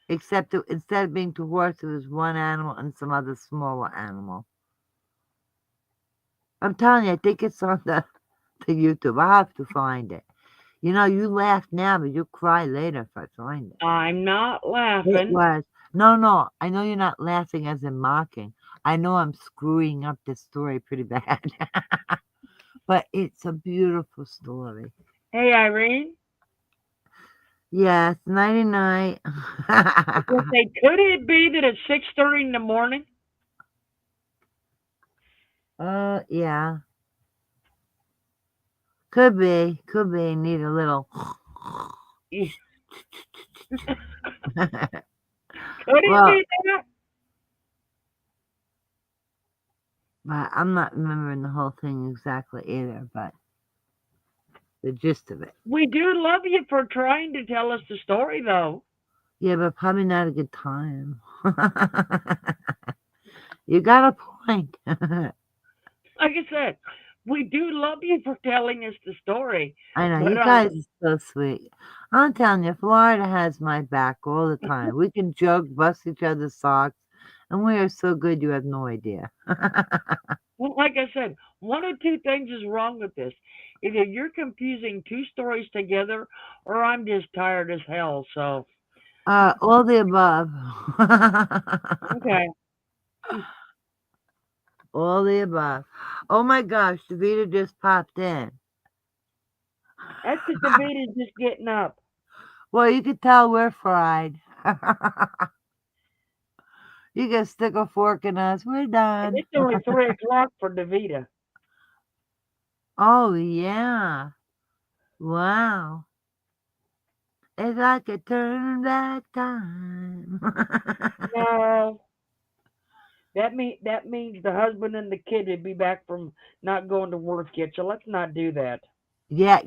Except instead of being two horses, it was one animal and some other smaller animal. I'm telling you, I think it's on the YouTube. I'll have to find it. You laugh now, but you'll cry later if I find it. I'm not It laughing. was. No, no. I know you're not laughing as in mocking. I know I'm screwing up this story pretty bad. But it's a beautiful story. Hey, Irene. Yes, nighty night. I was gonna say, could it be that it's 6:30 in the morning? Yeah. Could be. Could be. Need a little. Yeah. Could it Well, be that? but I'm not remembering the whole thing exactly either, but the gist of it. We do love you for trying to tell us the story, though. Yeah, but probably not a good time. You got a point. Like I said, we do love you for telling us the story, I know, but you guys are so sweet. I'm telling you, Florida has my back all the time. We can joke, bust each other's socks, and we are so good you have no idea. well, like I said, one of two things is wrong with this. Either you're confusing two stories together, or I'm just tired as hell. So, All the above. okay. All the above. Oh my gosh, Davita just popped in. That's because Davita's just getting up. Well, you could tell we're fried. You can stick a fork in us. We're And done. it's only 3 o'clock for Davita. Oh, yeah. Wow. If I could turn back time. No. That means the husband and the kid would be back from not going to work yet, so let's not do that. Yeah.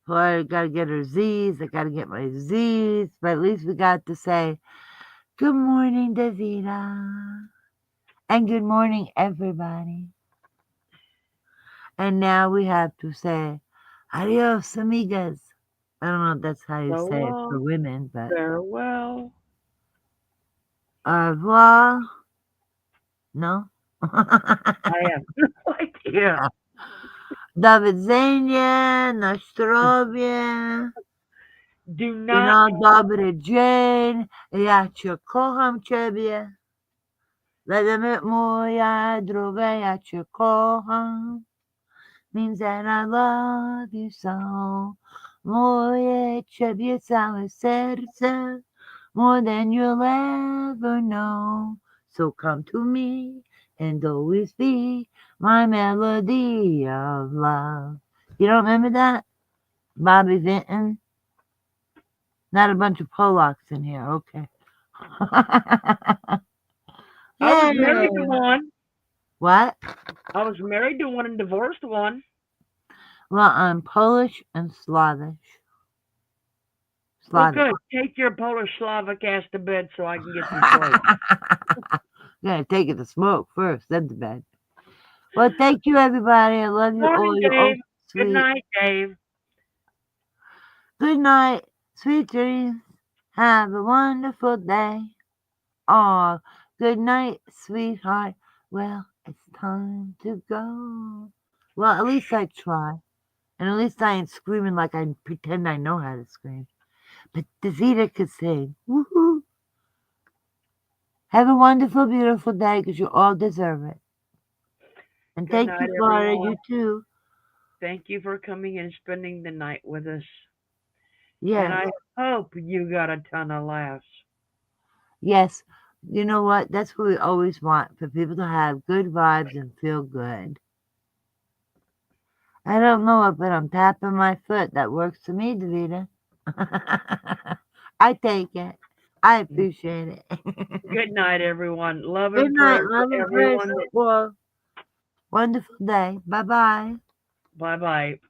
Well, I gotta get her Z's. I gotta get my Z's. But at least we got to say, good morning, Davida. And good morning, everybody. And now we have to say, adios, amigas. I don't know if that's how you So say it for long. women, but Farewell. au revoir. No? I have no idea. До widzenia, na zdrowie. Do not. Dobry dzień. Ja cię kocham ciebie. Moja droga, ja cię kocham. Means that I love you so. Moje ciebie całe serce. More than you'll ever know. So come to me and always be my melody of love. You don't remember that? Bobby Vinton? Not a bunch of Polacks in here. Okay. I was Yay. married to one. What? I was married to one and divorced one. Well, I'm Polish and Slavish. Well, Slavic. good. Take your Polish Slavic ass to bed so I can get some sleep. Gotta take it to smoke first, then to bed. Well, thank you, everybody. I love you all. Morning, You're all Dave. Good sweet. night, Dave. Good night. Sweet dreams. Have a wonderful day. Oh, good night, sweetheart. Well, it's time to go. Well, at least I try. And at least I ain't screaming like I pretend I know how to scream. But Davida could sing. Woohoo! Have a wonderful, beautiful day because you all deserve it. And Good thank you, night, Florida. everyone. You too. Thank you for coming and spending the night with us. And Yes. I hope you got a ton of laughs. Yes. You know what? That's what we always want, for people to have good vibes and feel good. I don't know it, but I'm tapping my foot. That works for me, Davida. I take it. I appreciate it. Good night, everyone. Love Good and night. prayers Love to and prayers everyone. for a wonderful day. Bye bye. Bye bye.